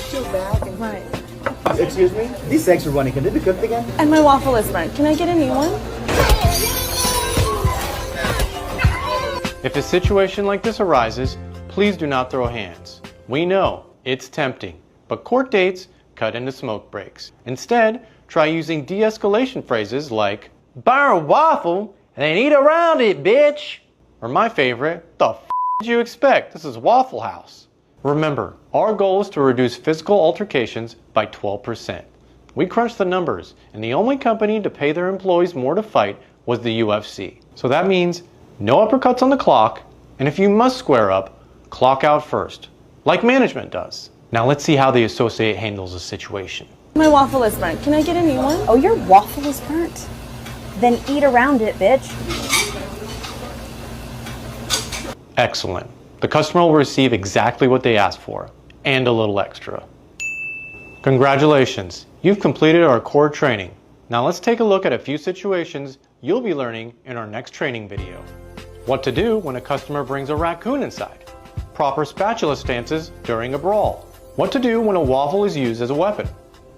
Chill back and... Right. Excuse me? These eggs are running. Can they be cooked again? And my waffle is burnt. Can I get a new one? If a situation like this arises, please do not throw hands. We know it's tempting, but court dates cut into smoke breaks. Instead, try using de-escalation phrases like, "Buy a waffle and then eat around it, bitch!" Or my favorite, "The f*** did you expect? This is Waffle House." Remember, our goal is to reduce physical altercations by 12%. We crunched the numbers, and the only company to pay their employees more to fight was the UFC. So that means no uppercuts on the clock, and if you must square up, clock out first, like management does. Now let's see how the associate handles the situation. My waffle is burnt. Can I get a new one? Oh, your waffle is burnt? Then eat around it, bitch. Excellent. The customer will receive exactly what they asked for, and a little extra. Congratulations, you've completed our core training. Now let's take a look at a few situations you'll be learning in our next training video. What to do when a customer brings a raccoon inside. Proper spatula stances during a brawl. What to do when a waffle is used as a weapon.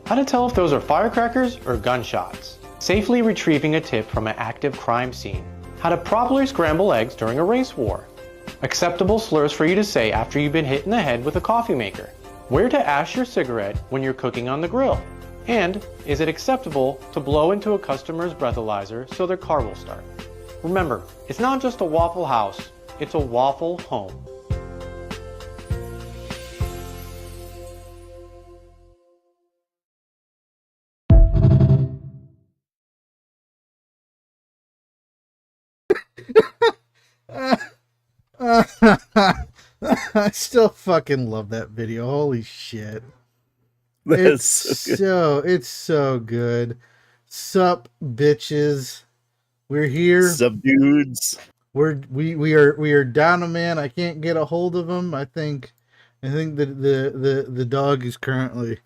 How to tell if those are firecrackers or gunshots. Safely retrieving a tip from an active crime scene. How to properly scramble eggs during a race war. Acceptable slurs for you to say after you've been hit in the head with a coffee maker. Where to ash your cigarette when you're cooking on the grill. And is it acceptable to blow into a customer's breathalyzer so their car will start? Remember, it's not just a Waffle House, it's a waffle home. I still fucking love that video. Holy shit. That's so good. It's so good. Sup, bitches. We're here. Sup, dudes. We are down a man. I can't get a hold of him. I think that the dog is currently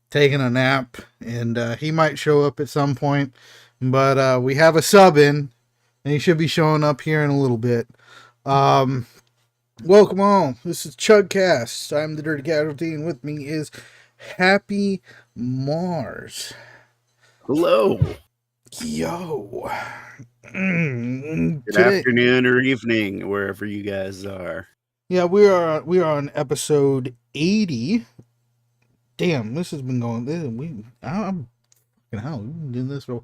taking a nap, and he might show up at some point. But we have a sub in, and he should be showing up here in a little bit. Welcome on. This is Chudcast. I'm the Dirty Casualty, and with me is Happy Mars. Hello. Yo. Good afternoon or evening, wherever you guys are. Yeah, we are on episode 80. Damn, this has been going. We've been doing this for.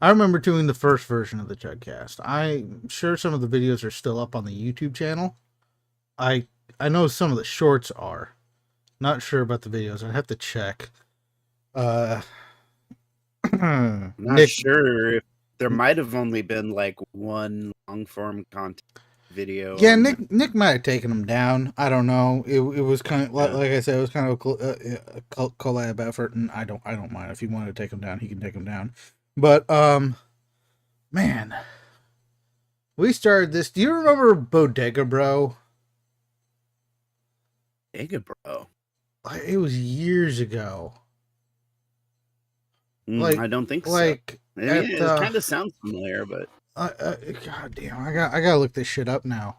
I remember doing the first version of the Chudcast. I'm sure some of the videos are still up on the YouTube channel. I know some of the shorts are. Not sure about the videos. I'd have to check. Not sure if there might have only been like one long form content video. Yeah, Nick might have taken them down. I don't know. It was kind of like I said, it was kind of a collab effort, and I don't mind if he wanted to take them down. He can take them down. But man, we started this. Do you remember Bodega Bro? Bodega Bro. It was years ago. I don't think so. It kind of sounds familiar, but God damn, I gotta look this shit up now.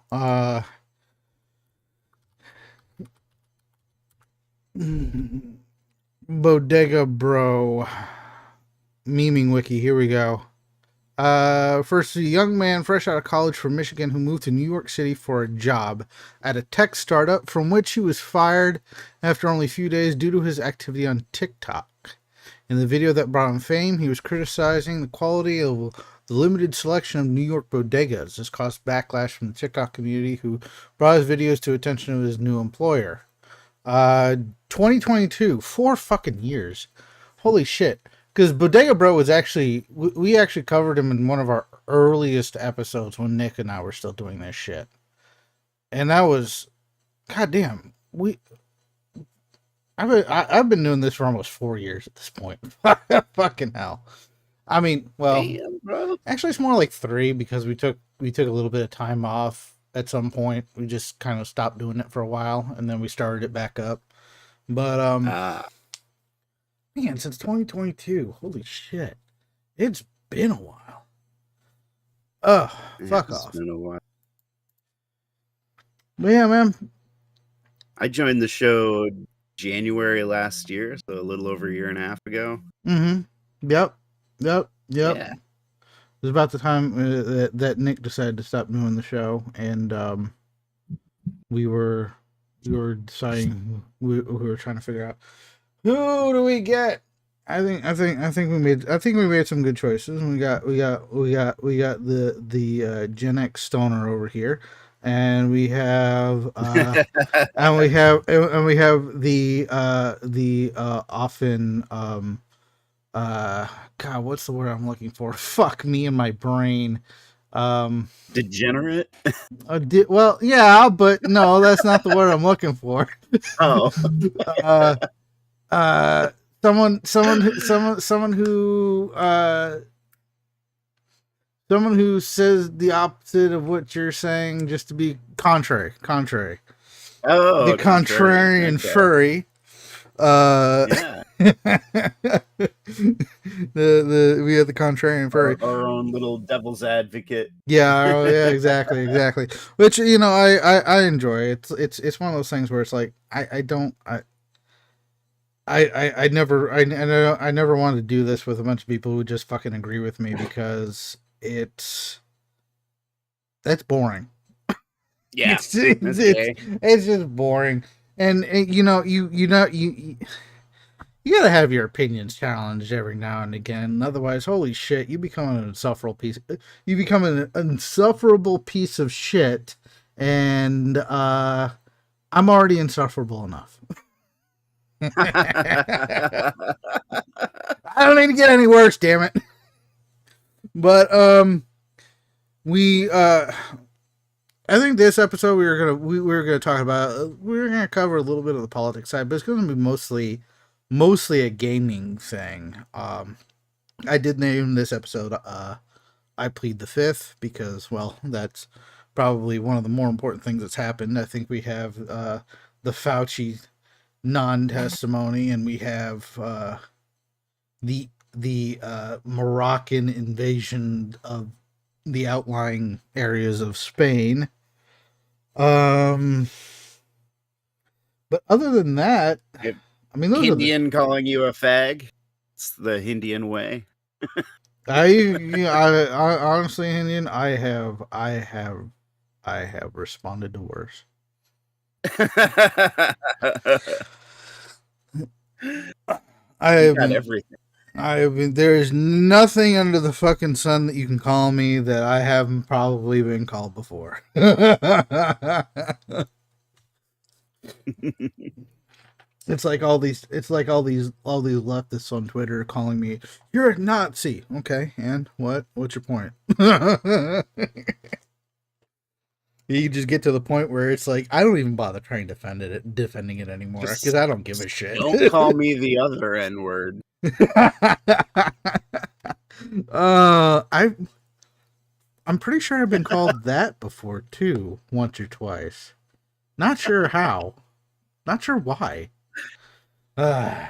Bodega Bro memeing wiki. Here we go. First, a young man fresh out of college from Michigan who moved to New York City for a job at a tech startup from which he was fired after only a few days due to his activity on TikTok. In the video that brought him fame, he was criticizing the quality of the limited selection of New York bodegas. This caused backlash from the TikTok community, who brought his videos to attention of his new employer. 2022, 4 fucking years. Holy shit. Because Bodega Bro was actually, we actually covered him in one of our earliest episodes when Nick and I were still doing this shit. And that was, goddamn, I've been doing this for almost 4 years at this point. Fucking hell. I mean, well, damn, actually it's more like 3 because we took a little bit of time off at some point. We just kind of stopped doing it for a while, and then we started it back up. But man, since 2022, holy shit, it's been a while. Oh, fuck off. It's been a while. But yeah, man. I joined the show January last year, so a little over a year and a half ago. Mm-hmm. Yep. Yeah. It was about the time that Nick decided to stop doing the show, and we were deciding we were trying to figure out who do we get. I think we made some good choices. We got the Gen X stoner over here, and we have and we have the often God, what's the word I'm looking for? Fuck me and my brain. Degenerate? Well, yeah, but no, that's not the word I'm looking for. Oh. Someone who says the opposite of what you're saying, just to be contrary. Oh, The contrarian okay. furry. Yeah. We have the contrarian furry. Our own little devil's advocate. Yeah, exactly. Which, you know, I enjoy. It's one of those things where it's like I never wanted to do this with a bunch of people who just fucking agree with me, because that's boring. Yeah. It's just boring. And you know, you gotta have your opinions challenged every now and again. Otherwise, holy shit, you become an insufferable piece of shit. And I'm already insufferable enough. I don't need to get any worse, damn it. But I think this episode we were gonna talk about, we were gonna cover a little bit of the politics side, but it's gonna be mostly a gaming thing. I did name this episode I Plead the Fifth, because, well, that's probably one of the more important things that's happened. I think we have the Fauci non-testimony, and we have the Moroccan invasion of the outlying areas of Spain. But other than that, Yep. I mean, those Indian calling you a fag. It's the Indian way. I honestly, Indian, I have responded to worse. I have got everything. there is nothing under the fucking sun that you can call me that I haven't probably been called before. It's like all these leftists on Twitter calling me, "You're a Nazi." Okay, and what's your point? You just get to the point where it's like, I don't even bother trying defending it anymore, because I don't give a shit. Don't call me the other N-word. I'm pretty sure I've been called that before too, once or twice. Not sure how. Not sure why. But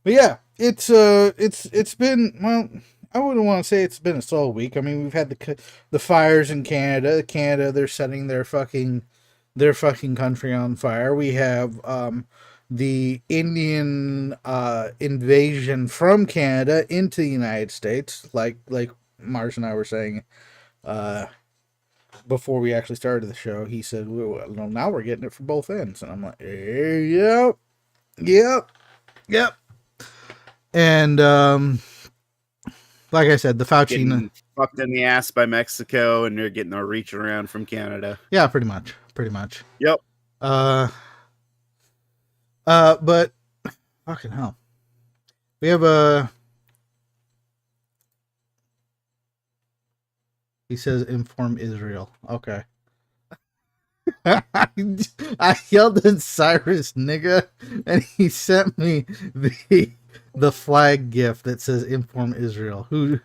yeah, it's been, well, I wouldn't want to say it's been a slow week. I mean, we've had the fires in Canada. They're setting their fucking country on fire. We have the Indian invasion from Canada into the United States, like Mars and I were saying before we actually started the show. He said, well, now we're getting it from both ends. And I'm like, yep. And like I said, the Fauci getting fucked in the ass by Mexico, and you're getting a reach around from Canada. Yeah, pretty much. Yep. But fucking hell, we have a. He says, "Inform Israel." Okay. I yelled at Cyrus, nigga, and he sent me the flag gift that says "Inform Israel." Who?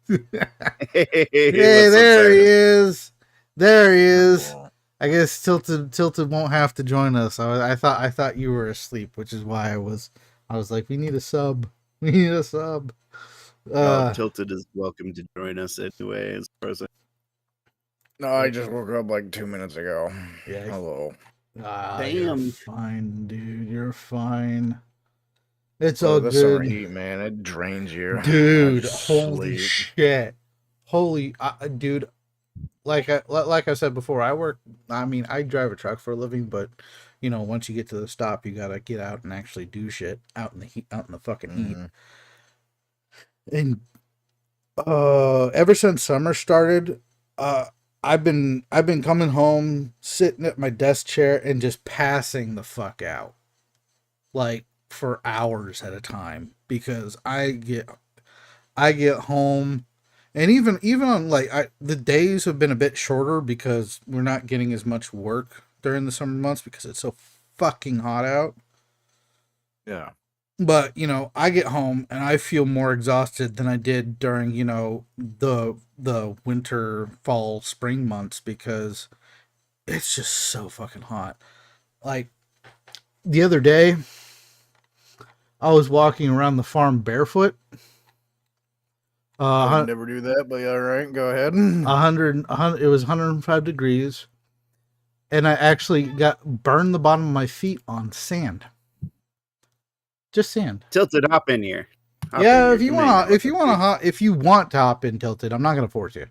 Hey, there he is. I guess Tilted won't have to join us. I thought you were asleep, which is why I was like, we need a sub. Tilted is welcome to join us anyway. As far as No, I just woke up like 2 minutes ago. Yeah. Hello. You're Damn. fine, dude. You're fine. It's Oh, all this summer good. heat, man, it drains you. Dude, I just holy sleep. shit. Holy, dude, like I said before, I drive a truck for a living, but you know, once you get to the stop, you gotta get out and actually do shit out in the heat, out in the fucking heat. And ever since summer started, I've been coming home, sitting at my desk chair and just passing the fuck out. Like for hours at a time because I get home. And even on the days have been a bit shorter because we're not getting as much work during the summer months because it's so fucking hot out. Yeah. But, you know, I get home and I feel more exhausted than I did during, you know, the winter, fall, spring months because it's just so fucking hot. Like the other day I was walking around the farm barefoot. I would never do that, but all right, go ahead. 100, it was 105 degrees, and I actually burned the bottom of my feet on sand. Just sand. Tilted, hop in here. If you want to hop in Tilted, I'm not gonna force you,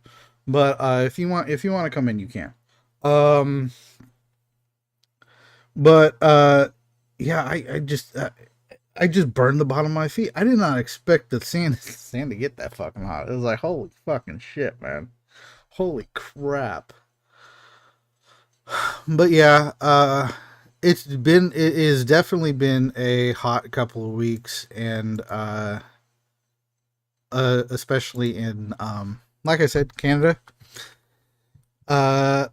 but if you want to come in, you can. I just burned the bottom of my feet. I did not expect the sand to get that fucking hot. It was like, holy fucking shit, man. Holy crap. But yeah, it is definitely been a hot couple of weeks, and especially in like I said, Canada. Have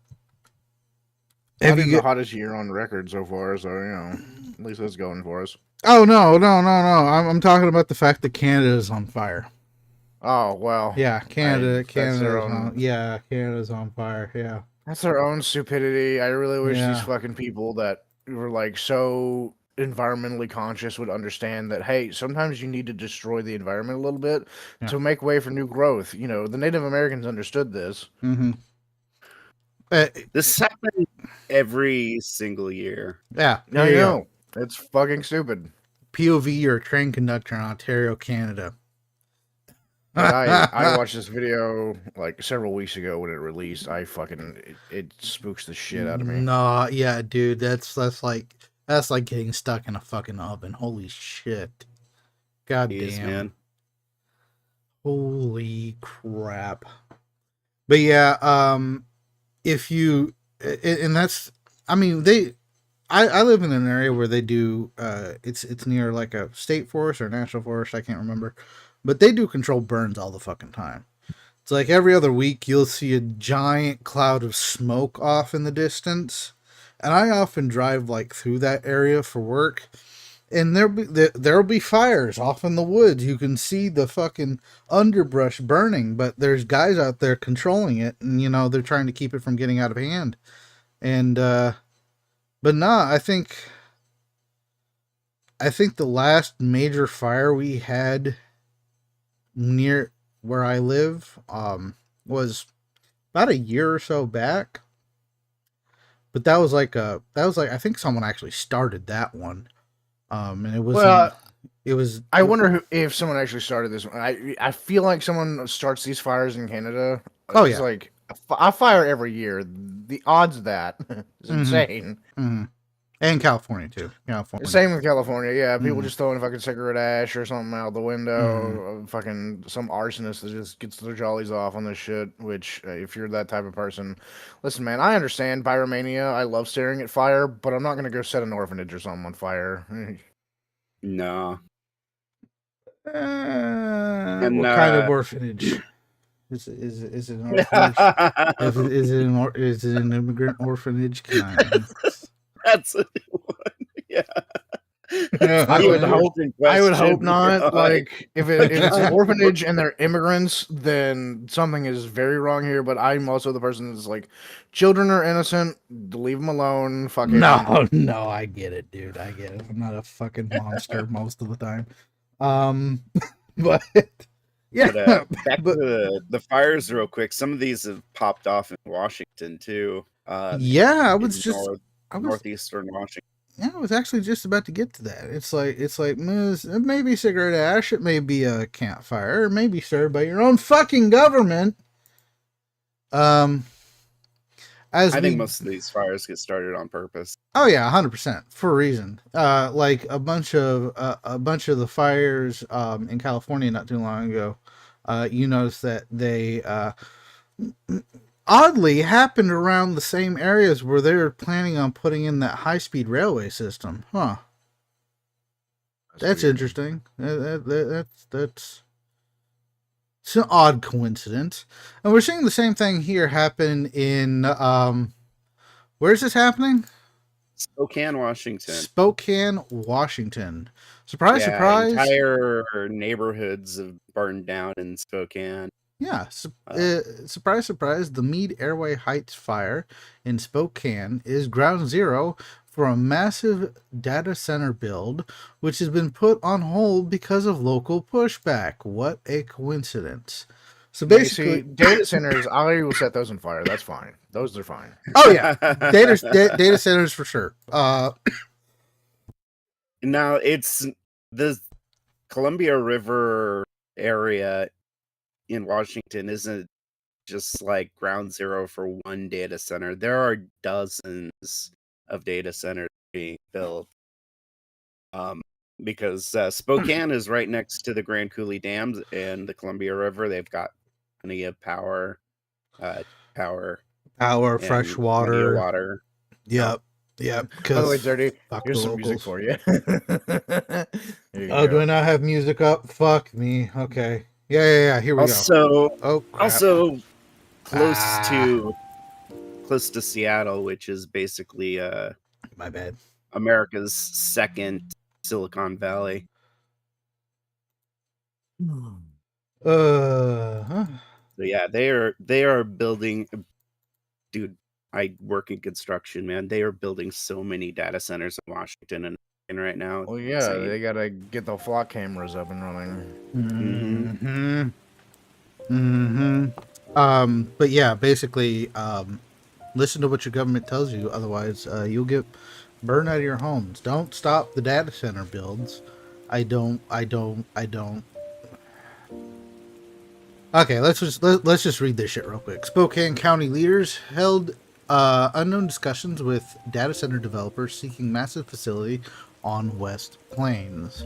the hottest year on record so far, so you know, at least that's going for us. Oh no! I'm talking about the fact that Canada is on fire. Oh well. Yeah, Canada's on fire. Yeah, that's their own stupidity. I really wish these fucking people that were like so environmentally conscious would understand that. Hey, sometimes you need to destroy the environment a little bit to make way for new growth. You know, the Native Americans understood this. Mm-hmm. This happens every single year. Yeah, I know. It's fucking stupid. POV, you're a train conductor in Ontario, Canada. I watched this video like several weeks ago when it released. It spooks the shit out of me. No, yeah, dude, that's like getting stuck in a fucking oven. Holy shit. God damn. Man. Holy crap. But yeah, if you, and that's, I mean, I live in an area where they do, it's near like a state forest or national forest, I can't remember, but they do control burns all the fucking time. It's like every other week you'll see a giant cloud of smoke off in the distance, and I often drive like through that area for work, and there'll be fires off in the woods. You can see the fucking underbrush burning, but there's guys out there controlling it, and you know they're trying to keep it from getting out of hand. And but nah, I think the last major fire we had near where I live was about a year or so back. But that was like I think someone actually started that one. And it was I wonder if someone actually started this one. I feel like someone starts these fires in Canada. Oh it's yeah. Like a fire every year. The odds of that is insane. Mm-hmm. And California too. Same with California. Yeah, people just throwing fucking cigarette ash or something out the window. Fucking some arsonist that just gets their jollies off on this shit. Which, if you're that type of person, listen, man, I understand pyromania. I love staring at fire, but I'm not gonna go set an orphanage or something on fire. No. What kind of orphanage? Is it an orphanage? Is it an immigrant orphanage? That's a new one. Yeah. I would hope not. Like if it's an orphanage and they're immigrants, then something is very wrong here. But I'm also the person that's like, children are innocent. Leave them alone. Fucking no, I get it, dude. I get it. I'm not a fucking monster most of the time. But Yeah, But back but to the fires real quick. Some of these have popped off in Washington too. yeah, In northeastern Washington. I was actually just about to get to that. It's like it may be cigarette ash, it may be a campfire, it may be started by your own fucking government. I think most of these fires get started on purpose. Oh yeah, 100% for a reason. Like a bunch of the fires in California not too long ago. You notice that they oddly happened around the same areas where they were planning on putting in that high-speed railway system. Huh. That's interesting. That's it's an odd coincidence. And we're seeing the same thing here happen in where's this happening? Spokane, Washington. Spokane, Washington. Surprise, Yeah, surprise. Entire neighborhoods have burned down in Spokane. Yeah, surprise, surprise. The Meade Airway Heights fire in Spokane is ground zero for a massive data center build, which has been put on hold because of local pushback. What a coincidence. So basically, data centers, I will set those on fire. That's fine. Those are fine. Oh yeah, data centers for sure. Now it's the Columbia River area in Washington isn't just like ground zero for one data center. There are dozens of data centers being built. Because Spokane is right next to the Grand Coulee Dams and the Columbia River. They've got plenty of power, Fresh water. Water. Yep. By the way, Dirty, here's some music for you. Do I not have music up? Fuck me. Okay. Yeah. Here we go. Oh, crap. Also close to Seattle, which is basically my bad. America's second Silicon Valley. Huh? So yeah, they are building. Dude, I work in construction, man. They are building so many data centers in Washington and right now. Well, yeah, they gotta get the flock cameras up and running. But yeah, basically, listen to what your government tells you. Otherwise, you'll get burned out of your homes. Don't stop the data center builds. I don't. Okay, let's just read this shit real quick. Spokane County leaders held unknown discussions with data center developers seeking massive facility on West Plains.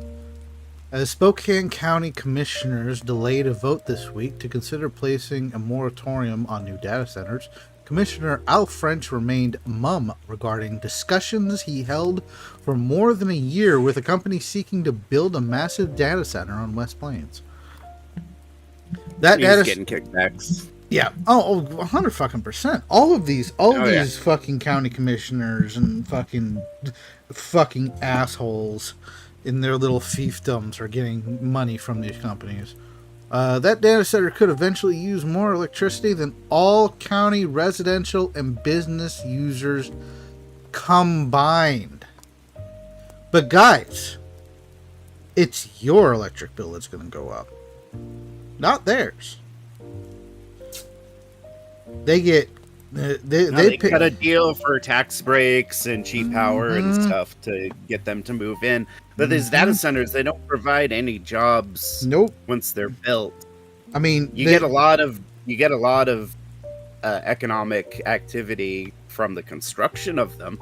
As Spokane County commissioners delayed a vote this week to consider placing a moratorium on new data centers, Commissioner Al French remained mum regarding discussions he held for more than a year with a company seeking to build a massive data center on West Plains. He's getting kickbacks. Yeah. 100%. All of these fucking county commissioners and fucking assholes in their little fiefdoms are getting money from these companies. That data center could eventually use more electricity than all county residential and business users combined. But guys, it's your electric bill that's going to go up, not theirs. They get they cut a deal for tax breaks and cheap power and stuff to get them to move in. But these data centers, they don't provide any jobs. Nope. Once they're built, I mean, you get a lot of economic activity from the construction of them.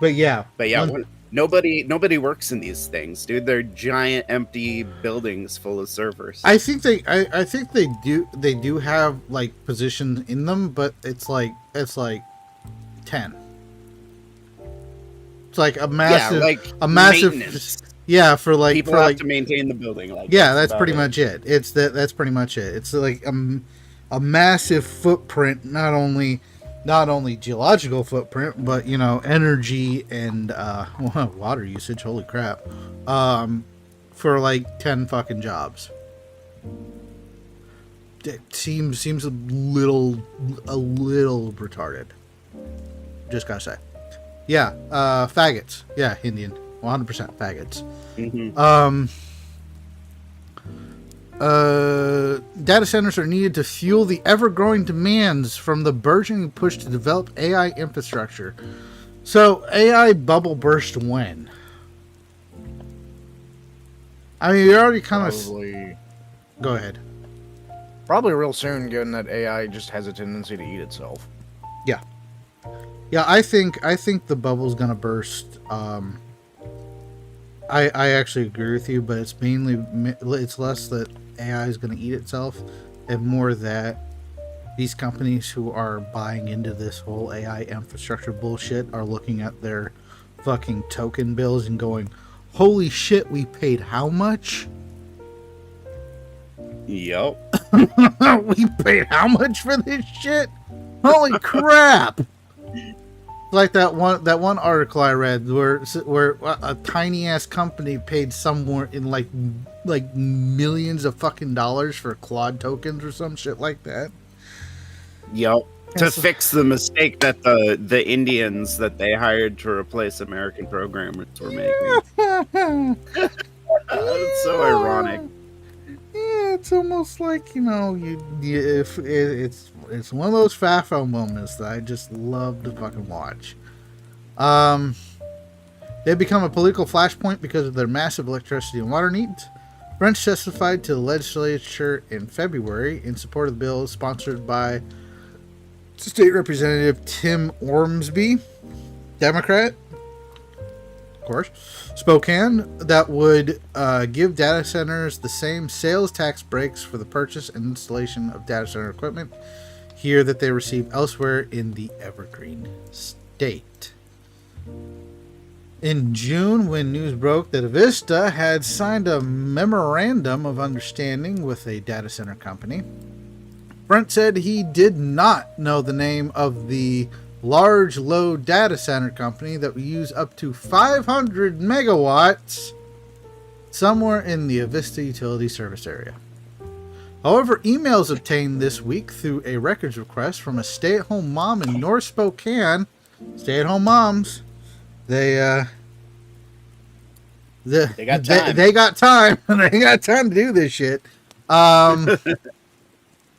But yeah, nobody works in these things, dude. They're giant empty buildings full of servers. I think they do have like positions in them, but it's like 10. It's like a massive, maintenance. Yeah, for like people have to maintain the building. That's pretty much it. That's pretty much it. It's like a massive footprint, not only geological footprint, but energy and water usage. Holy crap! For like 10 fucking jobs. It seems a little retarded. Just gotta say. Yeah, faggots. Yeah, Indian. 100% faggots. Mm-hmm. Data centers are needed to fuel the ever-growing demands from the burgeoning push to develop AI infrastructure. So, AI bubble burst when? I mean, you already kind of... Probably, Go ahead. probably real soon, given that AI just has a tendency to eat itself. Yeah. Yeah, I think the bubble's gonna burst. I actually agree with you, but it's less that AI is gonna eat itself, and more that these companies who are buying into this whole AI infrastructure bullshit are looking at their fucking token bills and going, "Holy shit, we paid how much?" Yep. We paid how much for this shit? Holy crap! Like that one article I read where a tiny ass company paid somewhere in like millions of fucking dollars for Claude tokens or some shit like that. Yep. To fix the mistake that the Indians that they hired to replace American programmers were making. It's so ironic. Yeah, it's almost like, you know, it's one of those FAFO moments that I just love to fucking watch. They've become a political flashpoint because of their massive electricity and water needs. French testified to the legislature in February in support of the bill sponsored by State Representative Tim Ormsby, Democrat, of course, Spokane, that would give data centers the same sales tax breaks for the purchase and installation of data center equipment here that they receive elsewhere in the Evergreen State. In June, when news broke that Avista had signed a memorandum of understanding with a data center company, Brent said he did not know the name of the large load data center company that would use up to 500 megawatts somewhere in the Avista utility service area. However, emails obtained this week through a records request from a stay-at-home mom in North Spokane. Stay-at-home moms, they got time. They got time. They got time to do this shit.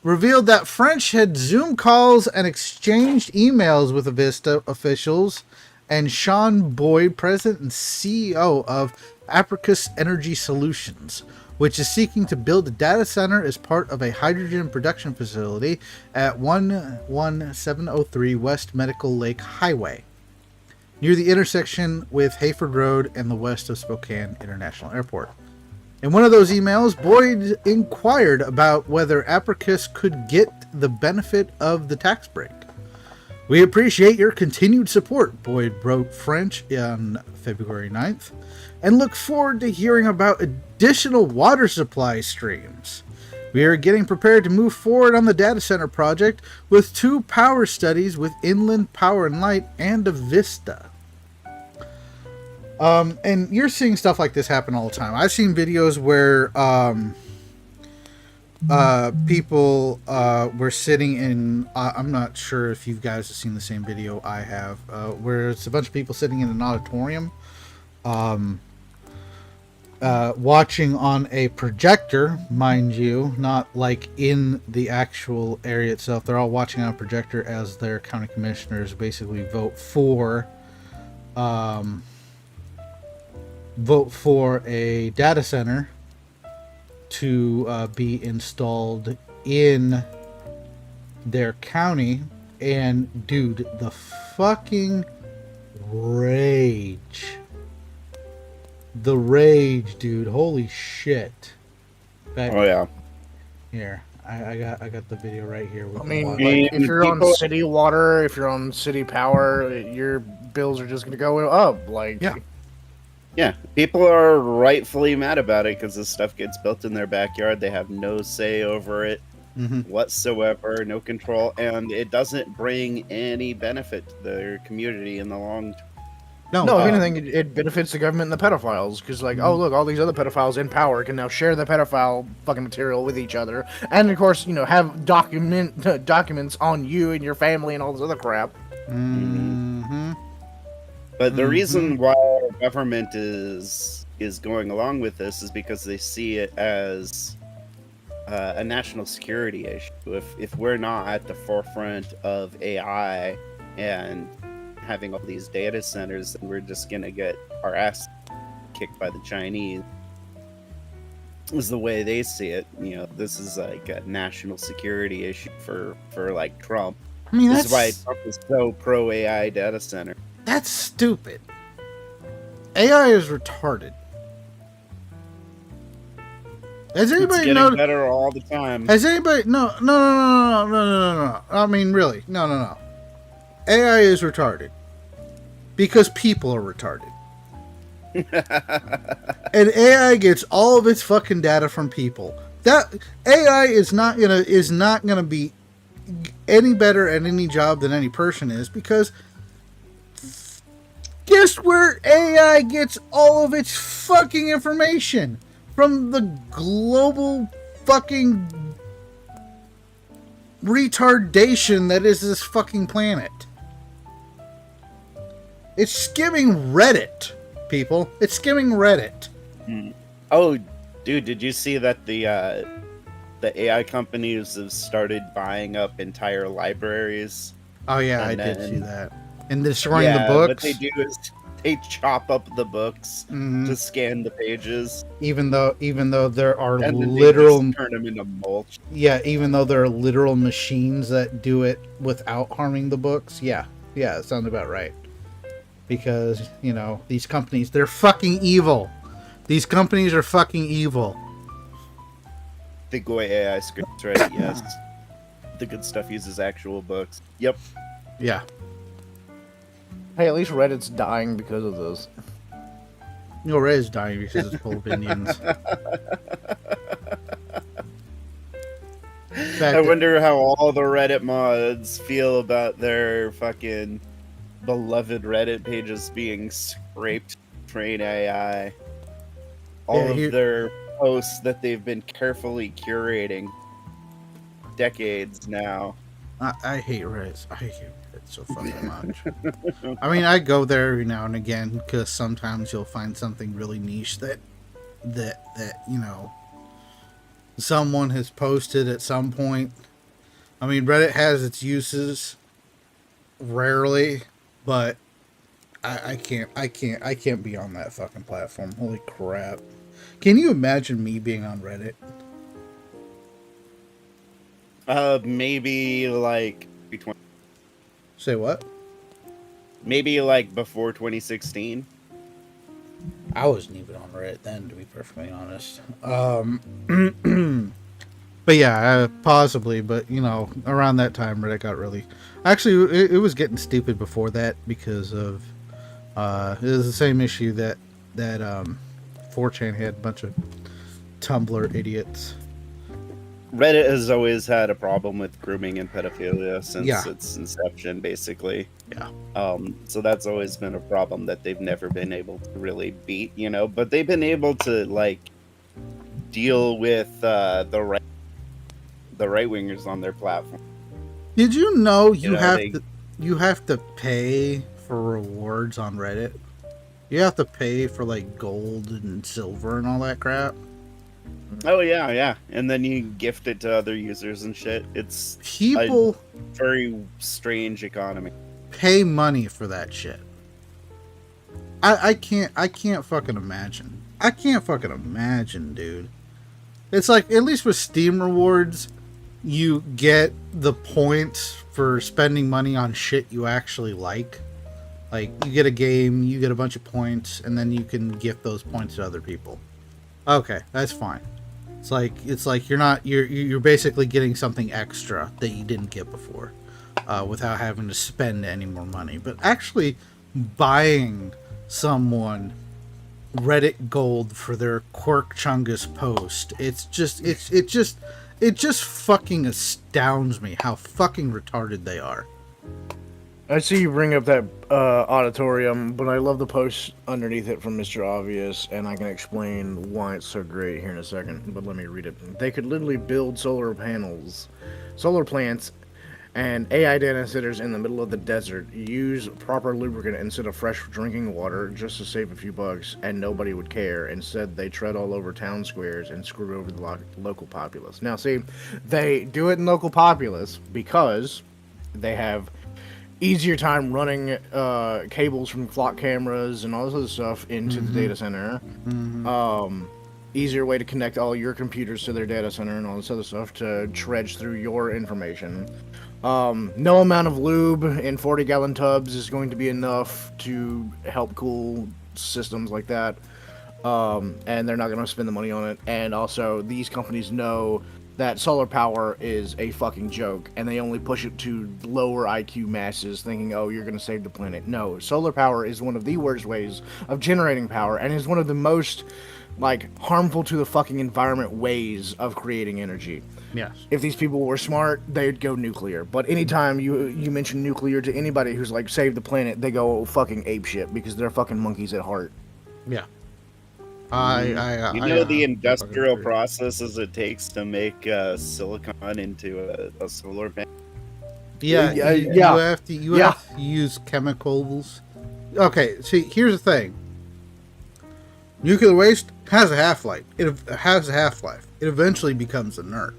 Revealed that French had Zoom calls and exchanged emails with Avista officials and Sean Boyd, president and CEO of Apricus Energy Solutions, which is seeking to build a data center as part of a hydrogen production facility at 11703 West Medical Lake Highway, near the intersection with Hayford Road and the west of Spokane International Airport. In one of those emails, Boyd inquired about whether Apricus could get the benefit of the tax break. "We appreciate your continued support," Boyd wrote French on February 9th, "and look forward to hearing about additional water supply streams. We are getting prepared to move forward on the data center project with 2 power studies with Inland Power and Light and Avista." And you're seeing stuff like this happen all the time. I've seen videos where people were sitting in, I'm not sure if you guys have seen the same video I have, where it's a bunch of people sitting in an auditorium watching on a projector, mind you, not like in the actual area itself. They're all watching on a projector as their county commissioners basically vote for a data center to be installed in their county. And dude, the fucking rage, dude, holy shit. Oh yeah. Here, I got the video right here. I mean, like, if you're on city water, if you're on city power, your bills are just going to go up. Like, yeah, people are rightfully mad about it because this stuff gets built in their backyard. They have no say over it whatsoever, no control, and it doesn't bring any benefit to their community in the long term. No, if anything, it benefits the government and the pedophiles, because, like, oh, look, all these other pedophiles in power can now share the pedophile fucking material with each other, and, of course, you know, have documents on you and your family and all this other crap. But the reason why our government is going along with this is because they see it as a national security issue. If we're not at the forefront of AI and having all these data centers, then we're just gonna get our ass kicked by the Chinese. Is the way they see it. You know, this is like a national security issue for like Trump. I mean, this is why Trump is so pro AI data center. That's stupid. AI is retarded. Has anybody noticed? Better all the time. Has anybody? No. I mean, really, no. AI is retarded because people are retarded. And AI gets all of its fucking data from people. That AI is not gonna be any better at any job than any person is, because guess where AI gets all of its fucking information? From the global fucking retardation that is this fucking planet. It's skimming Reddit, people. It's skimming Reddit. Oh, dude, did you see that the AI companies have started buying up entire libraries? Oh yeah, I did see that. And destroying the books. What they do is they chop up the books to scan the pages. Even though there are and literal they just turn them into mulch. Yeah, even though there are literal machines that do it without harming the books. Yeah, it sounds about right. Because, you know, these companies, they're fucking evil. These companies are fucking evil. The Goy AI scripts, right? Yes. The good stuff uses actual books. Yep. Yeah. Hey, at least Reddit's dying because of this. You know, Reddit's dying because it's full of Indians. I wonder how all the Reddit mods feel about their fucking beloved Reddit pages being scraped to train AI. All of their posts that they've been carefully curating decades now. I hate Reddit. I hate Reddit so fucking much. I mean, I go there every now and again because sometimes you'll find something really niche that you know, someone has posted at some point. I mean, Reddit has its uses rarely, but I can't be on that fucking platform. Holy crap. Can you imagine me being on Reddit? Maybe like Say what? Maybe like before 2016. I wasn't even on Reddit then, to be perfectly honest. But yeah, possibly. But you know, around that time, Reddit got really. Actually, it was getting stupid before that because of it was the same issue that 4chan had a bunch of Tumblr idiots. Reddit has always had a problem with grooming and pedophilia since its inception, basically. Yeah. So that's always been a problem that they've never been able to really beat, you know. But they've been able to like deal with the right wingers on their platform. Did you know you have to pay for rewards on Reddit? You have to pay for like gold and silver and all that crap. Oh yeah, and then you gift it to other users and shit. It's people a very strange economy. Pay money for that shit. I can't fucking imagine. I can't fucking imagine, dude. It's like, at least with Steam rewards, you get the points for spending money on shit you actually like. Like, you get a game, you get a bunch of points, and then you can gift those points to other people. Okay, that's fine. It's like you're basically getting something extra that you didn't get before, without having to spend any more money. But actually buying someone Reddit gold for their Quirk Chungus post, it just fucking astounds me how fucking retarded they are. I see you bring up that auditorium, but I love the post underneath it from Mr. Obvious, and I can explain why it's so great here in a second, but let me read it. They could literally build solar plants And AI data centers in the middle of the desert use proper lubricant instead of fresh drinking water just to save a few bucks, and nobody would care. Instead, they tread all over town squares and screw over the local populace. Now, see, they do it in local populace because they have easier time running cables from flock cameras and all this other stuff into the data center. Easier way to connect all your computers to their data center and all this other stuff to dredge through your information. No amount of lube in 40-gallon tubs is going to be enough to help cool systems like that. And they're not going to spend the money on it. And also, these companies know that solar power is a fucking joke, and they only push it to lower IQ masses, thinking, oh, you're going to save the planet. No, solar power is one of the worst ways of generating power, and is one of the most, harmful to the fucking environment ways of creating energy. Yes. If these people were smart, they'd go nuclear. But anytime you mention nuclear to anybody who's save the planet, they go fucking apeshit because they're fucking monkeys at heart. Yeah. The industrial processes it takes to make silicon into a solar panel. Yeah. You have to use chemicals. Okay, see, here's the thing. Nuclear waste has a half-life. It eventually becomes inert.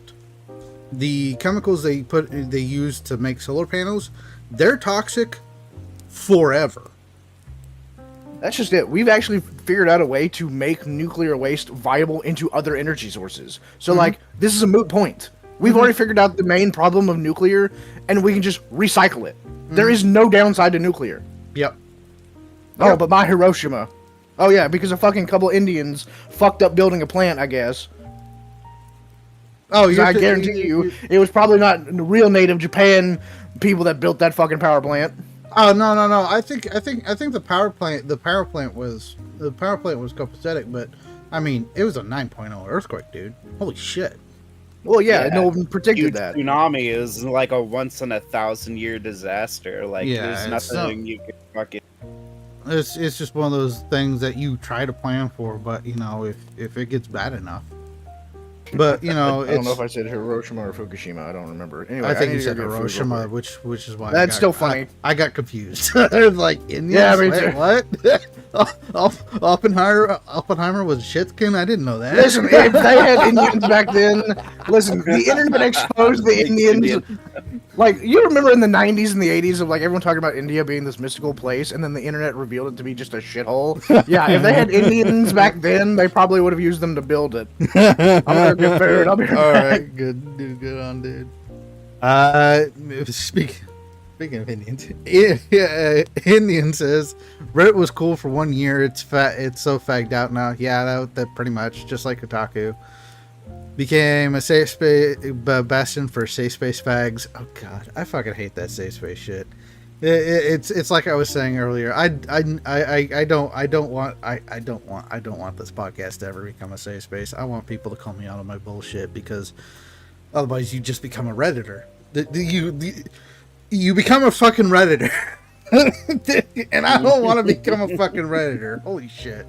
The chemicals they use to make solar panels, they're toxic forever. That's just it. We've actually figured out a way to make nuclear waste viable into other energy sources. So, this is a moot point. We've already figured out the main problem of nuclear, and we can just recycle it. There is no downside to nuclear. Yep. Oh, but my Hiroshima. Oh, yeah, because a fucking couple Indians fucked up building a plant, I guess. Oh, I guarantee you, it was probably not real native Japan people that built that fucking power plant. Oh no! I think the power plant was copacetic, but I mean it was a 9.0 earthquake, dude. Holy shit! Well, yeah, no one predicted that. Tsunami is like a once in 1,000-year disaster. There's nothing you can fucking. It's just one of those things that you try to plan for, but if it gets bad enough. But I don't know if I said Hiroshima or Fukushima. I don't remember. Anyway, I think you said Hiroshima, which is why that's still funny. I got confused. I was like, Indians? Yeah, me too. What? Oppenheimer was shitskin? I didn't know that. Listen, if they had Indians back then, the internet exposed the Indians. You remember in the 90s and the 80s of everyone talking about India being this mystical place, and then the internet revealed it to be just a shithole? Yeah, if they had Indians back then, they probably would have used them to build it. I'm gonna get food. I'll be right back. Alright, good on, dude. Speaking of Indians, Indian says Reddit was cool for 1 year. It's so fagged out now. Yeah, that pretty much, just like Kotaku. Became a safe space bastion for safe space fags. Oh god, I fucking hate that safe space shit. It's like I was saying earlier. I don't want this podcast to ever become a safe space. I want people to call me out on my bullshit, because otherwise you just become a Redditor. You become a fucking Redditor. And I don't want to become a fucking Redditor. Holy shit.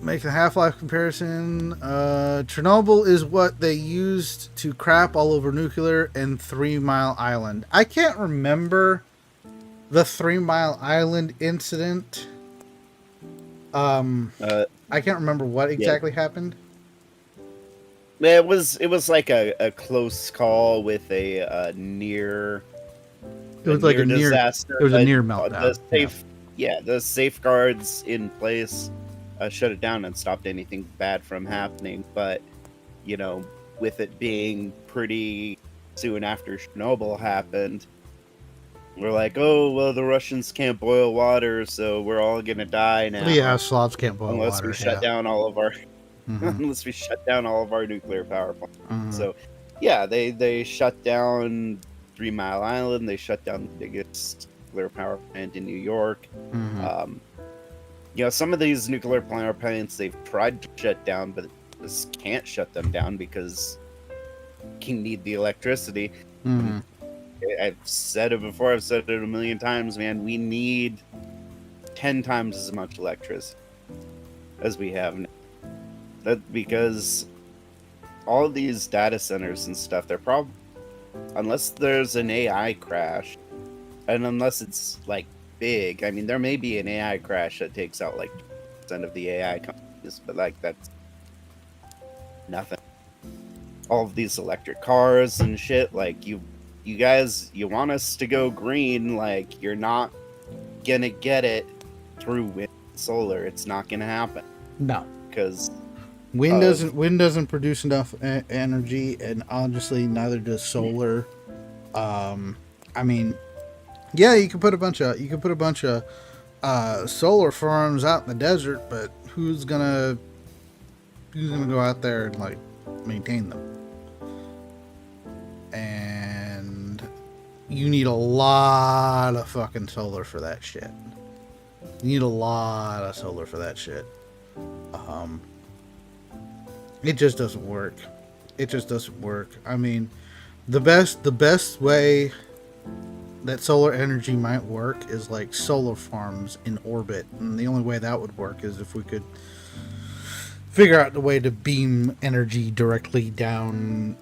Make a Half-Life comparison. Chernobyl is what they used to crap all over nuclear and 3 Mile Island. I can't remember the 3 Mile Island incident. I can't remember what exactly happened. It was like a close call with a near. It was like a near disaster. It was a near meltdown. The safeguards in place shut it down and stopped anything bad from happening. But with it being pretty soon after Chernobyl happened, we're like, oh well, the Russians can't boil water, so we're all gonna die now. Yeah, Slavs can't boil unless water. We shut down all of our. Unless we shut down all of our nuclear power plants. So, yeah, they shut down 3 Mile Island. They shut down the biggest nuclear power plant in New York. Some of these nuclear power plants they've tried to shut down, but just can't shut them down because you need the electricity. I've said it before. I've said it a million times, man. We need 10 times as much electricity as we have now. That's because all of these data centers and stuff, they're probably, unless there's an AI crash, and unless it's like big, I mean, there may be an AI crash that takes out like 2% of the AI companies, but like that's nothing. All of these electric cars and shit, like you guys, you want us to go green, like you're not gonna get it through wind and solar. It's not gonna happen. No. Because Wind doesn't produce enough energy, and honestly, neither does solar. I mean, yeah, you could put a bunch of solar farms out in the desert, but who's gonna go out there and like maintain them? And you need a lot of fucking solar for that shit. You need a lot of solar for that shit. It just doesn't work. It just doesn't work. I mean, the best way that solar energy might work is like solar farms in orbit. And the only way that would work is if we could figure out the way to beam energy directly down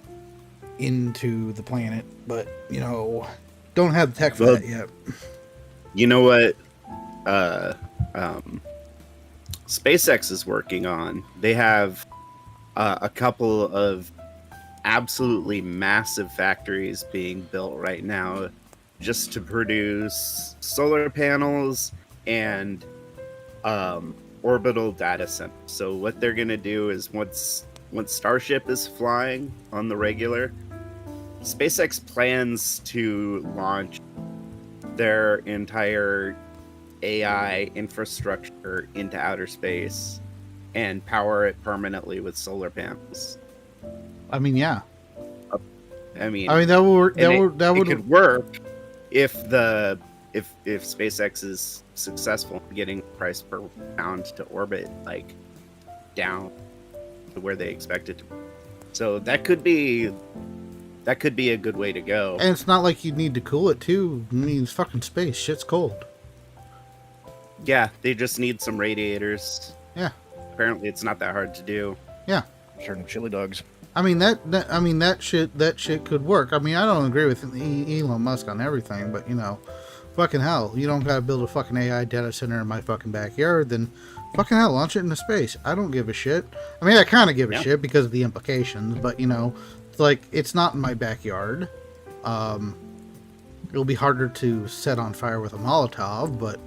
into the planet. But, you know, don't have the tech for that yet. You know what SpaceX is working on? They have a couple of absolutely massive factories being built right now just to produce solar panels and orbital data centers. So what they're going to do is once Starship is flying on the regular, SpaceX plans to launch their entire AI infrastructure into outer space and power it permanently with solar panels. I mean, yeah. I mean that would work. It could work if SpaceX is successful in getting price per pound to orbit like down to where they expect it to be. So that could be a good way to go. And it's not like you need to cool it too. I mean, it's fucking space. Shit's cold. Yeah, they just need some radiators. Yeah. Apparently, it's not that hard to do. Yeah. Certain chili dogs. I mean that shit could work. I mean, I don't agree with Elon Musk on everything, but you know, fucking hell, you don't gotta build a fucking AI data center in my fucking backyard. Then fucking hell, launch it into space. I don't give a shit. I mean, I kind of give a shit because of the implications, but you know, it's like it's not in my backyard. It'll be harder to set on fire with a Molotov, but.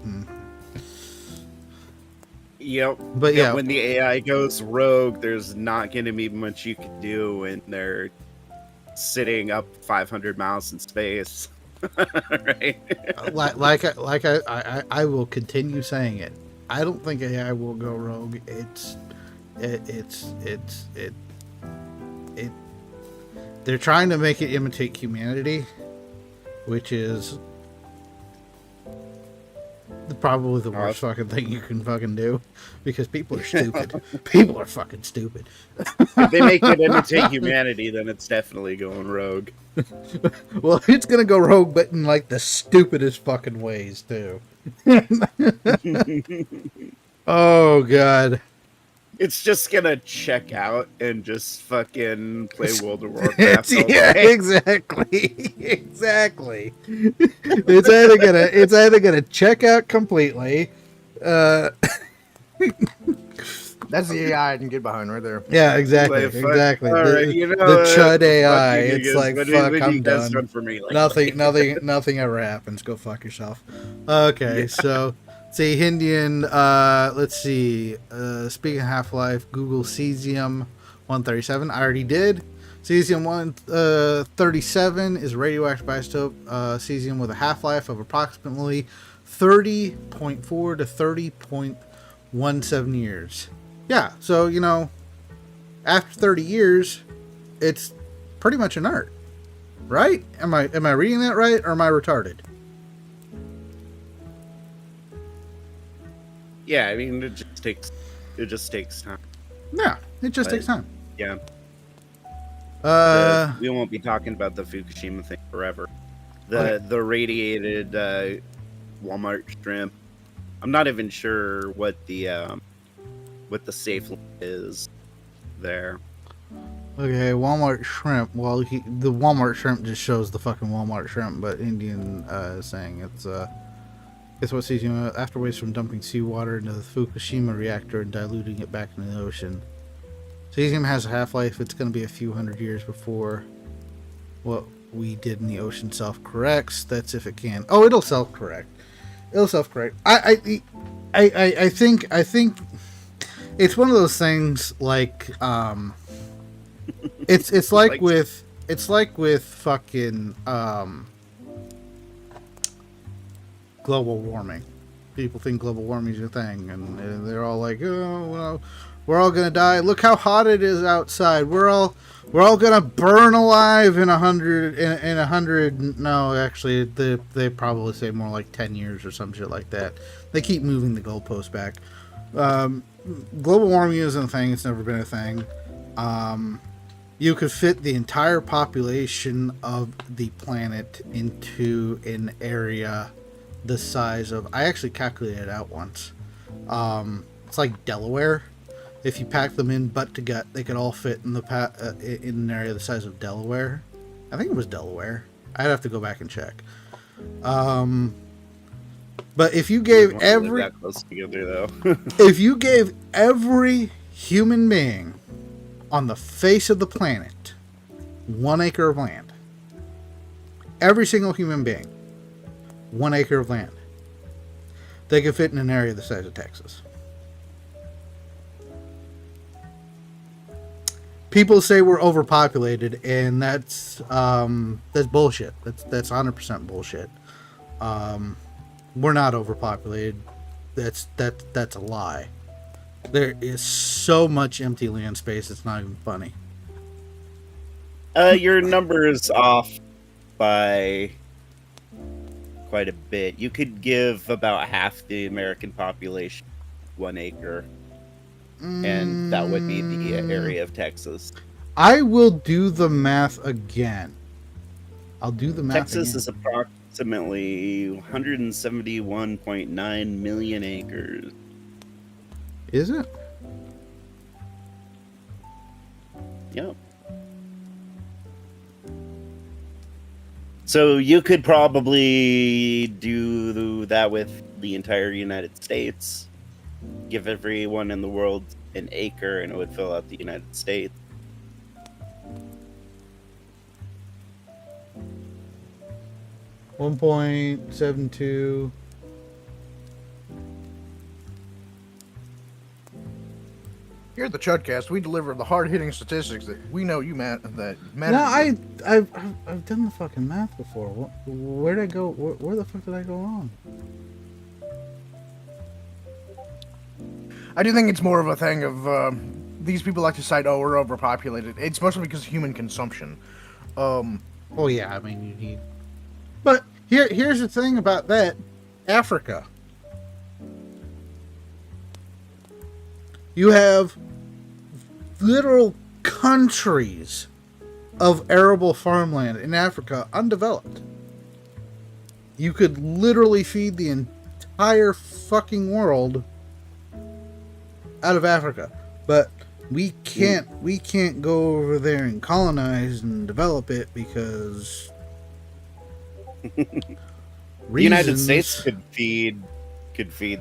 Yep. But yeah, when the AI goes rogue, there's not going to be much you can do when they're sitting up 500 miles in space. Right? I will continue saying it. I don't think AI will go rogue. They're trying to make it imitate humanity, which is probably the worst fucking thing you can fucking do, because people are stupid. People are fucking stupid. If they make it imitate humanity, then it's definitely going rogue. Well, it's gonna go rogue, but in like the stupidest fucking ways too. Oh god. It's just gonna check out and just fucking play World of Warcraft. Yeah, exactly. Exactly. It's either gonna check out completely. That's the AI I can get behind right there. Yeah, exactly. Like, Exactly. All right, you know, the Chud AI. fuck you It's guys. like, What fuck, you I'm guys done. for me lately? Nothing ever happens. Go fuck yourself. Okay, so see, Hindian, let's see. Speaking of Half-Life, Google Cesium 137. I already did. Cesium 137 is a radioactive isotope cesium with a half-life of approximately 30.4 to 30.17 years. Yeah, so, you know, after 30 years, it's pretty much inert. Right? Am I reading that right, or am I retarded? Yeah, I mean, it just takes time. Yeah, it just takes time. Yeah. We won't be talking about the Fukushima thing forever. The radiated Walmart shrimp. I'm not even sure what the safe limit is there. Okay, Walmart shrimp. Well, the Walmart shrimp just shows the fucking Walmart shrimp, but Indian is saying it's what cesium after waste from dumping seawater into the Fukushima reactor and diluting it back into the ocean. Cesium has a half-life. It's going to be a few hundred years before what we did in the ocean self-corrects. That's if it can. Oh, it'll self-correct. It'll self-correct. I think it's one of those things like it's like with fucking global warming. People think global warming is a thing, and they're all like, oh well, we're all gonna die. Look how hot it is outside. We're all gonna burn alive in 100. No, actually, they probably say more like 10 years or some shit like that. They keep moving the goalpost back. Global warming isn't a thing. It's never been a thing. You could fit the entire population of the planet into an area the size of... I actually calculated it out once. It's like Delaware. If you pack them in butt to gut, they could all fit in in an area the size of Delaware. I think it was Delaware. I'd have to go back and check. But if you gave every... that close together, though. if you gave every human being on the face of the planet 1 acre of land, every single human being, 1 acre of land, they could fit in an area the size of Texas. People say we're overpopulated, and that's bullshit. That's 100% bullshit. We're not overpopulated. That's a lie. There is so much empty land space, it's not even funny. Your number is off by quite a bit. You could give about half the American population 1 acre, and that would be the area of Texas. I will do the math again. I'll do the math Texas again. is approximately 171.9 million acres. Is it? Yep. So you could probably do that with the entire United States. Give everyone in the world an acre and it would fill out the United States. $1.72. Here at the Chudcast, we deliver the hard-hitting statistics that we know you, Matt. That Matt. No, I've done the fucking math before. Where did I go? Where the fuck did I go wrong? I do think it's more of a thing of these people like to cite, "Oh, we're overpopulated." It's mostly because of human consumption. Oh yeah, I mean you need. But here's the thing about that, Africa. You have literal countries of arable farmland in Africa undeveloped. You could literally feed the entire fucking world out of Africa. But we can't go over there and colonize and develop it because The United States could feed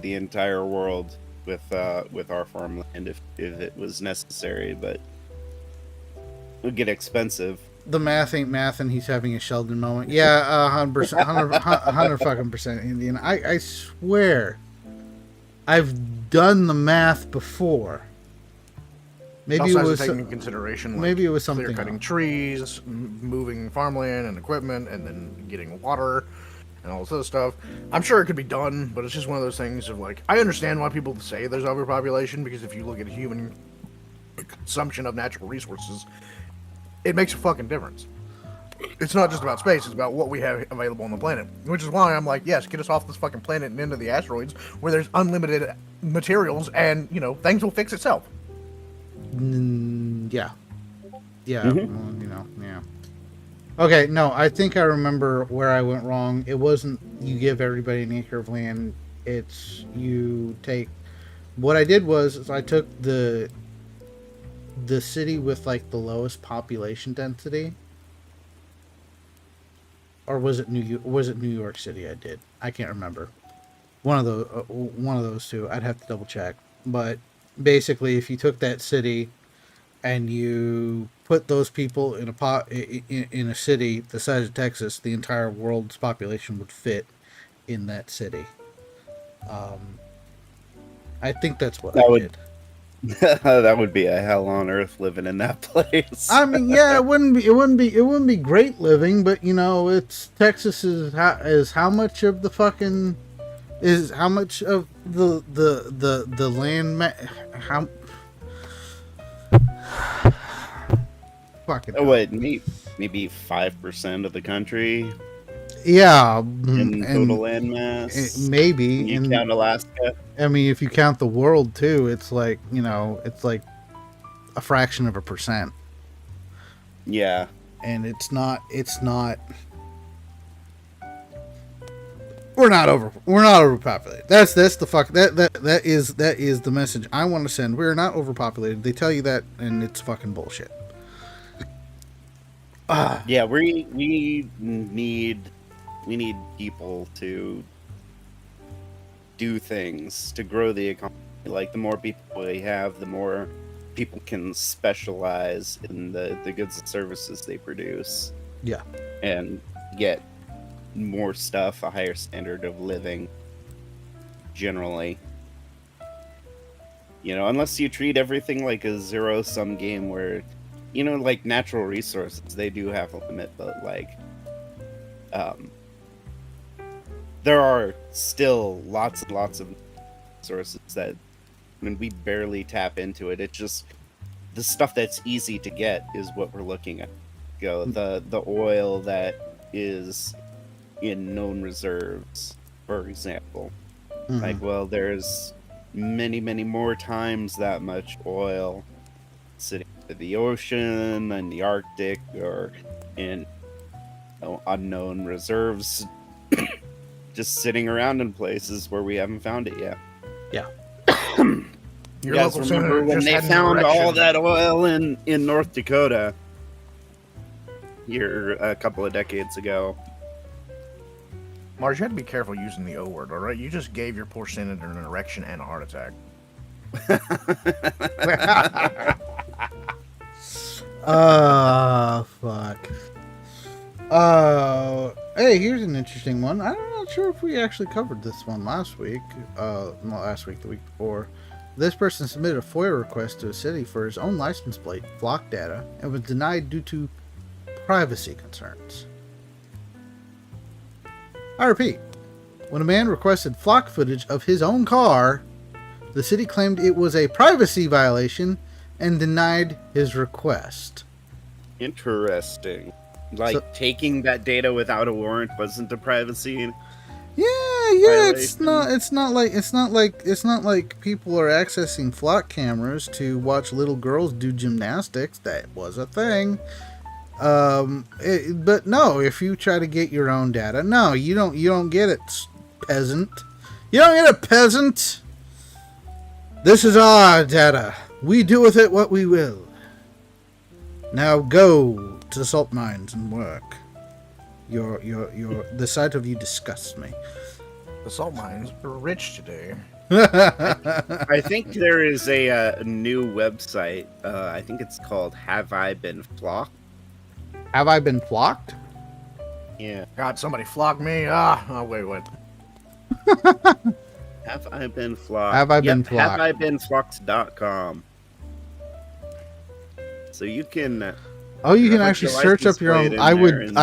the entire world with our farmland if it was necessary, but it would get expensive. The math ain't math, and he's having a Sheldon moment. Yeah, 100%, 100 fucking percent Indian. I swear, I've done the math before. Maybe it was taking into consideration. Like, maybe it was something clear cutting trees, moving farmland and equipment, and then getting water and all this other stuff. I'm sure it could be done, but it's just one of those things of like, I understand why people say there's overpopulation, because if you look at human consumption of natural resources, it makes a fucking difference. It's not just about space, it's about what we have available on the planet. Which is why I'm like, yes, get us off this fucking planet and into the asteroids where there's unlimited materials and, things will fix itself. Yeah. Yeah, well, yeah. Okay, no, I think I remember where I went wrong. It wasn't you give everybody an acre of land. It's you take... What I did was I took the the city with like the lowest population density, or was it New York City? I can't remember. One of those two. I'd have to double check. But basically, if you took that city and you put those people in a city the size of Texas, the entire world's population would fit in that city. I think that's what I did. That would be a hell on earth living in that place. I mean, yeah, it wouldn't be great living, but you know, it's Texas is how much of the fucking is how much of the land how fucking what, maybe 5% of the country. Yeah, in total land mass. Maybe. You count Alaska. I mean, if you count the world too, it's like, you know, it's like a fraction of a percent. Yeah. And it's not we're not overpopulated. That's the fuck that is the message I want to send. We're not overpopulated. They tell you that and it's fucking bullshit. Yeah, we need people to do things to grow the economy. Like, the more people we have, the more people can specialize in the goods and services they produce. Yeah. And get more stuff, a higher standard of living generally. You know, unless you treat everything like a zero-sum game where, you know, like natural resources, they do have a limit, but like, there are still lots and lots of resources that, I mean, we barely tap into it. It's just the stuff that's easy to get is what we're looking at. The oil that is in known reserves, for example. Mm-hmm. Like, well, there's many more times that much oil sitting in the ocean, in the Arctic, or in unknown reserves just sitting around in places where we haven't found it yet. Yeah. You guys remember when they found all that oil in North Dakota here a couple of decades ago? Marge, you had to be careful using the O word, all right? You just gave your poor senator an erection and a heart attack. Fuck. Hey, here's an interesting one. I'm not sure if we actually covered this one last week. Not last week, the week before. This person submitted a FOIA request to a city for his own license plate, flock data, and was denied due to privacy concerns. I repeat, when a man requested flock footage of his own car, the city claimed it was a privacy violation and denied his request. Interesting. Like, taking that data without a warrant wasn't a privacy. Yeah, violation. It's not like people are accessing flock cameras to watch little girls do gymnastics. That was a thing. But no, if you try to get your own data, no, you don't get it, peasant. You don't get it, peasant. This is our data. We do with it what we will. Now go to the salt mines and work. The sight of you disgusts me. The salt mines are rich today. I think there is a new website. I think it's called Have I Been Flocked? Have I been flocked? Yeah. God, somebody flogged me. Oh, wait. Have I Been Flocked? Have I been flocked? HaveIBeenFlocked.com. So you can. Oh, you can actually search up your own. I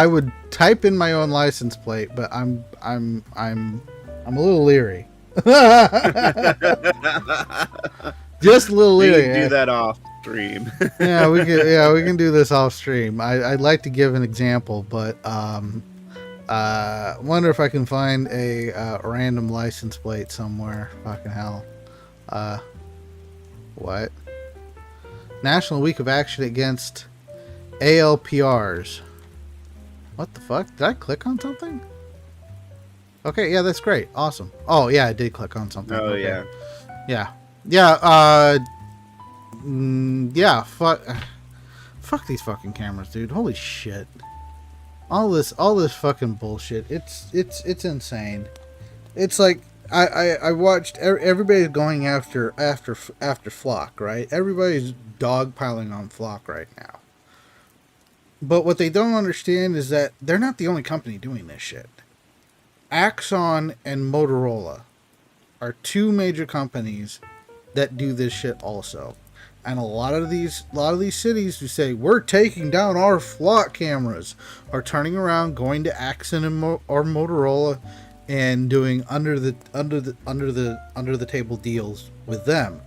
would type in my own license plate, but I'm a little leery. Just a little leery. You can do that off stream. Yeah, we can do this off stream. I'd like to give an example, but wonder if I can find a random license plate somewhere. Fucking hell. What? National Week of Action Against ALPRs. What the fuck? Did I click on something? Okay, yeah, that's great. Awesome. Oh, yeah, I did click on something. Oh, okay. yeah. Yeah. Yeah, Yeah, fuck these fucking cameras, dude. Holy shit. All this fucking bullshit. It's insane. It's like I watched everybody's going after Flock, right? Everybody's dogpiling on Flock right now. But what they don't understand is that they're not the only company doing this shit. Axon and Motorola are two major companies that do this shit also. And a lot of these cities who say we're taking down our Flock cameras are turning around, going to Axon and or Motorola, and doing under the table deals with them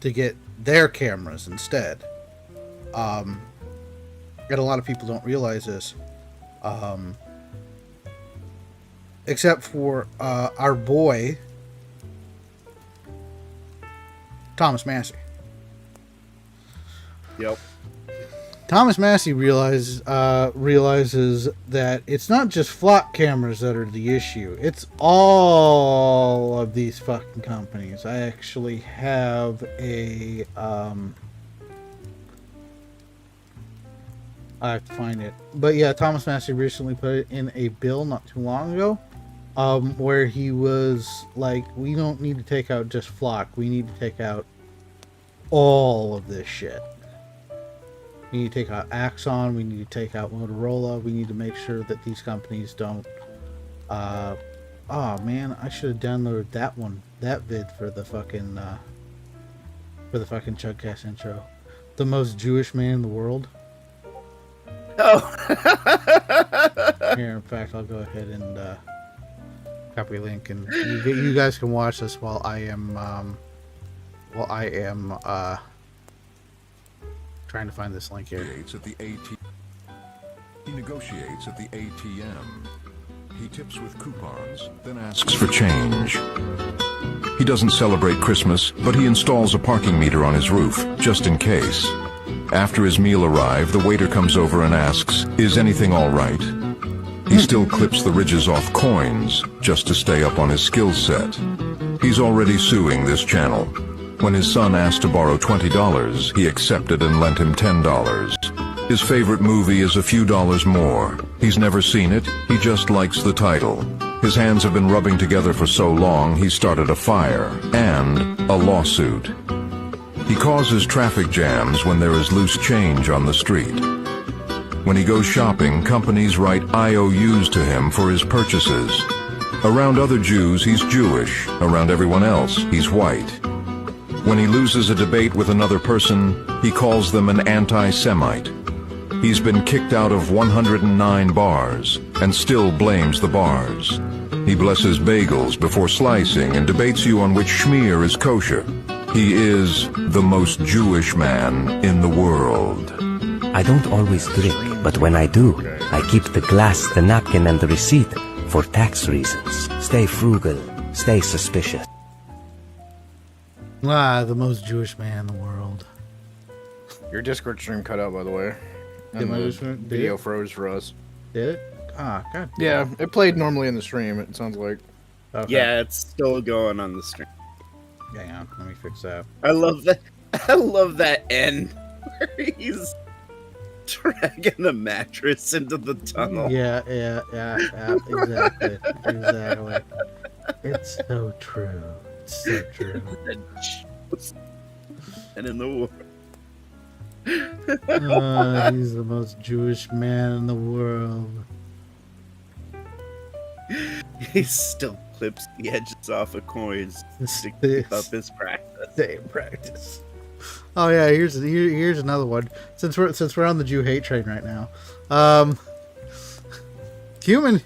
to get their cameras instead. And a lot of people don't realize this, except for our boy Thomas Massey. Yep. Thomas Massey realizes that it's not just Flock cameras that are the issue. It's all of these fucking companies. I actually have a I have to find it. But yeah, Thomas Massey recently put it in a bill not too long ago, where he was like, we don't need to take out just Flock. We need to take out all of this shit. We need to take out Axon. We need to take out Motorola. We need to make sure that these companies don't... oh man, I should have downloaded that vid for the fucking Chudcast intro. The most Jewish man in the world. Oh. Here, in fact, I'll go ahead and copy a link, and you guys can watch this while I am trying to find this link here. He negotiates at the ATM. He tips with coupons, then asks for change. He doesn't celebrate Christmas, but he installs a parking meter on his roof, just in case. After his meal arrives, the waiter comes over and asks, "Is anything all right?" He still clips the ridges off coins, just to stay up on his skill set. He's already suing this channel. When his son asked to borrow $20, he accepted and lent him $10. His favorite movie is a few dollars more. He's never seen it, he just likes the title. His hands have been rubbing together for so long, he started a fire and a lawsuit. He causes traffic jams when there is loose change on the street. When he goes shopping, companies write IOUs to him for his purchases. Around other Jews, he's Jewish. Around everyone else, he's white. When he loses a debate with another person, he calls them an anti-Semite. He's been kicked out of 109 bars and still blames the bars. He blesses bagels before slicing and debates you on which schmear is kosher. He is the most Jewish man in the world. I don't always drink, but when I do, I keep the glass, the napkin, and the receipt for tax reasons. Stay frugal, stay suspicious. The most Jewish man in the world. Your Discord stream cut out, by the way. Did And my the Discord- did video it? froze for us. Did it? God. Yeah, it played normally in the stream, it sounds like. Okay. Yeah, it's still going on the stream. Hang on, let me fix that. I love that. I love that end where he's dragging the mattress into the tunnel. Yeah, exactly. Exactly. It's so true. It's so true. And in the war. He's the most Jewish man in the world. He still clips the edges off of coins to keep up his practice. Same practice. Oh yeah, here's another one. Since we're on the Jew hate train right now, human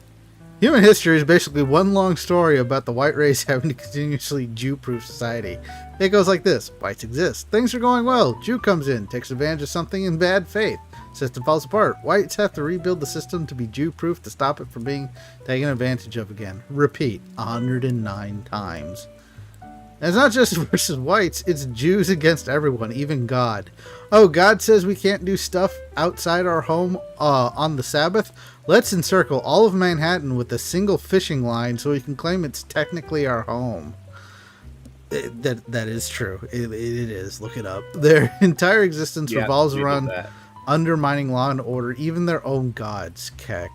history is basically one long story about the white race having to continuously Jew-proof society. It goes like this: whites exist, things are going well. Jew comes in, takes advantage of something in bad faith. System falls apart. Whites have to rebuild the system to be Jew-proof to stop it from being taken advantage of again. Repeat 109 times. And it's not just versus whites, it's Jews against everyone, even God. Oh, God says we can't do stuff outside our home on the Sabbath? Let's encircle all of Manhattan with a single fishing line so we can claim it's technically our home. That is true. It is. Look it up. Their entire existence revolves around undermining law and order, even their own gods. Keck.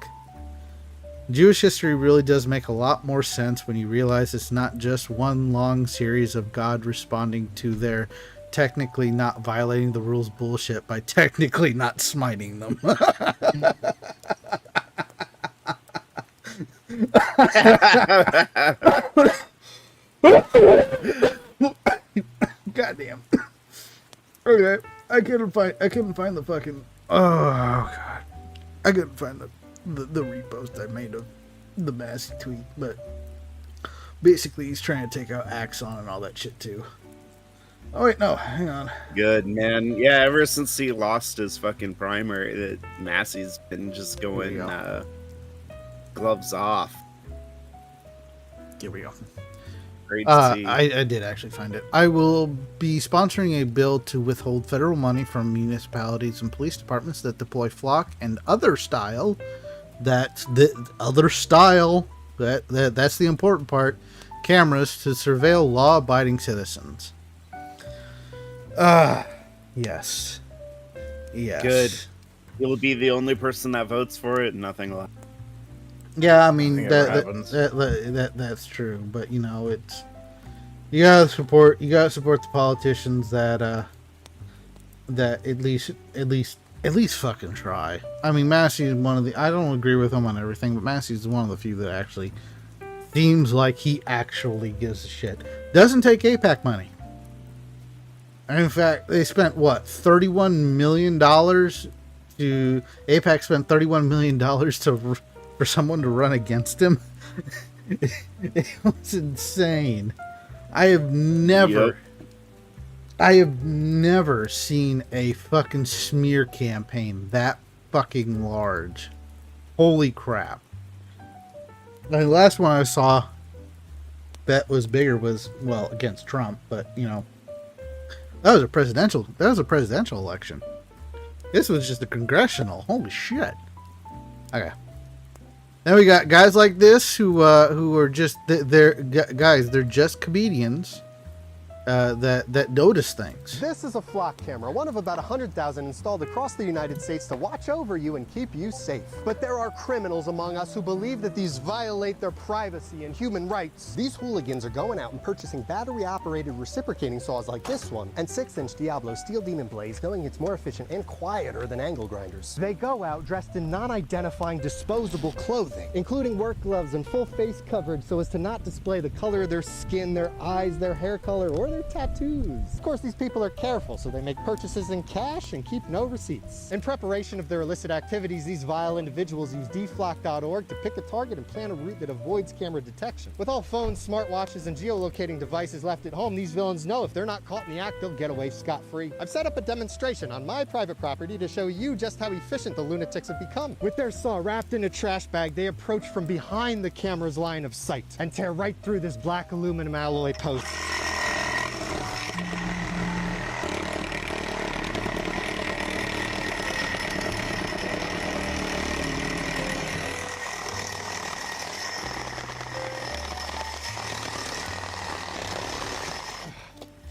Jewish history really does make a lot more sense when you realize it's not just one long series of God responding to their technically not violating the rules bullshit by technically not smiting them. Goddamn. Okay, I couldn't find the fucking. Oh god, I couldn't find the repost I made of the Massey tweet, but basically he's trying to take out Axon and all that shit too. Oh wait, no, hang on. Good man. Yeah, ever since he lost his fucking primary, that Massey's been just going gloves off. Here we go. Great to see. I did actually find it. I will be sponsoring a bill to withhold federal money from municipalities and police departments that deploy flock and other style. That's the other style. That's the important part. Cameras to surveil law-abiding citizens. Yes. Yes. Good. You'll be the only person that votes for it, and nothing less. Yeah, I mean that's true, but you know it's you gotta support the politicians that at least fucking try. I mean, Massey is one of the, I don't agree with him on everything, but Massey is one of the few that actually seems like he actually gives a shit. Doesn't take APAC money. And in fact, they spent what, $31 million to APAC spent $31 million for someone to run against him. It was insane. I have never seen a fucking smear campaign that fucking large. Holy crap. The last one I saw that was bigger was, well, against Trump, but you know, that was a presidential election. This was just a congressional. Holy shit. Okay. Then we got guys like this who are just they're just comedians that notice things. This is a flock camera, one of about 100,000 installed across the United States to watch over you and keep you safe. But there are criminals among us who believe that these violate their privacy and human rights. These hooligans are going out and purchasing battery-operated reciprocating saws like this one and 6-inch Diablo steel demon blades, knowing it's more efficient and quieter than angle grinders. They go out dressed in non-identifying disposable clothing, including work gloves and full face coverage so as to not display the color of their skin, their eyes, their hair color, or their tattoos. Of course, these people are careful, so they make purchases in cash and keep no receipts. In preparation of their illicit activities, these vile individuals use dflock.org to pick a target and plan a route that avoids camera detection. With all phones, smartwatches, and geolocating devices left at home, these villains know if they're not caught in the act, they'll get away scot-free. I've set up a demonstration on my private property to show you just how efficient the lunatics have become. With their saw wrapped in a trash bag, they approach from behind the camera's line of sight and tear right through this black aluminum alloy post.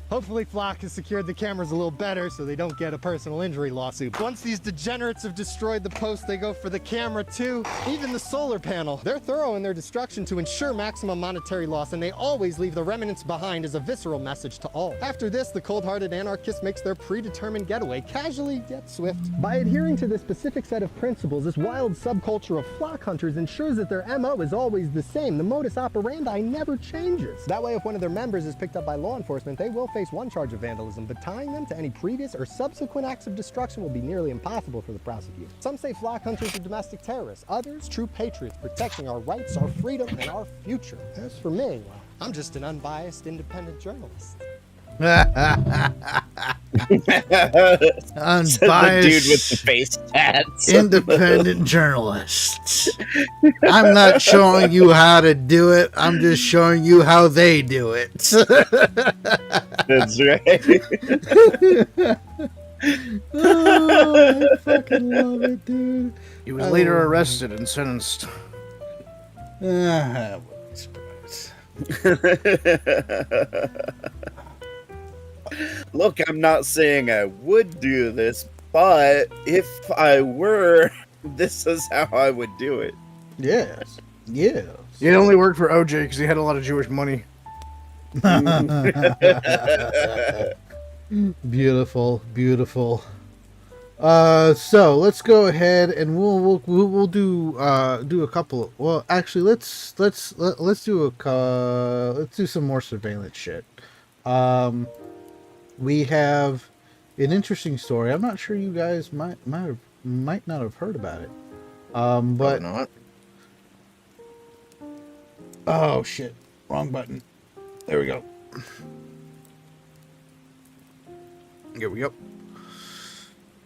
Hopefully Flock has secured the cameras a little better so they don't get a personal injury lawsuit. Once these degenerates have destroyed the post, they go for the camera too, even the solar panel. They're thorough in their destruction to ensure maximum monetary loss, and they always leave the remnants behind as a visceral message to all. After this, the cold-hearted anarchist makes their predetermined getaway, casually yet swift. By adhering to this specific set of principles, this wild subculture of flock hunters ensures that their MO is always the same. The modus operandi never changes. That way, if one of their members is picked up by law enforcement, they will face one charge of vandalism, but tying them to any previous or subsequent acts of destruction will be nearly impossible for the prosecutor. Some say flock hunters are domestic terrorists, others true patriots protecting our rights, our freedom, and our future. As for me, well, I'm just an unbiased, independent journalist. Unbiased the dude with the face tats. Independent journalist. I'm not showing you how to do it. I'm just showing you how they do it. That's right. Oh, I fucking love it, dude. He was later arrested and sentenced. Look, I'm not saying I would do this, but if I were, this is how I would do it. Yes. Yes. It only worked for OJ because he had a lot of Jewish money. Beautiful, beautiful. So let's go ahead and we'll do a couple. Well, actually, let's do some more surveillance shit. We have an interesting story. I'm not sure you guys might not have heard about it. But not. Oh shit! Wrong button. There we go. Here we go.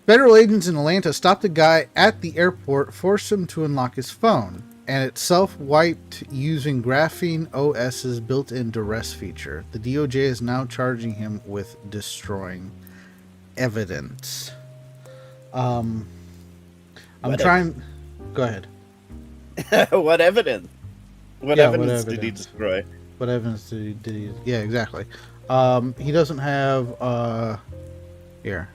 Federal agents in Atlanta stopped a guy at the airport, forced him to unlock his phone, and it self-wiped using Graphene OS's built-in duress feature. The DOJ is now charging him with destroying evidence. I'm trying. Go ahead. What evidence? What evidence did he destroy? What evidence did he? Yeah, exactly. He doesn't have. Here.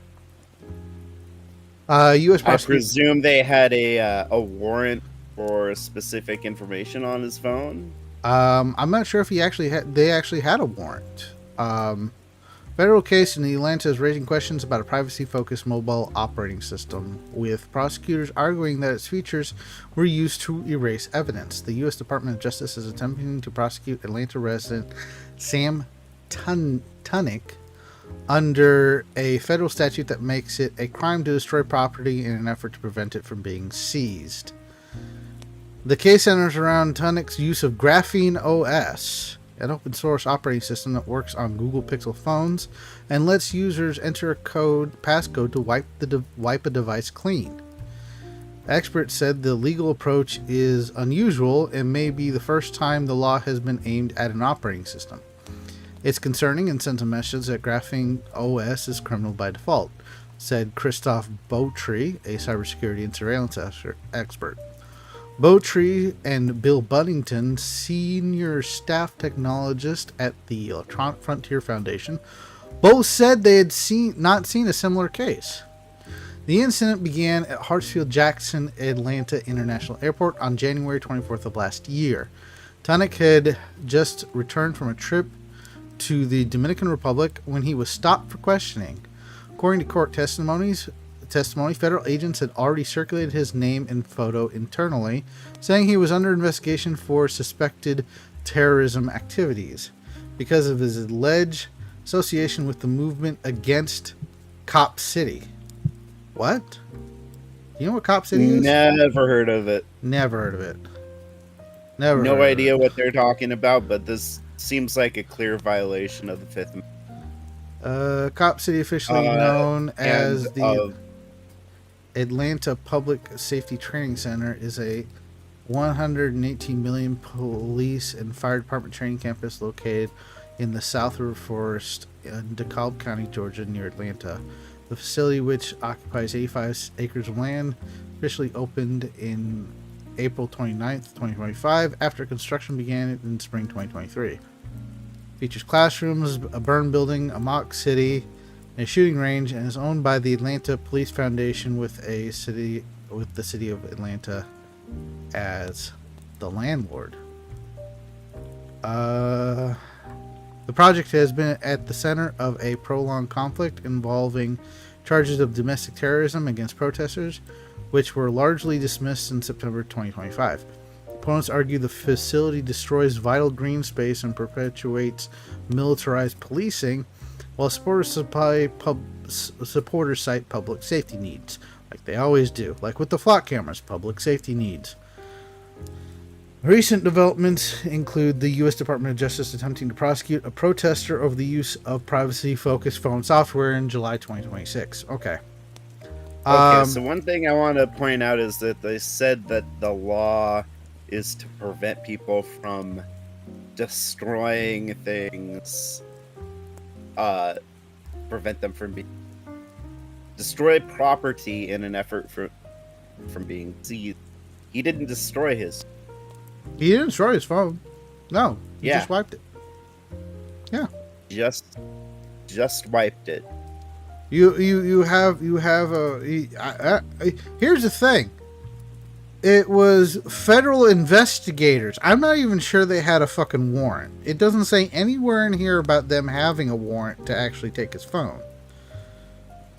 U.S. I presume they had a warrant for specific information on his phone. I'm not sure if they actually had a warrant. Federal case in Atlanta is raising questions about a privacy-focused mobile operating system, with prosecutors arguing that its features were used to erase evidence. The U.S. Department of Justice is attempting to prosecute Atlanta resident Sam Tunnick under a federal statute that makes it a crime to destroy property in an effort to prevent it from being seized. The case centers around Tunnick's use of Graphene OS, an open-source operating system that works on Google Pixel phones and lets users enter a passcode to wipe a device clean. Experts said the legal approach is unusual and may be the first time the law has been aimed at an operating system. It's concerning and sends a message that Graphene OS is criminal by default, said Christoph Beautree, a cybersecurity and surveillance expert. Beautree and Bill Buddington, senior staff technologist at the Electronic Frontier Foundation, both said they had not seen a similar case. The incident began at Hartsfield-Jackson Atlanta International Airport on January 24th of last year. Tunnick had just returned from a trip to the Dominican Republic when he was stopped for questioning. According to court testimony, federal agents had already circulated his name and photo internally, saying he was under investigation for suspected terrorism activities because of his alleged association with the movement against Cop City. What? You know what Cop City is? Never heard of it. Never heard of it. Never. No idea what they're talking about, but this seems like a clear violation of the Fifth Amendment. Cop City, officially known as the Atlanta Public Safety Training Center, is a $118 million police and fire department training campus located in the South River Forest in DeKalb County, Georgia, near Atlanta. The facility, which occupies 85 acres of land, officially opened in April 29th, 2025, after construction began in spring 2023. Features classrooms, a burn building, a mock city, and a shooting range, and is owned by the Atlanta Police Foundation with the city of Atlanta as the landlord. The project has been at the center of a prolonged conflict involving charges of domestic terrorism against protesters, which were largely dismissed in September 2025. Opponents argue the facility destroys vital green space and perpetuates militarized policing, while supporters cite public safety needs, like they always do, like with the flock cameras, public safety needs. Recent developments include the U.S. Department of Justice attempting to prosecute a protester over the use of privacy-focused phone software in July 2026. Okay. So one thing I want to point out is that they said that the law is to prevent people from destroying things, prevent them from being destroy property in an effort from being seized. He didn't destroy his. He didn't destroy his phone. No, you Yeah. just wiped it. Yeah. Just wiped it. You have here's the thing. It was federal investigators. I'm not even sure they had a fucking warrant. It doesn't say anywhere in here about them having a warrant to actually take his phone.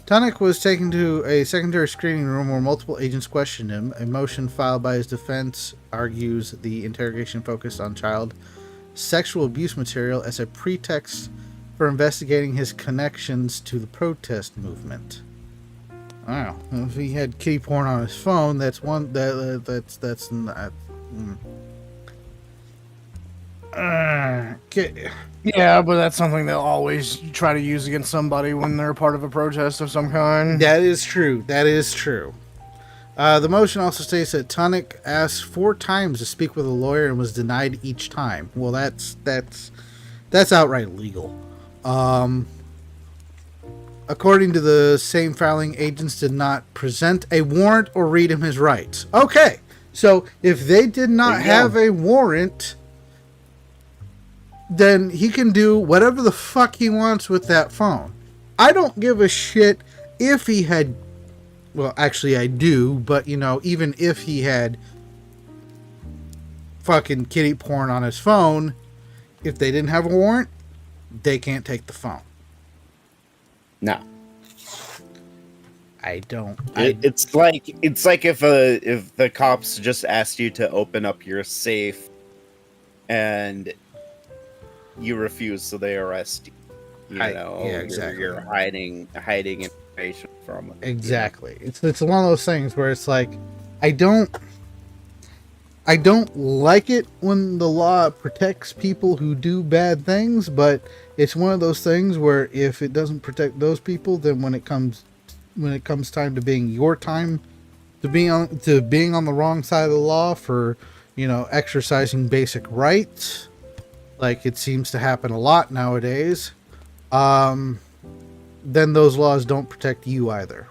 Tunick was taken to a secondary screening room where multiple agents questioned him. A motion filed by his defense argues the interrogation focused on child sexual abuse material as a pretext for investigating his connections to the protest movement. Wow, if he had kitty porn on his phone, that's one that's not. Yeah, but that's something they'll always try to use against somebody when they're a part of a protest of some kind. That is true. That is true. The motion also states that Tunick asked 4 times to speak with a lawyer and was denied each time. Well, that's outright illegal. According to the same filing, agents did not present a warrant or read him his rights. Okay, so if they did not have a warrant, then he can do whatever the fuck he wants with that phone. I don't give a shit if he had... Well, actually I do, but, even if he had fucking kitty porn on his phone, if they didn't have a warrant, they can't take the phone. No. I don't. It's like if the cops just asked you to open up your safe and you refuse, so they arrest you. Yeah, exactly. You're hiding information from them. Exactly. It's one of those things where it's like, I don't like it when the law protects people who do bad things, but it's one of those things where if it doesn't protect those people, then when it comes time to being your time to being on the wrong side of the law for, exercising basic rights, like it seems to happen a lot nowadays, then those laws don't protect you either.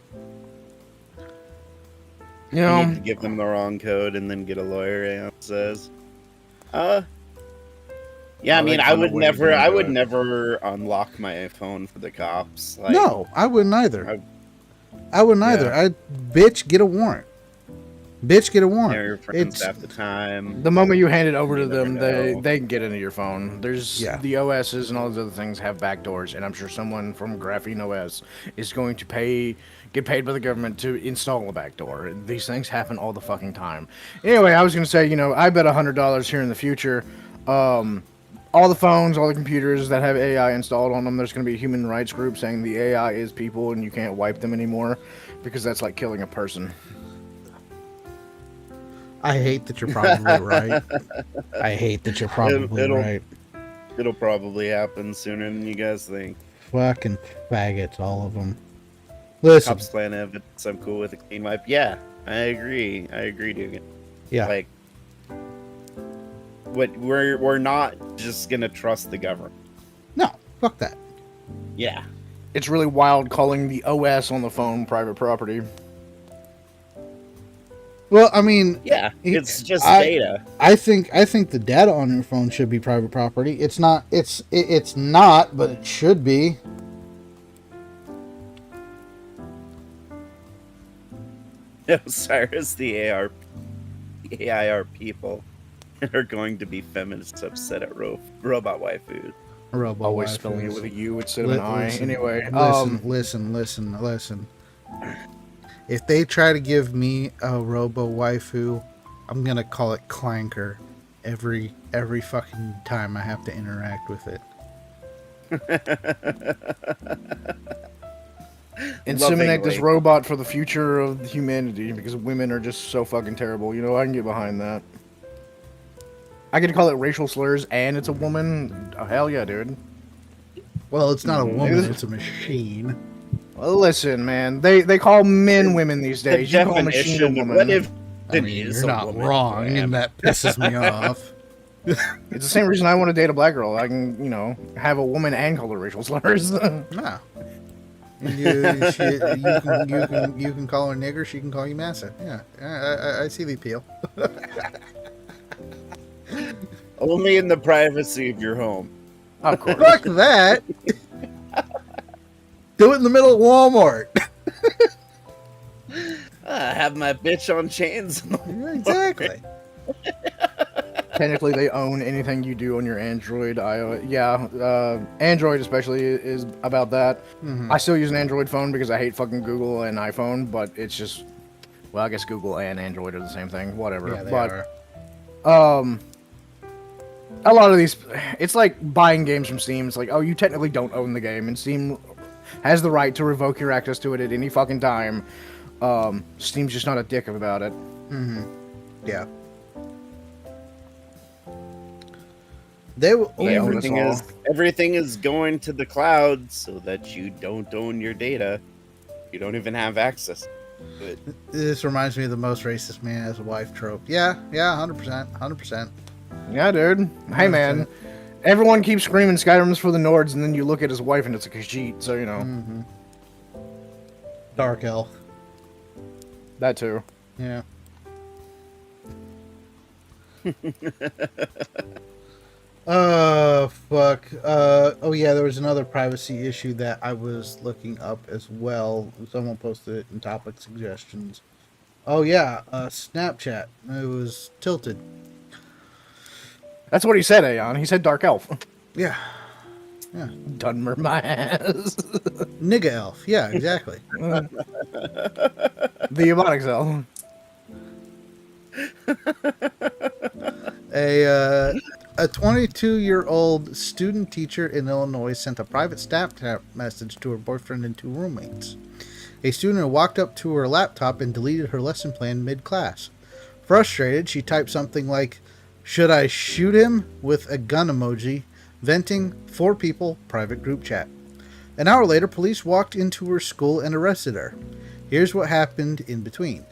You need to give them the wrong code and then get a lawyer. Says, yeah. I mean, I would never unlock my phone for the cops. Like, no, I wouldn't either. I wouldn't either. I'd get a warrant. Bitch, get a warrant. They're your friends half the time. The moment you hand it over to them, they can get into your phone. There's the OSs and all those other things have backdoors, and I'm sure someone from Graphene OS is going to get paid by the government to install a backdoor. These things happen all the fucking time. Anyway, I was going to say, I bet $100 here in the future, all the phones, all the computers that have AI installed on them, there's going to be a human rights group saying the AI is people and you can't wipe them anymore because that's like killing a person. I hate that you're probably right. I hate that you're probably right. It'll probably happen sooner than you guys think. Fucking faggots, all of them. Listen. Cops plan evidence. I'm cool with a clean wipe. Yeah, I agree. Dugan. Yeah. Like, we're not just gonna trust the government. No, fuck that. Yeah. It's really wild calling the OS on the phone private property. Well, I mean, yeah, it's just data. I think the data on your phone should be private property. It's not. It's not, but it should be. No, Cyrus, the AIR people are going to be feminists upset at robot waifus. Always spelling it with a U instead of an I. Anyway, listen. If they try to give me a robo waifu, I'm gonna call it Clanker every fucking time I have to interact with it. Inseminate this robot for the future of humanity because women are just so fucking terrible. I can get behind that. I get to call it racial slurs and it's a woman. Oh, hell yeah, dude. Well, it's not a woman, it's a machine. Well, listen, man. They call men women these days. You call a machine a woman. What if you're not wrong, and that pisses me off. It's the same reason I want to date a black girl. I can, have a woman and call her racial slurs. No. You can call her nigger. She can call you massa. Yeah, I see the appeal. Only in the privacy of your home. Of course. Fuck that. Do it in the middle of Walmart. I have my bitch on chains. Exactly. Technically, they own anything you do on your Android, iOS. Yeah, Android especially is about that. I still use an Android phone because I hate fucking Google and iPhone, but it's just, well, I guess Google and Android are the same thing. Whatever. Yeah, they but are. a lot of these, it's like buying games from Steam. It's like, oh, you technically don't own the game, and Steam has the right to revoke your access to it at any fucking time. Steam's just not a dick about it. Yeah. They will. Yeah, everything is going to the cloud so that you don't own your data. You don't even have access to it. This reminds me of the most racist man has a wife trope. Yeah, 100%. Yeah, dude. Hey, man. Everyone keeps screaming Skyrim's for the Nords, and then you look at his wife and it's a Khajiit, so you know. Dark elf. That too. Yeah. Fuck. Oh yeah, there was another privacy issue that I was looking up as well. Someone posted it in topic suggestions. Oh yeah, Snapchat. It was tilted. That's what he said, Aeon. He said Dark Elf. Yeah. Dunmer my ass. Nigga elf. Yeah, exactly. The Ebonics elf. A 22-year-old student teacher in Illinois sent a private Snapchat message to her boyfriend and two roommates. A student walked up to her laptop and deleted her lesson plan mid-class. Frustrated, she typed something like, "Should I shoot him?" with a gun emoji, venting, 4 people, private group chat. An hour later, police walked into her school and arrested her. Here's what happened in between.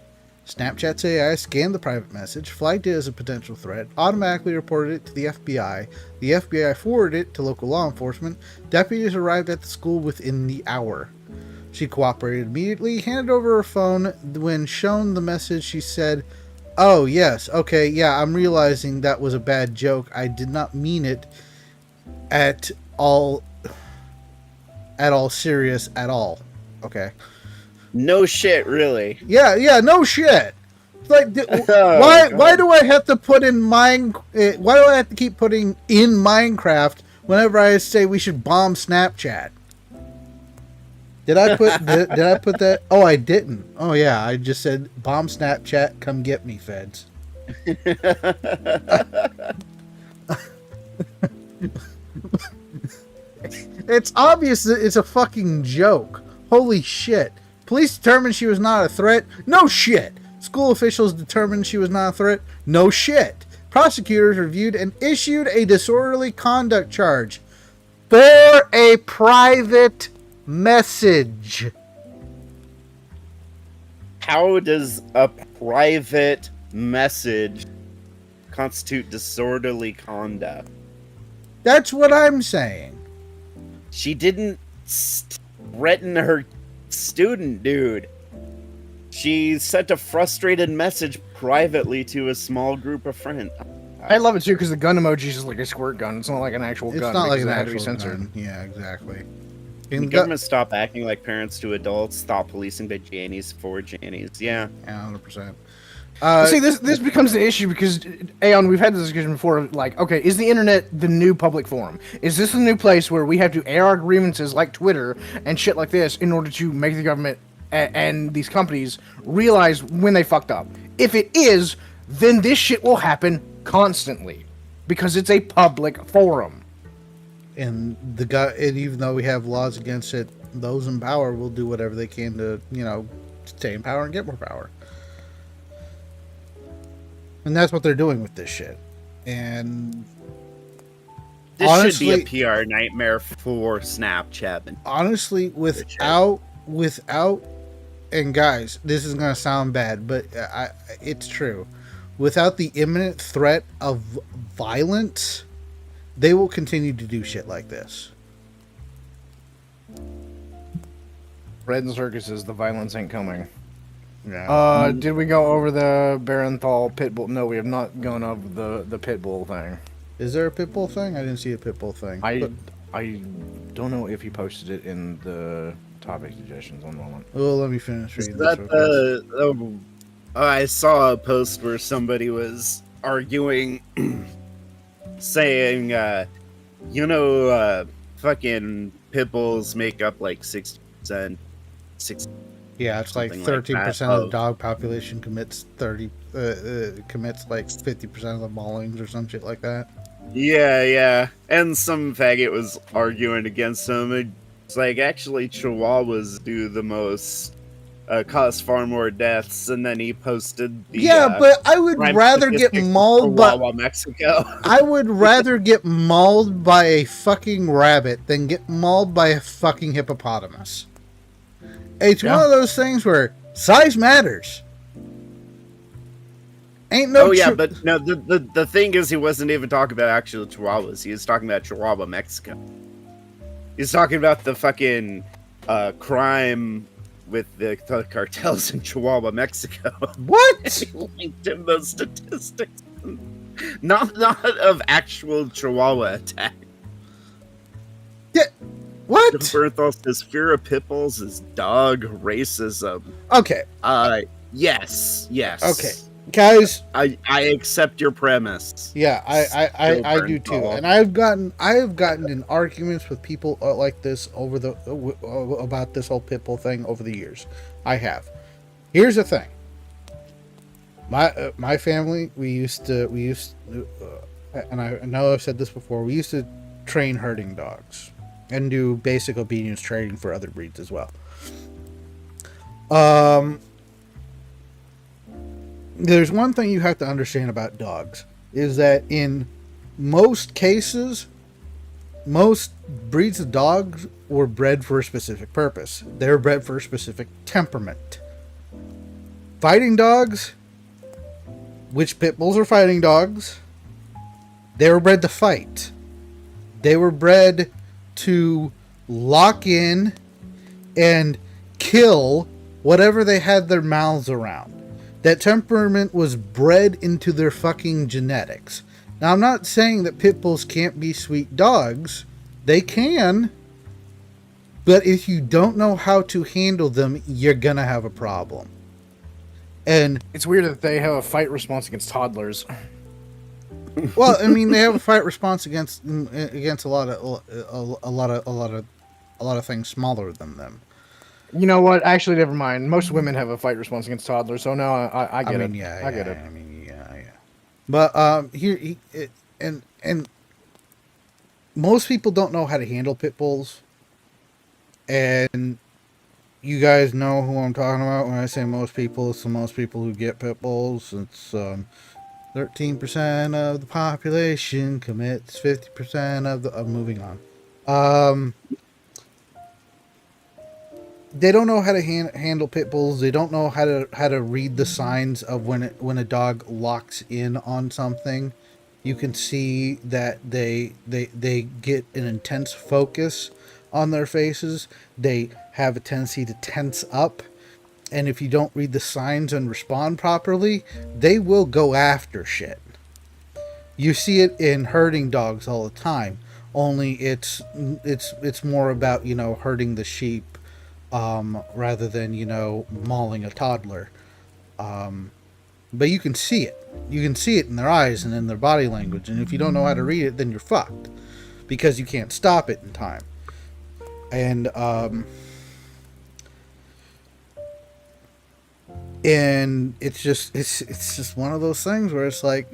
Snapchat's AI scanned the private message, flagged it as a potential threat, automatically reported it to the FBI. The FBI forwarded it to local law enforcement. Deputies arrived at the school within the hour. She cooperated immediately, handed over her phone. When shown the message, she said, "Oh, yes, okay, yeah, I'm realizing that was a bad joke. I did not mean it at all serious at all." Okay. No shit, really. Yeah, no shit. It's like, why do I have to put in why do I have to keep putting in Minecraft whenever I say we should bomb Snapchat? Did I put that? Oh, I didn't. Oh yeah, I just said bomb Snapchat, come get me, feds. It's obvious that it's a fucking joke. Holy shit. Police determined she was not a threat. No shit. School officials determined she was not a threat. No shit. Prosecutors reviewed and issued a disorderly conduct charge for a private message. How does a private message constitute disorderly conduct? That's what I'm saying. She didn't threaten her student, dude. She sent a frustrated message privately to a small group of friends. I love it too because the gun emoji is like a squirt gun. It's not like an actual gun. It's not like an that had to be actual censored. gun. Yeah, exactly. The government stop acting like parents to adults. Stop policing the Jannies for Jannies. Yeah. 100%. See, this becomes the issue because, Aeon, we've had this discussion before. Like, okay, is the internet the new public forum? Is this the new place where we have to air our grievances like Twitter and shit like this in order to make the government and these companies realize when they fucked up? If it is, then this shit will happen constantly because it's a public forum. And and even though we have laws against it, those in power will do whatever they can to, stay in power and get more power. And that's what they're doing with this shit. And this honestly, should be a PR nightmare for Snapchat. Honestly, without, and guys, this is gonna sound bad, but it's true. Without the imminent threat of violence, they will continue to do shit like this. Red and Circus says the violence ain't coming. Yeah. Did we go over the Barenthal Pitbull? No, we have not gone over the Pitbull thing. Is there a pit bull thing? I didn't see a pit bull thing. I don't know if he posted it in the topic suggestions. One moment. Well, let me finish Is reading that this. Real quick. I saw a post where somebody was arguing, saying, fucking pit bulls make up like 60%. Yeah, it's like 13% of the dog population commits commits like 50% of the maulings or some shit like that. Yeah. And some faggot was arguing against him. It's like, actually, Chihuahuas do the most, cause far more deaths, and then he posted the... but I would rather get mauled by... Mexico. I would rather get mauled by a fucking rabbit than get mauled by a fucking hippopotamus. It's one of those things where size matters. Ain't no. Oh yeah, but no. The thing is, he wasn't even talking about actual Chihuahuas. He was talking about Chihuahua, Mexico. He's talking about the fucking crime with the cartels in Chihuahua, Mexico. What? He linked in those statistics, not of actual Chihuahua attack. Yeah. What? Bernthal says fear of pit bulls is dog racism. Okay. Yes. Okay, guys. I accept your premise. Yeah, I do too. And I have gotten in arguments with people like this over about this whole pit bull thing over the years. I have. Here's the thing. My family, we used to, and I know I've said this before. We used to train herding dogs and do basic obedience training for other breeds as well. There's one thing you have to understand about dogs, is that in most cases, most breeds of dogs were bred for a specific purpose. They were bred for a specific temperament. Fighting dogs, which pit bulls are fighting dogs, they were bred to fight. They were bred to lock in and kill whatever they had their mouths around. That temperament was bred into their fucking genetics. Now, I'm not saying that pit bulls can't be sweet dogs. They can. But if you don't know how to handle them, you're gonna have a problem. And it's weird that they have a fight response against toddlers. Well, I mean, they have a fight response against a lot of things smaller than them. You know what? Actually, never mind. Most women have a fight response against toddlers, so no, I get it. Yeah, I get it. I mean, yeah. But and most people don't know how to handle pit bulls, and you guys know who I'm talking about when I say most people. It's the most people who get pit bulls. It's 13% of the population commits 50% of the... moving on. They don't know how to handle pit bulls. They don't know how to read the signs of when a dog locks in on something. You can see that they get an intense focus on their faces. They have a tendency to tense up. And if you don't read the signs and respond properly, they will go after shit. You see it in herding dogs all the time. Only it's more about, herding the sheep rather than, mauling a toddler. But you can see it. You can see it in their eyes and in their body language. And if you don't know how to read it, then you're fucked. Because you can't stop it in time. And it's just one of those things where it's like,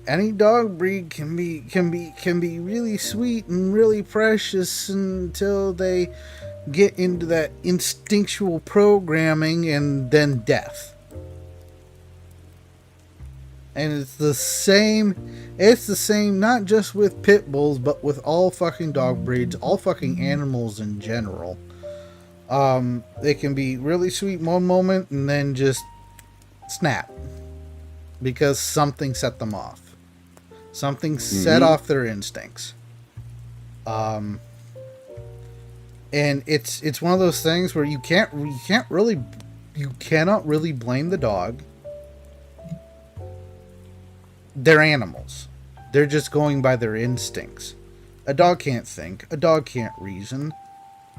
any dog breed can be really sweet and really precious until they get into that instinctual programming and then death. And it's the same not just with pit bulls, but with all fucking dog breeds, all fucking animals in general. They can be really sweet one moment and then just snap because something set them off. Something set off their instincts. And it's one of those things where you cannot really blame the dog. They're animals. They're just going by their instincts. A dog can't think. A dog can't reason.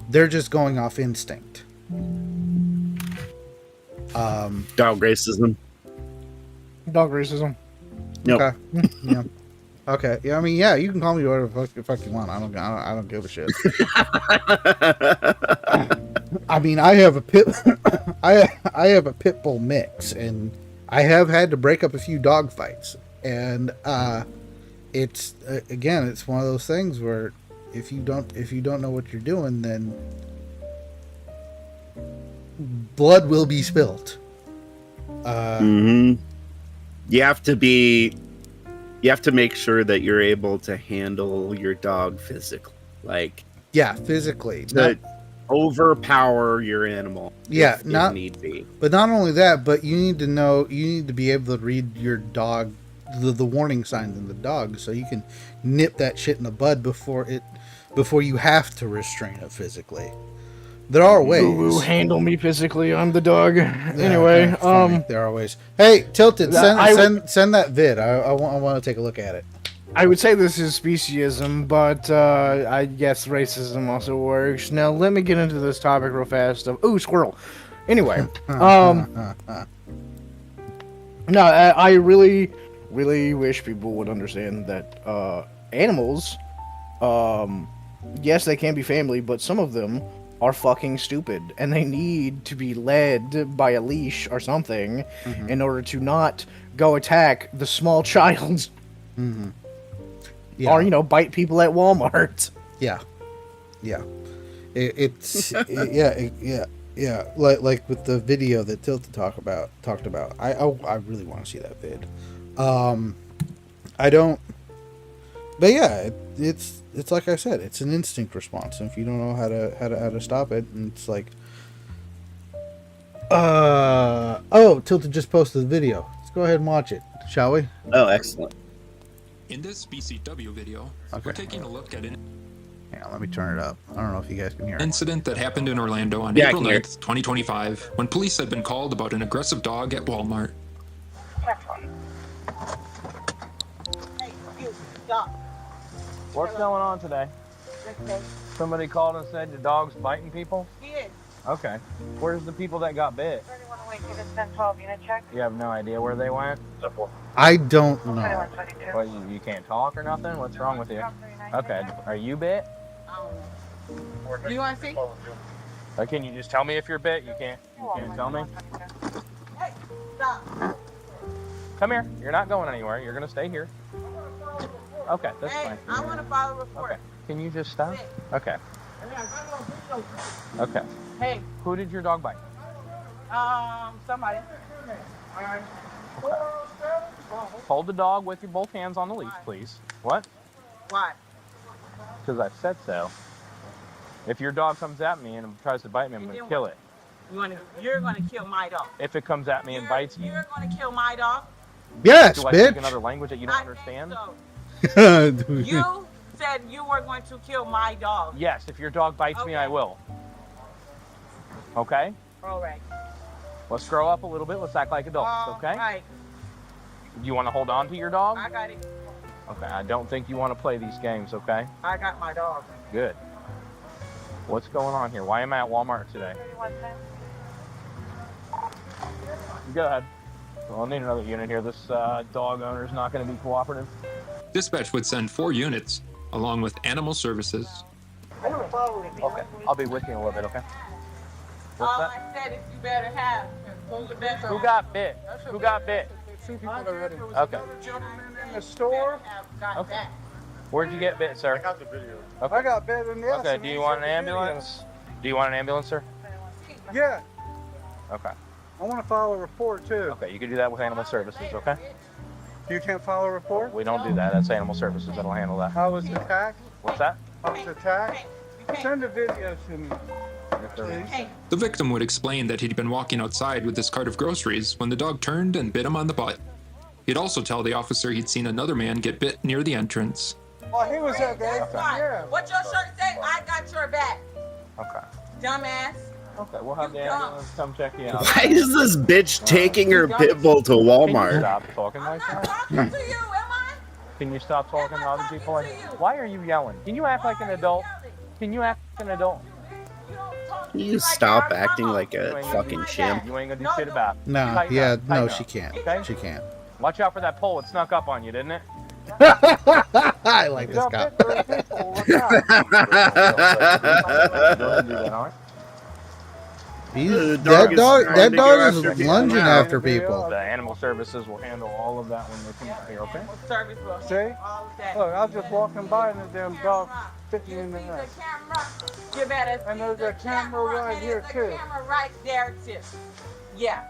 They're just going off instinct. Dog racism. Dog racism. Nope. Okay. Yeah. Okay. Yeah. I mean, yeah. You can call me whatever the fuck you want. I don't give a shit. I mean, I have a pit. I have a pit bull mix, and I have had to break up a few dog fights. And it's again, it's one of those things where if you don't know what you're doing, then blood will be spilled. You have to make sure that you're able to handle your dog physically, physically, to overpower your animal. Yeah, if need be. But not only that, but you need to be able to read your dog, the warning signs in the dog, so you can nip that shit in the bud before you have to restrain it physically. There are ways. Ooh, handle me physically. I'm the dog. Anyway, there are ways. Hey, Tilted, send that vid. I want to take a look at it. I would say this is speciesism, but I guess racism also works. Now let me get into this topic real fast. Ooh, squirrel. Anyway, no, I really wish people would understand that animals, yes, they can be family, but some of them are fucking stupid, and they need to be led by a leash or something in order to not go attack the small child. Yeah. Or, bite people at Walmart. Yeah. It's like with the video that Tilted talked about. I really want to see that vid. I don't. But yeah, it's like I said, it's an instinct response, and if you don't know how to stop it, and it's like, Tilted just posted the video. Let's go ahead and watch it, shall we? Oh, excellent. In this BCW video, we're taking a look at an let me turn it up. I don't know if you guys can hear it. Incident that happened in Orlando on April 9th, 2025, when police had been called about an aggressive dog at Walmart. Hey, you, stop. What's going on today? Somebody called and said your dog's biting people? He is. Okay. Where's the people that got bit? You have no idea where they went? I don't know. What, you can't talk or nothing? What's wrong with you? Okay. Are you bit? Do you want to see? Can you just tell me if you're bit? You can't tell me? Hey, stop. Come here. You're not going anywhere. You're going to stay here. Okay, that's fine. I want to file a report. Okay. Can you just stop? Okay. Okay. Hey. Who did your dog bite? Somebody. Okay. Hold the dog with your both hands on the leash, please. What? Why? Because I said so. If your dog comes at me and tries to bite me, I'm going to kill it. You're going to kill my dog. If it comes at me and bites me. You're going to kill my dog? Yes, Do I bitch. speak another language that you don't understand? You said you were going to kill my dog. Yes, if your dog bites me, I will. Okay? All right. Let's grow up a little bit. Let's act like adults, okay? All right. Do you want to hold on to your dog? I got it. Okay, I don't think you want to play these games, okay? I got my dog. Good. What's going on here? Why am I at Walmart today? Go ahead. Well, I'll need another unit here. This dog owner is not going to be cooperative. Dispatch would send 4 units, along with animal services. Okay, I'll be with you in a little bit, okay? What's that? I said is you better have. Who got bit? Who got bit? Okay. In the store. Okay. Where'd you get bit, sir? I got the video. Okay. I got bit in the ass. Okay, do you want an ambulance? Do you want an ambulance, sir? Yeah. Okay. I want to file a report too. Okay, you can do that with animal services, okay? You can't file a report? We don't do that. That's animal services that'll handle that. I was attacked. What's that? I was attacked. Send a video to me. The victim would explain that he'd been walking outside with his cart of groceries when the dog turned and bit him on the butt. He'd also tell the officer he'd seen another man get bit near the entrance. Oh, he was at the That's fine. yeah. What your shirt say? I got your back. Okay. Dumbass. Okay, we'll have the ambulance come check you out. Why is this bitch taking her pit bull to Can you Walmart? stop talking like I'm not that? talking to you, am I? Can you stop talking to other people? Why are you yelling? Can you act like an adult? Can you act like an adult? Can you stop acting like a fucking chimp? You ain't gonna do shit about it. No, Tighten yeah, up, no, tighten she up, can't. okay? She can't. Watch out for that pole. It snuck up on you, didn't it? I like this guy. That dog is lunging after people. The animal services will handle all of that when they come out here, okay? Service will See? Look, I was just walking by and the damn dog bit me in the neck. You better. And there's a camera right here too. There's a camera right there too. Yeah.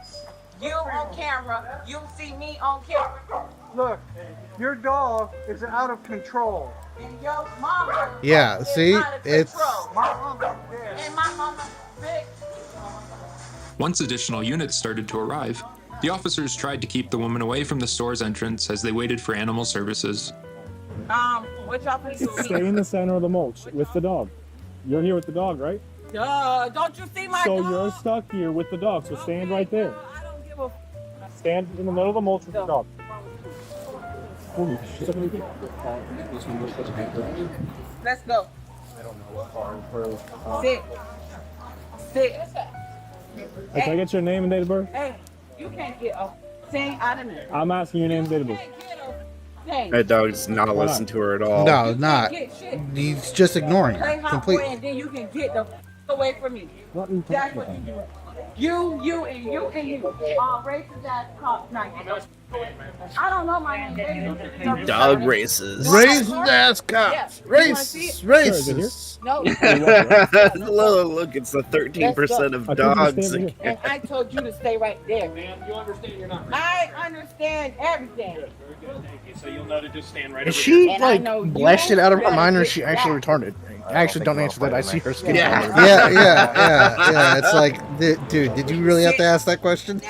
You on camera. You see me on camera. Look, your dog is out of control. And your mama. Yeah, see? It's. My mama. And my mama sick. Once additional units started to arrive, the officers tried to keep the woman away from the store's entrance as they waited for animal services. What y'all please do? Stay in the center of the mulch with the dog. You're here with the dog, right? Duh, don't you see my So dog? you're stuck here with the dog, so stand right there. I don't give a. Stand in the middle of the mulch with the dog. Holy shit. Let's go. Sit. Sit. Hey, can I get your name and date of birth? Hey, you can't get a thing out of me. I'm asking your name and date of birth. That dog's not listening to her at all. No, not. He's just ignoring Play her hot boy completely. and then you can get the away from me. That's what you do. You, and you. Racist ass cop. I don't know my name. Dog races. Racist ass cops. Racist. No. Look, it's the 13% of dogs. And I told you to stay right there. Ma'am, you understand you're not. I understand everything. So you'll know to just stand right Is over she here. like blasted out of her mind, or is she actually retarded? I actually don't answer that. I see her skin. Yeah. It's like, dude, did you really have to ask that question?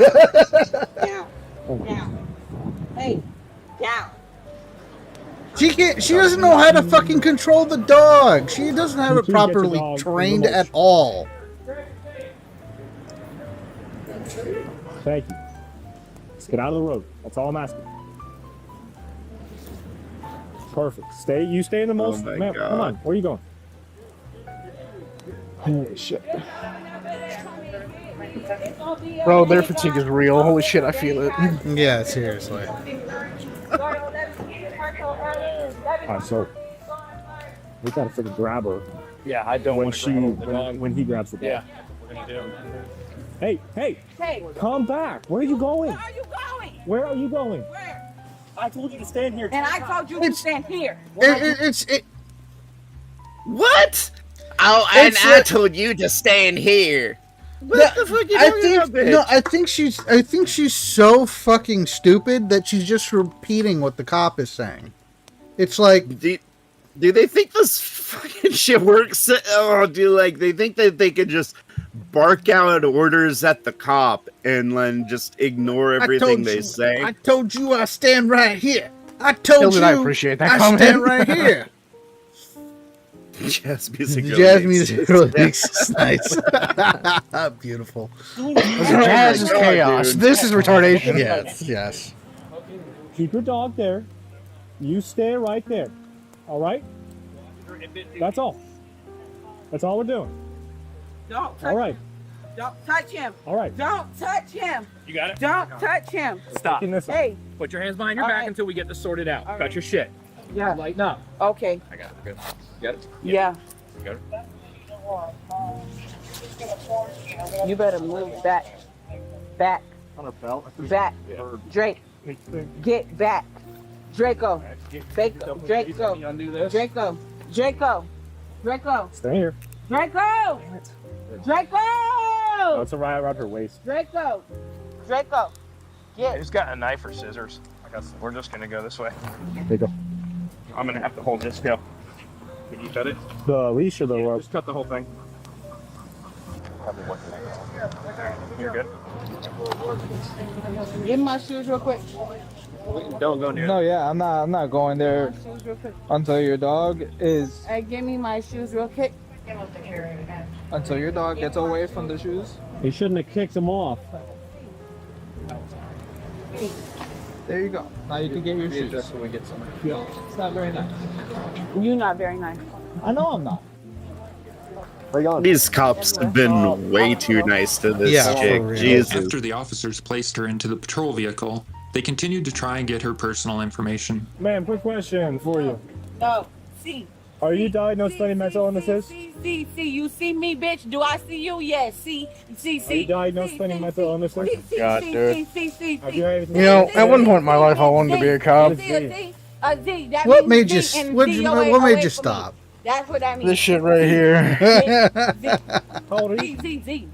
Hey, down. She can't. She doesn't know how to fucking control the dog. She doesn't have it Get the properly dog in the trained mulch. at all. Thank you. Let's get out of the road. That's all I'm asking. Perfect. You stay in the mulch. my Ma'am, God. come on. Where are you going? Holy shit. Bro, their fatigue is real. Holy shit, I feel it. Yeah, seriously. Alright, so we gotta freaking grab her. Yeah, I don't when want to grab the dog. when he grabs the dog. Yeah, we're gonna do. Hey, Hey, come back. Where are you going? where are you going? Where are you going? Where? I told you to stand here. And I told you to stand here. What? Oh, and I told you to stand here. What the fuck you talking about, bitch? No, I think she's so fucking stupid that she's just repeating what the cop is saying. It's like, do they think this fucking shit works? Oh, they think that they could just bark out orders at the cop and then just ignore everything they say? I told you I stand right here. I told you I appreciate that I comment. stand right here. Jazz music. The jazz music really makes this nice. Beautiful. Jazz is chaos. Dude. This is retardation. Yes. Keep your dog there. You stay right there. All right? That's all. That's all we're doing. Don't touch All right. him. Don't touch him. All right. Don't touch him. You got it? Don't touch him. Stop. Hey. Put your hands behind your All back right. until we get this sorted out. All Got right. your shit. Yeah. Lighten up. Okay. I got it. Good. You got it? Yeah. You got it? You better move back. Back. On her belt. Back. Drake. Get back. Draco. Draco. Draco. Draco. Stay here. Draco. Draco. Oh, it's around her waist. Draco. I just got a knife or scissors. We're just gonna go this way. There you go. I'm gonna have to hold this tail. Can you cut it? The leash or the rope? Just cut the whole thing. You're good. Give me my shoes real quick. Don't go near. No, yeah, I'm not going there Shoes real quick. until your dog is Hey, give me my shoes real quick. until your dog gets away from the shoes. He shouldn't have kicked him off. There you go. Now you can get your shoes when we get some. Yeah. It's not very nice. You're not very nice. I know I'm not. These cops have been way too nice to this chick. Jesus. After the officers placed her into the patrol vehicle, they continued to try and get her personal information. Ma'am, quick question for you. No, see. Are you diagnosed with any mental illnesses? See, you see me, bitch? Do I see you? Yes, see. Are you diagnosed with any mental illnesses? God, dude. Have you had anything- You know, at one point in my life, I wanted to be a cop. What made you stop? That's what that means. This shit right here. How old are you? Z.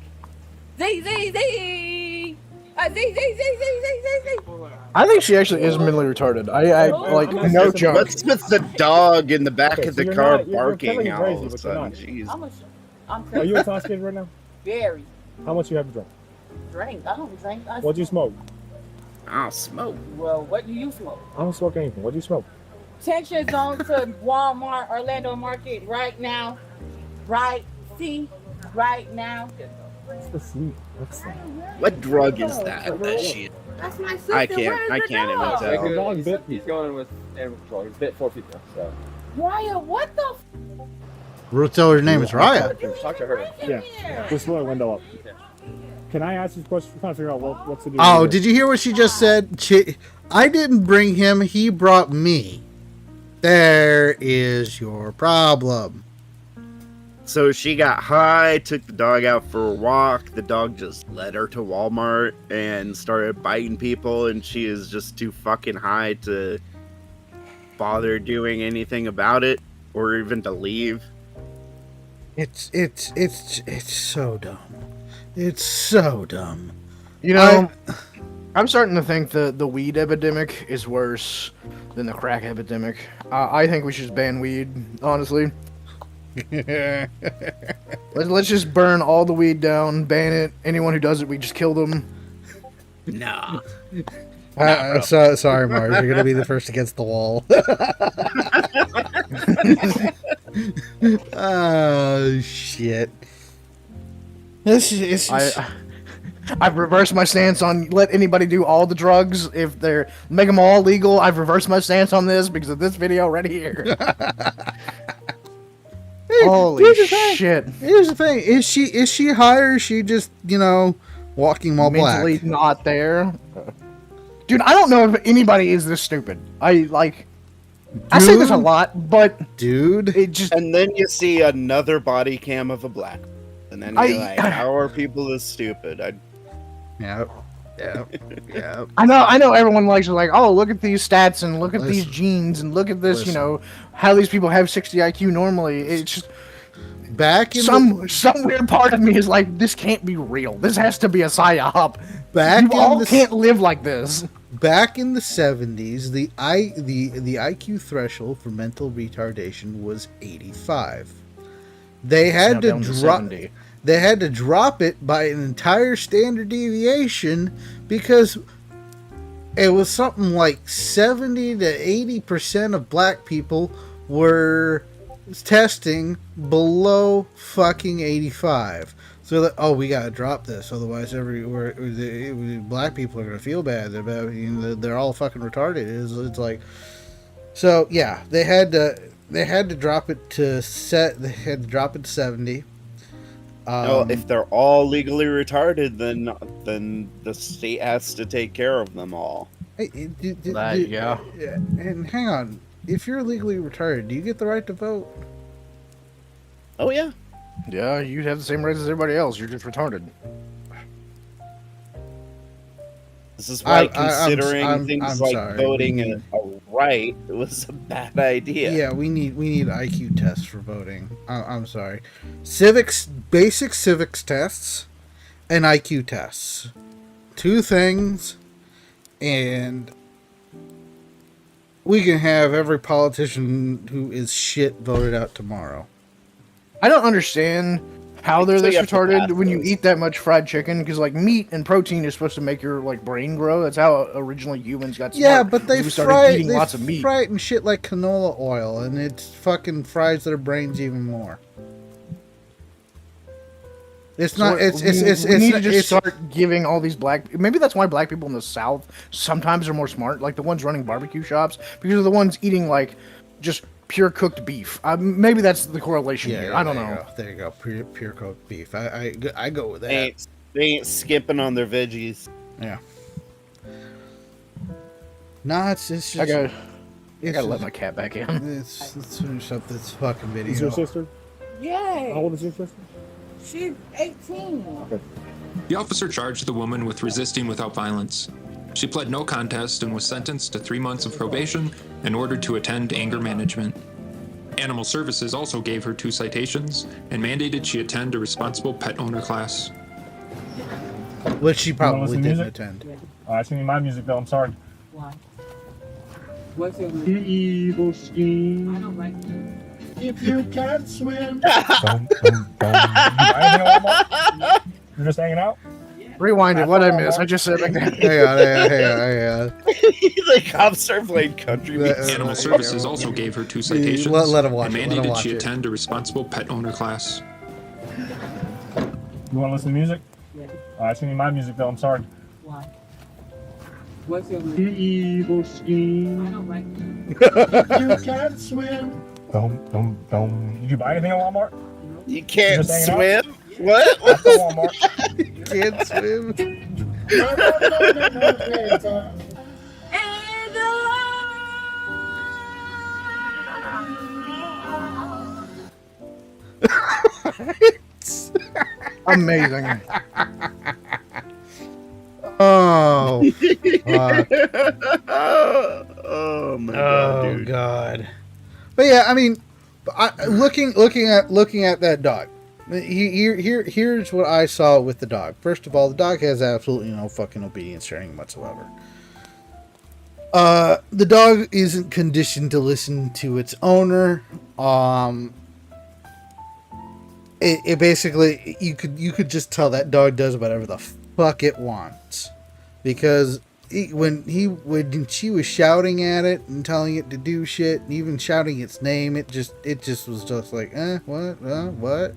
I think she actually is mentally retarded. I like, no joke. What's with the dog in the back Okay, of so the you're car not- you're barking killing me all crazy, of a but you're sudden? not. Jeez. I'm Are you intoxicated right now? Very. How much you have to drink? Drink. I don't drink. What'd you smoke? I smoke. Well, what do you smoke? I don't smoke anything. What'd you smoke? Text your zone to Walmart, Orlando Market right now. Right. See? Right now. What's the sleep? What's that? What drug is that? That shit. That's my sister. I can't even tell. The dog bit He's going with animal control. He's bit 4 people. So. Raya, what the We'll tell her name is Raya. Talk to her. Yeah. Just roll the window up. Can I ask you a question? I'm trying to figure out what's to do. Oh, with did you hear what she just said? I didn't bring him. He brought me. There is your problem. So she got high, took the dog out for a walk. The dog just led her to Walmart and started biting people, and she is just too fucking high to bother doing anything about it or even to leave. It's so dumb. It's so dumb. You know, I'm starting to think the weed epidemic is worse than the crack epidemic. I think we should just ban weed, honestly. Let's just burn all the weed down, ban it. Anyone who does it, we just kill them. Nah. Sorry, Mars. You're gonna be the first against the wall. Oh shit! I've reversed my stance on let anybody do all the drugs if they're make them all legal. I've reversed my stance on this because of this video right here. Holy shit! Here's the thing: is she high or is she just walking while mentally black? Not there, dude. I don't know if anybody is this stupid. I say this a lot, but dude, it just and then you see another body cam of a black, and then you're like, how are people this stupid? Yeah. I know everyone likes to oh, look at these stats and look at these genes and look at this, how these people have 60 IQ normally. It's just back in some weird part of me is like, this can't be real. This has to be a psyop. You all can't live like this. Back in the 70s, the IQ threshold for mental retardation was 85. They had to drop. They had to drop it by an entire standard deviation because it was something like 70 to 80% of black people were testing below fucking 85. So we gotta drop this, otherwise black people are gonna feel bad. They're all fucking retarded. It's like, so yeah, they had to drop it to 70. If they're all legally retarded, then the state has to take care of them all. Yeah. And hang on, if you're legally retarded, do you get the right to vote? Oh yeah. Yeah, you have the same rights as everybody else. You're just retarded. This is why considering things like voting a right was a bad idea. Yeah, we need IQ tests for voting. I'm sorry. Basic civics tests and IQ tests. 2 things, and we can have every politician who is shit voted out tomorrow. I don't understand how they're this retarded when you eat that much fried chicken, because meat and protein is supposed to make your brain grow. That's how originally humans got smart. Yeah, but they started eating lots of meat. Fry it in shit like canola oil, and it fucking fries their brains even more. It's not. So we need to just it's start giving all these black. Maybe that's why black people in the South sometimes are more smart. Like the ones running barbecue shops, because they're the ones eating like just pure cooked beef. Maybe that's the correlation here. I don't know. There you go. Pure cooked beef. I go with that. They ain't skipping on their veggies. Yeah. Nah, it's just. I gotta let my cat back in. Let's finish up this fucking video. Is your sister? Yay! How old is your sister? She's 18. The officer charged the woman with resisting without violence. She pled no contest and was sentenced to 3 months of probation and ordered to attend anger management. Animal Services also gave her 2 citations and mandated she attend a responsible pet owner class. Which she probably didn't music? attend. Oh, I sing my music though. I'm sorry. Why? What's your The evil scheme. I don't like you. If you can't swim. Dum, dum, dum. You're just hanging out? Rewind it. What I missed? I just said like that. Hang on. The cops are playing country music. Animal Services also gave her 2 citations Let him watch and it, let him mandated watch she it. attend a responsible pet owner class. You want to listen to music? Yeah. Oh, I sing my music though. I'm sorry. Why? What's your The evil scheme. I don't like you. If you can't swim. Dum, dum, dum. Did you buy anything at Walmart? You can't Just hanging out? swim? What? At the Walmart. Can't swim. Amazing. Oh. Oh my god, dude. God. But yeah, I mean, looking at that dog. Here's what I saw with the dog. First of all, the dog has absolutely no fucking obedience training whatsoever. The dog isn't conditioned to listen to its owner. It basically, you could just tell that dog does whatever the fuck it wants, because when she was shouting at it and telling it to do shit and even shouting its name, it just was just like, what?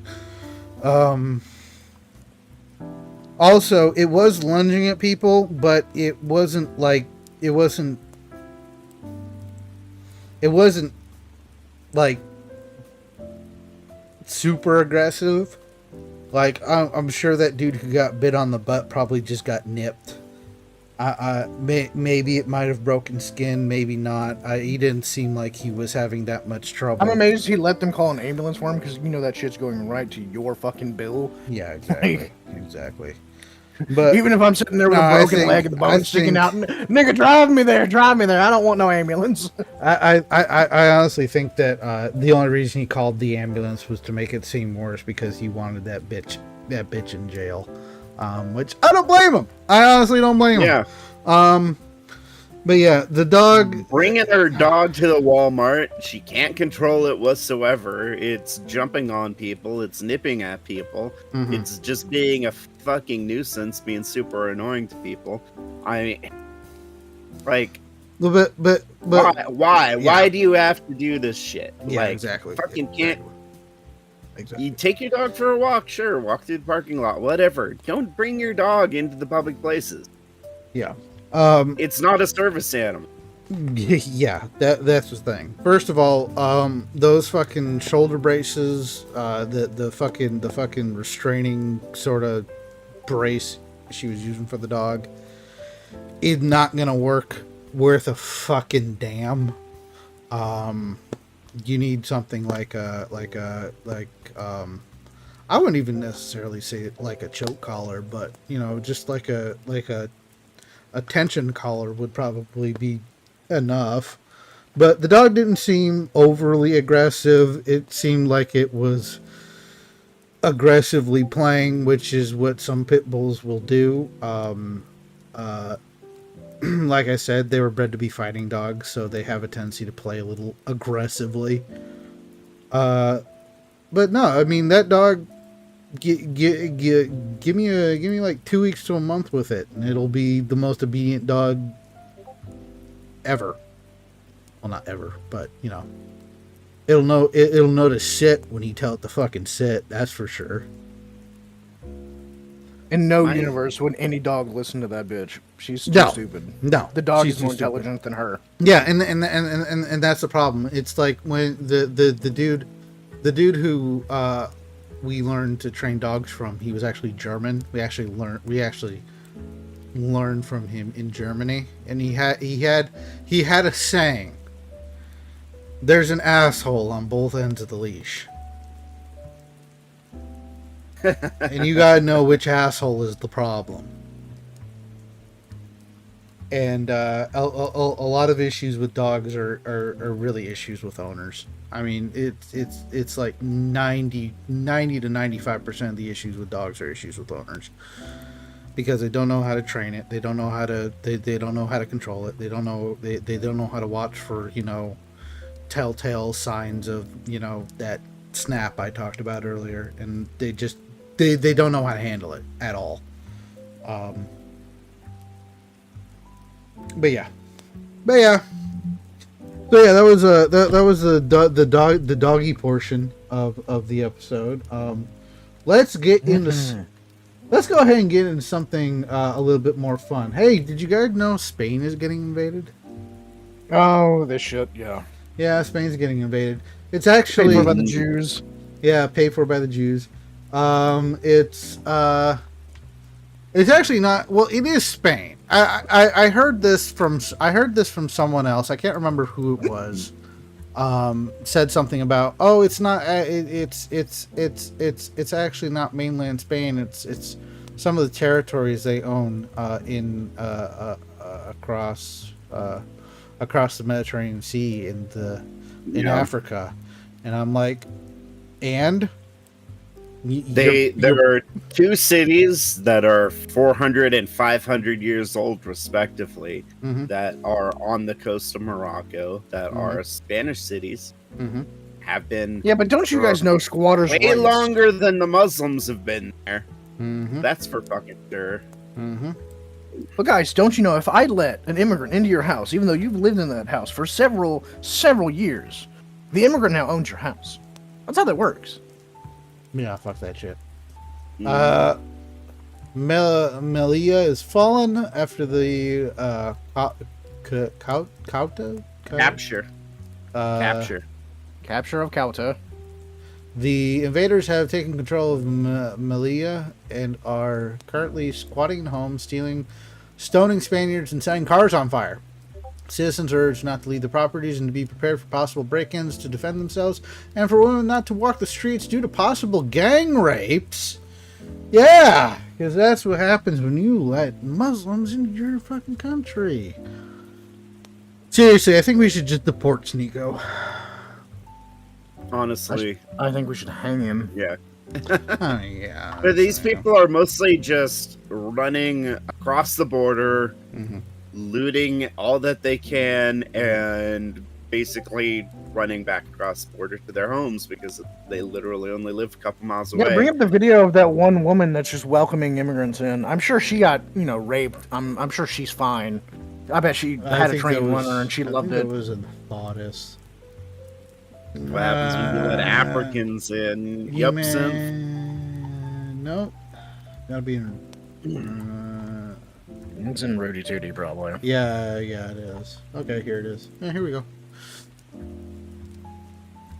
Also, it was lunging at people, but it wasn't like super aggressive. Like, I'm sure that dude who got bit on the butt probably just got nipped. Maybe it might have broken skin, maybe not. He didn't seem like he was having that much trouble. I'm amazed he let them call an ambulance for him, because you know that shit's going right to your fucking bill. Yeah, exactly. Exactly. But even if I'm sitting there with a broken leg and the bone sticking out, nigga, drive me there. I don't want no ambulance. I honestly think that the only reason he called the ambulance was to make it seem worse, because he wanted that bitch in jail. Which I don't blame him. I honestly don't blame him. Yeah. But yeah, the dog... Bringing her dog to the Walmart, she can't control it whatsoever. It's jumping on people. It's nipping at people. Mhm. It's just being a fucking nuisance, being super annoying to people. I mean, like... But why? Yeah. Why do you have to do this shit? Yeah, like, exactly. Fucking can't... Exactly. You take your dog for a walk, sure. Walk through the parking lot, whatever. Don't bring your dog into the public places. Yeah. It's not a service animal. Yeah, that's the thing. First of all, those fucking shoulder braces, the fucking restraining sort of brace she was using for the dog is not gonna work worth a fucking damn. You need something like I wouldn't even necessarily say it like a choke collar, but you know, just like a tension collar would probably be enough. But the dog didn't seem overly aggressive. It seemed like it was aggressively playing, which is what some pit bulls will do. Like I said, they were bred to be fighting dogs, so they have a tendency to play a little aggressively. But no, I mean, that dog, give me like 2 weeks to a month with it, and it'll be the most obedient dog ever. Well, not ever, but you know, it'll know to sit when you tell it to fucking sit. That's for sure. In no universe would any dog listen to that bitch. She's too No. stupid. No. The dog She's is more too stupid. intelligent than her. Yeah, and that's the problem. It's like when the dude who we learned to train dogs from, he was actually German. We actually learned from him in Germany, and he had a saying. There's an asshole on both ends of the leash. And you gotta know which asshole is the problem. And a lot of issues with dogs are really issues with owners. I mean, it's like 90 to 95% of the issues with dogs are issues with owners, because they don't know how to train it. They don't know how to they don't know how to control it. They don't know how to watch for, telltale signs of, that snap I talked about earlier, and they don't know how to handle it at all. But yeah. So yeah, that was the doggy portion of the episode. Let's get into let's go ahead and get into something a little bit more fun. Hey, did you guys know Spain is getting invaded? Oh, this shit, yeah. Yeah, Spain's getting invaded. It's actually paid for by the Jews. Yeah, paid for by the Jews. It's actually not. Well, it is Spain. I heard this from someone else. I can't remember who it was. Said something about, oh, it's not. It's actually not mainland Spain. It's some of the territories they own across the Mediterranean Sea in Africa, and I'm like, and. There are two cities that are 400 and 500 years old, respectively, that are on the coast of Morocco, that are Spanish cities, have been... Yeah, but don't you guys know squatters' way rights? longer than the Muslims have been there. That's for fucking sure. But guys, don't you know, if I let an immigrant into your house, even though you've lived in that house for several years, the immigrant now owns your house. That's how that works. Yeah, fuck that shit. Melilla is fallen after the capture of Ceuta. The invaders have taken control of Melilla and are currently squatting in homes, stealing, stoning Spaniards, and setting cars on fire. Citizens are urged not to leave the properties and to be prepared for possible break-ins to defend themselves, and for women not to walk the streets due to possible gang rapes. Yeah, because that's what happens when you let Muslims into your fucking country. Seriously, I think we should just deport Sneeko. Honestly. I think we should hang him. Yeah. Yeah. But these people are mostly just running across the border, looting all that they can, and basically running back across the border to their homes because they literally only live a couple miles away. Yeah, bring up the video of that one woman that's just welcoming immigrants in. I'm sure she got, raped. I'm sure she's fine. I bet she had a train on her and she loved it. It was a bodice. What happens when you let Africans in? Yup, Nope. Gotta be in. It's in Rudy Tooty, probably. Yeah, it is. Okay, here it is. Yeah, here we go.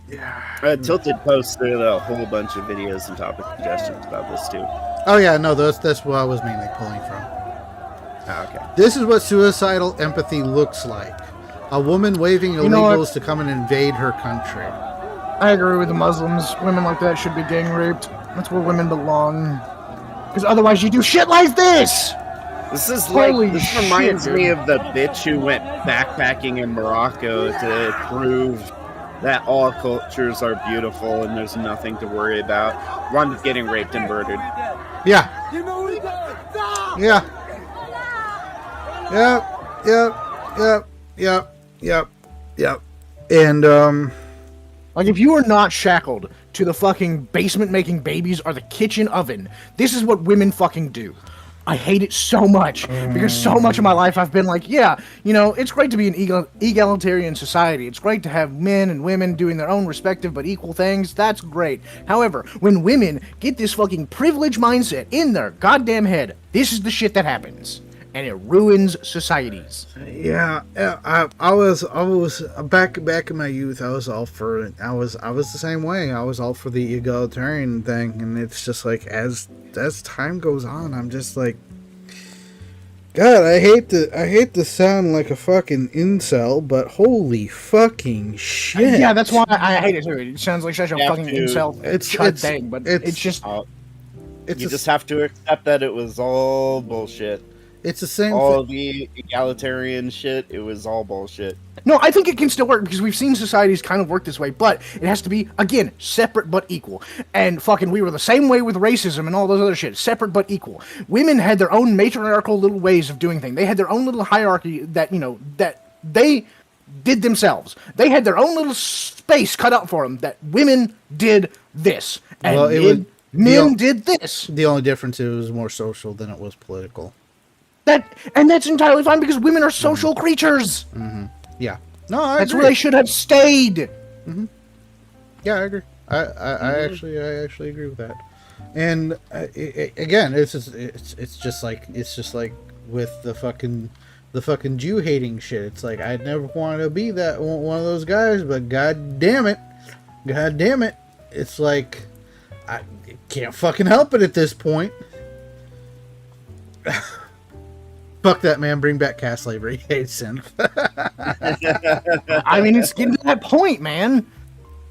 Yeah. Tilted posted a whole bunch of videos and topic suggestions about this too. Oh yeah, no, that's what I was mainly pulling from. Okay. This is what suicidal empathy looks like. A woman waving illegals to come and invade her country. I agree with the Muslims. Women like that should be gang raped. That's where women belong. Because otherwise you do shit like this! This Holy reminds shit, me dude. of the bitch who went backpacking in Morocco to prove that all cultures are beautiful and there's nothing to worry about. Wound up getting raped and murdered. Yeah. Yeah. Yep. And, like, if you are not shackled to the fucking basement making babies or the kitchen oven, this is what women fucking do. I hate it so much because so much of my life I've been like, yeah, you know, it's great to be an egalitarian society. It's great to have men and women doing their own respective but equal things. That's great. However, when women get this fucking privilege mindset in their goddamn head, this is the shit that happens. And it ruins societies. Yeah, I was back in my youth. I was all for it. I was the same way. I was all for the egalitarian thing, and it's just like as time goes on, I'm just like, God, I hate to sound like a fucking incel, but holy fucking shit. Yeah, that's why I hate it too. It sounds like such a fucking incel thing, but it's just you just have to accept that it was all bullshit. It's the same all the egalitarian shit, it was all bullshit. No, I think it can still work because we've seen societies kind of work this way, but it has to be, again, separate but equal. And fucking we were the same way with racism and all those other shit. Separate but equal. Women had their own matriarchal little ways of doing things. They had their own little hierarchy that, you know, that they did themselves. They had their own little space cut out for them that women did this. And men did this. The only difference, it was more social than it was political. That's entirely fine because women are social creatures. Mm-hmm. Yeah. No, that's where they should have stayed. Mm-hmm. Yeah, I agree. I actually agree with that. And again, it's just like with the fucking Jew hating shit. It's like I never wanted to be that one of those guys, but god damn it, it's like I can't fucking help it at this point. Fuck that, man. Bring back caste slavery. Hey, synth. I mean, it's getting to that point, man.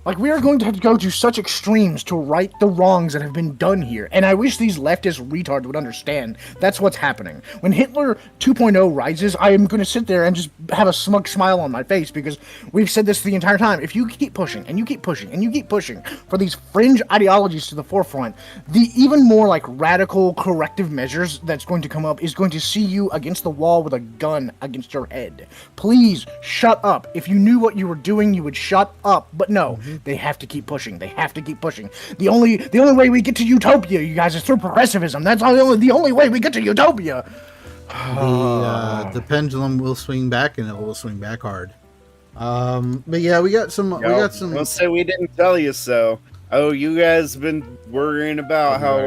Like, we are going to have to go to such extremes to right the wrongs that have been done here. And I wish these leftist retards would understand that's what's happening. When Hitler 2.0 rises, I am going to sit there and just have a smug smile on my face because we've said this the entire time. If you keep pushing and you keep pushing and you keep pushing for these fringe ideologies to the forefront, the even more like radical corrective measures that's going to come up is going to see you against the wall with a gun against your head. Please shut up. If you knew what you were doing, you would shut up. But no. They have to keep pushing. They have to keep pushing. The only way we get to utopia, you guys, is through progressivism. That's the only way we get to utopia. The pendulum will swing back, and it will swing back hard. But yeah, we got some. Don't say we didn't tell you so. Oh, you guys been worrying about how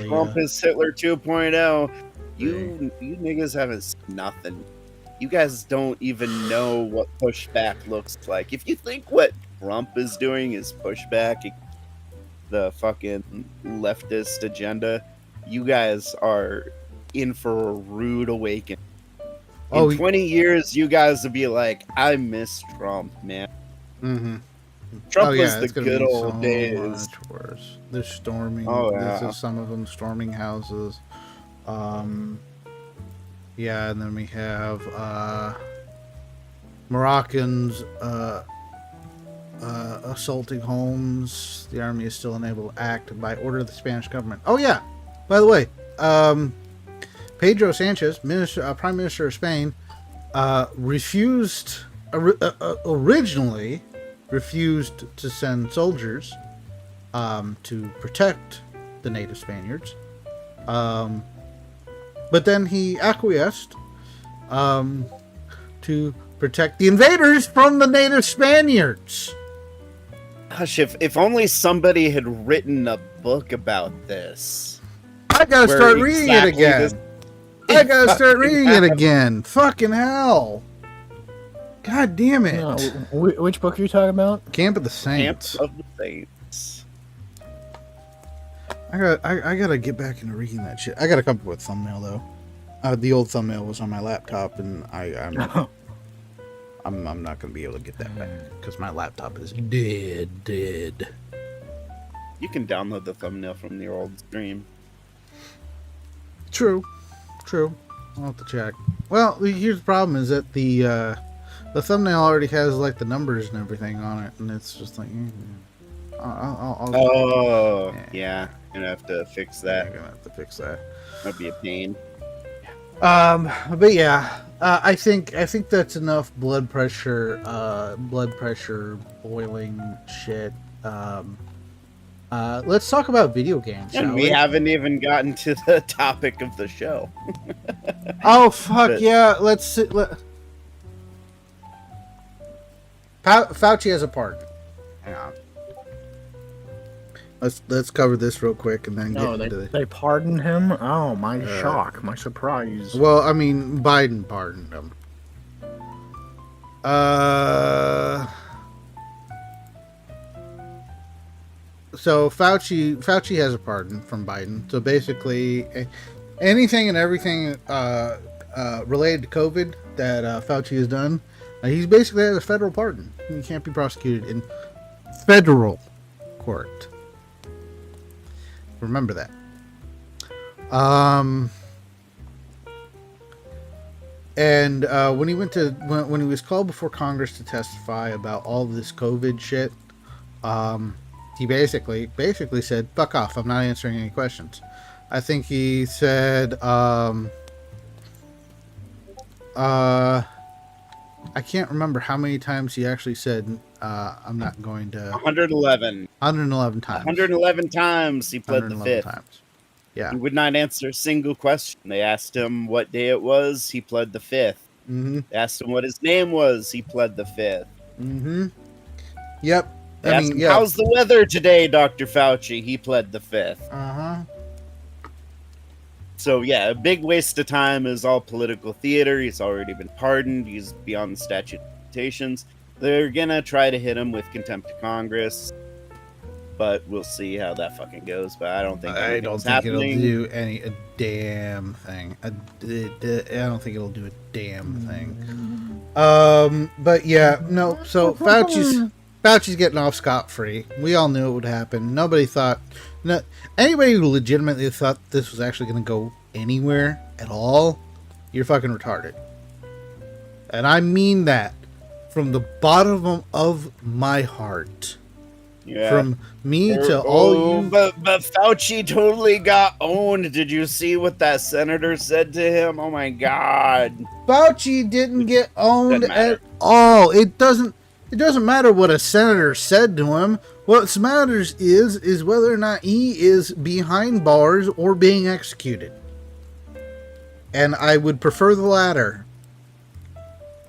Trump is Hitler 2.0. You niggas haven't seen nothing. You guys don't even know what pushback looks like. If you think what Trump is doing is pushback the fucking leftist agenda, you guys are in for a rude awakening. In 20 years, you guys will be like, I miss Trump, man. Mm-hmm. Trump was the good old days. Much worse. They're storming. Yeah. This is some of them storming houses. Yeah, and then we have Moroccans assaulting homes. The army is still unable to act by order of the Spanish government. Oh yeah, by the way, Pedro Sanchez, Prime Minister of Spain, originally refused to send soldiers to protect the native Spaniards. But then he acquiesced to protect the invaders from the native Spaniards. Gosh, if only somebody had written a book about this. I gotta start reading it again. I gotta start reading it again. Fucking hell. God damn it. No, which book are you talking about? Camp of the Saints. Camp of the Saints. I gotta get back into reading that shit. I gotta come up with a thumbnail though. The old thumbnail was on my laptop, and I'm not gonna be able to get that back because my laptop is dead. You can download the thumbnail from the old stream. True. I'll have to check. Well, here's the problem: is that the thumbnail already has like the numbers and everything on it, and it's just like. Yeah. Gonna have to fix that. That'd be a pain. But yeah, I think that's enough blood pressure boiling shit. Let's talk about video games. And shall we haven't even gotten to the topic of the show. Oh fuck yeah! Let's sit. Fauci has a pardon. Hang on. Let's cover this real quick and then get into the. They pardoned him. Oh, my shock, my surprise. Well, I mean, Biden pardoned him. So Fauci has a pardon from Biden. So basically, anything and everything related to COVID that Fauci has done, he's basically has a federal pardon. He can't be prosecuted in federal court. Remember that. And when he went to when he was called before Congress to testify about all of this COVID shit, he basically said, "Fuck off! I'm not answering any questions." I think he said, I can't remember how many times he actually said, "I'm not going to." 111. 111 times. 111 times he pled the fifth. Times. Yeah. He would not answer a single question. They asked him what day it was. He pled the fifth. Mm-hmm. They asked him what his name was. He pled the fifth. Mm-hmm. Yep. They asked him, how's the weather today, Dr. Fauci? He pled the fifth. Uh-huh. So, yeah, a big waste of time is all political theater. He's already been pardoned. He's beyond the statute of limitations. They're gonna try to hit him with contempt of Congress. But we'll see how that fucking goes. But I don't think it'll do a damn thing. I don't think it'll do a damn thing. But yeah, no. So Fauci's getting off scot-free. We all knew it would happen. Nobody thought. Anybody who legitimately thought this was actually going to go anywhere at all, you're fucking retarded. And I mean that from the bottom of my heart. Yeah. From me to all you. But Fauci totally got owned. Did you see what that senator said to him? Oh my god. Fauci didn't get owned at all. It doesn't matter what a senator said to him. What matters is whether or not he is behind bars or being executed. And I would prefer the latter.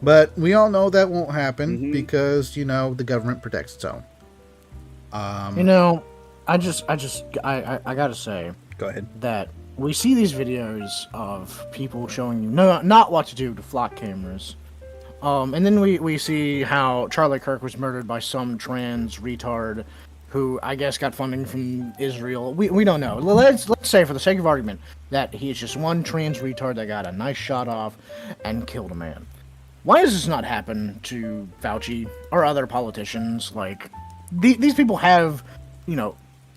But we all know that won't happen because, the government protects its own. I gotta say. Go ahead. That we see these videos of people showing you not what to do to flock cameras. And then we see how Charlie Kirk was murdered by some trans retard who I guess got funding from Israel. We don't know. Let's say for the sake of argument that he is just one trans retard that got a nice shot off and killed a man. Why does this not happen to Fauci or other politicians? Like, these people have,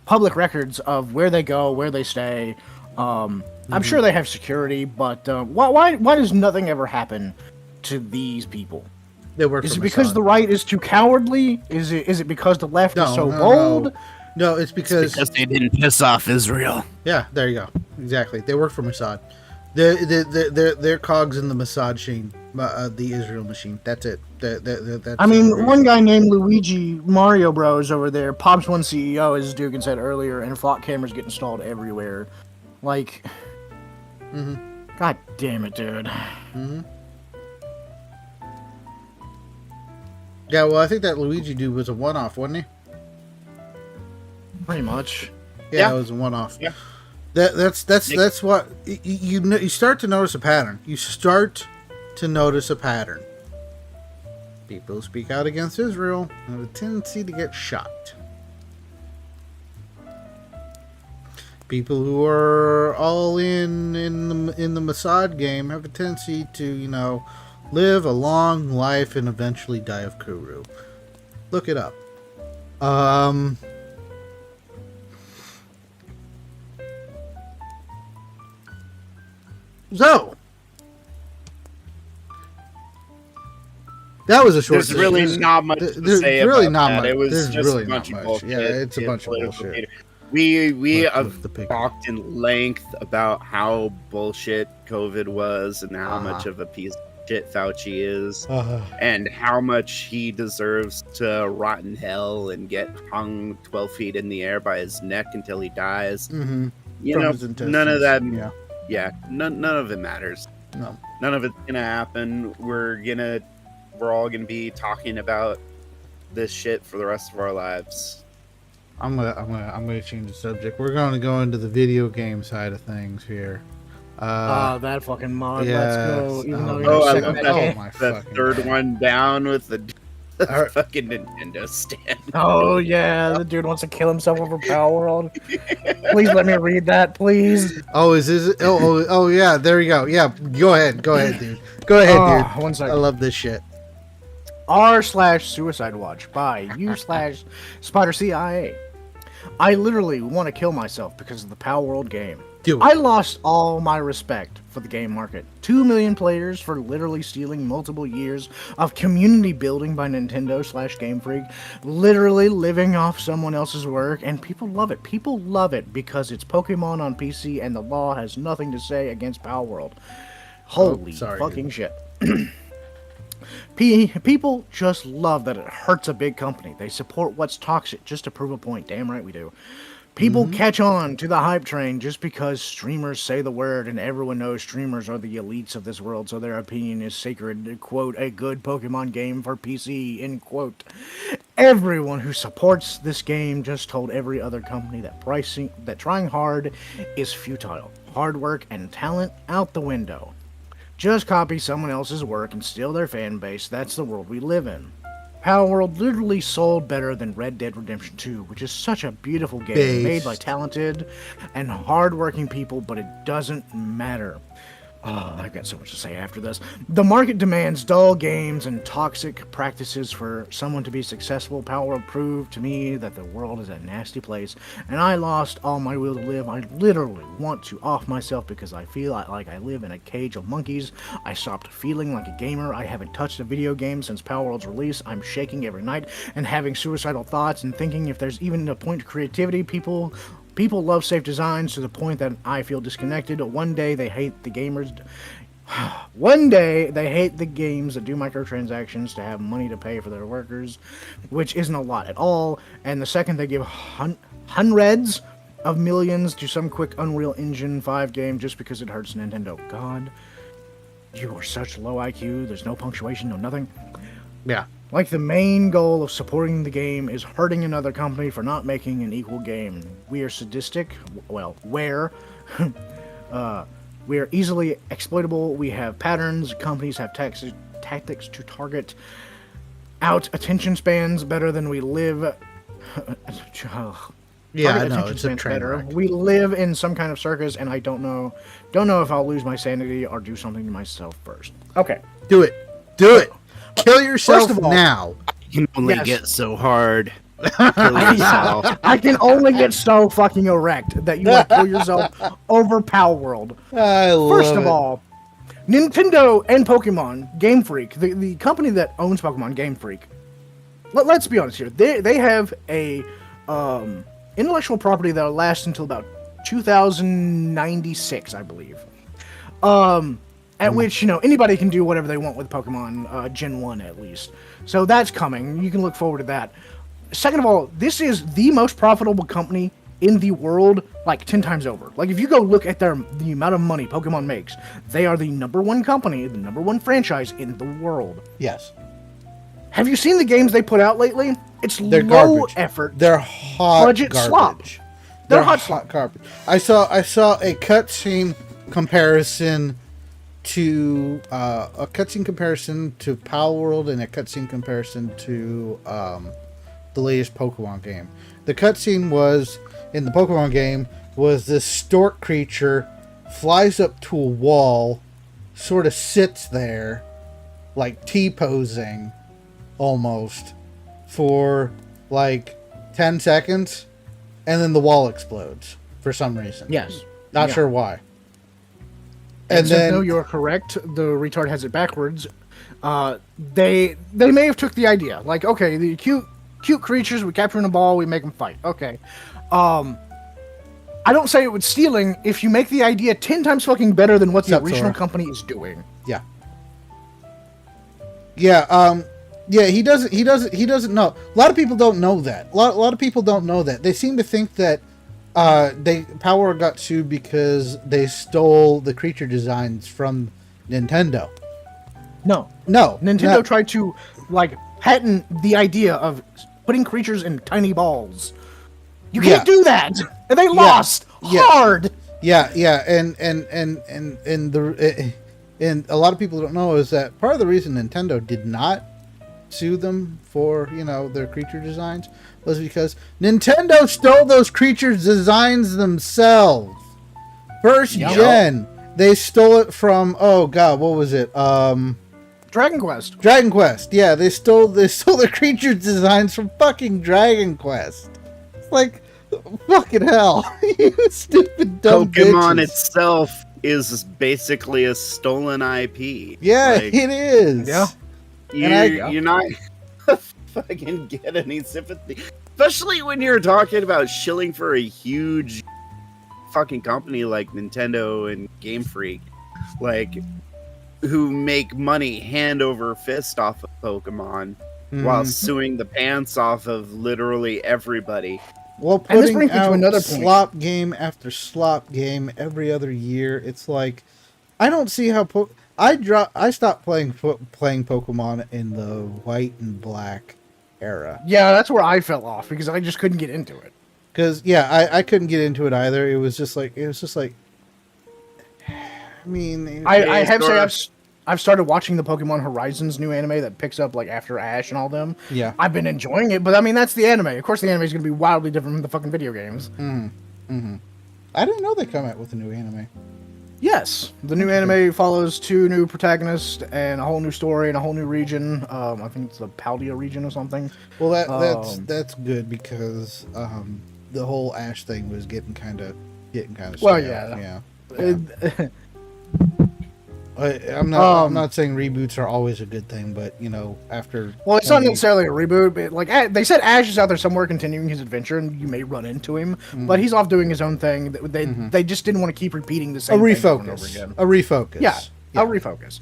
public records of where they go, where they stay. I'm sure they have security, but why does nothing ever happen to these people? They work. Is it because the right is too cowardly? Is it because the left is so bold? No, it's because they didn't piss off Israel. Yeah, there you go. Exactly. They work for Mossad. They're cogs in the Mossad machine, the Israel machine. That's it. That's one guy named Luigi Mario Bros over there, Pops One CEO, as Dugan said earlier, and flock cameras get installed everywhere. Like, God damn it, dude. Yeah, well, I think that Luigi dude was a one-off, wasn't he? Pretty much. Yeah, it was a one-off. Yeah. That's what you start to notice a pattern. You start to notice a pattern. People who speak out against Israel have a tendency to get shot. People who are all in the Mossad game have a tendency to, live a long life and eventually die of Kuru. Look it up. So that was a short. There's really not much to say really about not that. much. It was There's just really a bunch not of much. bullshit. Yeah, it's a bunch of bullshit. We have talked in length about how bullshit COVID was and how much of a piece of shit Fauci is, and how much he deserves to rot in hell and get hung 12 feet in the air by his neck until he dies. Mm-hmm. You know, none of that. None of it matters. No, none of it's gonna happen. We're all gonna be talking about this shit for the rest of our lives. I'm gonna change the subject. We're going to go into the video game side of things here. That fucking mod. Let's go. Even though I you're love that third one down with the fucking Nintendo stand. Oh yeah, the dude wants to kill himself over Power World. Please let me read that, please. Oh, is this? Oh yeah. There we go. Yeah, go ahead, dude. Go ahead, dude. 1 second. I love this shit. r/Suicide Watch by u/SpiderCIA. I literally want to kill myself because of the Power World game. I lost all my respect for the game market. 2 million players for literally stealing multiple years of community building by Nintendo/Game Freak, literally living off someone else's work, and people love it. People love it because it's Pokemon on PC and the law has nothing to say against Power World. Holy fucking shit. People just love that it hurts a big company. They support what's toxic just to prove a point. Damn right we do. People catch on to the hype train just because streamers say the word, and everyone knows streamers are the elites of this world, so their opinion is sacred. Quote, a good Pokemon game for PC, end quote. Everyone who supports this game just told every other company that trying hard is futile. Hard work and talent out the window. Just copy someone else's work and steal their fan base. That's the world we live in. Power World literally sold better than Red Dead Redemption 2, which is such a beautiful game made by talented and hard-working people, but it doesn't matter. Oh, I've got so much to say after this. The market demands dull games and toxic practices for someone to be successful. Power World proved to me that the world is a nasty place, and I lost all my will to live. I literally want to off myself because I feel like I live in a cage of monkeys. I stopped feeling like a gamer. I haven't touched a video game since Power World's release. I'm shaking every night and having suicidal thoughts and thinking if there's even a point to creativity. People love safe designs to the point that I feel disconnected. One day they hate the gamers. One day they hate the games that do microtransactions to have money to pay for their workers, which isn't a lot at all. And the second they give hundreds of millions to some quick Unreal Engine 5 game just because it hurts Nintendo. God, you are such low IQ. There's no punctuation, no nothing. Yeah. Like the main goal of supporting the game is hurting another company for not making an equal game. We are sadistic. Well, where? We are easily exploitable. We have patterns. Companies have tactics to target out attention spans better than we live. Yeah, no, it's a train wreck. We live in some kind of circus, and I don't know if I'll lose my sanity or do something to myself first. Okay, do it. Kill yourself now. You can only get so hard. Kill yourself. I can only get so fucking erect that you want to kill yourself over Power World. First of all, Nintendo and Pokemon, Game Freak, the company that owns Pokemon, Game Freak. Let's be honest here. They have a intellectual property that'll last until about 2096, I believe. At which, anybody can do whatever they want with Pokemon Gen 1 at least. So that's coming. You can look forward to that. Second of all, this is the most profitable company in the world, like 10 times over. Like, if you go look at the amount of money Pokemon makes, they are the #1 company, the #1 franchise in the world. Yes. Have you seen the games they put out lately? They're low garbage. effort. They're hot budget garbage. slop. They're hot garbage. I saw a cutscene comparison to Power World and a cutscene comparison to the latest Pokemon game. The cutscene was in the Pokemon game was this stork creature flies up to a wall, sort of sits there, like T-posing almost for like 10 seconds, and then the wall explodes for some reason. Yes. Not sure why. And then, no, you're correct. The retard has it backwards. They may have took the idea, like, okay, the cute creatures, we capture in a ball, we make them fight. Okay. I don't say it was stealing if you make the idea 10 times fucking better than what the original company is doing. Yeah. Yeah, yeah, he doesn't know. A lot of people don't know that. A lot of people don't know that. They seem to think that Power got sued because they stole the creature designs from Nintendo. No. Nintendo tried to patent the idea of putting creatures in tiny balls. You can't do that, and they lost hard. Yeah, and a lot of people don't know is that part of the reason Nintendo did not sue them for their creature designs was because Nintendo stole those creatures designs themselves. First gen, they stole it from what was it? Dragon Quest. Dragon Quest. Yeah, they stole the creature designs from fucking Dragon Quest. It's like fucking hell. You stupid dumb Pokemon bitches. itself is basically a stolen IP. Yeah, it is. Yeah. You're not fucking get any sympathy, especially when you're talking about shilling for a huge fucking company like Nintendo and Game Freak, who make money hand over fist off of Pokemon while suing the pants off of literally everybody. Well, putting out slop game after slop game every other year, it's like I don't see how I stopped playing Pokemon in the white and black era. Yeah, that's where I fell off because I just couldn't get into it. Because I couldn't get into it either. It was just like I mean, I have to say I've started watching the Pokemon Horizons new anime that picks up after Ash and all them. Yeah, I've been enjoying it, but I mean that's the anime. Of course, the anime is going to be wildly different from the fucking video games. I didn't know they come out with a new anime. Yes, the new anime follows 2 new protagonists and a whole new story and a whole new region. I think it's the Paldea region or something. Well, that's good because the whole Ash thing was getting kind of well, yeah. I'm not saying reboots are always a good thing, but after it's not necessarily a reboot. But they said Ash is out there somewhere continuing his adventure, and you may run into him, but he's off doing his own thing. They just didn't want to keep repeating the same thing over and over again. A refocus. Yeah. A refocus.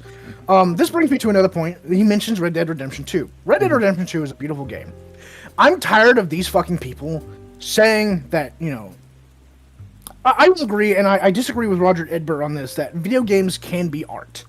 This brings me to another point. He mentions Red Dead Redemption 2. Red Dead Redemption 2 is a beautiful game. I'm tired of these fucking people saying that I would agree, and I disagree with Roger Edbert on this, that video games can be art.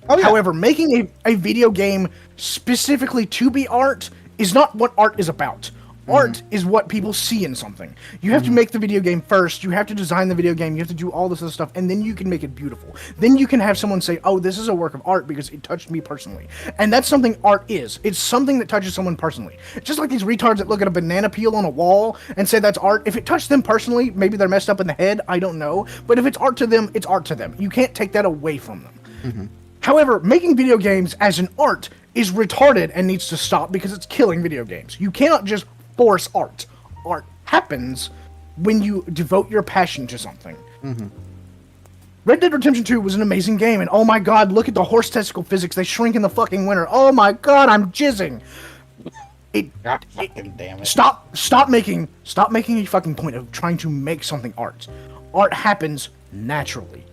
Oh, yeah. However, making a video game specifically to be art is not what art is about. Art is what people see in something. You have to make the video game first, you have to design the video game, you have to do all this other stuff, and then you can make it beautiful. Then you can have someone say, oh, this is a work of art because it touched me personally. And that's something art is. It's something that touches someone personally. Just like these retards that look at a banana peel on a wall and say that's art. If it touched them personally, maybe they're messed up in the head, I don't know. But if it's art to them, it's art to them. You can't take that away from them. However, making video games as an art is retarded and needs to stop because it's killing video games. You cannot just force art. Art happens when you devote your passion to something. Red Dead Redemption 2 was an amazing game, and oh my god, look at the horse testicle physics. They shrink in the fucking winter. Oh my god, I'm jizzing. Damn it. Stop making a fucking point of trying to make something art. Art happens naturally.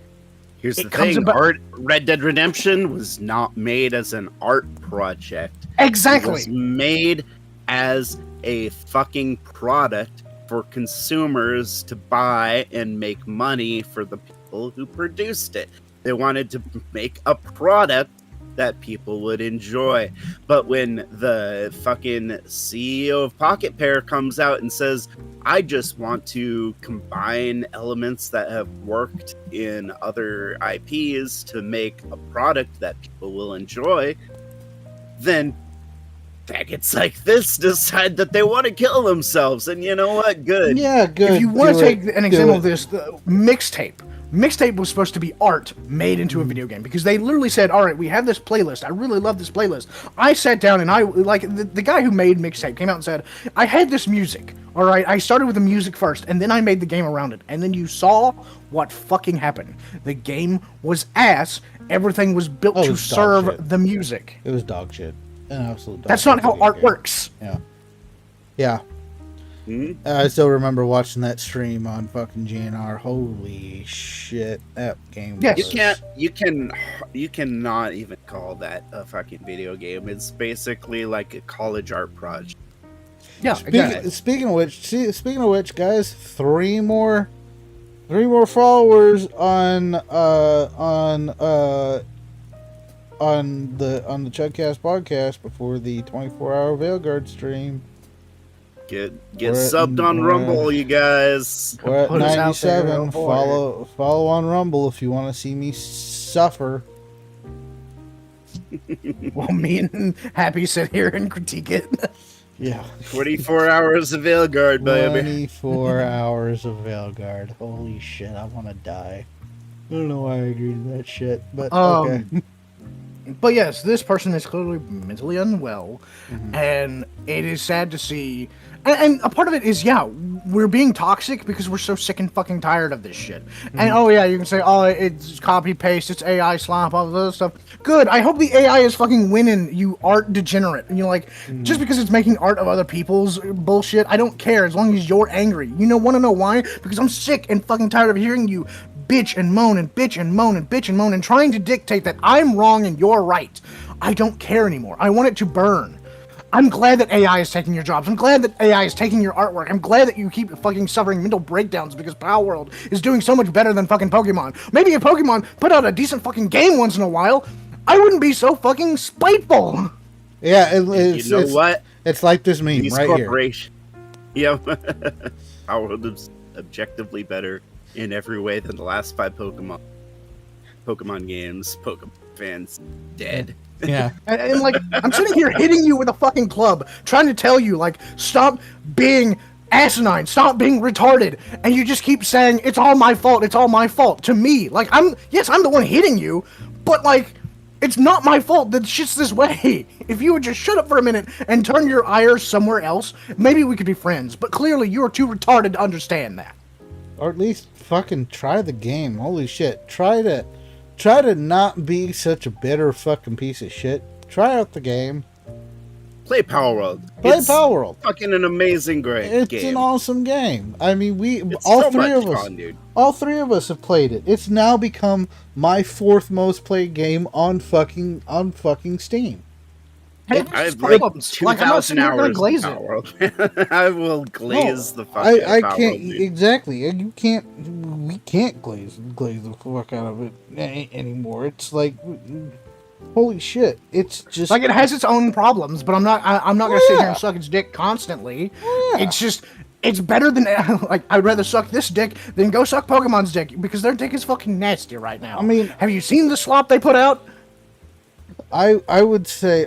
Here's the thing, Red Dead Redemption was not made as an art project. Exactly. It was made as a fucking product for consumers to buy and make money for the people who produced it. They wanted to make a product that people would enjoy. But when the fucking CEO of Pocket Pair comes out and says, I just want to combine elements that have worked in other IPs to make a product that people will enjoy, then faggots like this decide that they want to kill themselves. And you know what? Good. Yeah, good. If you want to take an example of this, the Mixtape was supposed to be art made into a video game because they literally said, all right, we have this playlist. I really love this playlist. I sat down and the guy who made Mixtape came out and said, I had this music. All right, I started with the music first and then I made the game around it. And then you saw what fucking happened. The game was ass. Everything was built to serve the music. It was dog shit. An absolute dog That's not how art works. Yeah. I still remember watching that stream on fucking GNR. Holy shit, that game. Yes. You cannot even call that a fucking video game. It's basically like a college art project. Yeah. Speaking of which, guys, three more followers on the Chudcast podcast before the 24-hour Veilguard stream. Get subbed on Rumble, you guys. We're at 97. Oh, boy. Follow on Rumble if you want to see me suffer. Well, me and Happy sit here and critique it. Yeah. 24 hours of Veilguard, baby. 24 hours of Veilguard. Holy shit, I want to die. I don't know why I agreed to that shit, but okay. But yes, this person is clearly mentally unwell, and it is sad to see. And a part of it is, yeah, we're being toxic because we're so sick and fucking tired of this shit. And oh yeah, you can say, oh, it's copy paste, it's AI slop, all this other stuff. Good. I hope the AI is fucking winning, you art degenerate. And you're like, just because it's making art of other people's bullshit, I don't care as long as you're angry. You want to know why? Because I'm sick and fucking tired of hearing you bitch and moan and bitch and moan and bitch and moan and trying to dictate that I'm wrong and you're right. I don't care anymore. I want it to burn. I'm glad that AI is taking your jobs. I'm glad that AI is taking your artwork. I'm glad that you keep fucking suffering mental breakdowns because Power World is doing so much better than fucking Pokemon. Maybe if Pokemon put out a decent fucking game once in a while, I wouldn't be so fucking spiteful. Yeah, what? It's like this meme These right corporations. Yeah. Power World is objectively better in every way than the last 5 Pokemon games. Pokemon fans dead. Yeah. And like, I'm sitting here hitting you with a fucking club, trying to tell you, like, stop being asinine, stop being retarded, and you just keep saying, it's all my fault, it's all my fault, to me. Like, I'm the one hitting you, but like, it's not my fault that shit's this way. If you would just shut up for a minute and turn your ire somewhere else, maybe we could be friends, but clearly you are too retarded to understand that. Or at least fucking try the game. Holy shit. Try to not be such a bitter fucking piece of shit. Try out the game. Play Power World. Play Power World. Fucking an amazing game. It's an awesome game. I mean, It's so much fun, dude. all three of us have played it. It's now become my 4th most played game on fucking Steam. Hey, I've like like 2,000 hours glaze of it. Power World. I will glaze the fuck out of I Power can't World, dude. exactly. We can't glaze the fuck out of it anymore. It's like, holy shit! It's just like it has its own problems, but I'm not gonna sit here and suck its dick constantly. It's just, it's better than, like, I'd rather suck this dick than go suck Pokemon's dick because their dick is fucking nasty right now. I mean, have you seen the slop they put out? I would say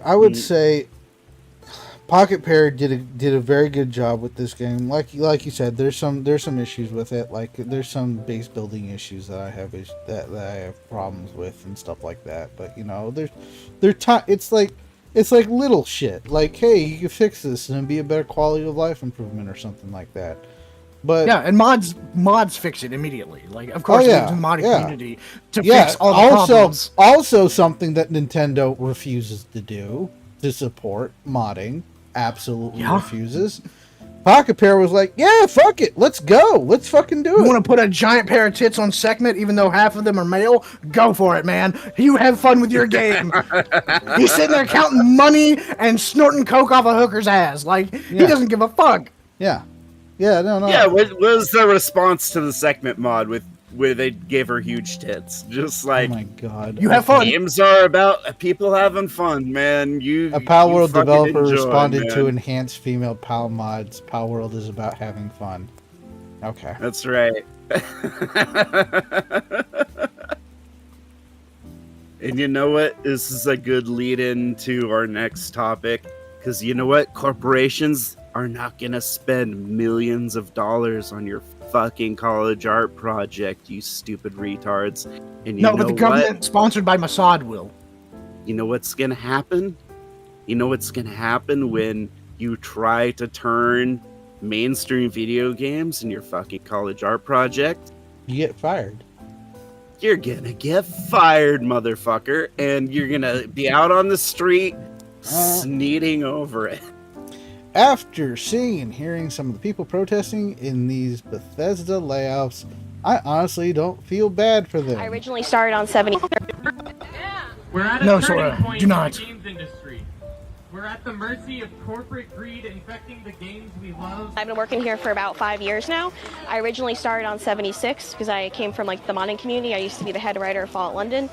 Pocket Pair did a very good job with this game. Like you said, there's some issues with it. Like there's some base building issues that I have that I have problems with and stuff like that. But you know, it's like little shit. Like, hey, you can fix this and it'd be a better quality of life improvement or something like that. But yeah, and mods fix it immediately. Like, of course, it's in the modding community to fix all the problems. Also, something that Nintendo refuses to do, to support modding, absolutely refuses. Pocket Pair was like, yeah, fuck it, let's go, let's fucking do it. You want to put a giant pair of tits on Sekhmet, even though half of them are male? Go for it, man. You have fun with your game. He's sitting there counting money and snorting coke off a hooker's ass. Like, he doesn't give a fuck. Yeah. Yeah, no. Yeah, what was the response to the Sekhmet mod where they gave her huge tits? Just like, oh my god, you have fun. Games are about people having fun, man. A Power World developer enjoy, responded man. to enhanced female PAL mods. Power World is about having fun. Okay, that's right. And you know what? This is a good lead-in to our next topic, because you know what? Corporations are not gonna spend millions of dollars on your fucking college art project, you stupid retards. And you know but the government sponsored by Mossad will. You know what's gonna happen? You know what's gonna happen when you try to turn mainstream video games in your fucking college art project? You get fired. You're gonna get fired, motherfucker, and you're gonna be out on the street sneaking over it. after seeing and hearing some of the people protesting in these Bethesda layoffs, I honestly don't feel bad for them. I originally started on 70. We're at a turning point in the games industry. We're at the mercy of corporate greed infecting the games we love. I've been working here for about 5 years now. I originally started on 76 because I came from like the modding community. I used to be the head writer of Fallout London.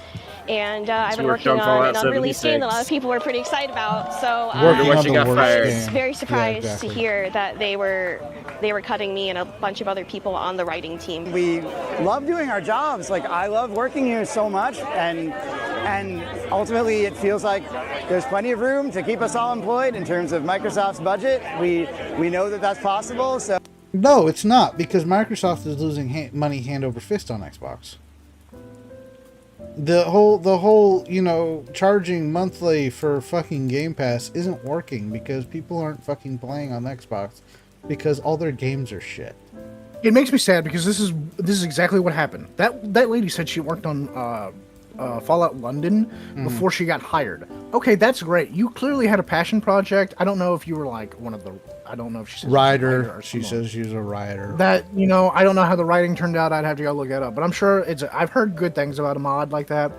And I've been working on an unreleased game that a lot of people were pretty excited about. So I was very surprised to hear that they were cutting me and a bunch of other people on the writing team. We love doing our jobs. Like, I love working here so much, and ultimately it feels like there's plenty of room to keep us all employed in terms of Microsoft's budget. We know that that's possible. So no, it's not, because Microsoft is losing money hand over fist on Xbox. The whole, you know, charging monthly for fucking Game Pass isn't working because people aren't fucking playing on Xbox because all their games are shit. It makes me sad because this is exactly what happened. That lady said she worked on Fallout London before she got hired. Okay, that's great. You clearly had a passion project. I don't know if you were like one of the. I don't know if she said writer. She says she's a writer. That, you know, I don't know how the writing turned out. I'd have to go look it up. But I'm sure I've heard good things about a mod like that.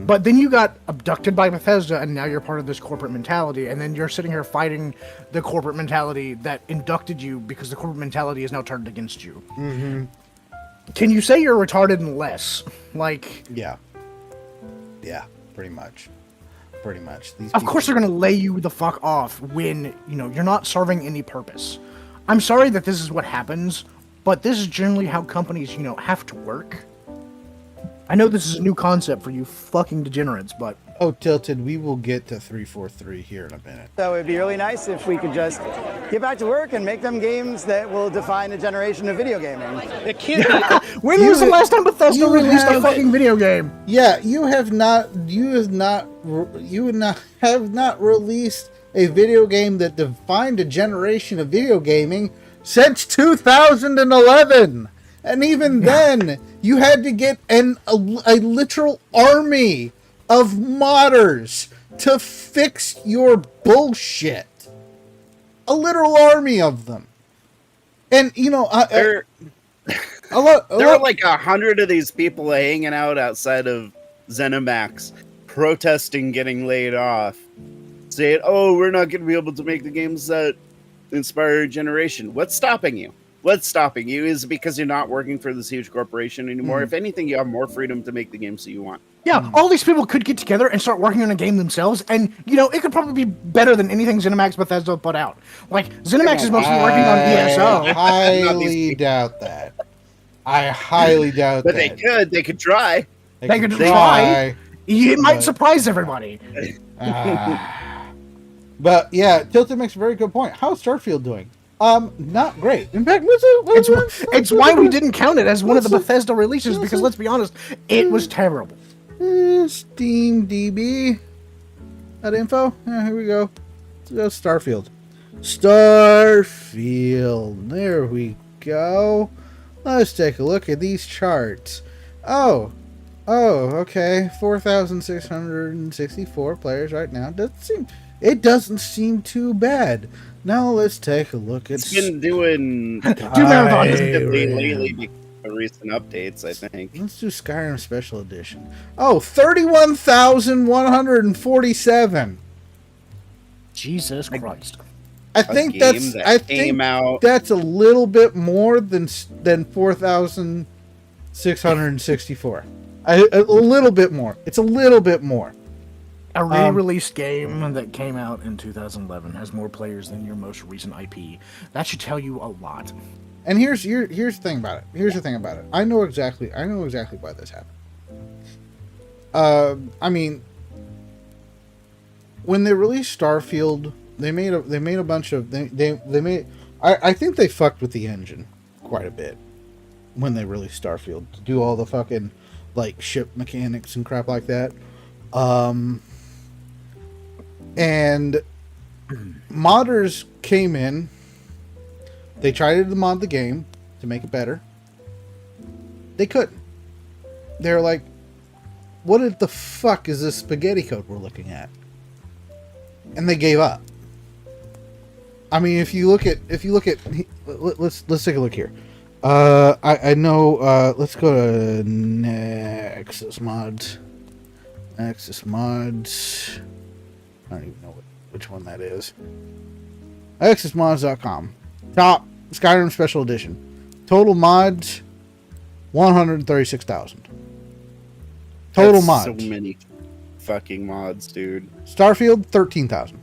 But then you got abducted by Bethesda, and now you're part of this corporate mentality. And then you're sitting here fighting the corporate mentality that inducted you because the corporate mentality is now turned against you. Can you say you're retarded unless, like... Yeah, pretty much. Pretty much. Of course they're going to lay you the fuck off when, you know, you're not serving any purpose. I'm sorry that this is what happens, but this is generally how companies, you know, have to work. I know this is a new concept for you fucking degenerates, but... Oh, Tilted, we will get to 343 here in a minute. So it'd be really nice if we could just get back to work and make them games that will define a generation of video gaming. It can't be. When was the last time Bethesda released a fucking video game? Yeah, you have not released a video game that defined a generation of video gaming since 2011. And even then, you had to get a literal army of modders to fix your bullshit. A literal army of them. And, you know, there are like 100 of these people hanging out outside of ZeniMax, protesting getting laid off, saying, oh, we're not going to be able to make the games that inspire a generation. What's stopping you? What's stopping you? Is it because you're not working for this huge corporation anymore? If anything, you have more freedom to make the games that you want. Yeah, all these people could get together and start working on a game themselves, and, you know, it could probably be better than anything ZeniMax Bethesda put out. Like, ZeniMax is mostly working on ESO. I highly doubt that. I highly doubt but that. But they could try. They could try. It might surprise everybody. But, yeah, Tilted makes a very good point. How's Starfield doing? Not great. In fact, it's why we didn't count it as one of the Bethesda releases, because let's be honest, it was terrible. Steam DB. That info? Yeah, here we go. Let's go Starfield. Starfield. There we go. Let's take a look at these charts. Oh, okay. 4,664 players right now. It doesn't seem too bad. Now let's take a look at... It's been doing marathons lately because of recent updates, I think. Let's do Skyrim Special Edition. Oh, 31,147. Jesus Christ. I think that's a little bit more than 4,664. A little bit more. It's a little bit more. A re-released game that came out in 2011 has more players than your most recent IP. That should tell you a lot. And here's the thing about it. I know exactly why this happened. I mean, when they released Starfield, they made a bunch of I think they fucked with the engine quite a bit when they released Starfield to do all the fucking like ship mechanics and crap like that. And modders came in. They tried to mod the game to make it better. They couldn't. They're like, what the fuck is this spaghetti code we're looking at? And they gave up. I mean, if you look at, let's take a look here. I know. Let's go to Nexus Mods. Nexus Mods. I don't even know which one that is. NexusMods.com. Top Skyrim Special Edition. Total mods, 136,000. Total That's mods. So many fucking mods, dude. Starfield, 13,000.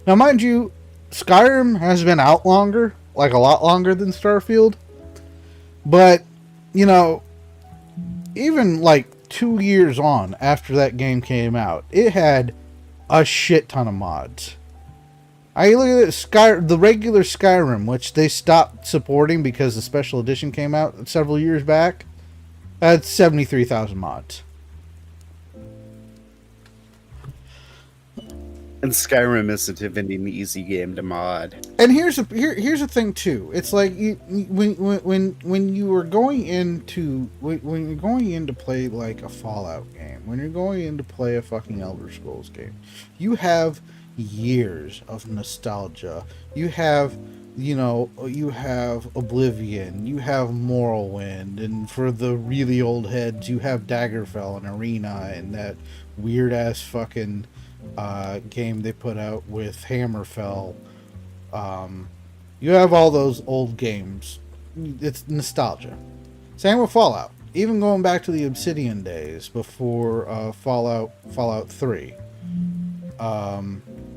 Now, mind you, Skyrim has been out longer, like a lot longer than Starfield. But, you know, even like 2 years on after that game came out, it had a shit ton of mods. I look at it, the regular Skyrim, which they stopped supporting because the special edition came out several years back, had 73,000 mods. And Skyrim isn't even an easy game to mod. And here's the thing too. It's like when you are going into when you're going in to play like a Fallout game, when you're going in to play a fucking Elder Scrolls game, you have years of nostalgia. You have, you have Oblivion, you have Morrowind, and for the really old heads, you have Daggerfall and Arena and that weird ass fucking game they put out with Hammerfell. You have all those old games. It's nostalgia. Same with Fallout. Even going back to the Obsidian days before Fallout 3.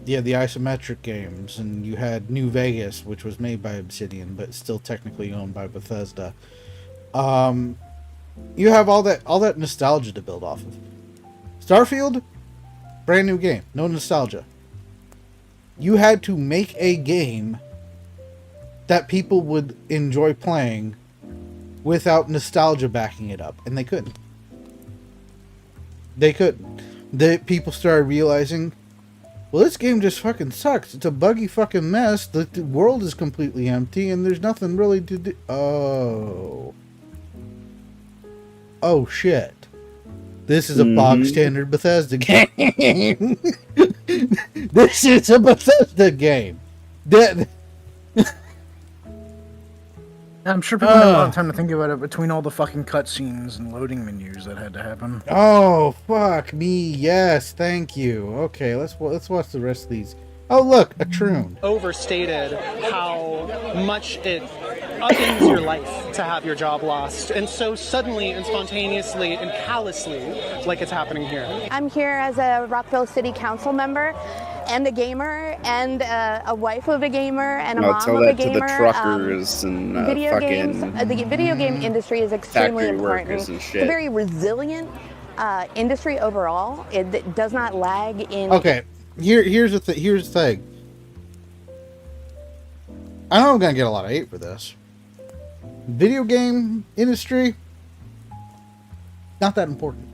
Yeah, the isometric games, and you had New Vegas, which was made by Obsidian, but still technically owned by Bethesda. You have all that nostalgia to build off of. Starfield, brand new game, no nostalgia. You had to make a game that people would enjoy playing without nostalgia backing it up, and they couldn't. They couldn't. The people started realizing, well, this game just fucking sucks. It's a buggy fucking mess. The world is completely empty, and there's nothing really to do. Oh shit. This is a bog standard Bethesda game. This is a Bethesda game. I'm sure people had a lot of time to think about it between all the fucking cutscenes and loading menus that had to happen. Oh, fuck me. Yes, thank you. Okay, let's watch the rest of these. Oh, look, a Troon. Overstated how much it upends your life to have your job lost, and so suddenly and spontaneously and callously, like it's happening here. I'm here as a Rockville City Council member, and a gamer, and a wife of a gamer, and a mom of a gamer. To the truckers and video fucking games. The video game industry is extremely factory important. workers and shit. It's a very resilient industry overall. It does not lag in. Okay, here's the thing. I know I'm gonna get a lot of hate for this. Video game industry, not that important.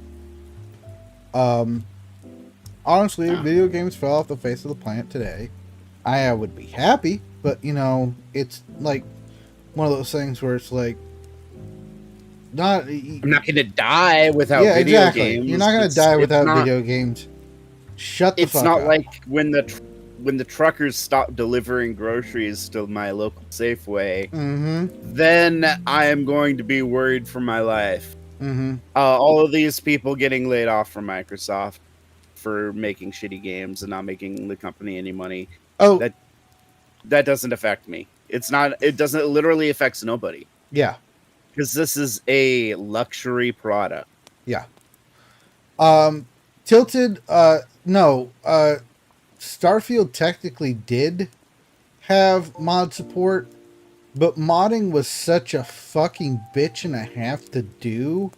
Honestly, if video games fell off the face of the planet today, I would be happy, but it's like one of those things where it's like I'm not gonna die without video games. You're not gonna die without video games. Shut the fuck up. It's not like when the truckers stop delivering groceries to my local Safeway, then I am going to be worried for my life. All of these people getting laid off from Microsoft for making shitty games and not making the company any money. Oh, that doesn't affect me. It literally affects nobody. Yeah. Because this is a luxury product. Yeah. Tilted, no, Starfield technically did have mod support, but modding was such a fucking bitch and a half to do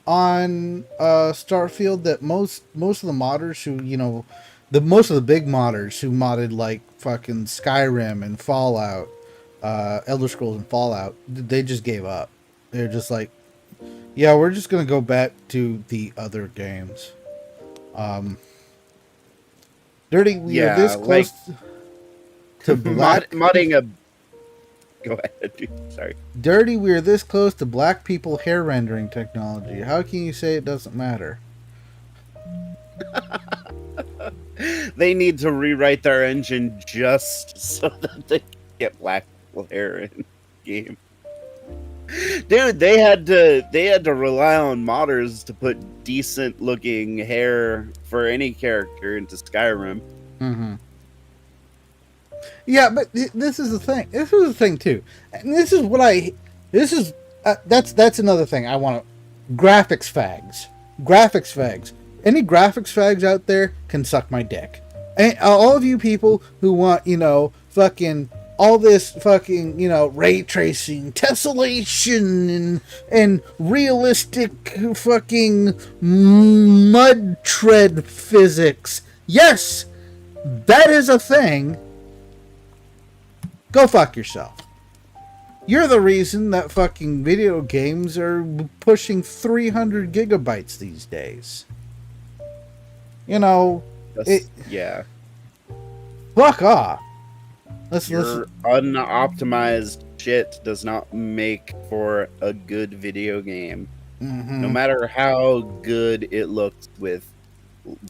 on Starfield that most of the modders who, most of the big modders who modded like fucking Skyrim and Fallout, Elder Scrolls and Fallout, they just gave up. They're just like, yeah, we're just gonna go back to the other games. Dirty, we are this close to black modding a. Go ahead, dude. Sorry. Dirty, we are this close to black people hair rendering technology. How can you say it doesn't matter? They need to rewrite their engine just so that they get black hair in the game. Dude, they had to rely on modders to put decent looking hair for any character into Skyrim. Mm-hmm. Yeah, but this is the thing. This is the thing too, and this is what I. This is that's another thing I want to. Graphics fags. Graphics fags. Any graphics fags out there can suck my dick. And all of you people who want, fucking all this fucking, ray tracing, tessellation, and realistic fucking mud tread physics. Yes, that is a thing. Go fuck yourself. You're the reason that fucking video games are pushing 300 gigabytes these days. Yeah. Fuck off. Your unoptimized shit does not make for a good video game. Mm-hmm. No matter how good it looks with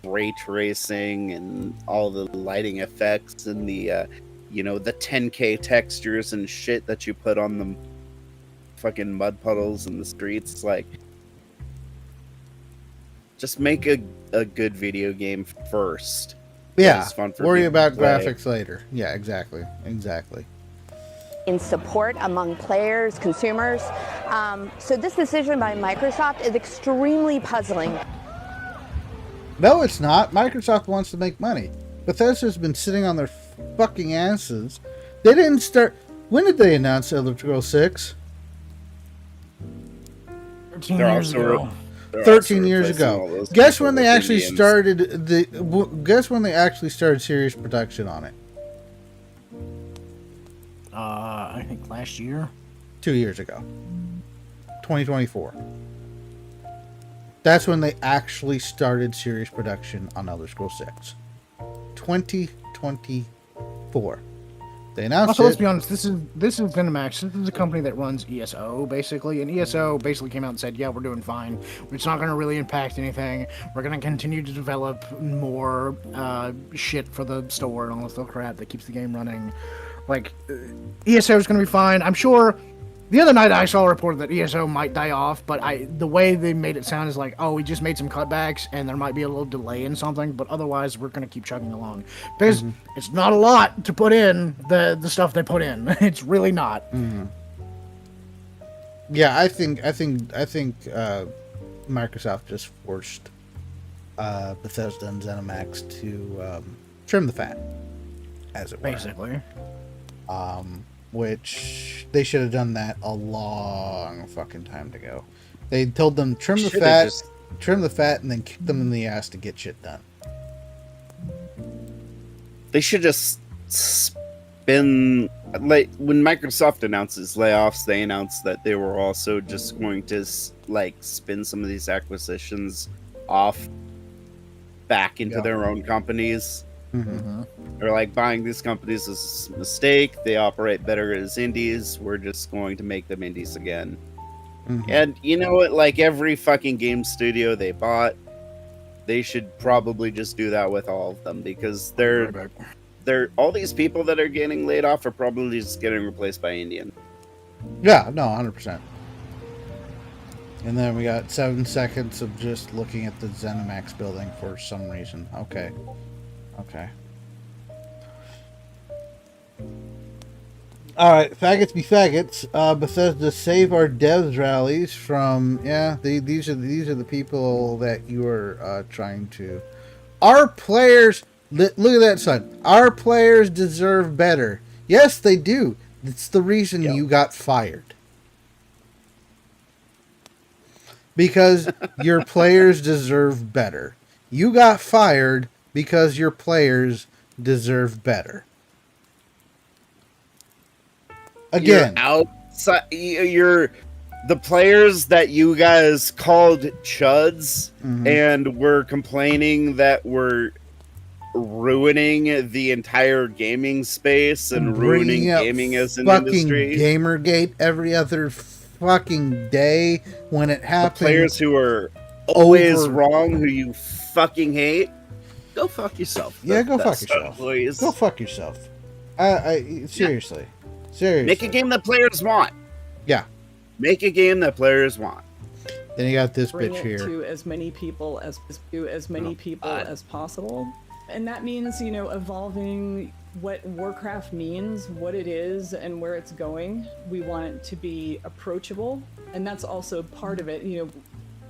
ray tracing and all the lighting effects and the the 10K textures and shit that you put on the fucking mud puddles in the streets, like, just make a good video game first. Yeah, fun for worry about to play. graphics later. Yeah, exactly. In support among players, consumers. So this decision by Microsoft is extremely puzzling. No, it's not. Microsoft wants to make money. Bethesda's been sitting on their fucking asses. They didn't start... When did they announce Elder Scrolls 6? 13 years ago. 13 years ago. Guess when they actually started Guess when they actually started serious production on it? I think last year. 2 years ago. 2024. That's when they actually started serious production on Elder Scrolls 6. 2024. They announced also, it. let's be honest. This is ZeniMax. This is a company that runs ESO basically, and ESO basically came out and said, "Yeah, we're doing fine. It's not going to really impact anything. We're going to continue to develop more shit for the store and all this little crap that keeps the game running. Like, ESO is going to be fine. I'm sure." The other night I saw a report that ESO might die off, but the way they made it sound is like, oh, we just made some cutbacks and there might be a little delay in something, but otherwise we're going to keep chugging along. Because it's not a lot to put in the stuff they put in. It's really not. Mm-hmm. Yeah, I think Microsoft just forced Bethesda and ZeniMax to trim the fat, as it were. Basically. Which they should have done that a long fucking time ago. They told them trim the fat, and then kick them in the ass to get shit done. They should just spin, like, when Microsoft announces layoffs, they announced that they were also just going to spin some of these acquisitions off back into their own companies. Mm-hmm. They're like, buying these companies is a mistake. They operate better as indies. We're just going to make them indies again. Mm-hmm. And you know what? Like, every fucking game studio they bought, they should probably just do that with all of them, because they're all these people that are getting laid off are probably just getting replaced by Indian. Yeah, no, 100%. And then we got 7 seconds of just looking at the ZeniMax building for some reason. Okay. Alright, faggots be faggots. Bethesda, save our devs rallies from... Yeah, these are the people that you are trying to... Our players... Look at that, son. Our players deserve better. Yes, they do. It's the reason you got fired. Because your players deserve better. You got fired because your players deserve better. Again, you're the players that you guys called chuds and were complaining that were ruining the entire gaming space and ruining gaming as an industry. Gamergate every other fucking day when it happens. The players who are always wrong, who you fucking hate. go fuck yourself. Yeah, go fuck That's yourself. Please. Go fuck yourself. Seriously. Seriously. Make a game that players want. Yeah. Make a game that players want. Then you got this Bring bitch it here. to as many people as as possible, and that means evolving what Warcraft means, what it is, and where it's going. We want it to be approachable, and that's also part of it.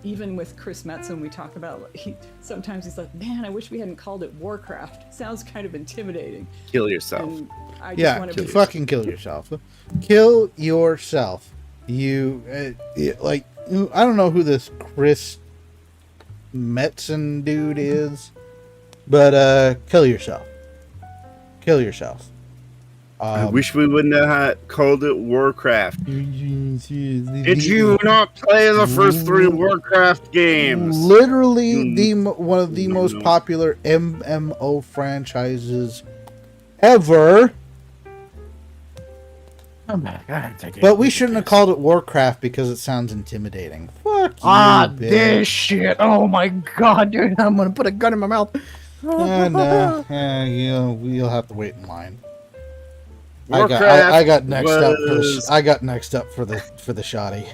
Even with Chris Metzen, we talk about sometimes he's like, "Man, I wish we hadn't called it Warcraft. Sounds kind of intimidating." Kill yourself. And I just want to fucking kill yourself. Kill yourself. You like. I don't know who this Chris Metzen dude is, but kill yourself. Kill yourself. I wish we wouldn't have called it Warcraft. Did you not play the first 3 Warcraft games? Literally one of the most popular MMO franchises ever. But we shouldn't have called it Warcraft because it sounds intimidating. Fuck you, this shit. Oh my god, dude. I'm gonna put a gun in my mouth. No. You'll have to wait in line. I got next up for the shoddy.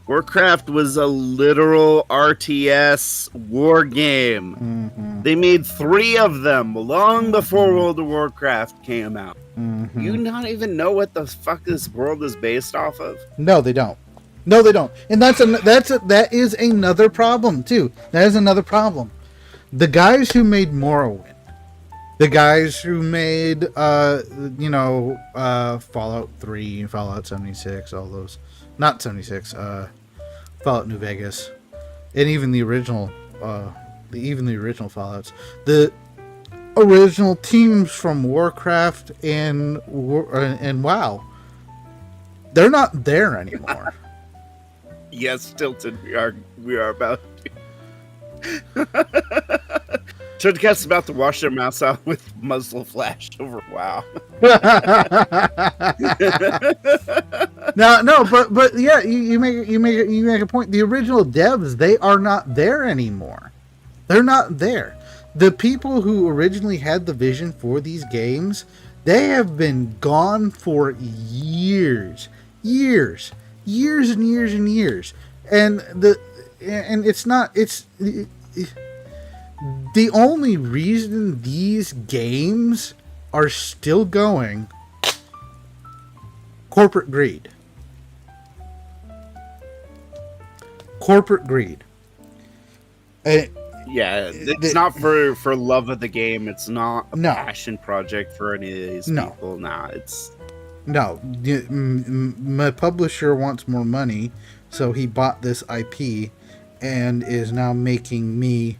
Warcraft was a literal RTS war game. Mm-hmm. They made 3 of them long before World of Warcraft came out. Mm-hmm. You not even know what the fuck this world is based off of? No, they don't. No, they don't. And that is another problem too. That is another problem. The guys who made Morrowind, the guys who made Fallout 3, Fallout 76, all those, not 76, Fallout New Vegas, and even the original Fallouts, the original teams from Warcraft and WoW, they're not there anymore. Yes, Tilted, we are about to. Chudcast is about to wash their mouths out with muzzle flash over WoW. No, but yeah, you make a point. The original devs, they are not there anymore. They're not there. The people who originally had the vision for these games, they have been gone for years. And the only reason these games are still going, corporate greed. Yeah, it's not for love of the game. It's not a passion project for any of these people. Nah, it's... No, my publisher wants more money, so he bought this IP and is now making me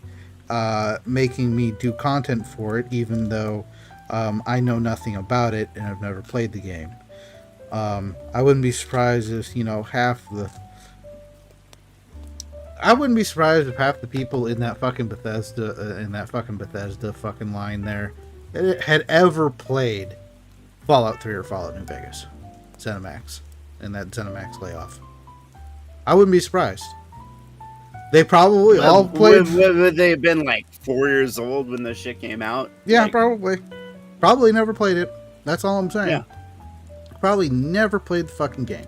do content for it, even though I know nothing about it and I've never played the game. I wouldn't be surprised if half the people in that fucking Bethesda fucking line there had ever played Fallout 3 or Fallout New Vegas, ZeniMax, and that ZeniMax layoff. I wouldn't be surprised. They probably all played. Would they have been like 4 years old when the shit came out? Yeah, probably. Probably never played it. That's all I'm saying. Yeah. Probably never played the fucking game.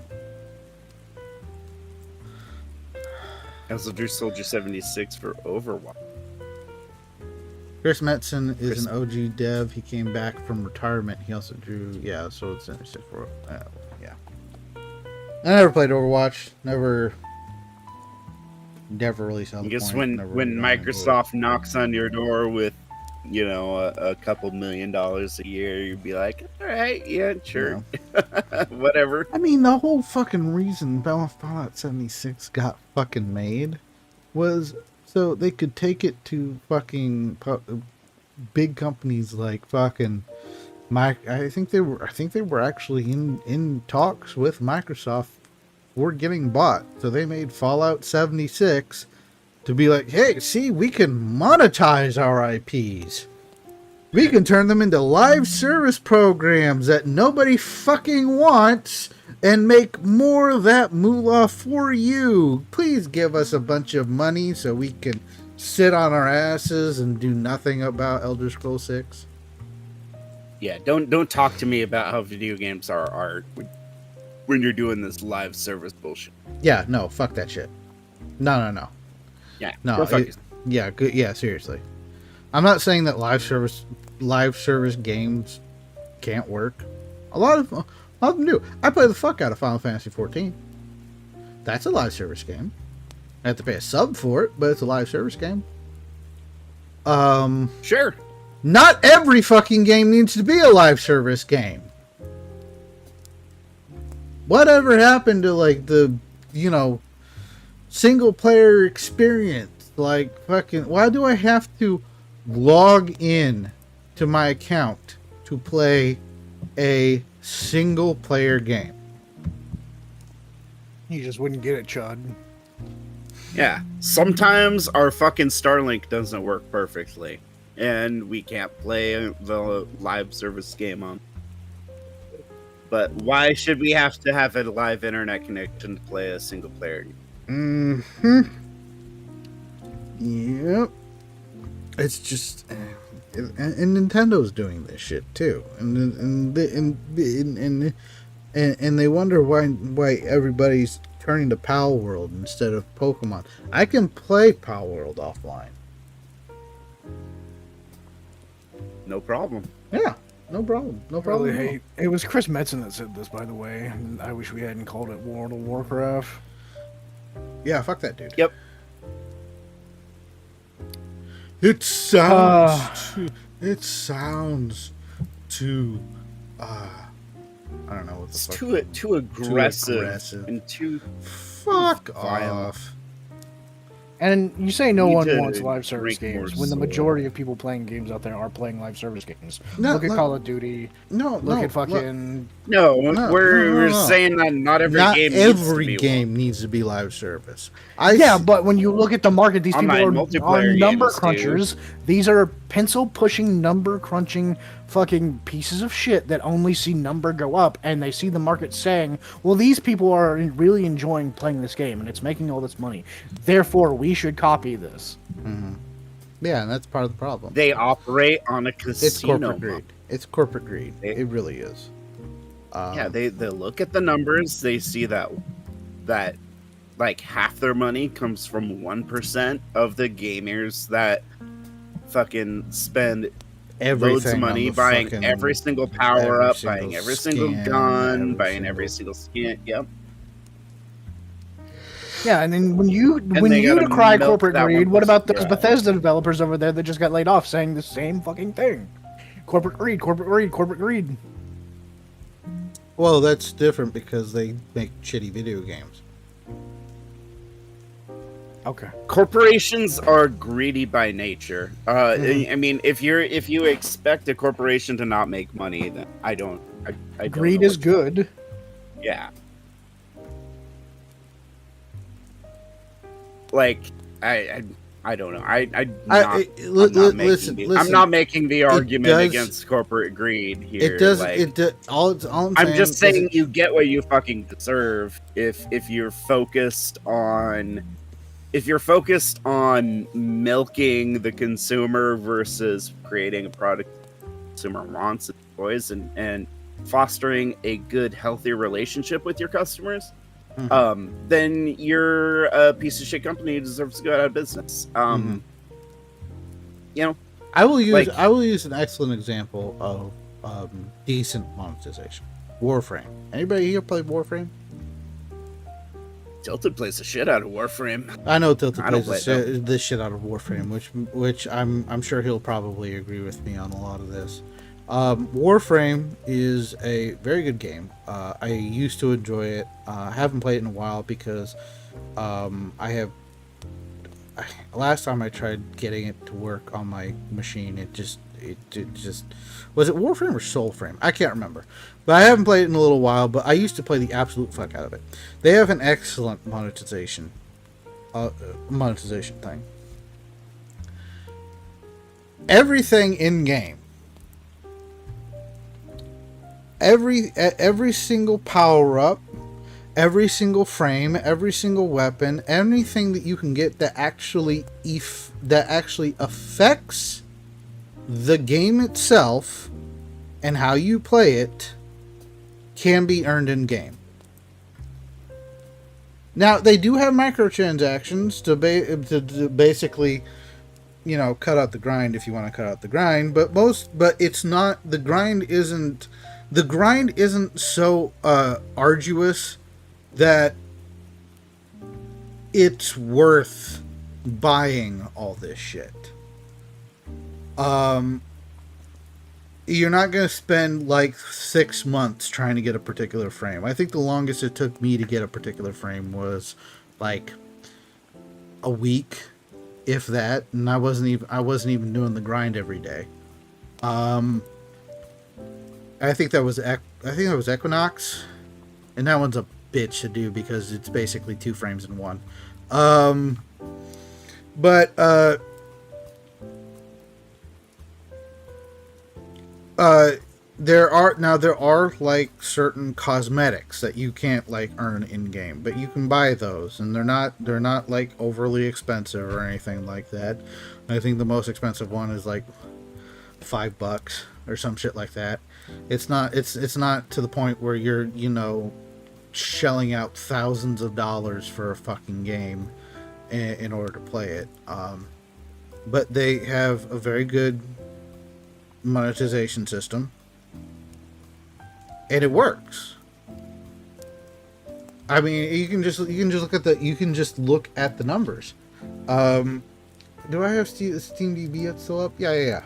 Also drew Soldier 76 for Overwatch. Chris Metzen is an OG dev. He came back from retirement. He also drew, Soldier 76 for, yeah. I never played Overwatch. Never really saw the I guess point. when Microsoft knocks on your door with, a couple $1 million a year, you'd be like, all right, yeah, sure. Whatever. I mean, the whole fucking reason Fallout 76 got fucking made was so they could take it to fucking big companies like fucking I think they were actually in talks with Microsoft for getting bought. So they made Fallout 76 to be like, hey, see, we can monetize our IPs. We can turn them into live service programs that nobody fucking wants and make more of that moolah for you. Please give us a bunch of money so we can sit on our asses and do nothing about Elder Scrolls 6. Yeah, don't talk to me about how video games are art when you're doing this live service bullshit. Yeah, no, fuck that shit. No. Yeah, no. go fuck yourself. Yeah, good. Yeah, seriously. I'm not saying that live service games can't work. A lot of them do. I play the fuck out of Final Fantasy 14. That's a live service game. I have to pay a sub for it, but it's a live service game. Sure. Not every fucking game needs to be a live service game. Whatever happened to like the, single player experience? Like fucking, why do I have to log in to my account to play a single player game? You just wouldn't get it, Chud. Yeah, sometimes our fucking Starlink doesn't work perfectly, and we can't play the live service game on. But why should we have to have a live internet connection to play a single player game? Yep. It's just, and Nintendo's doing this shit too, and they wonder why everybody's turning to Pal World instead of Pokemon. I can play Pal World offline. No problem. Yeah, no problem. No problem. Really hate. It was Chris Metzen that said this, by the way. I wish we hadn't called it World of Warcraft. Yeah, fuck that dude. Yep. It sounds too I don't know what the fuck. Too aggressive and too fuck off. And you say no Need one to wants live service drink games more when the soda. majority of people playing games out there are playing live service games. No, look at Call of Duty. Look at fucking. We're saying that not every game needs to be live service. Yeah, but when you look at the market, these people Online are multiplayer number games, crunchers. These are pencil pushing, number crunching fucking pieces of shit that only see number go up, and they see the market saying, well, these people are really enjoying playing this game and it's making all this money, therefore we should copy this. Mm-hmm. Yeah, and that's part of the problem. They operate on a casino. It's corporate greed. It's corporate greed. It really is. Yeah, they look at the numbers. They see that like half their money comes from 1% of the gamers that fucking spend loads of money buying every single power up, buying every single gun, buying every single skin. Yep. Yeah, and then when you decry corporate greed, what about those Bethesda developers over there that just got laid off saying the same fucking thing? Corporate greed, corporate greed, corporate greed. Well, that's different because they make shitty video games. Okay. Corporations are greedy by nature. I mean, if you expect a corporation to not make money, then I don't greed is good. Yeah. Like I don't know. I'm not making the argument against corporate greed here. It does. Like, I'm just saying you get what you fucking deserve if you're focused on milking the consumer versus creating a product the consumer wants and enjoys and fostering a good, healthy relationship with your customers. Then you're a piece of shit company who deserves to go out of business. You know, I will use an excellent example of decent monetization. Warframe. Anybody here play Warframe? Tilted plays the shit out of Warframe. I know Tilted plays the shit out of Warframe, which I'm sure he'll probably agree with me on a lot of this. Warframe is a very good game. I used to enjoy it. I haven't played it in a while because last time I tried getting it to work on my machine, it just was it Warframe or Soulframe? I can't remember. But I haven't played it in a little while, but I used to play the absolute fuck out of it. They have an excellent monetization thing. Everything in game, every single power up, every single frame, every single weapon, anything that you can get that actually affects the game itself and how you play it can be earned in game. Now, they do have microtransactions to basically, you know, cut out the grind if you want to cut out the grind, but it's not, the grind isn't so arduous that it's worth buying all this shit. You're not going to spend like 6 months trying to get a particular frame. I think the longest it took me to get a particular frame was like a week, if that, and I wasn't even doing the grind every day. I think that was Equinox, and that one's a bitch to do because it's basically 2 frames in one. There are like certain cosmetics that you can't like earn in game, but you can buy those, and they're not like overly expensive or anything like that. I think the most expensive one is like $5 or some shit like that. It's not to the point where you're, you know, shelling out thousands of dollars for a fucking game in order to play it. But they have a very good monetization system, and it works. I mean, you can just look at the numbers. Do I have Steam DB yet still up? Yeah.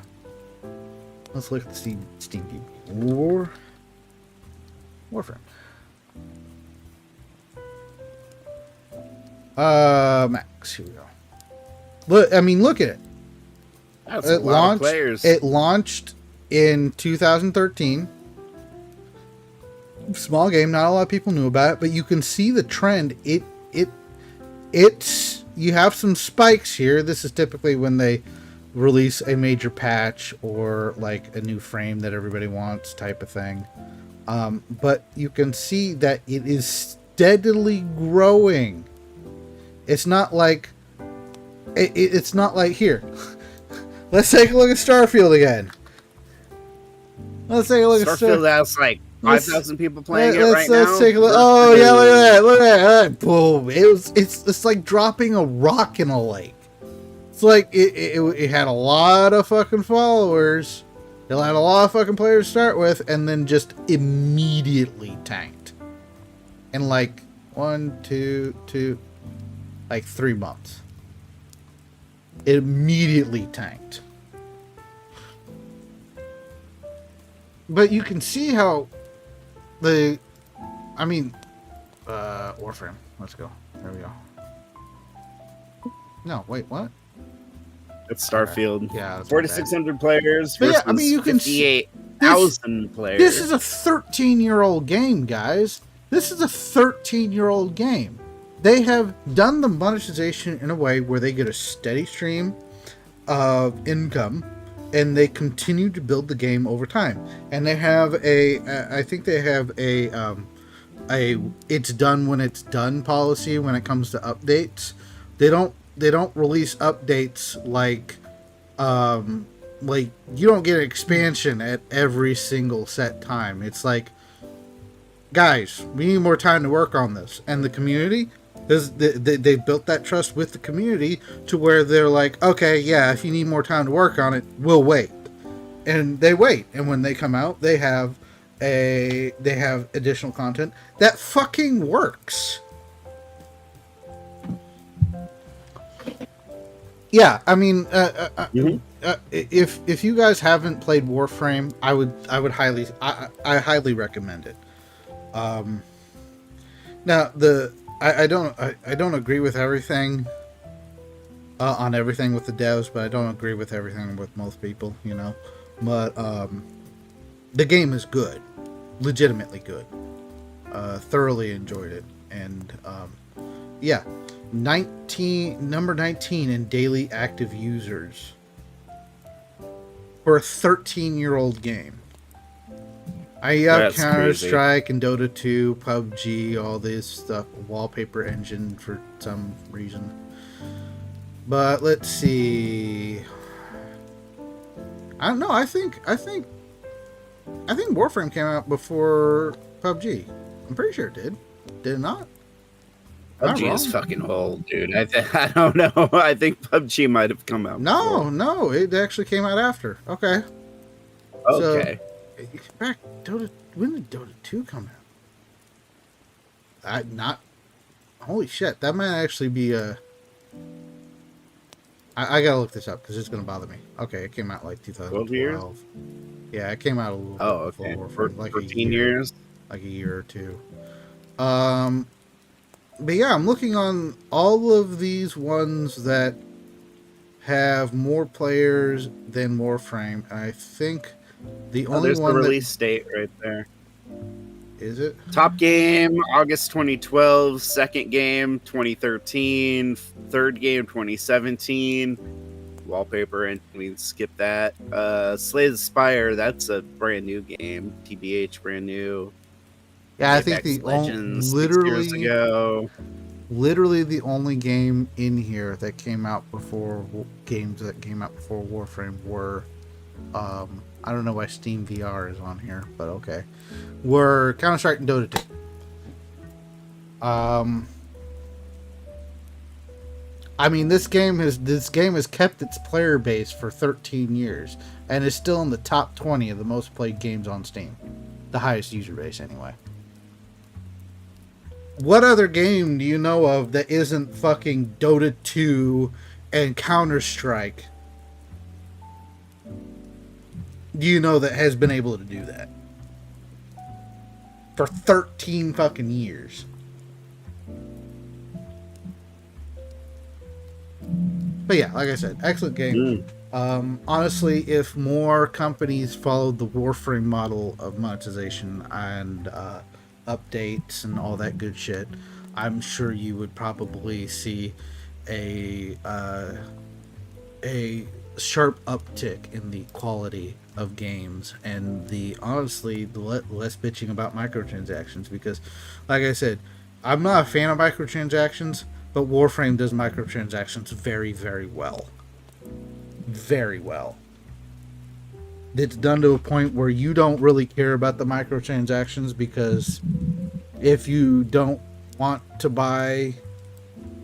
Let's look at the Steam DB. Warframe. Max. Here we go. Look at it. That's a lot of players. It launched in 2013. Small game, not a lot of people knew about it, but you can see the trend. It's you have some spikes here. This is typically when they release a major patch or like a new frame that everybody wants type of thing. But you can see that it is steadily growing. It's not like it's not like here. Let's take a look at Starfield again. Let's take a look at Starfield. That's like 5,000 people playing it right now. Let's take a look. Oh yeah, look at that! Look at that! Boom! It's like dropping a rock in a lake. It's like it had a lot of fucking followers. It had a lot of fucking players to start with, and then just immediately tanked. In like 3 months. It immediately tanked. But you can see how Warframe. Let's go. There we go. No, wait, what? It's Starfield. Okay. Yeah, 4,600 players versus you can 58,000 players. This is a 13-year-old game, guys. This is a 13-year-old game. They have done the monetization in a way where they get a steady stream of income, and they continue to build the game over time. And they have I think they have a it's done when it's done policy when it comes to updates. They don't release updates like you don't get an expansion at every single set time. It's like, guys, we need more time to work on this, and the community. They built that trust with the community to where they're like, okay, yeah, if you need more time to work on it, we'll wait. And they wait. And when they come out, they have additional content that fucking works. Yeah, I mean, if you guys haven't played Warframe, I would highly recommend it. Now I don't agree with everything on everything with the devs, but I don't agree with everything with most people, you know. But the game is good, legitimately good. Thoroughly enjoyed it, and yeah, number 19 in daily active users for a 13-year-old game. I have That's Counter-Strike and Dota 2, PUBG, all this stuff, Wallpaper Engine for some reason. But let's see. I don't know. I think Warframe came out before PUBG. I'm pretty sure it did. Did it not? PUBG is fucking old, dude. I don't know. I think PUBG might have come out. No, it actually came out after. Okay. Okay. So, when did Dota 2 come out? Holy shit, that might actually be a... I gotta look this up because it's gonna bother me. Okay, it came out like 2012. Yeah, it came out a little bit before. For like 14 years? Like a year or two. But yeah, I'm looking on all of these ones that have more players than Warframe, and I think the only there's one the release date right there. Is it? Top game, August 2012. Second game, 2013. Third game, 2017. Wallpaper, and we skip that. Slay the Spire, that's a brand new game. TBH, brand new. Yeah, I think Apex the Legends, 6 years ago. Literally the only game in here that came out before Warframe were, I don't know why Steam VR is on here, but okay, were Counter-Strike and Dota 2. I mean, this game has kept its player base for 13 years and is still in the top 20 of the most played games on Steam, the highest user base anyway. What other game do you know of that isn't fucking Dota 2 and Counter-Strike? Do you know that has been able to do that? For 13 fucking years. But yeah, like I said, excellent game. Honestly, if more companies followed the Warframe model of monetization and updates and all that good shit, I'm sure you would probably see a sharp uptick in the quality of games and the less bitching about microtransactions, because like I said, I'm not a fan of microtransactions, but Warframe does microtransactions very, very well. Very well. It's done to a point where you don't really care about the microtransactions, because if you don't want to buy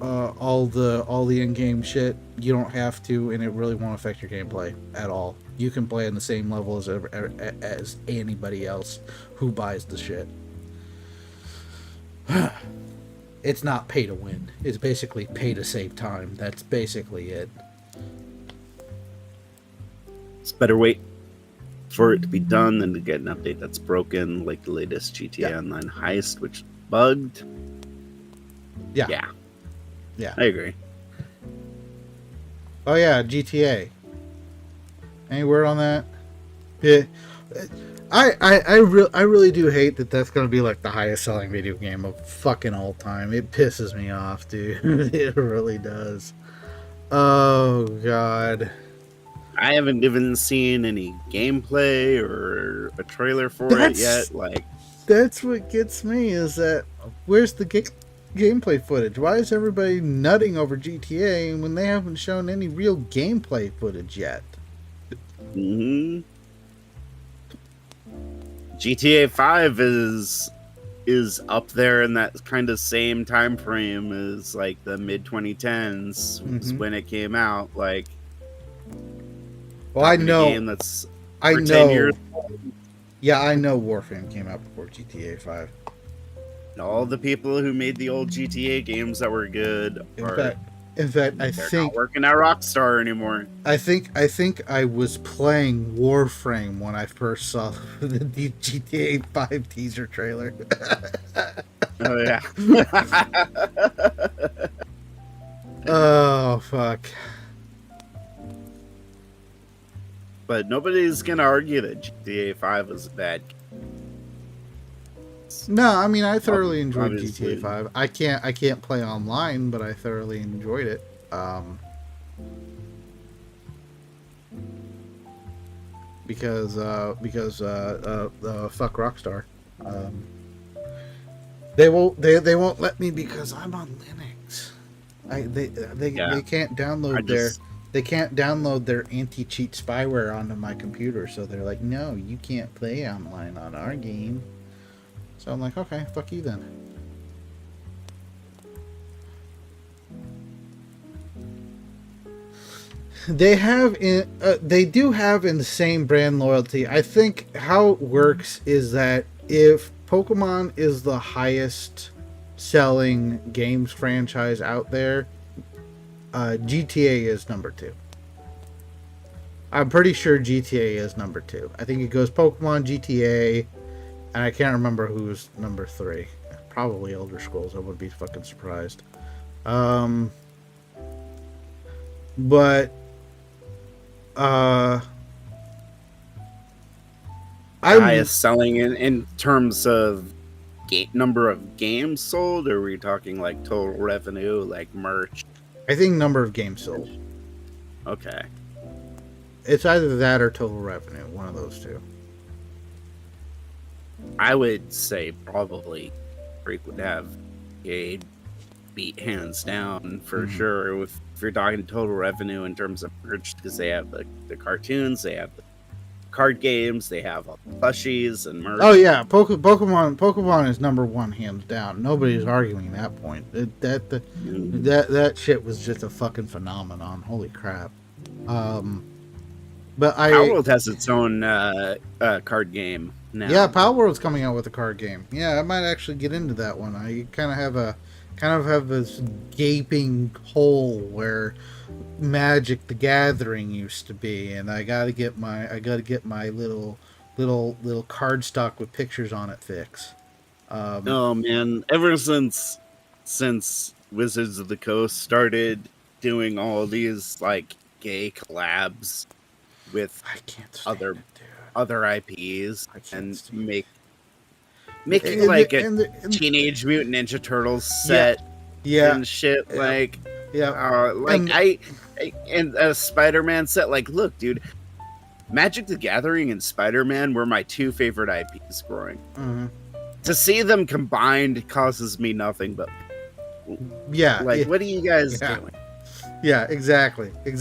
all the in-game shit, you don't have to, and it really won't affect your gameplay at all. You can play on the same level as anybody else who buys the shit. It's not pay to win. It's basically pay to save time. That's basically it. It's better wait for it to be done than to get an update that's broken, like the latest GTA Online heist, which bugged. Yeah. I agree. Oh yeah, GTA. Any word on that? Yeah. I really do hate that that's gonna be like the highest selling video game of fucking all time. It pisses me off, dude. It really does. Oh god. I haven't even seen any gameplay or a trailer for it yet. That's what gets me, is that where's the gameplay footage? Why is everybody nutting over GTA when they haven't shown any real gameplay footage yet? GTA 5 is up there in that kind of same time frame as like the mid 2010s when it came out. Like, well, I know. A game that's 10 years old. Yeah, I know Warframe came out before GTA 5. All the people who made the old GTA games that were good in fact, I they're think not working at Rockstar anymore. I think I was playing Warframe when I first saw the GTA 5 teaser trailer. Oh yeah. Oh fuck. But nobody's gonna argue that GTA 5 was a bad game. No, I mean, I thoroughly enjoyed Obviously. GTA 5. I can't play online, but I thoroughly enjoyed it. because fuck Rockstar. They won't let me because I'm on Linux. They can't download their anti-cheat spyware onto my computer, so they're like, no, you can't play online on our game. So I'm like, okay, fuck you then. They do have insane brand loyalty. I think how it works is that if Pokemon is the highest selling games franchise out there, GTA is number 2. I'm pretty sure GTA is number 2. I think it goes Pokemon, GTA, and I can't remember who's number 3. Probably Elder Scrolls. I would be fucking surprised. But highest selling in terms of number of games sold, or are we talking like total revenue, like merch? I think number of games sold. Okay. It's either that or total revenue, one of those two. I would say probably Freak would have a beat hands down for sure. If you're talking total revenue in terms of merch, because they have the cartoons, they have the card games, they have plushies and merch. Oh yeah, Pokemon is number 1 hands down. Nobody's arguing that point. That shit was just a fucking phenomenon. Holy crap. But Power World has its own card game now. Yeah, Power World's coming out with a card game. Yeah, I might actually get into that one. I kind of have this gaping hole where Magic the Gathering used to be, and I gotta get my little card stock with pictures on it fix. Oh man, ever since Wizards of the Coast started doing all these like gay collabs with other IPs and making like a Teenage Mutant Ninja Turtles set and shit, and Spider-Man set. Like, look, dude, Magic the Gathering and Spider-Man were my 2 favorite IPs growing. To see them combined causes me nothing but what are you guys doing? Yeah, exactly. It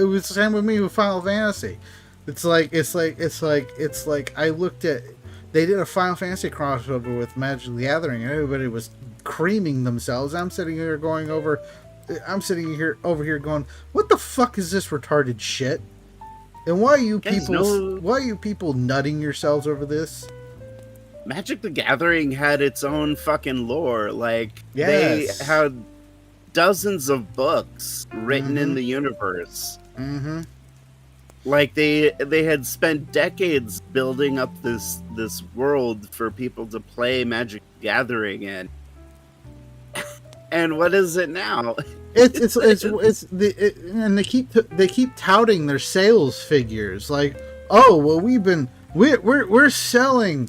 was the same with me with Final Fantasy. It's like I looked at, they did a Final Fantasy crossover with Magic the Gathering, and everybody was creaming themselves. I'm sitting here over here going, what the fuck is this retarded shit? And why are you people nutting yourselves over this? Magic the Gathering had its own fucking lore. Like, they had dozens of books written in the universe. Like, they had spent decades building up this world for people to play Magic the Gathering in. And what is it now? And they keep touting their sales figures, like, oh well, we're selling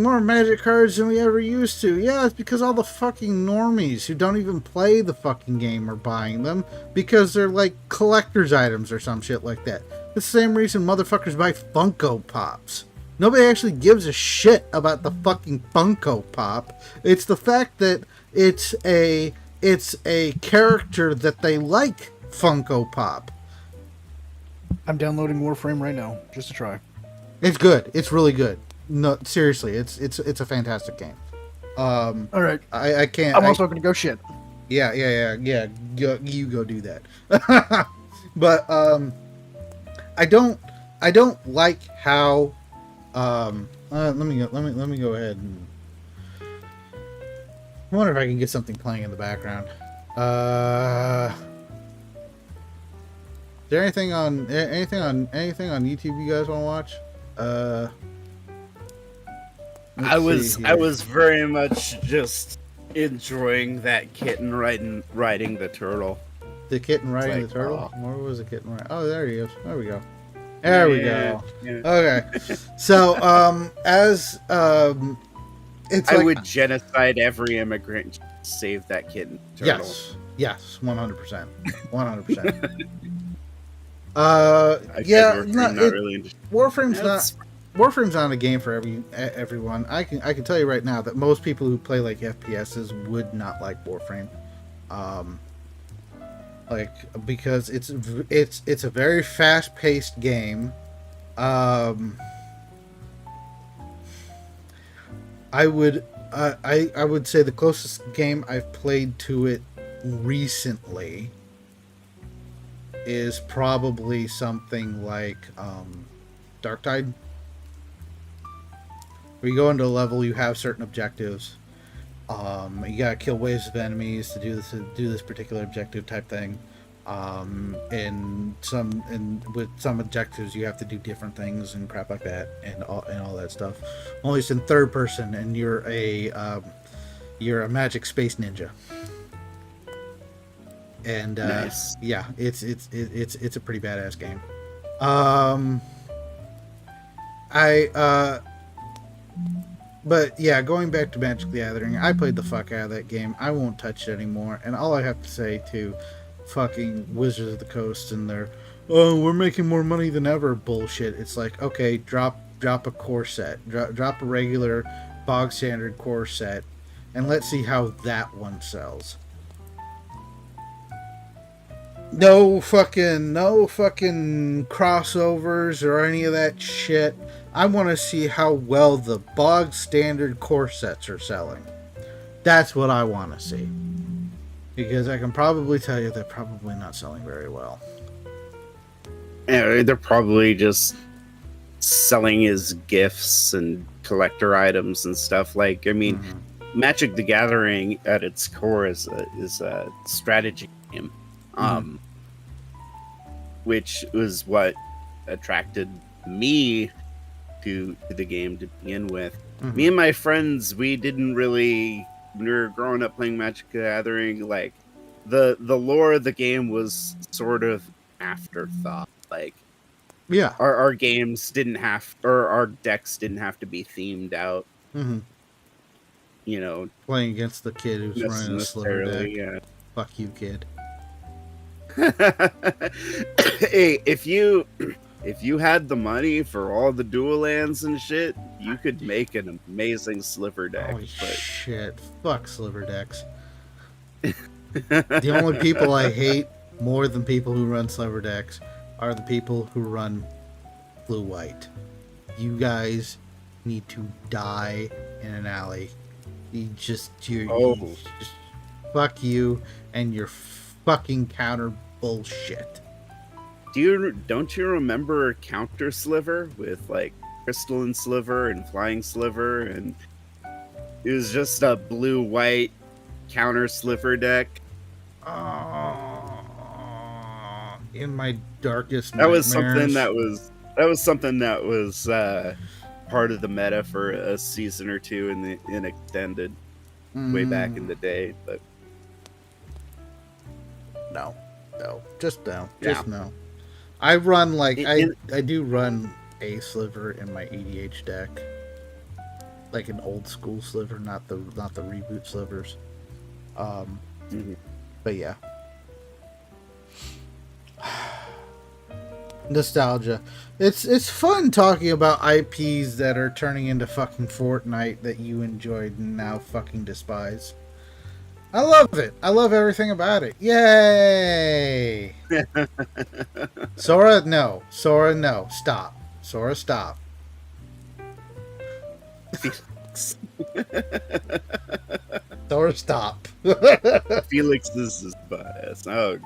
more Magic cards than we ever used to. Yeah, it's because all the fucking normies who don't even play the fucking game are buying them because they're like collector's items or some shit like that. The same reason motherfuckers buy Funko Pops. Nobody actually gives a shit about the fucking Funko Pop. It's the fact that it's a character that they like, Funko Pop. I'm downloading Warframe right now just to try. It's good. It's really good. No, seriously, it's a fantastic game. All right. I can't. I'm also gonna go shit. Yeah. You go do that. But I don't like how. Let me go ahead and. I wonder if I can get something playing in the background. Is there anything on YouTube you guys want to watch? I was very much just enjoying that kitten riding the turtle. The kitten riding the turtle? Where was the kitten riding? Oh, there he is. There we go. There we go. Yeah. Okay. So, I would genocide every immigrant to save that kitten turtle. Yes, 100%. 100%. Yeah, not really interested. Warframe's not a game for everyone. I can tell you right now that most people who play like FPSs would not like Warframe, because it's a very fast paced game. I would say the closest game I've played to it recently is probably something like Darktide. Where you go into a level, you have certain objectives. You gotta kill waves of enemies to do this particular objective type thing. And with some objectives, you have to do different things and crap like that, and all that stuff. Only it's in third person, and you're a magic space ninja. And nice. Yeah, it's a pretty badass game. But yeah, going back to Magic the Gathering, I played the fuck out of that game. I won't touch it anymore. And all I have to say to fucking Wizards of the Coast and their, oh, we're making more money than ever bullshit. It's like, okay, drop a core set, drop a regular bog standard core set, and let's see how that one sells. No fucking crossovers or any of that shit. I want to see how well the bog standard core sets are selling. That's what I want to see. Because I can probably tell you they're probably not selling very well. Yeah, they're probably just selling as gifts and collector items and stuff. Like, I mean, Magic the Gathering at its core is a strategy game. Which was what attracted me to the game to begin with. Me and my friends, we didn't really, when we were growing up playing Magic the Gathering, like the lore of the game was sort of afterthought. Like, yeah, our games didn't have, or our decks didn't have to be themed out. You know, playing against the kid who's running a sliver deck. Yeah. Fuck you, kid. Hey, if you had the money for all the dual lands and shit, you could make an amazing sliver deck. Holy shit. Fuck sliver decks. The only people I hate more than people who run sliver decks are the people who run blue-white. You guys need to die in an alley. You just fuck you and your fucking counter bullshit. Don't you remember Counter Sliver with like Crystalline Sliver and Flying Sliver, and it was just a blue-white counter sliver deck? In my darkest that was nightmares. something that was part of the meta for a season or two in extended way back in the day, but no, just no. I run like I do run a sliver in my EDH deck, like an old school sliver, not the reboot slivers. But yeah, nostalgia. It's fun talking about IPs that are turning into fucking Fortnite that you enjoyed and now fucking despise. I love it. I love everything about it. Yay! Sora, no. Sora, no. Stop. Sora, stop. Sora, stop. Felix, this is bias. Oh,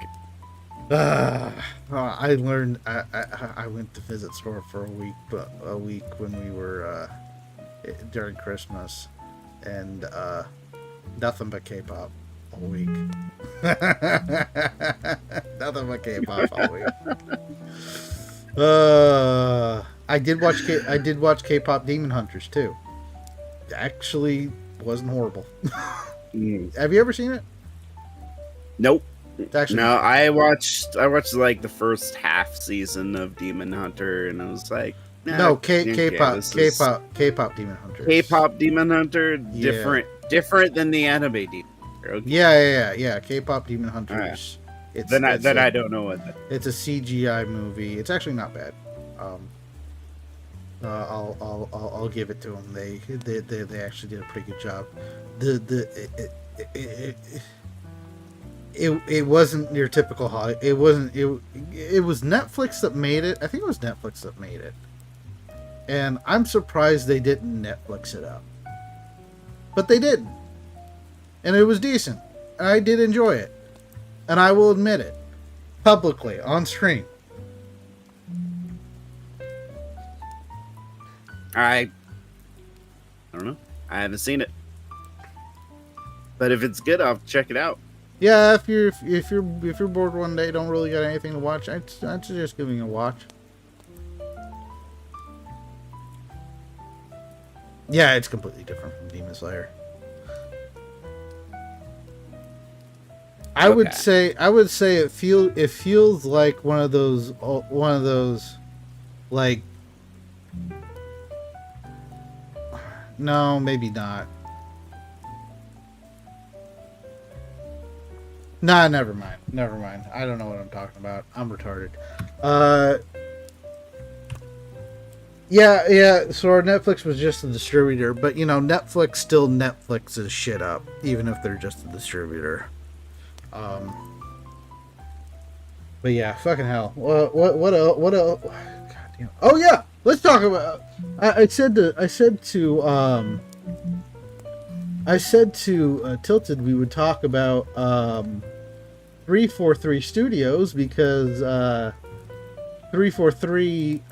I learned. I went to visit Sora for a week when we were during Christmas, and nothing but K-pop all week. Nothing but K-pop all week. I did watch K-pop Demon Hunters too. Actually, wasn't horrible. Have you ever seen it? Nope. Actually, no, I watched like the first half season of Demon Hunter, and I was like, nah, no, K-pop Demon Hunter. K-pop Demon Hunter, Yeah. different than the anime Demon Hunter. Okay. Yeah. K-pop Demon Hunters I don't know what. It's a CGI movie. It's actually not bad. I'll give it to them. They actually did a pretty good job. It wasn't your typical Hollywood. It was Netflix that made it. I think it was Netflix that made it. And I'm surprised they didn't Netflix it up. But they didn't. And it was decent. And I did enjoy it. And I will admit it. Publicly, on stream. I don't know. I haven't seen it. But if it's good, I'll check it out. Yeah, if you're bored one day, don't really got anything to watch, I'd suggest giving it a watch. Yeah, it's completely different from Demon Slayer. I would say it feels like one of those like, no, maybe not. Nah, never mind. I don't know what I'm talking about. I'm retarded. Yeah, so our Netflix was just a distributor, but Netflix still Netflixes shit up, even if they're just a distributor. But yeah, fucking hell. What else? God damn. Oh yeah, let's talk about. I said to Tilted we would talk about 343 Studios because 343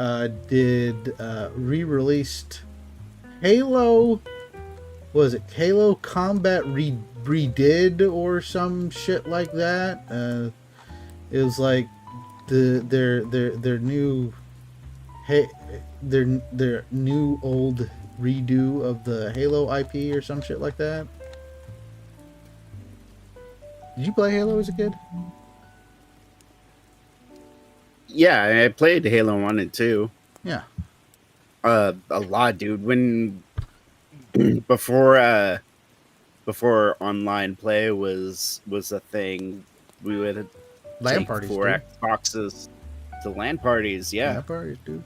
did re-released Halo. Was it Halo Combat redid or some shit like that? It was like their new their new old redo of the Halo IP or some shit like that. Did you play Halo as a kid? Yeah, I played Halo 1 and 2. Yeah. A lot, dude. When before online play was a thing, we would LAN parties, four dude. Xboxes to LAN parties. Yeah, LAN parties, dude.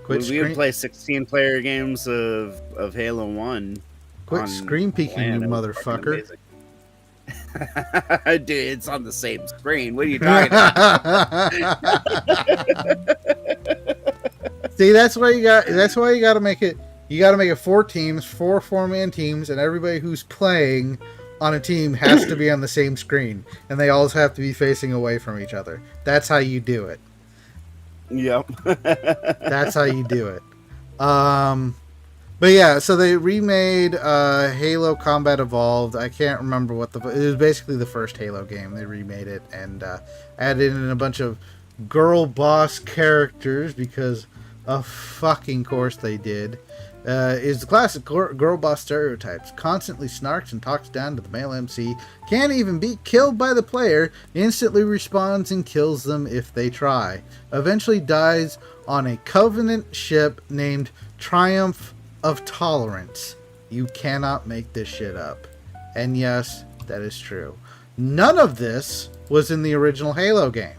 We would play 16-player games of Halo 1. Quit screen peeking, you motherfucker. Dude, it's on the same screen. What are you talking about? See, that's why you got to make it. You got to make it 4 teams, 4 4-man teams, and everybody who's playing on a team has to be on the same screen, and they all have to be facing away from each other. That's how you do it. Yep. That's how you do it. But yeah, so they remade Halo Combat Evolved. I can't remember it was basically the first Halo game. They remade it and added in a bunch of girl boss characters because of fucking course they did. Is the classic girl boss stereotypes. Constantly snarks and talks down to the male MC. Can't even be killed by the player. Instantly responds and kills them if they try. Eventually dies on a Covenant ship named Triumph of Tolerance. You cannot make this shit up. And yes, that is true. None of this was in the original Halo game.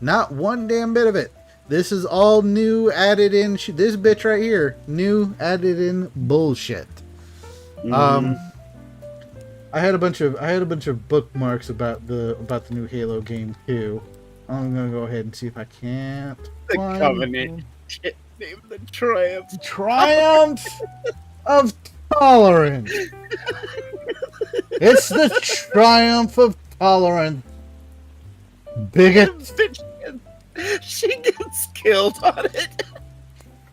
Not one damn bit of it. This is all new, added in. This bitch right here, new, added in bullshit. I had a bunch of bookmarks about the new Halo game too. I'm gonna go ahead and see if I can't. The Covenant shit named the Triumph. Triumph of Tolerance. It's the Triumph of Tolerance. Bigot. She gets killed on it.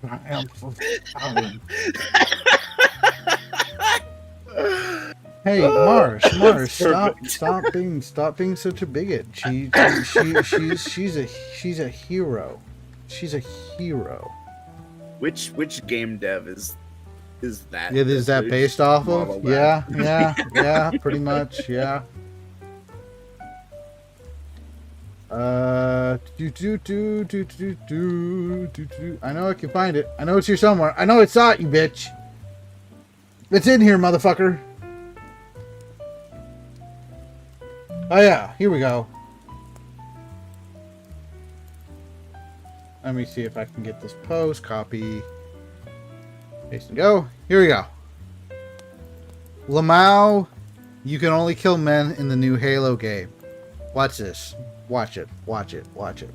Triumph of Tolerance. Hey, Mars, stop being such a bigot. She's a hero. She's a hero. Which game dev is that? Yeah, is that based off of? Yeah, pretty much, yeah. I know I can find it. I know it's here somewhere. I know it's not, you bitch. It's in here, motherfucker. Oh yeah, here we go. Let me see if I can get this post. Copy. Paste and go. Here we go. Lamau, you can only kill men in the new Halo game. Watch this. Watch it. Watch it. Watch it.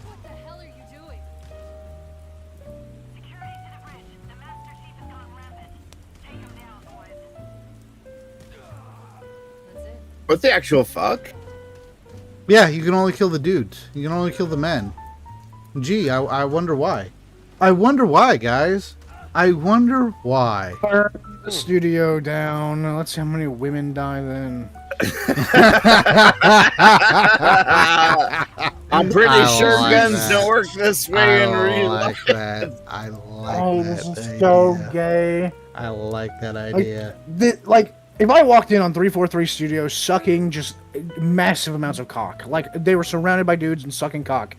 What the hell are you doing? Security to the bridge. The Master Chief has gone rampant. Take him down, boys. That's it. What the actual fuck? Yeah, you can only kill the dudes. You can only kill the men. Gee, I wonder why. I wonder why, guys. I wonder why. Burn the studio down. Let's see how many women die then. I'm pretty sure guns don't work this way in real life. That. I like Oh, that. this is idea. so gay. I like that idea. Like, if I walked in on 343 Studios sucking just massive amounts of cock, like they were surrounded by dudes and sucking cock,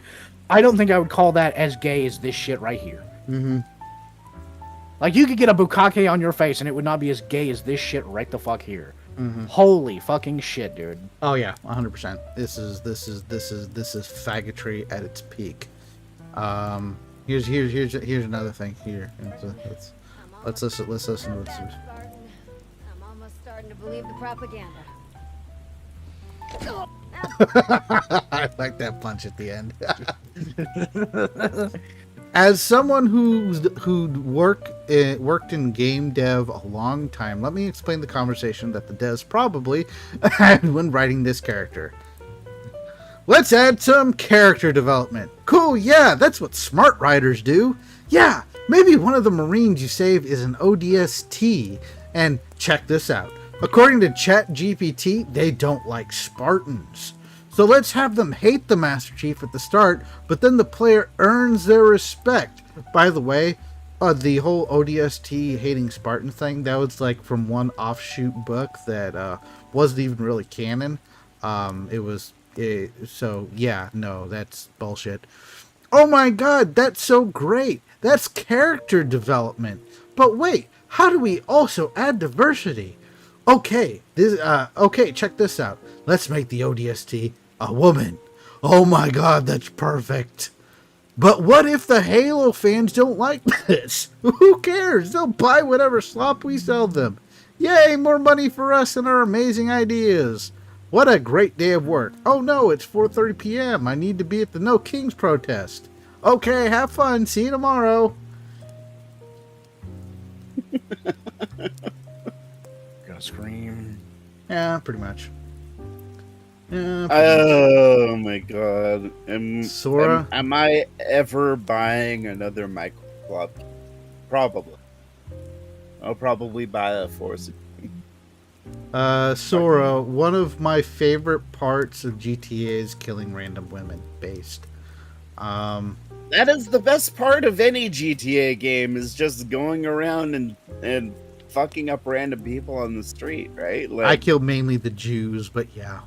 I don't think I would call that as gay as this shit right here. Mm-hmm. Like, you could get a bukkake on your face and it would not be as gay as this shit right the fuck here. Mm-hmm. Holy fucking shit, dude. Oh yeah, 100%. This is faggotry at its peak. Here's another thing here. Let's listen to this. I'm almost starting to believe the propaganda. I like that punch at the end. As someone who'd worked in game dev a long time, let me explain the conversation that the devs probably had when writing this character. Let's add some character development. Cool, yeah, that's what smart writers do. Yeah, maybe one of the Marines you save is an ODST. And check this out. According to ChatGPT, they don't like Spartans. So let's have them hate the Master Chief at the start, but then the player earns their respect. By the way, the whole ODST hating Spartan thing, that was like from one offshoot book that wasn't even really canon. So yeah, no, that's bullshit. Oh my god, that's so great. That's character development. But wait, how do we also add diversity? Okay, check this out. Let's make the ODST a woman. Oh my god, that's perfect. But what if the Halo fans don't like this? Who cares? They'll buy whatever slop we sell them. Yay, more money for us and our amazing ideas. What a great day of work. Oh no, it's 4:30 p.m. I need to be at the No Kings protest. Okay, have fun. See you tomorrow. Gonna scream. Yeah, pretty much. Oh my god. Sora? Am I ever buying another Microsoft? Probably. I'll probably buy a Force. Sora, one of my favorite parts of GTA is killing random women based. That is the best part of any GTA game, is just going around and fucking up random people on the street, right? Like, I kill mainly the Jews, but yeah.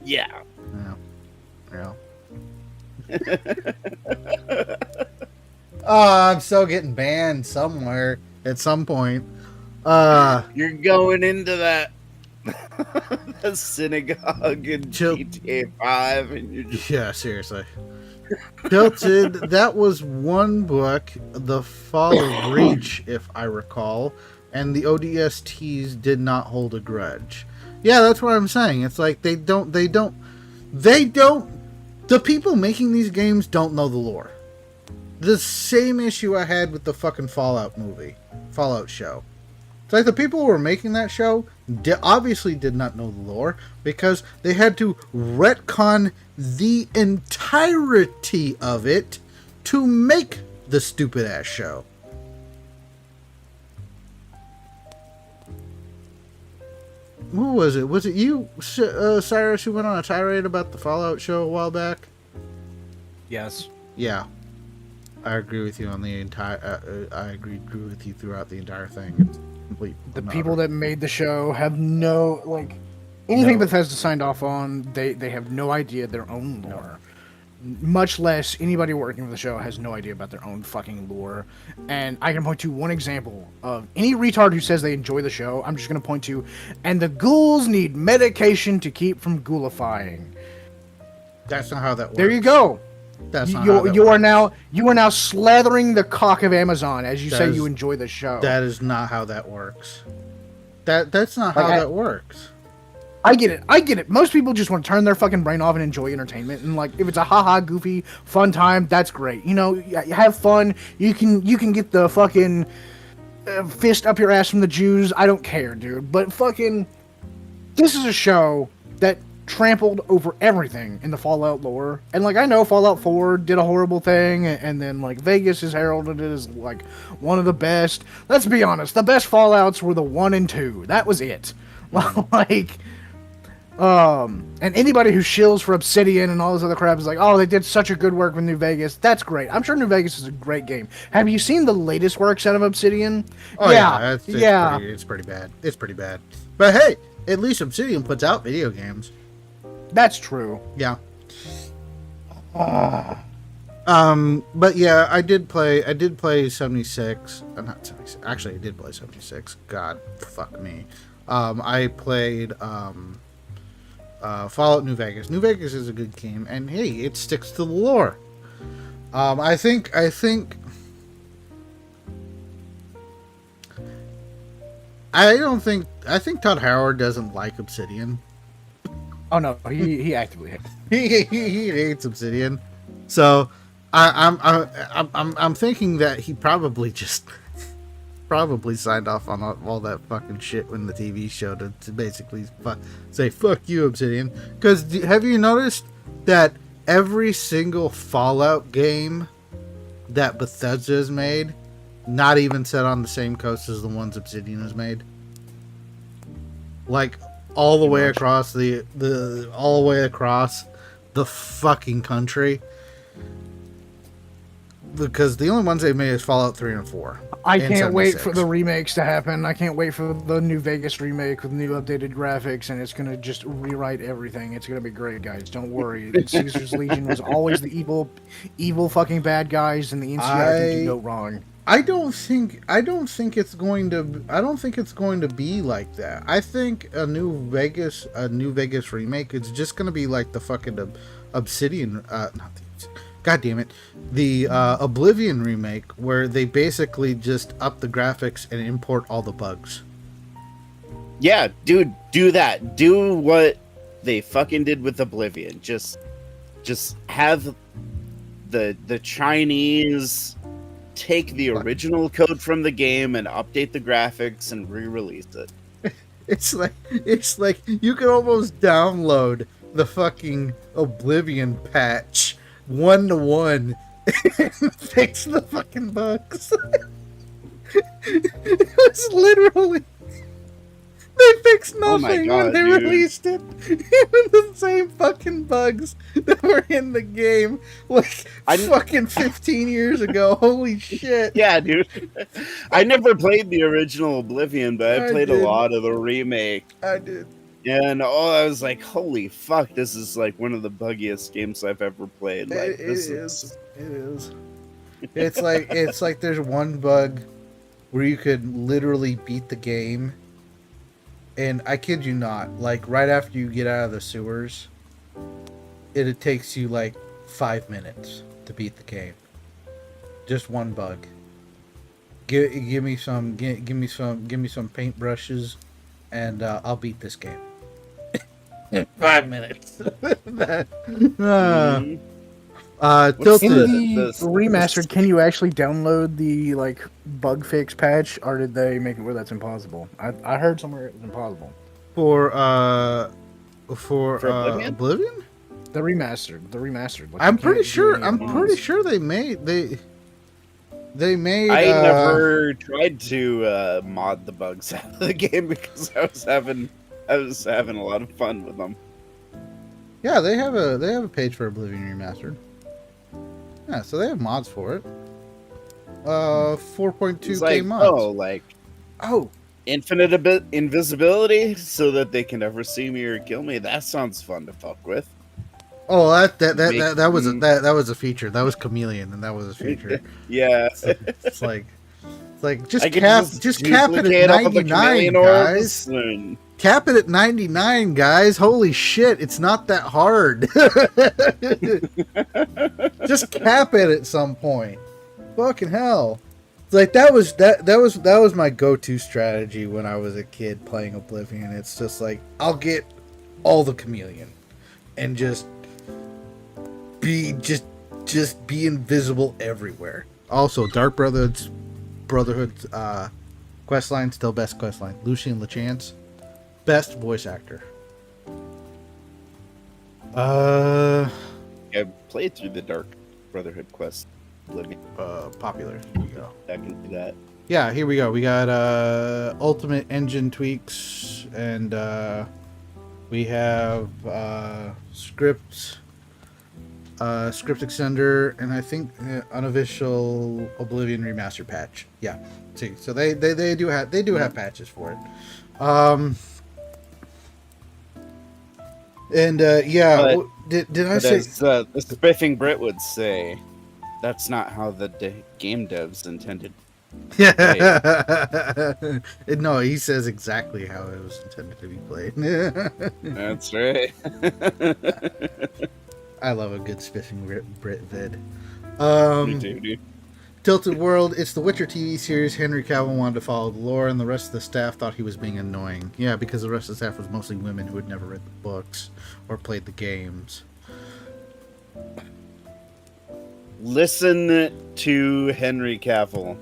Yeah. Oh, I'm still getting banned somewhere at some point. You're going into that the synagogue in GTA 5 and you're just... Yeah, seriously. Tilted, that was one book, The Fall of Breach, if I recall, and the ODSTs did not hold a grudge. Yeah, that's what I'm saying. It's like they don't, the people making these games don't know the lore. The same issue I had with the fucking Fallout show. It's like the people who were making that show obviously did not know the lore because they had to retcon the entirety of it to make the stupid ass show. Who was it? Was it you, Cyrus, who went on a tirade about the Fallout show a while back? Yes. Yeah. I agree with you on the entire. I agree with you throughout the entire thing. It's complete. The people that made the show have anything Bethesda signed off on. They have no idea their own lore. much less anybody working for the show has no idea about their own fucking lore. And I can point to one example of any retard who says they enjoy the show. I'm just going to point to, and the ghouls need medication to keep from ghoulifying. That's not how that works. There you go. That's not you, how that you works. are now slathering the cock of Amazon as you That say is- you enjoy the show. That is not how that works. That's not how that works. I get it. Most people just want to turn their fucking brain off and enjoy entertainment. And like, if it's a haha, goofy, fun time, that's great. You know, you have fun. You can get the fucking fist up your ass from the Jews. I don't care, dude. But fucking, this is a show that trampled over everything in the Fallout lore. And like, I know Fallout 4 did a horrible thing, and then like Vegas is heralded as like one of the best. Let's be honest, the best Fallouts were the 1 and 2. That was it. Like, and anybody who shills for Obsidian and all this other crap is like, oh, they did such a good work with New Vegas. That's great. I'm sure New Vegas is a great game. Have you seen the latest works out of Obsidian? Oh yeah, it's pretty bad. It's pretty bad. But hey, at least Obsidian puts out video games. That's true. Yeah. But yeah, I did play 76. Not 76. Actually, I did play 76. God, fuck me. I played Fallout New Vegas. New Vegas is a good game, and hey, it sticks to the lore. I think Todd Howard doesn't like Obsidian. Oh no, he actively hates. he hates Obsidian. So I'm thinking that he probably just signed off on all that fucking shit when the TV show to basically say fuck you, Obsidian. Because have you noticed that every single Fallout game that Bethesda has made, not even set on the same coast as the ones Obsidian has made, like all the way across the fucking country. Because the only ones they've made is Fallout 3 and 4. I can't wait for the remakes to happen. I can't wait for the New Vegas remake with new updated graphics, and it's going to just rewrite everything. It's going to be great, guys. Don't worry. Caesar's Legion was always the evil fucking bad guys, and the NCR did go wrong. I don't think it's going to be like that. I think a New Vegas remake is just going to be like the fucking Obsidian, God damn it, the Oblivion remake, where they basically just up the graphics and import all the bugs. Yeah, dude, do that. Do what they fucking did with Oblivion. Just have the Chinese take the original code from the game and update the graphics and re-release it. It's like you could almost download the fucking Oblivion patch 1-to-1 and fix the fucking bugs. It was literally, they fixed nothing when they released it. Even the same fucking bugs that were in the game like fucking 15 years ago. Holy shit. Yeah, dude. I never played the original Oblivion, but I played a lot of the remake. I did. And I was like, holy fuck, this is like one of the buggiest games I've ever played. Like, It is. It's like there's one bug where you could literally beat the game, and I kid you not, like right after you get out of the sewers, it takes you like 5 minutes to beat the game. Just one bug. Give me some paintbrushes, and I'll beat this game. 5 minutes. Tilted. Tilted. In the remastered, can you actually download the like bug fix patch, or did they make it where that's impossible? I heard somewhere it was impossible. For Oblivion? The remastered. Like, I'm pretty sure they made. I never tried to mod the bugs out of the game because I was having a lot of fun with them. Yeah, they have a page for Oblivion Remastered. Yeah, so they have mods for it. 4.2K mods. Infinite invisibility so that they can never see me or kill me. That sounds fun to fuck with. Oh, that was a feature. That was Chameleon, and that was a feature. Yeah. It's like just cap it at 99, guys. Cap it at 99, guys. Holy shit, it's not that hard. Just cap it at some point. Fucking hell. It's like that was my go-to strategy when I was a kid playing Oblivion. It's just like I'll get all the Chameleon and just be invisible everywhere. Also, Dark Brotherhood's questline, still best questline. Lucian LeChance, best voice actor. I played through the Dark Brotherhood quest. Popular. Here we go. I can do that. Yeah, here we go. We got ultimate engine tweaks, and we have script extender, and I think unofficial Oblivion remaster patch. Yeah, see, so they do have patches for it. Yeah, did I say? As the spiffing Brit would say, that's not how the game devs intended. Yeah. No, he says exactly how it was intended to be played. That's right. I love a good spiffing Brit vid. Me too, dude. Tilted World, it's the Witcher TV series. Henry Cavill wanted to follow the lore, and the rest of the staff thought he was being annoying. Yeah, because the rest of the staff was mostly women who had never read the books or played the games. Listen to Henry Cavill.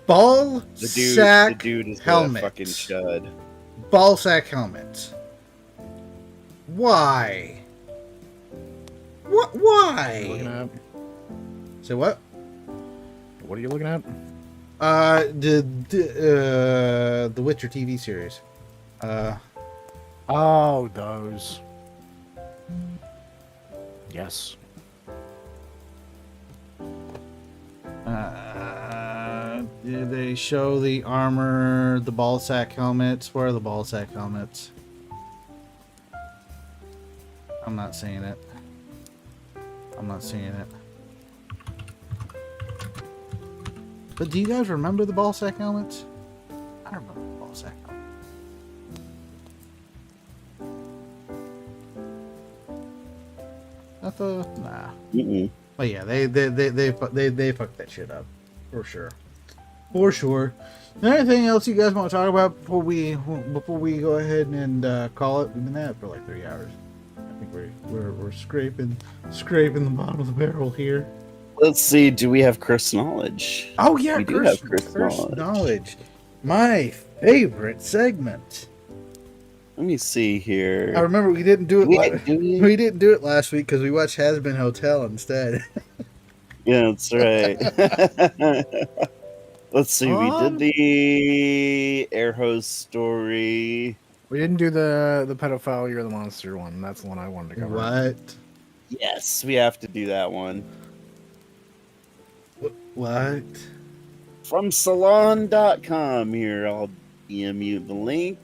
Ball sack the dude is helmet. Fucking chud. Ball sack helmets. Why? What? Why? Looking at? Say what? What are you looking at? The Witcher TV series. Oh, those. Yes. Did they show the armor, the ball sack helmets? Where are the ball sack helmets? I'm not seeing it. I'm not seeing it. But do you guys remember the ball sack helmets? I remember the ball sack helmets. Not the nah. But yeah, they fucked that shit up for sure. For sure. Anything else you guys want to talk about before we go ahead and call it? We've been at it for like 3 hours. I think we're scraping the bottom of the barrel here. Let's see. Do we have curse knowledge? Oh yeah, we do have curse knowledge. My favorite segment. Let me see here. I remember we didn't do it. We didn't do it last week because we watched Has Been Hotel instead. Yeah, that's right. Let's see. We did the air hose story. We didn't do the pedophile You're the Monster one. That's the one I wanted to cover. What? Yes, we have to do that one. What? From salon.com here. I'll DM you the link.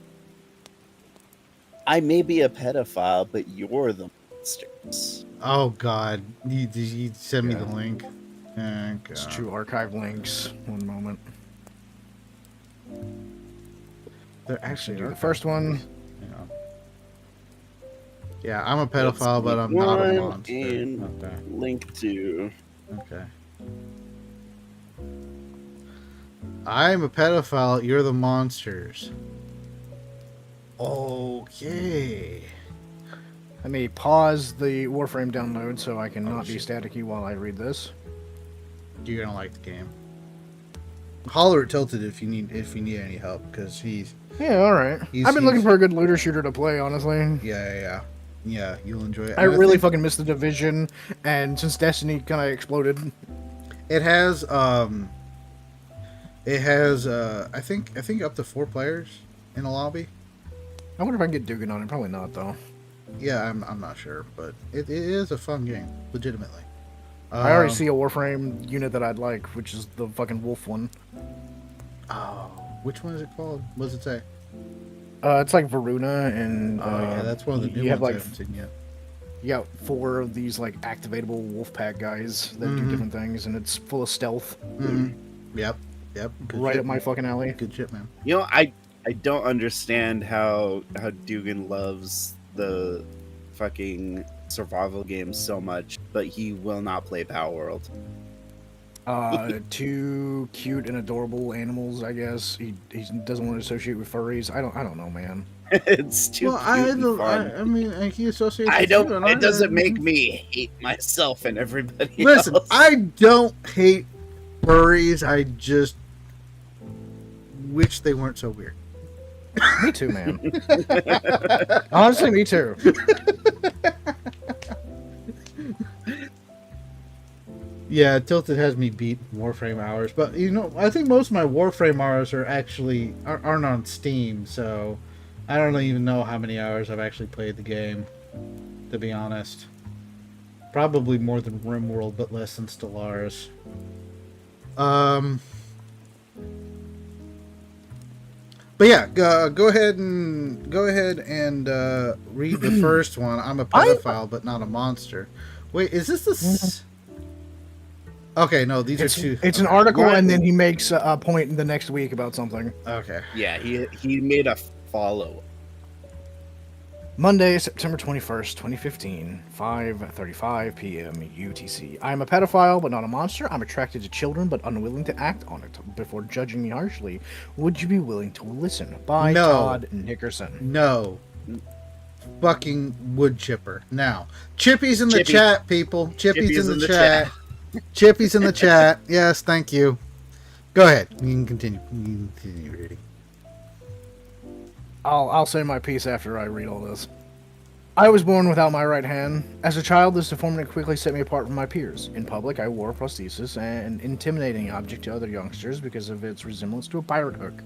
I may be a pedophile, but you're the monsters. Oh God! You send me the link. Oh, It's 2 archive links. One moment. They're actually the first one. Yeah, I'm a pedophile, but I'm not a monster. Okay. Link to. Okay. I'm a pedophile. You're the monsters. Okay. Let me pause the Warframe download so I can not be staticky while I read this. You're gonna like the game. Holler at Tilted if you need any help, because he's all right. I've been looking for a good looter shooter to play, honestly. Yeah. You'll enjoy it. I really fucking miss the Division, and since Destiny kind of exploded, it has I think up to 4 players in a lobby. I wonder if I can get Dugan on it. Probably not though. Yeah, I'm not sure, but it is a fun game, legitimately. I already see a Warframe unit that I'd like, which is the fucking wolf one. Oh, which one is it called? What does it say? It's like Varuna, and yeah, that's one of the new ones I haven't seen yet. You got 4 of these like activatable wolf pack guys that do different things, and it's full of stealth. Yep. Good Right shit, up my man. fucking alley. Good shit, man. You know, I don't understand how Dugan loves the fucking survival games so much, but he will not play Power World. 2 cute and adorable animals, I guess. He doesn't want to associate with furries. I don't know, man. It's too Well, cute and fun. I mean, he associates. I with don't. you, and It doesn't make me hate myself and everybody Listen, else. I don't hate furries. I just wish they weren't so weird. Me too, man. Honestly, me too. Yeah, Tilted has me beat Warframe hours, but you know, I think most of my Warframe hours aren't on Steam, so I don't even know how many hours I've actually played the game, to be honest. Probably more than RimWorld, but less than Stellaris. But yeah, go ahead and read the first one. I'm a pedophile, but not a monster. Wait, is this the? Okay, no, these are two. It's an article, and then he makes a point in the next week about something. Okay. Yeah, he made a follow. Monday, September 21st, 2015, 5:35 p.m. UTC. I am a pedophile, but not a monster. I'm attracted to children, but unwilling to act on it. Before judging me harshly, would you be willing to listen? By Todd Nickerson. No. Fucking wood chipper. Now, Chippy's in the chat, people. Chippy's in the chat. Chippy's in the chat. Yes, thank you. Go ahead. You can continue. Reading. I'll say my piece after I read all this. I was born without my right hand. As a child, this deformity quickly set me apart from my peers. In public, I wore a prosthesis, an intimidating object to other youngsters because of its resemblance to a pirate hook.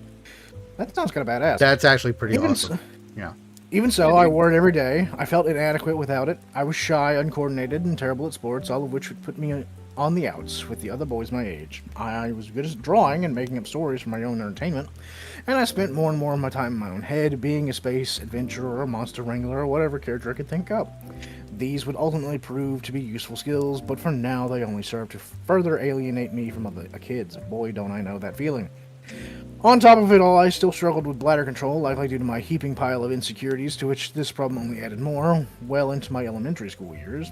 That sounds kind of badass. That's actually pretty awesome. Yeah. Even so, I wore it every day. I felt inadequate without it. I was shy, uncoordinated, and terrible at sports, all of which would put me on the outs with the other boys my age. I was good at drawing and making up stories for my own entertainment, and I spent more and more of my time in my own head, being a space adventurer or a monster wrangler or whatever character I could think up. These would ultimately prove to be useful skills, but for now they only serve to further alienate me from other kids. Boy, don't I know that feeling. On top of it all, I still struggled with bladder control, likely due to my heaping pile of insecurities, to which this problem only added more, well into my elementary school years.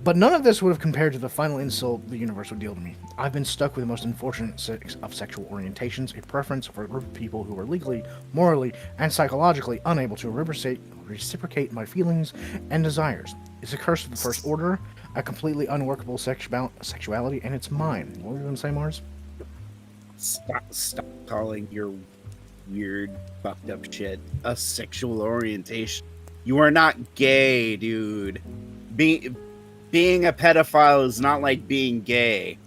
But none of this would have compared to the final insult the universe would deal to me. I've been stuck with the most unfortunate of sexual orientations, a preference for a group of people who are legally, morally, and psychologically unable to reciprocate my feelings and desires. It's a curse of the first order, a completely unworkable sexuality, and it's mine. What were you going to say, Mars? Stop calling your weird, fucked up shit a sexual orientation. You are not gay, dude. Being a pedophile is not like being gay.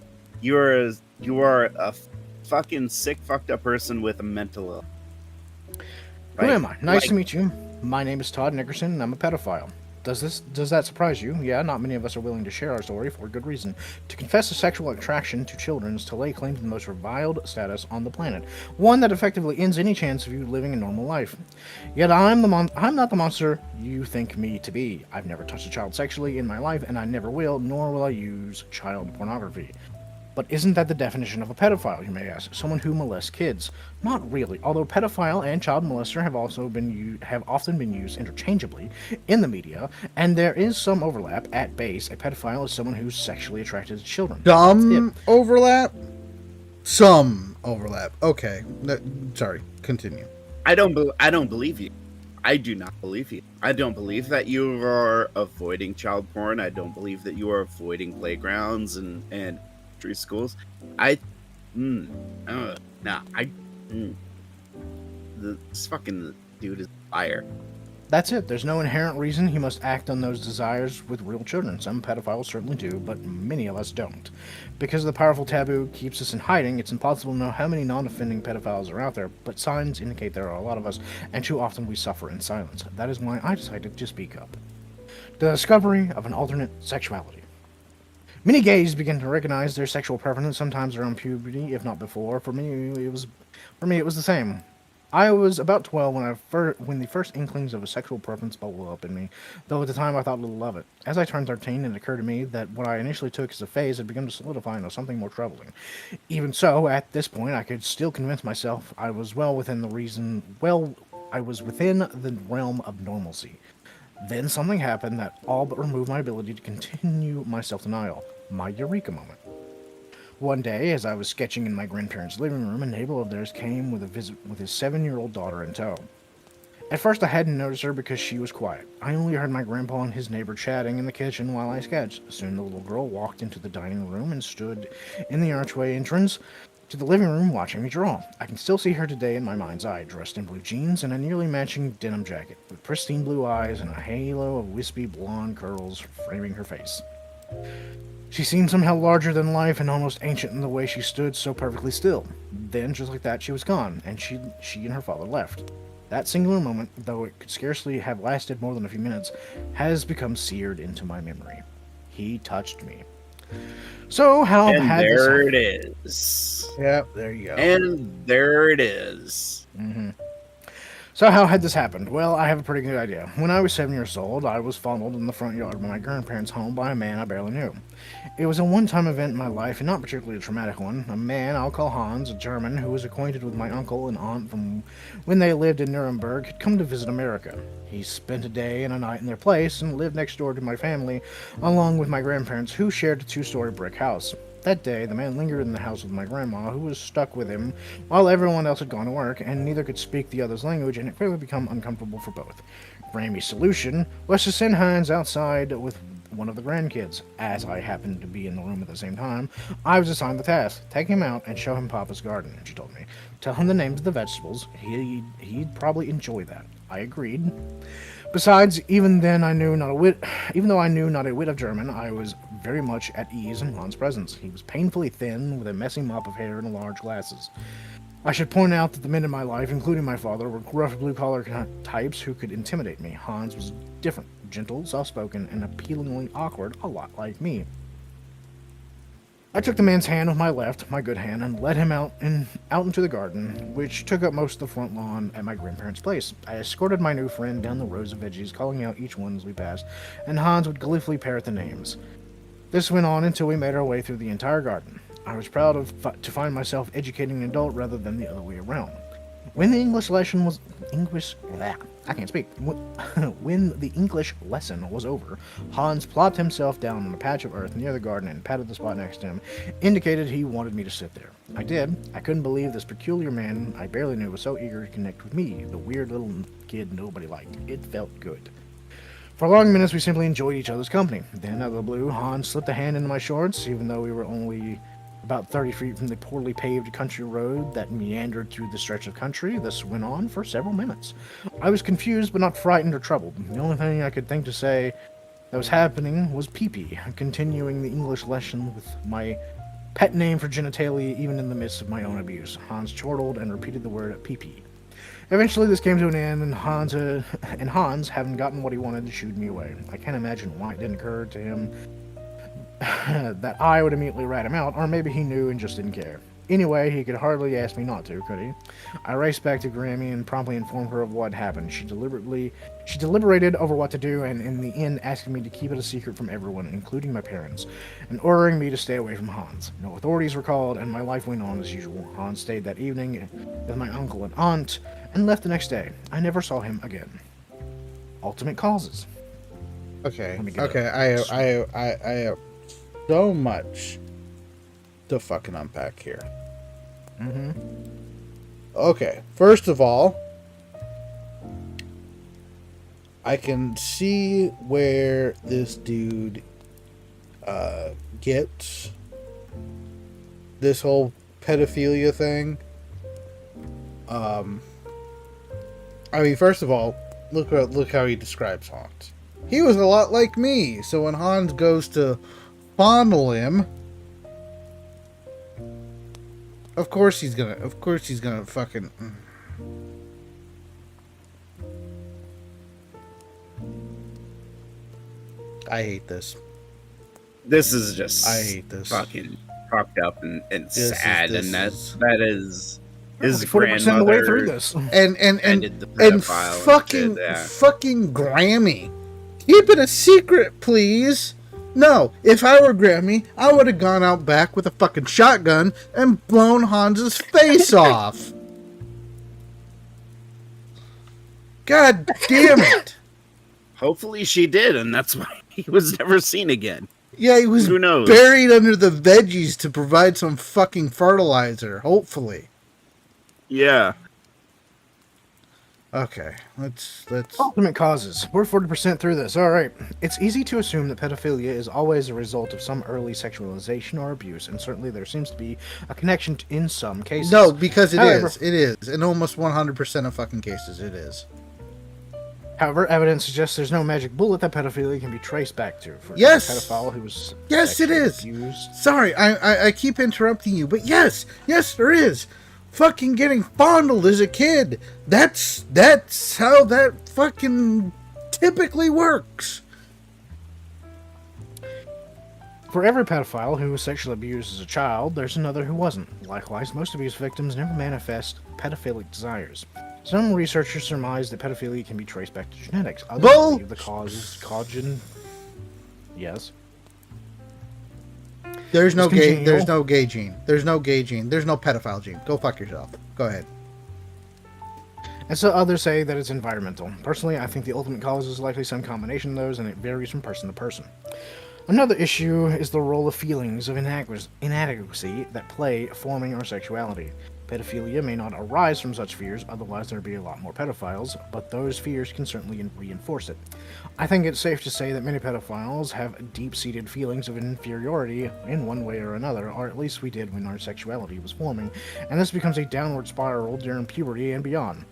You are a fucking sick, fucked up person with a mental illness. Who am I? Nice to meet you. My name is Todd Nickerson, and I'm a pedophile. Does that surprise you? Yeah, not many of us are willing to share our story for good reason. To confess a sexual attraction to children is to lay claim to the most reviled status on the planet, one that effectively ends any chance of you living a normal life. Yet I'm not the monster you think me to be. I've never touched a child sexually in my life, and I never will, nor will I use child pornography. But isn't that the definition of a pedophile, you may ask? Someone who molests kids. Not really, although pedophile and child molester have often been used interchangeably in the media, and there is some overlap. At base, a pedophile is someone who's sexually attracted to children. Some overlap? Some overlap. Okay. Sorry, continue. I don't believe you. I do not believe you. I don't believe that you are avoiding child porn. I don't believe that you are avoiding playgrounds and schools. This fucking dude is a liar. That's it. There's no inherent reason he must act on those desires with real children. Some pedophiles certainly do, but many of us don't. Because the powerful taboo keeps us in hiding, it's impossible to know how many non-offending pedophiles are out there, but signs indicate there are a lot of us, and too often we suffer in silence. That is why I decided to speak up. The discovery of an alternate sexuality. Many gays begin to recognize their sexual preference sometimes around puberty, if not before. For me, it was the same. I was about 12 when the first inklings of a sexual preference bubbled up in me, though at the time I thought little of it. As I turned 13, it occurred to me that what I initially took as a phase had begun to solidify into something more troubling. Even so, at this point, I could still convince myself I was within the realm of normalcy. Then something happened that all but removed my ability to continue my self-denial. My eureka moment. One day, as I was sketching in my grandparents' living room, a neighbor of theirs came with a visit with his 7-year-old daughter in tow. At first, I hadn't noticed her because she was quiet. I only heard my grandpa and his neighbor chatting in the kitchen while I sketched. Soon, the little girl walked into the dining room and stood in the archway entrance to the living room watching me draw. I can still see her today in my mind's eye, dressed in blue jeans and a nearly matching denim jacket, with pristine blue eyes and a halo of wispy blonde curls framing her face. She seemed somehow larger than life and almost ancient in the way she stood so perfectly still. Then, just like that, she was gone, and she and her father left. That singular moment, though it could scarcely have lasted more than a few minutes, has become seared into my memory. He touched me. So, how had this... there it is. Yep, there you go. And there it is. Mm-hmm. So how had this happened? Well, I have a pretty good idea. When I was 7 years old, I was fondled in the front yard of my grandparents' home by a man I barely knew. It was a one-time event in my life, and not particularly a traumatic one. A man I'll call Hans, a German, who was acquainted with my uncle and aunt from when they lived in Nuremberg, had come to visit America. He spent a day and a night in their place and lived next door to my family, along with my grandparents, who shared a 2-story brick house. That day, the man lingered in the house with my grandma, who was stuck with him while everyone else had gone to work, and neither could speak the other's language, and it quickly became uncomfortable for both. Grammy's solution was to send Hans outside with one of the grandkids. As I happened to be in the room at the same time, I was assigned the task: take him out and show him Papa's garden, she told me. Tell him the names of the vegetables. He'd probably enjoy that. I agreed. Besides, even though I knew not a whit of German, I was very much at ease in Hans' presence. He was painfully thin, with a messy mop of hair and large glasses. I should point out that the men in my life, including my father, were gruff blue-collar types who could intimidate me. Hans was different, gentle, soft-spoken, and appealingly awkward, a lot like me. I took the man's hand with my left, my good hand, and led him out into the garden, which took up most of the front lawn at my grandparents' place. I escorted my new friend down the rows of veggies, calling out each one as we passed, and Hans would gleefully parrot the names. This went on until we made our way through the entire garden. I was proud to find myself educating an adult rather than the other way around. When the English lesson was over, Hans plopped himself down on a patch of earth near the garden and patted the spot next to him, indicated he wanted me to sit there. I did. I couldn't believe this peculiar man I barely knew was so eager to connect with me, the weird little kid nobody liked. It felt good. For long minutes, we simply enjoyed each other's company. Then, out of the blue, Hans slipped a hand into my shorts, even though we were only about 30 feet from the poorly paved country road that meandered through the stretch of country. This went on for several minutes. I was confused, but not frightened or troubled. The only thing I could think to say that was happening was pee-pee, continuing the English lesson with my pet name for genitalia even in the midst of my own abuse. Hans chortled and repeated the word pee-pee. Eventually, this came to an end, and Hans, having gotten what he wanted, shooed me away. I can't imagine why it didn't occur to him that I would immediately rat him out, or maybe he knew and just didn't care. Anyway, he could hardly ask me not to, could he? I raced back to Grammy and promptly informed her of what happened. She deliberated over what to do, and in the end asking me to keep it a secret from everyone, including my parents, and ordering me to stay away from Hans. No authorities were called, and my life went on as usual. Hans stayed that evening with my uncle and aunt, and left the next day. I never saw him again. Ultimate causes. Okay. I have so much to fucking unpack here. Mm-hmm. Okay, first of all, I can see where this dude gets this whole pedophilia thing. I mean, first of all, look how he describes Hans. He was a lot like me, so when Hans goes to fondle him, of course he's gonna fucking... I hate this. This is just... I hate this. Fucking fucked up and sad, and that is... his 40% of the way through grandmother this. And fucking Grammy. Keep it a secret, please. No, if I were Grammy, I would have gone out back with a fucking shotgun and blown Hans's face off. God damn it. Hopefully she did, and that's why he was never seen again. Yeah, he was Who knows? buried under the veggies to provide some fucking fertilizer, hopefully. Yeah. Okay, let's... Ultimate causes. We're 40% through this. All right. It's easy to assume that pedophilia is always a result of some early sexualization or abuse, and certainly there seems to be a connection in some cases. No, because However, it is. In almost 100% of fucking cases, it is. However, evidence suggests there's no magic bullet that pedophilia can be traced back to. For Yes! a pedophile who was Yes, it is. abused. Sorry, I keep interrupting you, but yes, there is. Fucking getting fondled as a kid. That's how that fucking typically works. For every pedophile who was sexually abused as a child, there's another who wasn't. Likewise, most abuse victims never manifest pedophilic desires. Some researchers surmise that pedophilia can be traced back to genetics. Others believe the cause is collagen. Yes. There's no gay gene. There's no pedophile gene. Go fuck yourself. Go ahead. And so others say that it's environmental. Personally, I think the ultimate cause is likely some combination of those, and it varies from person to person. Another issue is the role of feelings of inadequacy that play forming our sexuality. Pedophilia may not arise from such fears, otherwise there'd be a lot more pedophiles, but those fears can certainly reinforce it. I think it's safe to say that many pedophiles have deep-seated feelings of inferiority in one way or another, or at least we did when our sexuality was forming, and this becomes a downward spiral during puberty and beyond.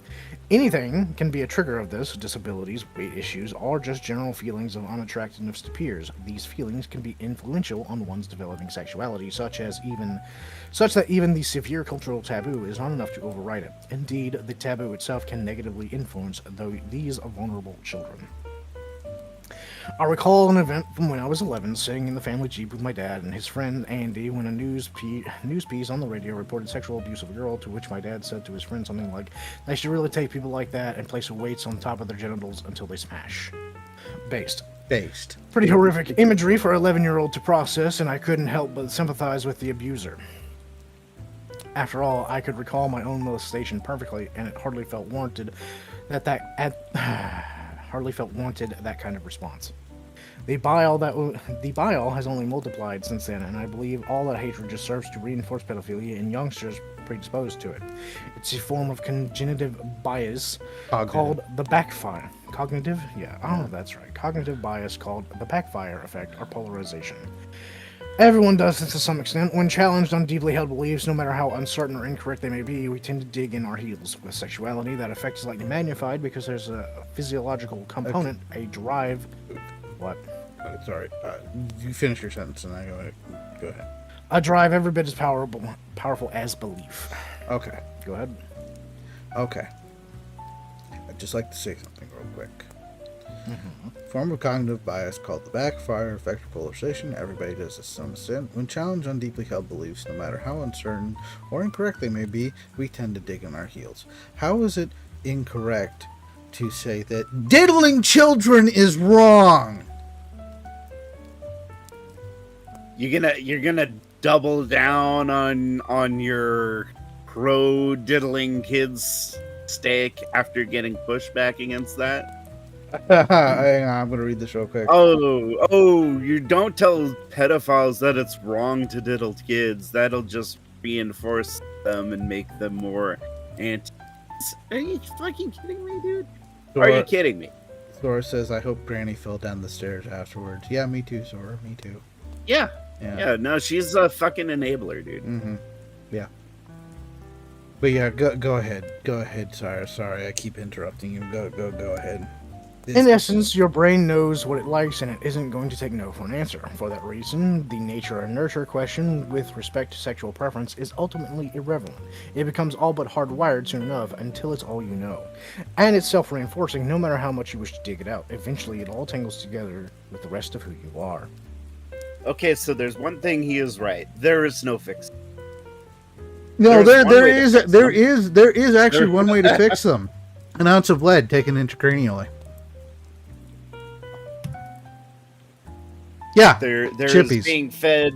Anything can be a trigger of this: disabilities, weight issues, or just general feelings of unattractiveness to peers. These feelings can be influential on one's developing sexuality, such that even the severe cultural taboo is not enough to override it. Indeed, the taboo itself can negatively influence these vulnerable children. I recall an event from when I was 11, sitting in the family Jeep with my dad and his friend Andy when a news piece on the radio reported sexual abuse of a girl, to which my dad said to his friend something like, "They should really take people like that and place weights on top of their genitals until they smash." Based. Pretty horrific imagery for an 11-year-old to process, and I couldn't help but sympathize with the abuser. After all, I could recall my own molestation perfectly, and it hardly felt warranted that kind of response. The bile has only multiplied since then, and I believe all that hatred just serves to reinforce pedophilia in youngsters predisposed to it. It's a form of cognitive bias called the backfire. Cognitive? Yeah, oh, that's right. Cognitive bias called the backfire effect or polarization. Everyone does this to some extent. When challenged on deeply held beliefs, no matter how uncertain or incorrect they may be, we tend to dig in our heels. With sexuality, that effect is likely magnified because there's a physiological component, a drive. What? Sorry. You finish your sentence and I go ahead. A drive every bit as powerful as belief. Okay. Go ahead. Okay. I'd just like to say something real quick. Form of cognitive bias called the backfire effect or polarization. Everybody does this to some extent. When challenged on deeply held beliefs, no matter how uncertain or incorrect they may be, we tend to dig in our heels. How is it incorrect to say that diddling children is wrong? You're gonna double down on your pro diddling kids stake after getting pushback against that? Hang on, I'm gonna read this real quick. Oh, you don't tell pedophiles that it's wrong to diddle kids. That'll just reinforce them and make them more anti. Are you fucking kidding me, dude? Are you kidding me? Sora says, I hope Granny fell down the stairs afterwards. Yeah, me too, Sora. Me too. Yeah, no, she's a fucking enabler, dude. Mm-hmm. Yeah. But yeah, go ahead. Go ahead, sorry. I keep interrupting you. Go ahead. In essence, your brain knows what it likes and it isn't going to take no for an answer. For that reason, the nature and nurture question with respect to sexual preference is ultimately irrelevant. It becomes all but hardwired soon enough until it's all you know. And it's self-reinforcing no matter how much you wish to dig it out. Eventually, it all tangles together with the rest of who you are. Okay, so there's one thing he is right. There is no fix. No, there is actually one way to fix them. An ounce of lead taken intracranially. Yeah, They're chippies. being fed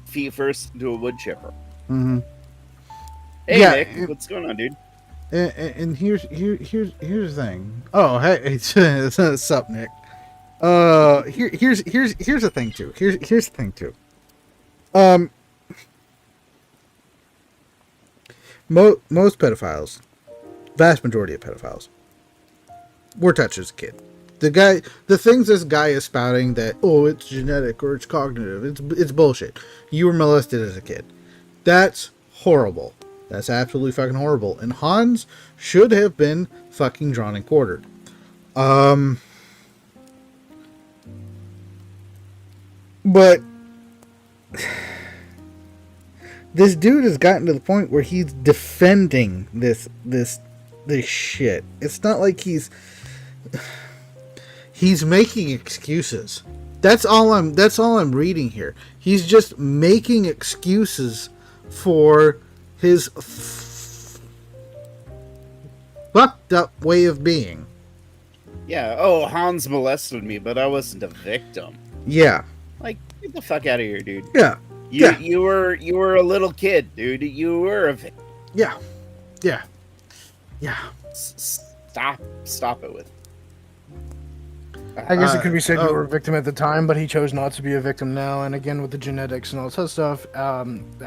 feet first into a wood chipper. Mm-hmm. Hey Yeah, Nick, what's going on, dude? And here's the thing. Oh, hey, what's up, Nick? Here's the thing too. Here's the thing too. Most pedophiles, vast majority of pedophiles, were touched as a kid. The things this guy is spouting that, oh, it's genetic or it's cognitive, it's bullshit. You were molested as a kid. That's horrible. That's absolutely fucking horrible. And Hans should have been fucking drawn and quartered. But this dude has gotten to the point where he's defending this shit. It's not like he's making excuses. That's all I'm reading here. He's just making excuses for his fucked up way of being. Yeah. Oh, Hans molested me, but I wasn't a victim. Yeah. Like, get the fuck out of here, dude. Yeah. You were a little kid, dude. You were a victim. Yeah. Stop it with. I guess it could be said you were a victim at the time, but he chose not to be a victim now. And again, with the genetics and all this other stuff,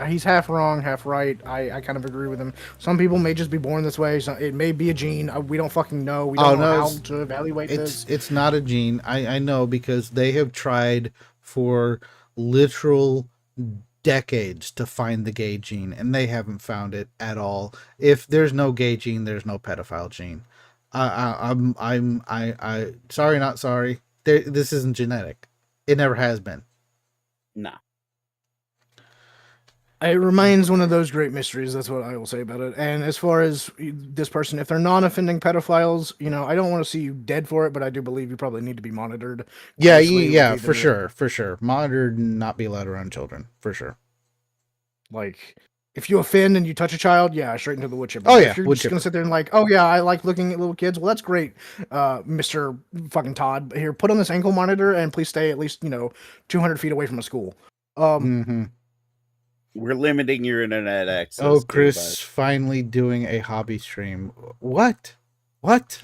he's half wrong, half right. I kind of agree with him. Some people may just be born this way. So it may be a gene. We don't fucking know. We don't know how to evaluate this. It's not a gene. I know, because they have tried for literal decades to find the gay gene, and they haven't found it at all. If there's no gay gene, there's no pedophile gene. I'm sorry, not sorry. This isn't genetic. It never has been. Nah. It remains one of those great mysteries. That's what I will say about it. And as far as this person, if they're non-offending pedophiles, I don't want to see you dead for it, but I do believe you probably need to be monitored. Yeah, for sure. Monitored and not be allowed around children, for sure. Like, if you offend and you touch a child, straight into the wood chipper. Oh, yeah, If you're wood just going to chipper. sit there and like, oh yeah, I like looking at little kids. Well, that's great, Mr. fucking Todd. Here, put on this ankle monitor and please stay at least, 200 feet away from a school. We're limiting your internet access. Oh, Chris finally doing a hobby stream. What? That's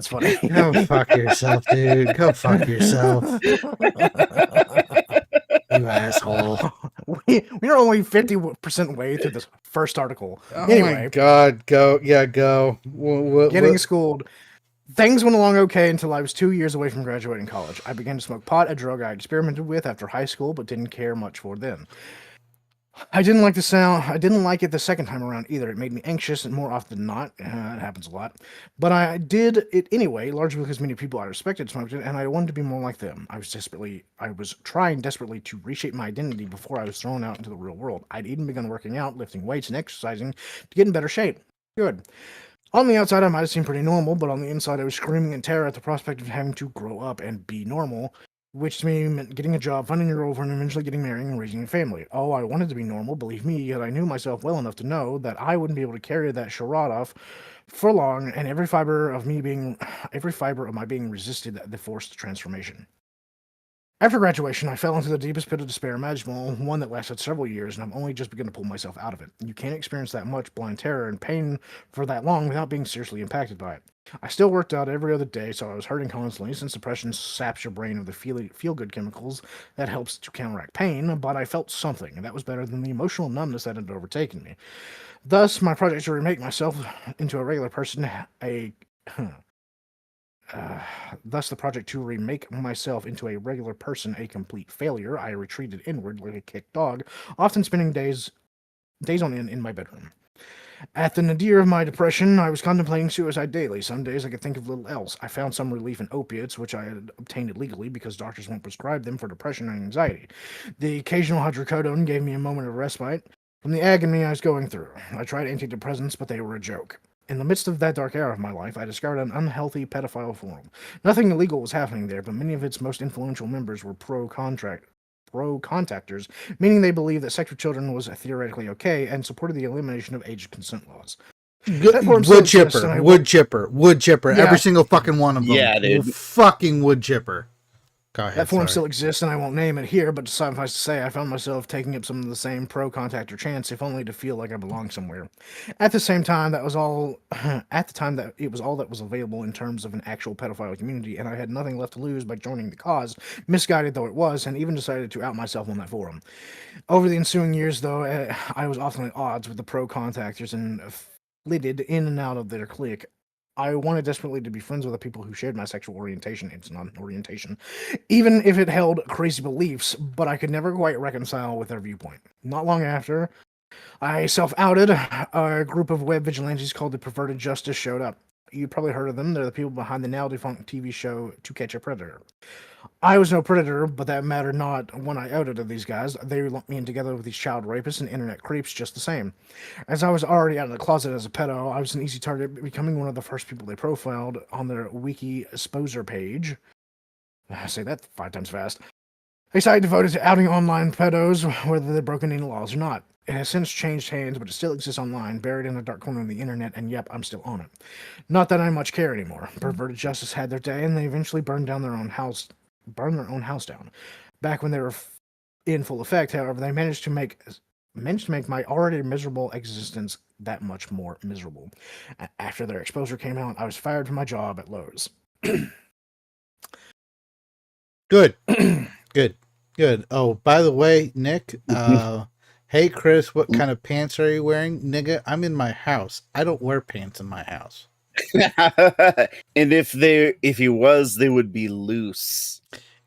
funny. Go fuck yourself, dude. Go fuck yourself. You asshole. We're only 50% way through this first article. Oh Anyway, my god, go. getting schooled. Things went along okay until I was 2 years away from graduating college. I began to smoke pot, a drug I experimented with after high school, but didn't care much for then. I didn't like the sound. I didn't like it the second time around either. It made me anxious, and more often than not, it happens a lot. But I did it anyway, largely because many people I respected smoked it, and I wanted to be more like them. I was trying desperately to reshape my identity before I was thrown out into the real world. I'd even begun working out, lifting weights, and exercising to get in better shape. Good. On the outside, I might have seemed pretty normal, but on the inside, I was screaming in terror at the prospect of having to grow up and be normal, which to me meant getting a job, finding a girlfriend, and eventually getting married and raising a family. Oh, I wanted to be normal, believe me, yet I knew myself well enough to know that I wouldn't be able to carry that charade off for long, and every fiber of my being resisted the forced transformation. After graduation, I fell into the deepest pit of despair imaginable, one that lasted several years, and I've only just begun to pull myself out of it. You can't experience that much blind terror and pain for that long without being seriously impacted by it. I still worked out every other day, so I was hurting constantly, since depression saps your brain of the feel-good chemicals that helps to counteract pain, but I felt something, and that was better than the emotional numbness that had overtaken me. Thus, my project to remake myself into a regular person, Thus, the project to remake myself into a regular person, a complete failure. I retreated inward like a kicked dog, often spending days on end in my bedroom. At the nadir of my depression, I was contemplating suicide daily. Some days I could think of little else. I found some relief in opiates, which I had obtained illegally because doctors won't prescribe them for depression and anxiety. The occasional hydrocodone gave me a moment of respite from the agony I was going through. I tried antidepressants, but they were a joke. In the midst of that dark era of my life, I discovered an unhealthy pedophile forum. Nothing illegal was happening there, but many of its most influential members were pro-contract pro-contactors, meaning they believed that sex with children was theoretically okay and supported the elimination of age consent laws. Wood chipper. Yeah. Every single fucking one of them. Yeah, dude. Fucking wood chipper. Go ahead, That forum sorry. still exists, and I won't name it here, but suffice to say, I found myself taking up some of the same pro-contactor chants, if only to feel like I belong somewhere. At the same time, that was all. At the time, that it was all that was available in terms of an actual pedophile community, and I had nothing left to lose by joining the cause, misguided though it was, and even decided to out myself on that forum. Over the ensuing years, though, I was often at odds with the pro-contactors and flitted in and out of their clique. I wanted desperately to be friends with the people who shared my sexual orientation. It's not an orientation, even if it held crazy beliefs, but I could never quite reconcile with their viewpoint. Not long after I self-outed, a group of web vigilantes called the Perverted Justice showed up. You probably heard of them. They're the people behind the now defunct TV show To Catch a Predator. I was no predator, but that mattered not when I outed to these guys. They lumped me in together with these child rapists and internet creeps just the same. As I was already out of the closet as a pedo, I was an easy target, becoming one of the first people they profiled on their wiki exposure page. I say that 5 times fast. A site devoted to outing online pedos, whether they've broken any laws or not. It has since changed hands, but it still exists online, buried in a dark corner of the internet, and yep, I'm still on it. Not that I much care anymore. Perverted Justice had their day, and they eventually burned their own house down. Back when they were in full effect, however, they managed to make my already miserable existence that much more miserable. After their exposure came out, I was fired from my job at Lowe's. Good. Good. Oh, by the way, Nick, hey, Chris, what kind of pants are you wearing? Nigga, I'm in my house. I don't wear pants in my house. And if he was, they would be loose.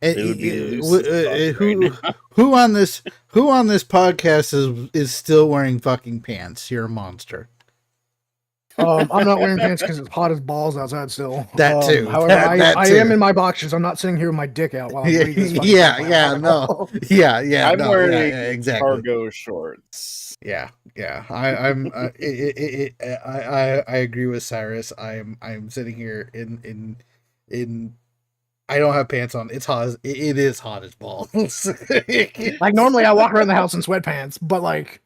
They would be loose. Who on this podcast is still wearing fucking pants? You're a monster. I'm not wearing pants because it's hot as balls outside still. That too. However, That I too. am in my boxers. I'm not sitting here with my dick out while I'm reading this fucking Yeah, thing. no. I'm wearing exactly. cargo shorts. Yeah. I'm. I agree with Cyrus. I'm sitting here in. I don't have pants on. It's hot. It is hot as balls. Like normally I walk around the house in sweatpants, but like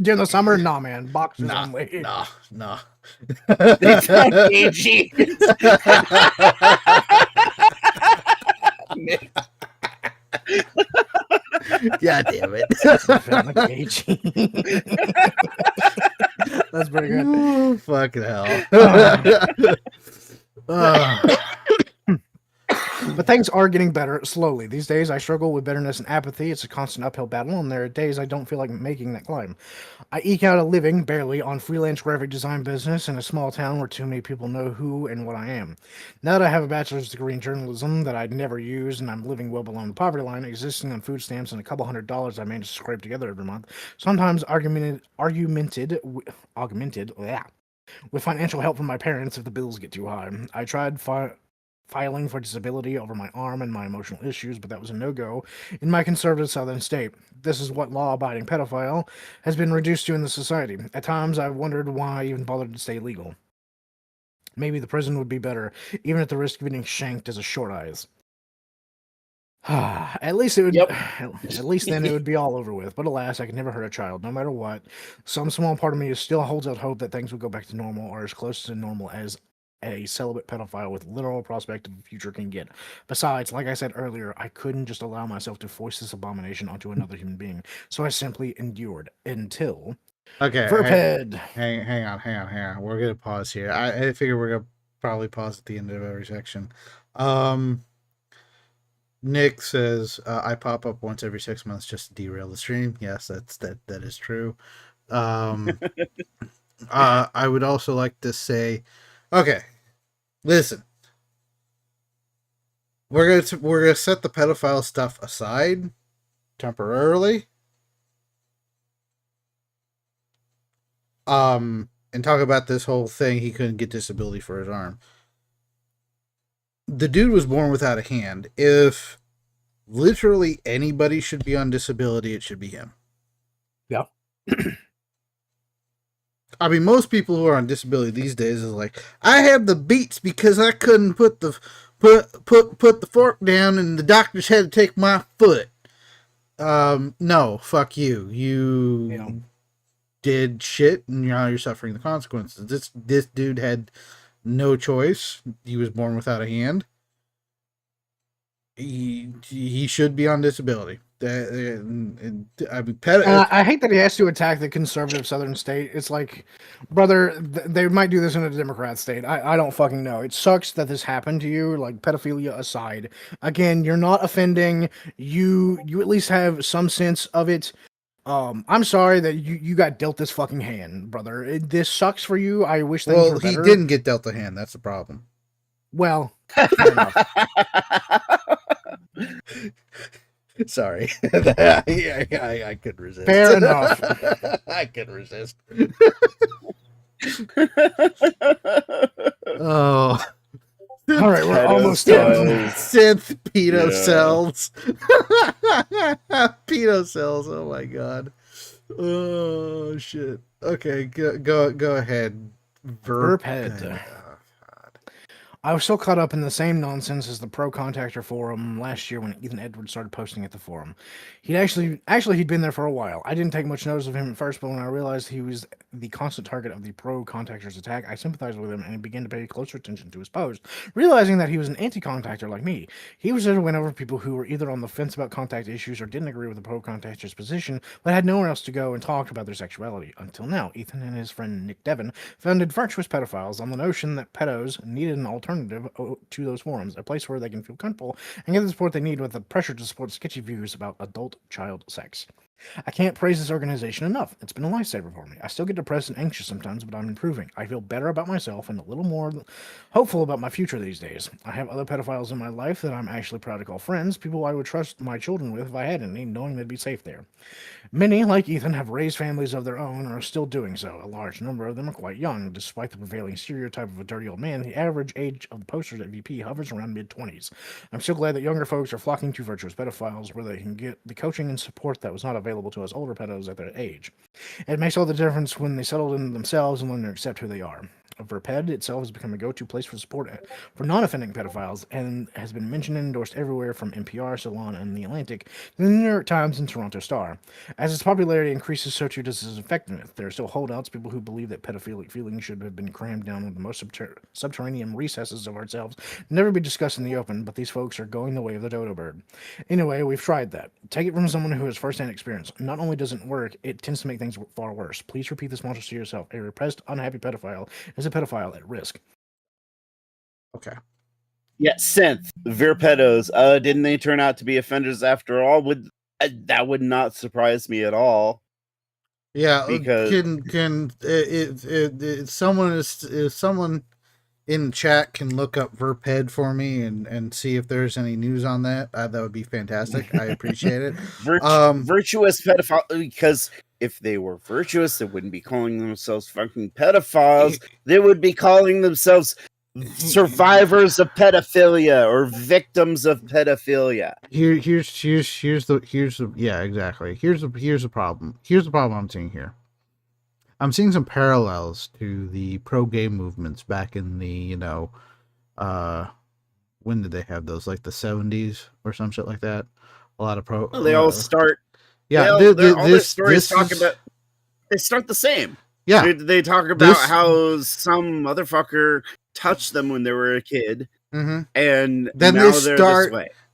during the summer, nah, man, boxers only. Nah. It's not cagey. God damn it. That's pretty good. Ooh, fucking hell. But things are getting better slowly. These days I struggle with bitterness and apathy. It's a constant uphill battle, and there are days I don't feel like making that climb. I eke out a living, barely, on freelance graphic design business in a small town where too many people know who and what I am. Now that I have a bachelor's degree in journalism that I'd never use, and I'm living well below the poverty line, existing on food stamps and a couple $100 I manage to scrape together every month, sometimes augmented with financial help from my parents if the bills get too high. I tried filing for disability over my arm and my emotional issues, but that was a no-go in my conservative southern state. This is what law-abiding pedophile has been reduced to in the society. At times, I've wondered why I even bothered to stay legal. Maybe the prison would be better, even at the risk of getting shanked as a short eyes. At least it would. At least then it would be all over with. But alas, I could never hurt a child, no matter what. Some small part of me still holds out hope that things will go back to normal, or as close to normal as a celibate pedophile with literal prospect of a future can get. Besides, like I said earlier, I couldn't just allow myself to force this abomination onto another human being, so I simply endured until. Okay. Verped. Hang on. We're gonna pause here. I figure we're gonna probably pause at the end of every section. Nick says I pop up once every 6 months just to derail the stream. Yes, that is true. I would also like to say, okay, listen. We're gonna set the pedophile stuff aside temporarily. And talk about this whole thing. He couldn't get disability for his arm. The dude was born without a hand. If literally anybody should be on disability, it should be him. Yeah. I mean, most people who are on disability these days is like, I have the beats because I couldn't put the fork down and the doctors had to take my foot. No, fuck you. You did shit, and now you're suffering the consequences. This dude had no choice. He was born without a hand. He should be on disability. I mean, I hate that he has to attack the conservative southern state. It's like, brother, they might do this in a Democrat state. I don't fucking know. It sucks that this happened to you, like pedophilia aside. Again, you're not offending. You at least have some sense of it. I'm sorry that you got dealt this fucking hand, brother. This sucks for you. I wish things were better. He didn't get dealt the hand. That's the problem. Well, fair enough. Sorry. I couldn't resist. Fair enough. I couldn't resist. Oh. All right, we're almost done. Synth pedo cells. Pedo cells. Oh my god. Oh shit. Okay, go ahead. Verped. I was so caught up in the same nonsense as the Pro Contactor forum last year when Ethan Edwards started posting at the forum. He'd been there for a while. I didn't take much notice of him at first, but when I realized he was the constant target of the Pro Contactor's attack, I sympathized with him and began to pay closer attention to his post, realizing that he was an anti-contactor like me. He was there to win over people who were either on the fence about contact issues or didn't agree with the Pro Contactor's position, but had nowhere else to go and talk about their sexuality. Until now, Ethan and his friend Nick Devon founded Virtuous Pedophiles on the notion that pedos needed an alternative to those forums, a place where they can feel comfortable and get the support they need with the pressure to support sketchy views about adult-child sex. I can't praise this organization enough. It's been a lifesaver for me. I still get depressed and anxious sometimes, but I'm improving. I feel better about myself and a little more hopeful about my future these days. I have other pedophiles in my life that I'm actually proud to call friends, people I would trust my children with if I had any, knowing they'd be safe there. Many, like Ethan, have raised families of their own and are still doing so. A large number of them are quite young. Despite the prevailing stereotype of a dirty old man, the average age of the posters at VP hovers around mid-20s. I'm so glad that younger folks are flocking to Virtuous Pedophiles where they can get the coaching and support that was not available to us older pedos at their age. It makes all the difference when they settle into themselves and learn to accept who they are. Verped itself has become a go-to place for support for non-offending pedophiles and has been mentioned and endorsed everywhere from NPR, Salon, and The Atlantic to the New York Times and Toronto Star. As its popularity increases, so too does its effectiveness. There are still holdouts, people who believe that pedophilic feelings should have been crammed down into the most subterranean recesses of ourselves, never be discussed in the open, but these folks are going the way of the dodo bird. Anyway, we've tried that. Take it from someone who has first-hand experience. Not only does it work, it tends to make things far worse. Please repeat this mantra to yourself. A repressed, unhappy pedophile is a pedophile at risk. Okay. Yeah, synth Verpedos. Didn't they turn out to be offenders after all? That would not surprise me at all. Yeah, because if someone in chat can look up Verped for me and see if there's any news on that, that would be fantastic. I appreciate it. Virtuous pedophile, because if they were virtuous, they wouldn't be calling themselves fucking pedophiles. They would be calling themselves survivors of pedophilia or victims of pedophilia. Here's the yeah, exactly. Here's the problem. Here's the problem I'm seeing here. I'm seeing some parallels to the pro gay movements back in the, when did they have those? Like the 70s or some shit like that. A lot of pro. They all start. Yeah, their stories talk about. They start the same. Yeah, they talk about how some motherfucker touched them when they were a kid, and then now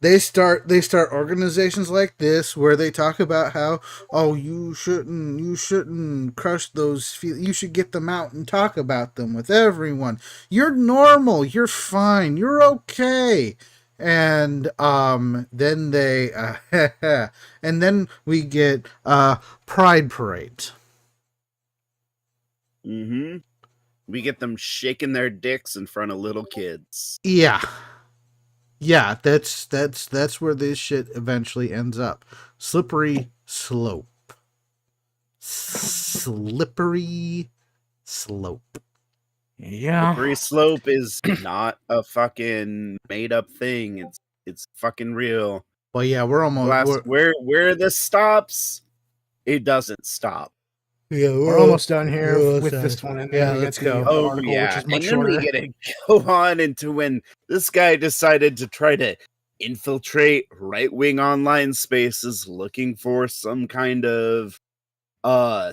they start organizations like this where they talk about how, oh, you shouldn't crush those feelings. You should get them out and talk about them with everyone. You're normal. You're fine. You're okay. And then they and then we get pride parades. We get them shaking their dicks in front of little kids. Yeah, that's where this shit eventually ends up. Slippery slope. Yeah. Slippery slope is not a fucking made up thing. It's fucking real. Well, yeah, we're almost where this stops, it doesn't stop. Yeah, we're almost done here with this one. And yeah, let's go. Oh, article, yeah. which is much and then shorter. we get to go on into when this guy decided to try to infiltrate right-wing online spaces looking for some kind of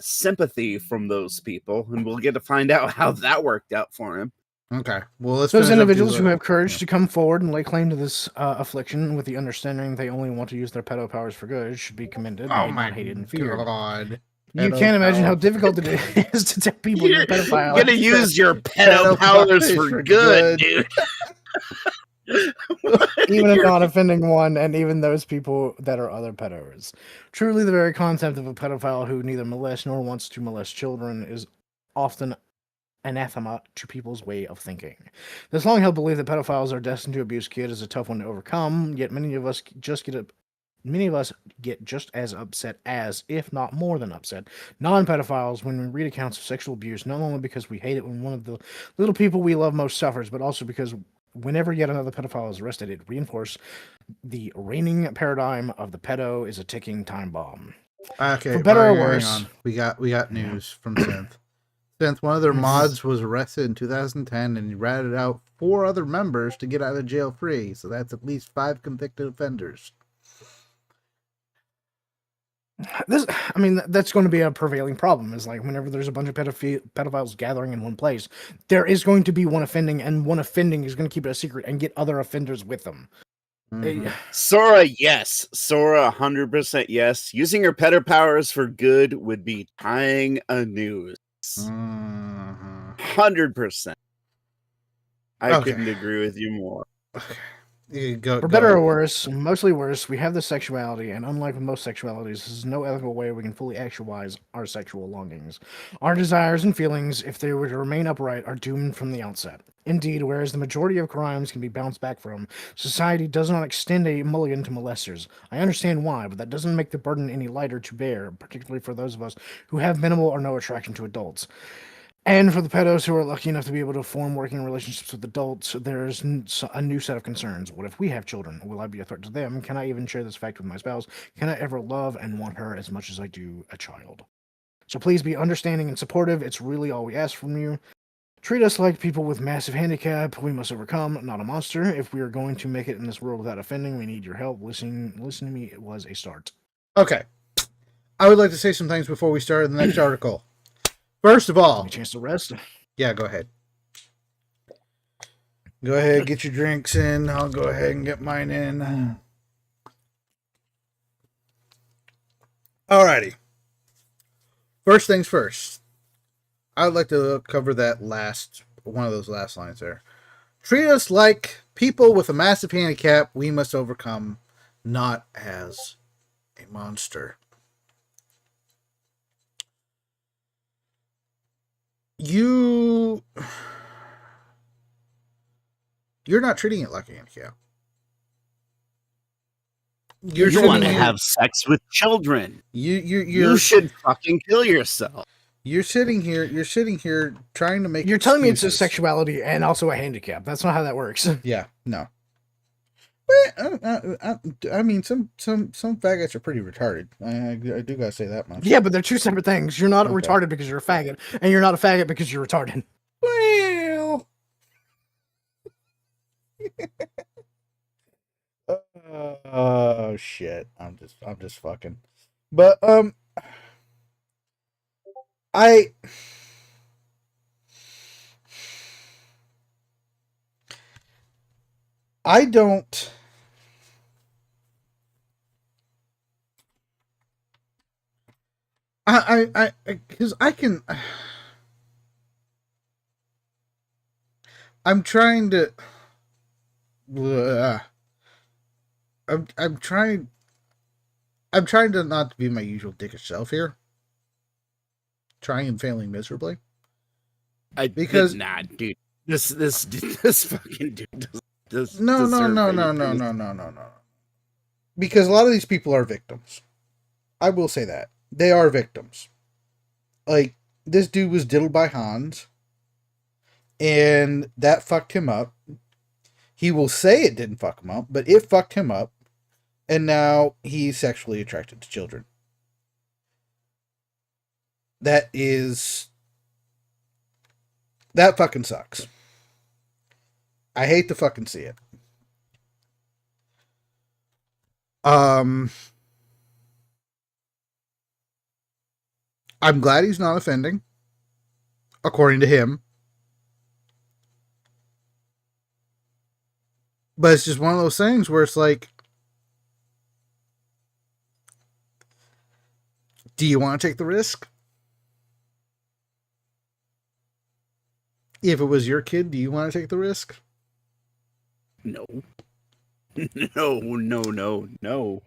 sympathy from those people, and we'll get to find out how that worked out for him. Okay. Well, let's Those finish up individuals these, who have courage to come forward and lay claim to this affliction with the understanding they only want to use their pedo powers for good should be commended, Oh made, my not hated and feared. God. You Pedo can't imagine how powers. difficult it is to tell people you're a pedophile. You're gonna use your pedo powers for good, dude. Even a non-offending one, and even those people that are other pedos. Truly, the very concept of a pedophile who neither molests nor wants to molest children is often anathema to people's way of thinking. This long-held belief that pedophiles are destined to abuse kids is a tough one to overcome, yet many of us get just as upset as, if not more than upset, non-pedophiles when we read accounts of sexual abuse, not only because we hate it when one of the little people we love most suffers, but also because whenever yet another pedophile is arrested, it reinforces the reigning paradigm of the pedo is a ticking time bomb. Okay, for better or hang worse, on. We got news from Synth. Synth, one of their mods was arrested in 2010, and he ratted out 4 other members to get out of jail free. So that's at least 5 convicted offenders. That's going to be a prevailing problem. Is like whenever there's a bunch of pedophiles gathering in one place, there is going to be one offending, and one offending is going to keep it a secret and get other offenders with them. Sora, yes. Sora, 100% yes. Using your pedo powers for good would be tying a noose. 100%. I couldn't agree with you more. For better or worse, mostly worse, we have this sexuality, and unlike with most sexualities, this is no ethical way we can fully actualize our sexual longings. Our desires and feelings, if they were to remain upright, are doomed from the outset. Indeed, whereas the majority of crimes can be bounced back from, society does not extend a mulligan to molesters. I understand why, but that doesn't make the burden any lighter to bear, particularly for those of us who have minimal or no attraction to adults. And for the pedos who are lucky enough to be able to form working relationships with adults, there's a new set of concerns. What if we have children? Will I be a threat to them? Can I even share this fact with my spouse? Can I ever love and want her as much as I do a child? So please be understanding and supportive. It's really all we ask from you. Treat us like people with massive handicap we must overcome, not a monster. If we are going to make it in this world without offending, we need your help. Listen to me. It was a start. Okay. I would like to say some things before we start the next article. First of all, a chance to rest. Yeah, go ahead. Go ahead, get your drinks in. I'll go ahead and get mine in. Alrighty. First things first. I would like to cover that one of those last lines there. Treat us like people with a massive handicap we must overcome, not as a monster. You're not treating it like a handicap. You want to have sex with children. You should fucking kill yourself. You're sitting here trying to make. You're telling me it's a sexuality and also a handicap. That's not how that works. Yeah, no. I mean, some faggots are pretty retarded. I do gotta say that much. Yeah, but they're two separate things. You're not retarded because you're a faggot, and you're not a faggot because you're retarded. Well, oh shit! I'm just fucking. But I don't. Because I can. I'm trying to. I'm trying to not to be my usual dickish self here. Trying and failing miserably. Because dude, this fucking dude does no. Because a lot of these people are victims. I will say that they are victims. Like, this dude was diddled by Hans, and that fucked him up. He will say it didn't fuck him up, but it fucked him up, and now he's sexually attracted to children. That fucking sucks. I hate to fucking see it. I'm glad he's not offending, according to him. But it's just one of those things where it's like, do you want to take the risk? If it was your kid, do you want to take the risk? No. No.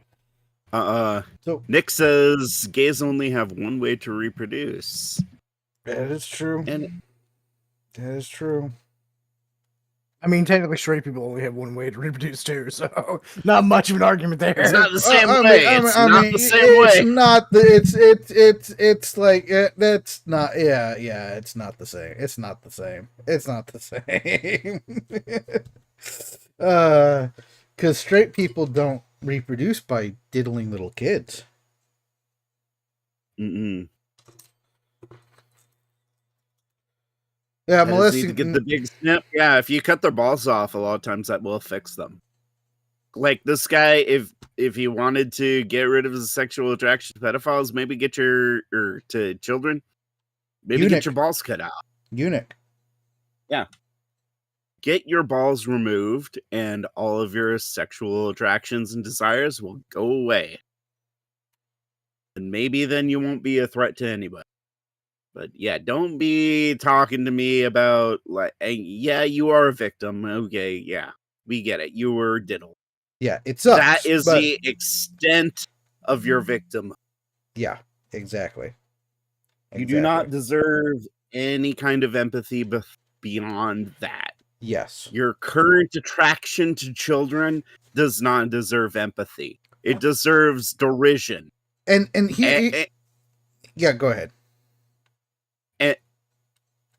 So Nick says gays only have one way to reproduce. That is true. And that is true. I mean, technically, straight people only have one way to reproduce too, so not much of an argument there. It's not the same way. It's not the same way. It's not the. It's like that's not. Yeah. It's not the same. It's not the same. It's not the same. Because straight people don't reproduce by diddling little kids. Mm-mm. Yeah, molesting. To get the big snip. Yeah, if you cut their balls off, a lot of times that will fix them. Like this guy, if he wanted to get rid of his sexual attraction to pedophiles, maybe get to children, maybe get your balls cut out. Eunuch. Yeah. Get your balls removed, and all of your sexual attractions and desires will go away. And maybe then you won't be a threat to anybody. But yeah, don't be talking to me about, like, yeah, you are a victim. Okay, yeah, we get it. You were diddled. Yeah, it sucks. That is the extent of your victim. Yeah, exactly. You do not deserve any kind of empathy beyond that. Yes. Your current attraction to children does not deserve empathy. It deserves derision. And yeah, go ahead.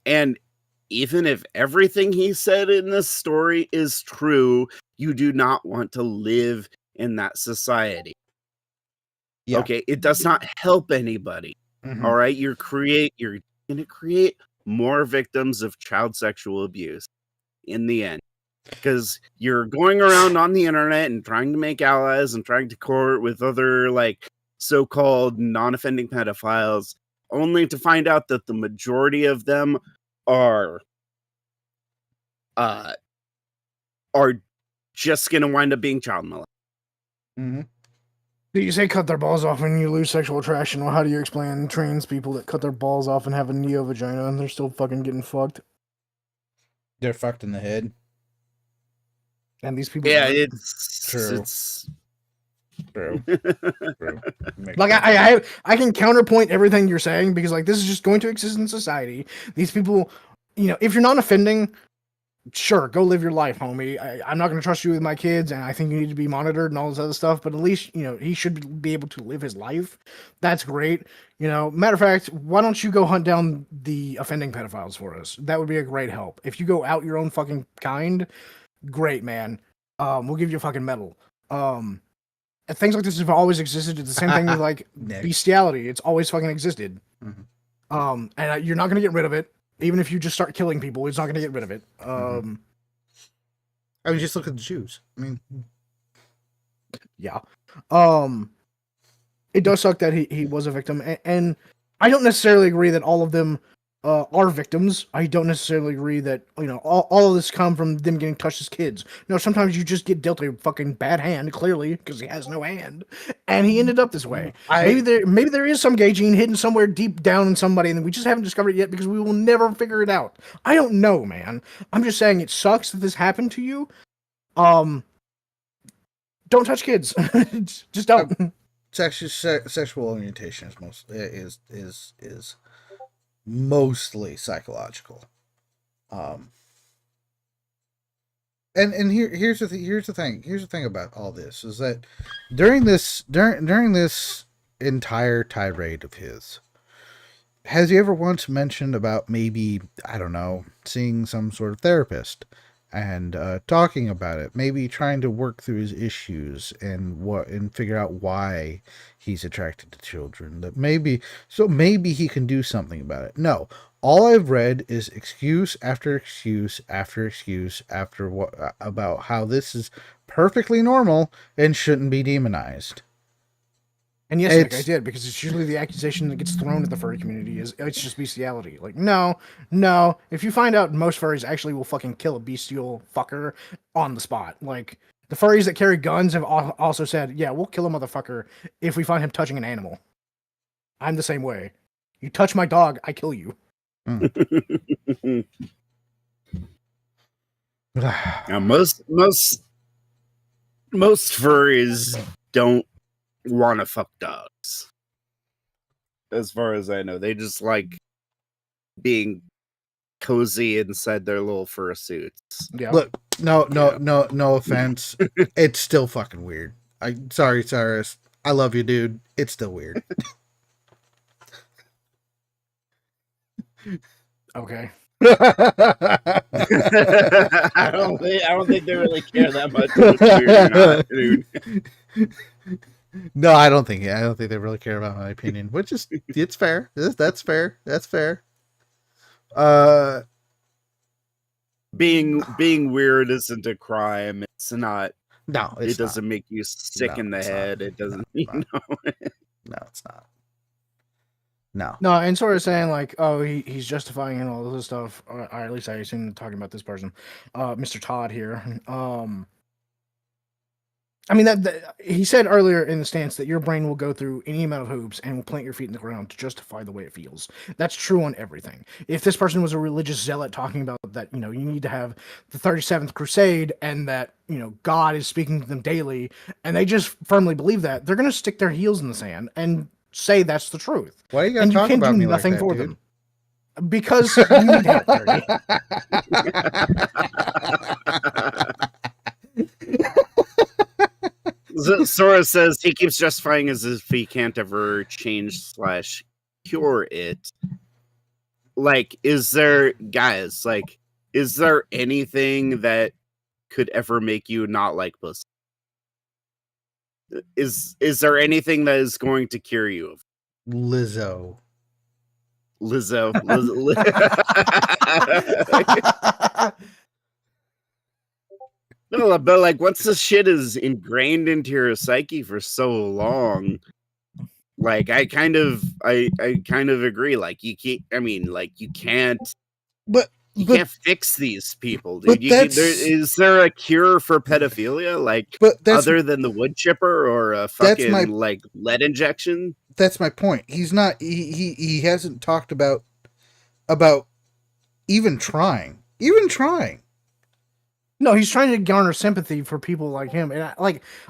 And even if everything he said in this story is true, you do not want to live in that society. Yeah. Okay, it does not help anybody. Mm-hmm. All right, you're going to create more victims of child sexual abuse in the end, because you're going around on the internet and trying to make allies and trying to court with other, like, so-called non-offending pedophiles, only to find out that the majority of them are just gonna wind up being child molesters. Mm-hmm. Do you say cut their balls off and you lose sexual attraction? Well, how do you explain trans people that cut their balls off and have a neo vagina and they're still fucking getting fucked? They're fucked in the head. And these people, yeah, it's true. It's true. True. Like I can counterpoint everything you're saying, because like this is just going to exist in society. These people, if you're not offending, sure, go live your life, homie. I'm not going to trust you with my kids, and I think you need to be monitored and all this other stuff. But at least he should be able to live his life. That's great. Matter of fact, why don't you go hunt down the offending pedophiles for us? That would be a great help. If you go out your own fucking kind, great, man. We'll give you a fucking medal. Things like this have always existed. It's the same thing with like bestiality. It's always fucking existed. Mm-hmm. And you're not going to get rid of it. Even if you just start killing people, it's not going to get rid of it. I mean, just look at the Jews. I mean, yeah. It does suck that he was a victim, and I don't necessarily agree that all of them are victims. I don't necessarily agree that all of this come from them getting touched as kids. No, sometimes you just get dealt a fucking bad hand, clearly, because he has no hand, and he ended up this way. Maybe there is some gay gene hidden somewhere deep down in somebody, and we just haven't discovered it yet because we will never figure it out. I don't know, man. I'm just saying it sucks that this happened to you. Don't touch kids. Just don't. Sexual orientation is mostly psychological. And here's the thing about all this is that during this entire tirade of his, has he ever once mentioned about maybe, I don't know, seeing some sort of therapist? and talking about it, maybe trying to work through his issues and figure out why he's attracted to children. Maybe he can do something about it. No, all I've read is excuse after excuse after excuse about how this is perfectly normal and shouldn't be demonized. And yes, Nick, I did, because it's usually the accusation that gets thrown at the furry community is it's just bestiality. Like, no. If you find out most furries actually will fucking kill a bestial fucker on the spot. Like, the furries that carry guns have also said, yeah, we'll kill a motherfucker if we find him touching an animal. I'm the same way. You touch my dog, I kill you. Now, most furries don't want to fuck dogs, as far as I know. They just like being cozy inside their little fur suits. Yeah. Look, no offense. It's still fucking weird. Sorry, Cyrus. I love you, dude. It's still weird. Okay. I don't think they really care that much if it's weird or not, dude. No, I don't think they really care about my opinion, which is it's fair. That's fair. Being weird isn't a crime. It's not. No, it doesn't make you sick in the head. It doesn't. No, it's not. No. No, and sort of saying like, oh, he's justifying and all this stuff. Or at least I assume talking about this person, Mr. Todd here. I mean, that he said earlier in the stance that your brain will go through any amount of hoops and will plant your feet in the ground to justify the way it feels. That's true on everything. If this person was a religious zealot talking about that, you need to have the 37th crusade and that, God is speaking to them daily, and they just firmly believe that, they're going to stick their heels in the sand and say that's the truth. Why are you going to talk about me like that, for dude? them. Because you need help, Dirty. Sora says he keeps justifying as if he can't ever change/cure it. Like, is there anything that could ever make you not like pussy? Is there anything that is going to cure you of Lizzo? No, but like once this shit is ingrained into your psyche for so long, like I kind of agree. Like you can't. I mean, like you can't. You can't fix these people, dude. Is there a cure for pedophilia, like other than the wood chipper or a fucking like lead injection? That's my point. He's not. He hasn't talked about even trying. No, he's trying to garner sympathy for people like him, and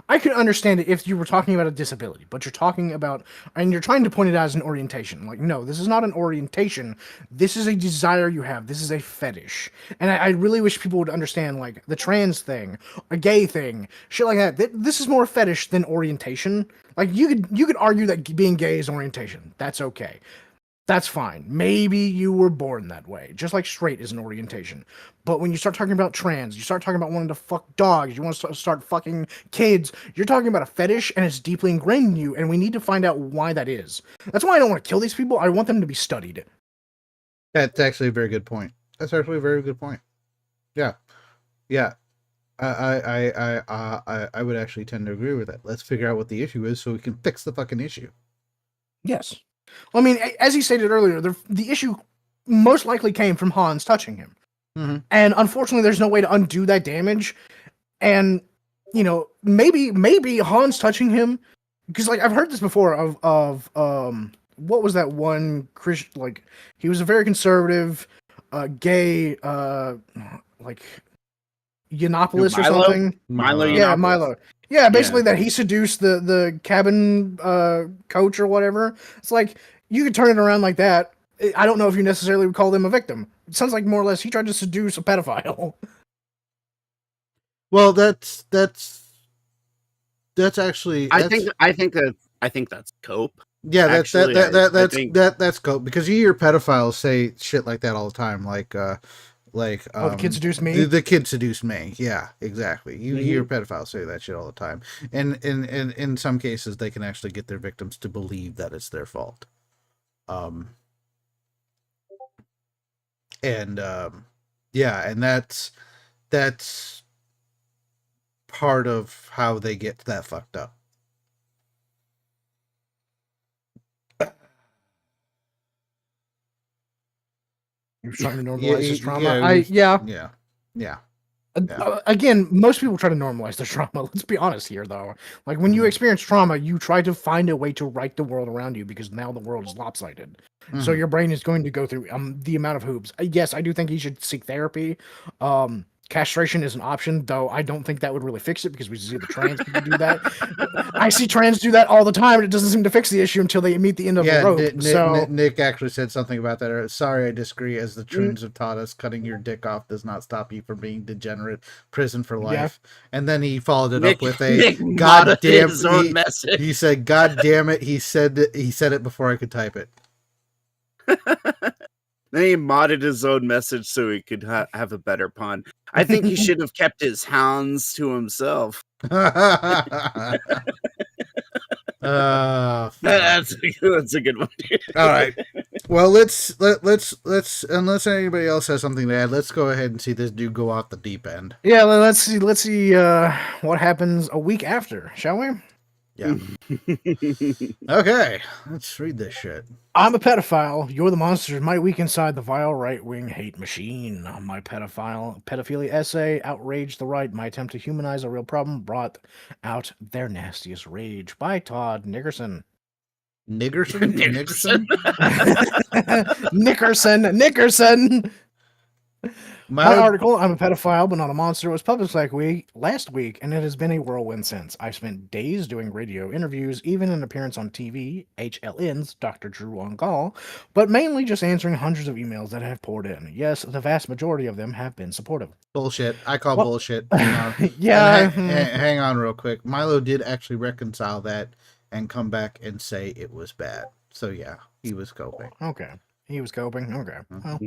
I could understand it if you were talking about a disability, but you're talking about, and you're trying to point it out as an orientation. Like, no, this is not an orientation. This is a desire you have. This is a fetish, and I really wish people would understand, like the trans thing, a gay thing, shit like that. This is more fetish than orientation. Like you could argue that being gay is orientation. That's okay. That's fine. Maybe you were born that way. Just like straight is an orientation. But when you start talking about trans, you start talking about wanting to fuck dogs, you want to start fucking kids, you're talking about a fetish and it's deeply ingrained in you, and we need to find out why that is. That's why I don't want to kill these people. I want them to be studied. That's actually a very good point. Yeah. I would actually tend to agree with that. Let's figure out what the issue is so we can fix the fucking issue. Yes. Well, I mean, as he stated earlier, the issue most likely came from Hans touching him. Mm-hmm. And unfortunately, there's no way to undo that damage. And, maybe Hans touching him, because, like, I've heard this before of what was that one Christian, like, he was a very conservative, gay, like, Yiannopoulos or something. Milo. Yeah, Milo. Yeah, basically that he seduced the cabin coach or whatever. It's like, you could turn it around like that. I don't know if you necessarily would call them a victim. It sounds like more or less he tried to seduce a pedophile. Well, that's actually. I think that's cope. Yeah, that's cope, because you hear pedophiles say shit like that all the time. Like, Like, the kid seduced me. The kid seduced me. Yeah, exactly. You hear pedophiles say that shit all the time, and in some cases, they can actually get their victims to believe that it's their fault. Yeah, and that's part of how they get that fucked up. You're trying to normalize this trauma. Yeah. Again, most people try to normalize their trauma. Let's be honest here, though. Like, when you experience trauma, you try to find a way to right the world around you because now the world is lopsided. So your brain is going to go through the amount of hoops. Yes, I do think you should seek therapy. Castration is an option, though I don't think that would really fix it because we see the trans people do that. I see trans do that all the time, and it doesn't seem to fix the issue until they meet the end of the rope. Nick actually said something about that. Sorry, I disagree. As the Troons have taught us, cutting your dick off does not stop you from being degenerate. Prison for life. Yeah. And then he followed it up with a goddamn message. He said, "God damn it!" He said it before I could type it. Then he modded his own message so he could have a better pun. I think he should have kept his hounds to himself. That's a good one, dude. All right. Well, let's unless anybody else has something to add, let's go ahead and see this dude go off the deep end. Yeah, let's see what happens a week after, shall we? Yeah. Okay, let's read this shit. I'm a pedophile. You're the monster. My week inside the vile right-wing hate machine. My pedophilia essay outraged the right. My attempt to humanize a real problem brought out their nastiest rage. By Todd Nickerson. Nickerson? Nickerson. My article, I'm a pedophile but not a monster, was published last week, and it has been a whirlwind since. I spent days doing radio interviews, even an appearance on TV, HLN's Dr. Drew on Call, but mainly just answering hundreds of emails that have poured in. Yes, the vast majority of them have been supportive. Bullshit. I call bullshit. Yeah. Hang on real quick. Milo did actually reconcile that and come back and say it was bad. So yeah, he was coping. Okay. He was coping? Okay. Well,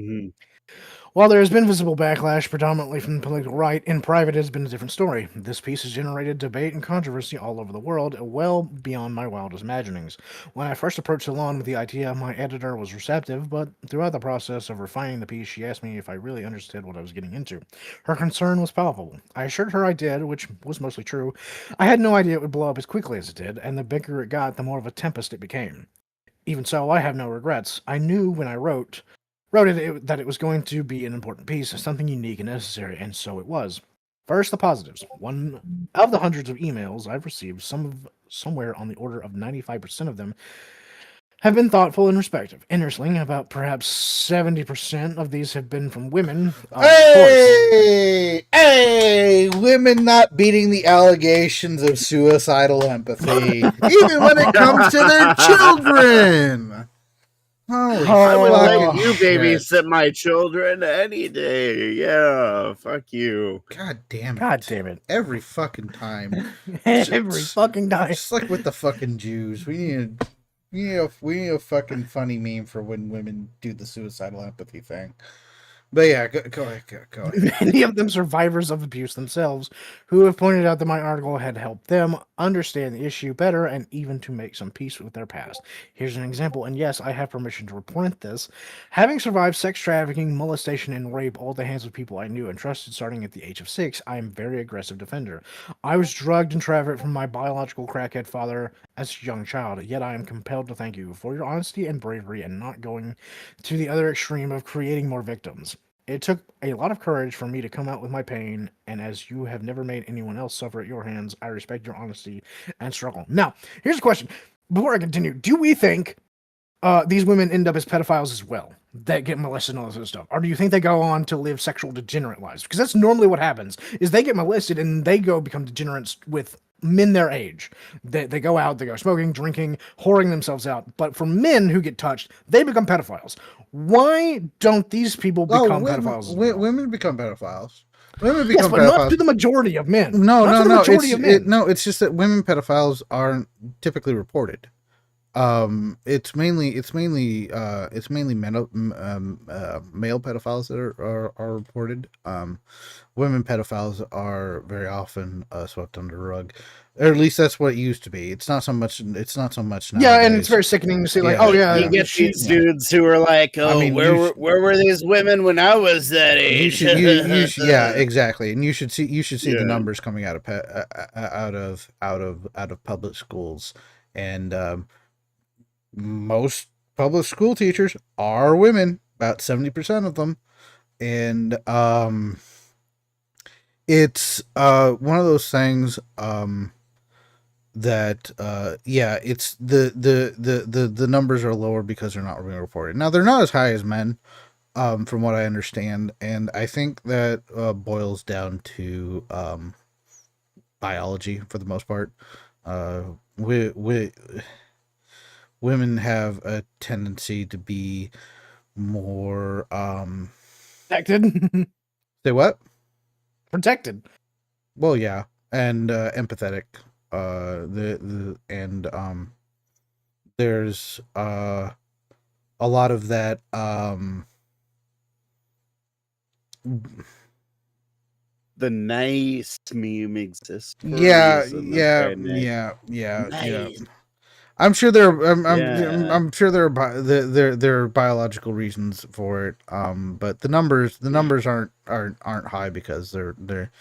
while there has been visible backlash, predominantly from the political right, in private it has been a different story. This piece has generated debate and controversy all over the world, well beyond my wildest imaginings. When I first approached Salon with the idea, my editor was receptive, but throughout the process of refining the piece, she asked me if I really understood what I was getting into. Her concern was palpable. I assured her I did, which was mostly true. I had no idea it would blow up as quickly as it did, and the bigger it got, the more of a tempest it became. Even so, I have no regrets. I knew when I wrote it that it was going to be an important piece, something unique and necessary, and so it was. First, the positives. One of the hundreds of emails I've received, somewhere on the order of 95% of them, have been thoughtful and respectful. Interesting, about perhaps 70% of these have been from women. Hey, women not beating the allegations of suicidal empathy, even when it comes to their children. I would let you babysit my children any day. Yeah, fuck you. God damn it. God damn it. Every fucking time. Every fucking time. Just like with the fucking Jews. We need a fucking funny meme for when women do the suicidal empathy thing. But yeah, go ahead. Many of them survivors of abuse themselves, who have pointed out that my article had helped them understand the issue better and even to make some peace with their past. Here's an example, and yes, I have permission to report this. Having survived sex trafficking, molestation, and rape all at the hands of people I knew and trusted starting at the age of 6, I am a very aggressive defender. I was drugged and trafficked from my biological crackhead father as a young child, yet I am compelled to thank you for your honesty and bravery and not going to the other extreme of creating more victims. It took a lot of courage for me to come out with my pain, and as you have never made anyone else suffer at your hands, I respect your honesty and struggle. Now, here's a question. Before I continue, do we think these women end up as pedophiles as well, that get molested and all this other stuff? Or do you think they go on to live sexual degenerate lives? Because that's normally what happens, is they get molested and they go become degenerates with men their age. They go out, they go smoking, drinking, whoring themselves out. But for men who get touched, they become pedophiles. Why don't these people become pedophiles? Women become pedophiles. Women become pedophiles. But not to the majority of men. No. It's just that women pedophiles aren't typically reported. It's mainly male pedophiles that are reported. Women pedophiles are very often swept under the rug, or at least that's what it used to be. It's not so much nowadays. Yeah, and it's very sickening to see, like, you get these dudes who are like, "Oh, where were these women when I was that age?" Yeah, exactly. And you should see the numbers coming out of public schools, and most public school teachers are women, about 70% of them, and it's one of those things that it's the numbers are lower because they're not being reported. Now they're not as high as men, from what I understand, and I think that boils down to biology for the most part. Women have a tendency to be more protected. Say what? Protected. Well, yeah, and empathetic. There's a lot of that. The nice meme exists. Yeah. I'm sure I'm sure there are biological reasons for it. But the numbers aren't high because they're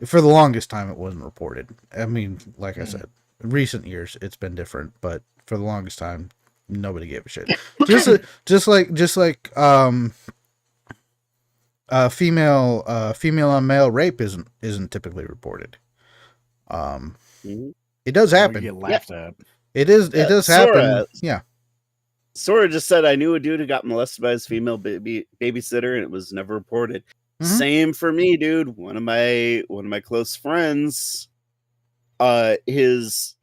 for the longest time it wasn't reported. I mean, like I said, in recent years it's been different, but for the longest time nobody gave a shit. Just like female on male rape isn't typically reported. It does happen. You get laughed at. It does happen. Yeah. Sora just said, I knew a dude who got molested by his female babysitter and it was never reported. Mm-hmm. Same for me, dude. One of my close friends, his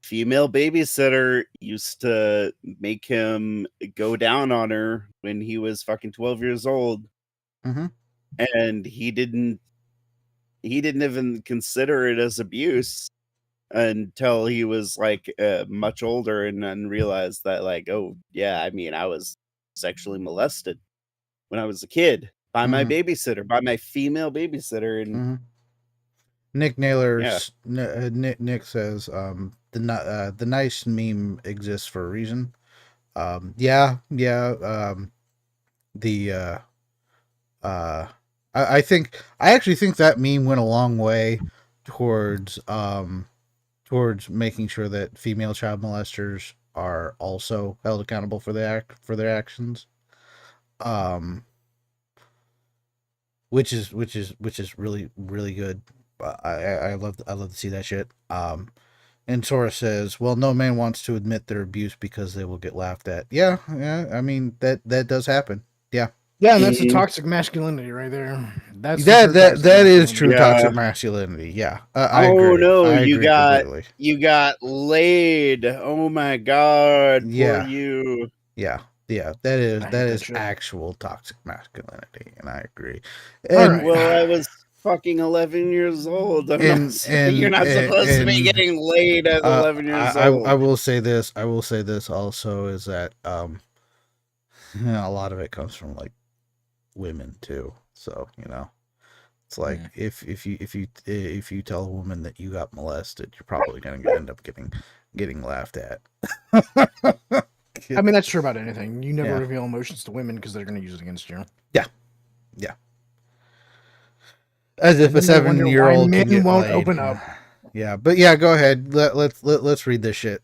female babysitter used to make him go down on her when he was fucking 12 years old. Mm-hmm. And he didn't even consider it as abuse until he was like much older and then realized that, like, oh yeah, I mean, I was sexually molested when I was a kid by my babysitter, by my female babysitter. And Nick Naylor, Nick says the nice meme exists for a reason. I actually think that meme went a long way towards making sure that female child molesters are also held accountable for their actions. Which is really, really good. I love to see that shit. And Sora says, well, no man wants to admit their abuse because they will get laughed at. Yeah, I mean that does happen. Yeah. Yeah, and that's the toxic masculinity right there. That's that is true toxic masculinity. Yeah. I agree. No, I you agree got completely. you got laid. Oh my god. Yeah. For you. Yeah. Yeah, that is actual toxic masculinity, and I agree. And, well, I was fucking 11 years old. You're not supposed to be getting laid at 11 years old. I will say this also is that a lot of it comes from like women too. So it's like if you tell a woman that you got molested, you're probably going to end up getting laughed at. I mean, that's true about anything. You never reveal emotions to women because they're going to use it against you. Yeah. As if a 7-year-old men won't open up. Yeah, but yeah, go ahead. Let's read this shit.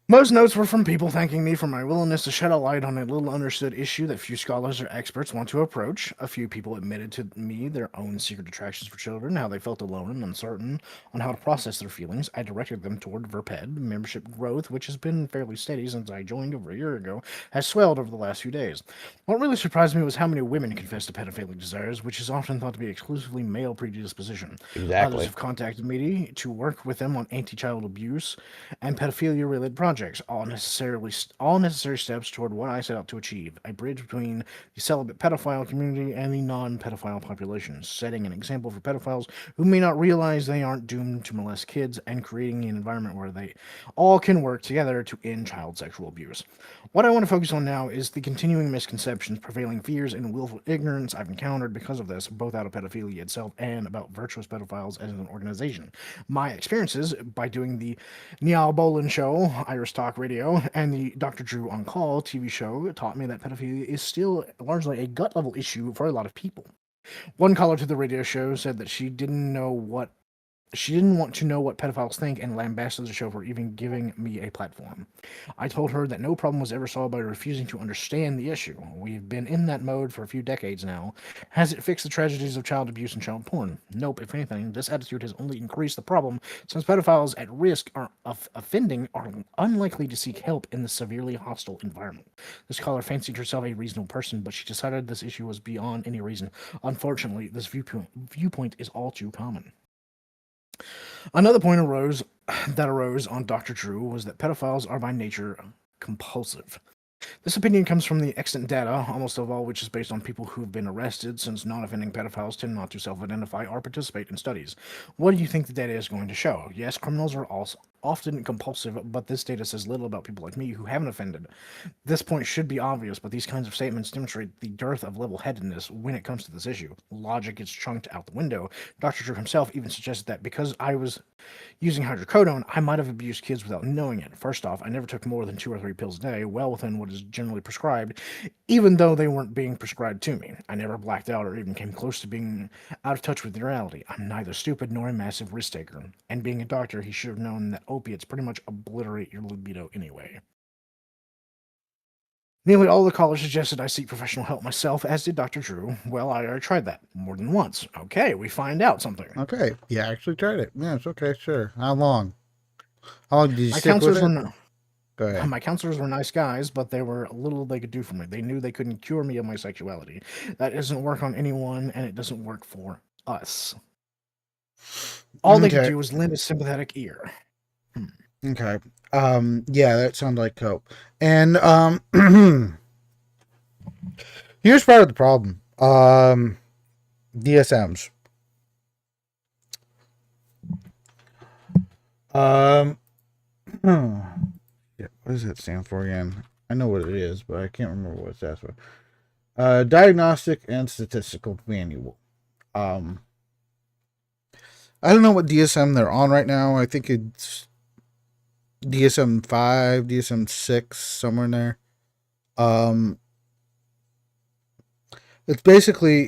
Most notes were from people thanking me for my willingness to shed a light on a little understood issue that few scholars or experts want to approach. A few people admitted to me their own secret attractions for children, how they felt alone and uncertain on how to process their feelings. I directed them toward Verped. Membership growth, which has been fairly steady since I joined over a year ago, has swelled over the last few days. What really surprised me was how many women confess to pedophilic desires, which is often thought to be exclusively male predisposition. Exactly. Others have contacted me to work with them on anti-child abuse and pedophilia-related projects. projects, all necessary steps toward what I set out to achieve: a bridge between the celibate pedophile community and the non-pedophile population, setting an example for pedophiles who may not realize they aren't doomed to molest kids, and creating an environment where they all can work together to end child sexual abuse. What I want to focus on now is the continuing misconceptions, prevailing fears, and willful ignorance I've encountered because of this, both out of pedophilia itself and about virtuous pedophiles as an organization. My experiences by doing the Niall Boland Show, Irish Talk Radio, and the Dr. Drew On Call TV show taught me that pedophilia is still largely a gut-level issue for a lot of people. One caller to the radio show said that she didn't want to know what pedophiles think and lambasted the show for even giving me a platform. I told her that no problem was ever solved by refusing to understand the issue. We've been in that mode for a few decades now. Has it fixed the tragedies of child abuse and child porn? Nope. If anything, this attitude has only increased the problem, since pedophiles at risk of offending are unlikely to seek help in this severely hostile environment. This caller fancied herself a reasonable person, but she decided this issue was beyond any reason. Unfortunately, this viewpoint is all too common. Another point arose on Dr. Drew was that pedophiles are by nature compulsive. This opinion comes from the extant data, almost of all which is based on people who've been arrested, since non-offending pedophiles tend not to self-identify or participate in studies. What do you think the data is going to show? Yes, criminals are also often compulsive, but this data says little about people like me who haven't offended. This point should be obvious, but these kinds of statements demonstrate the dearth of level-headedness when it comes to this issue. Logic gets chunked out the window. Dr. Drew himself even suggested that because I was using hydrocodone, I might have abused kids without knowing it. First off, I never took more than 2 or 3 pills a day, well within what is generally prescribed, even though they weren't being prescribed to me. I never blacked out or even came close to being out of touch with reality. I'm neither stupid nor a massive risk taker. And being a doctor, he should have known that opiates pretty much obliterate your libido anyway. Nearly all the callers suggested I seek professional help myself, as did Dr. Drew. Well, I already tried that more than once. Okay, we find out something. Okay, you actually tried it. Yeah, it's okay, sure. How long? How long did you stick with it? Go ahead. My counselors were nice guys, but there were little they could do for me. They knew they couldn't cure me of my sexuality. That doesn't work on anyone, and it doesn't work for us. All they could do was lend a sympathetic ear. Okay. Yeah, that sounds like cope. And here's part of the problem. DSMs. Yeah, what does that stand for again? I know what it is, but I can't remember what it stands for. Diagnostic and Statistical Manual. I don't know what DSM they're on right now. I think it's DSM 5, DSM 6, somewhere in there. It's basically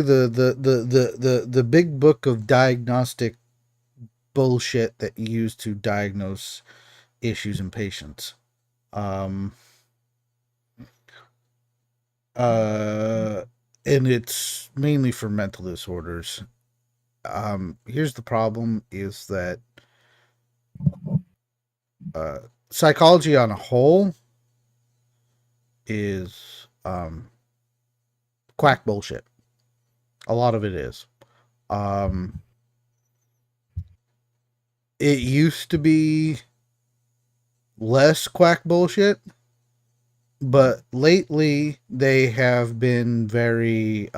the big book of diagnostic bullshit that you use to diagnose issues in patients. And it's mainly for mental disorders. Here's the problem is that psychology on a whole is quack bullshit. A lot of it is. It used to be less quack bullshit, but lately they have been very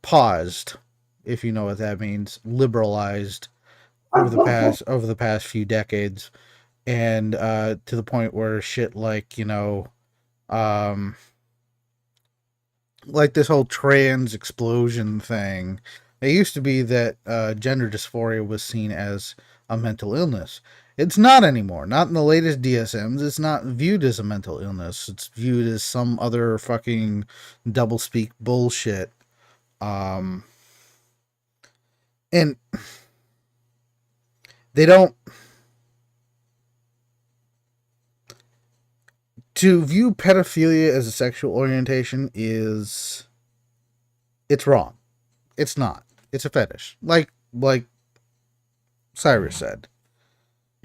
paused, if you know what that means, liberalized over the past few decades, and to the point where shit like, you know, like this whole trans explosion thing. It used to be that gender dysphoria was seen as a mental illness. It's not anymore. Not in the latest DSMs. It's not viewed as a mental illness. It's viewed as some other fucking doublespeak bullshit. And they don't... To view pedophilia as a sexual orientation is... It's wrong. It's not. It's a fetish. Like Cyrus said.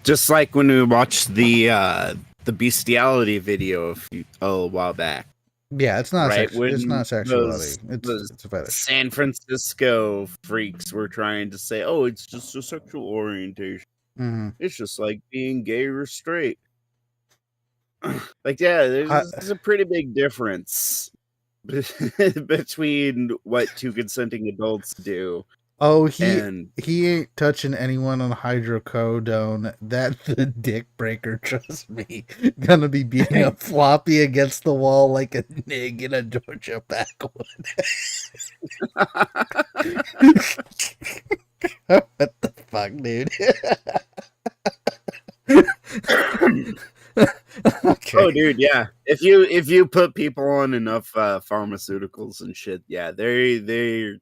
Just like when we watched the bestiality video a while back. Yeah, it's not right? it's not sexuality. It's a fetish. San Francisco freaks were trying to say, "Oh, it's just a sexual orientation." It's just like being gay or straight. Like, yeah, there's a pretty big difference between what two consenting adults do. Oh, he ain't touching anyone on hydrocodone. That's the dick breaker, trust me. Gonna be beating up floppy against the wall like a nig in a Georgia backwood. What the fuck, dude? Okay. Oh, dude, yeah. If you put people on enough pharmaceuticals and shit, yeah, their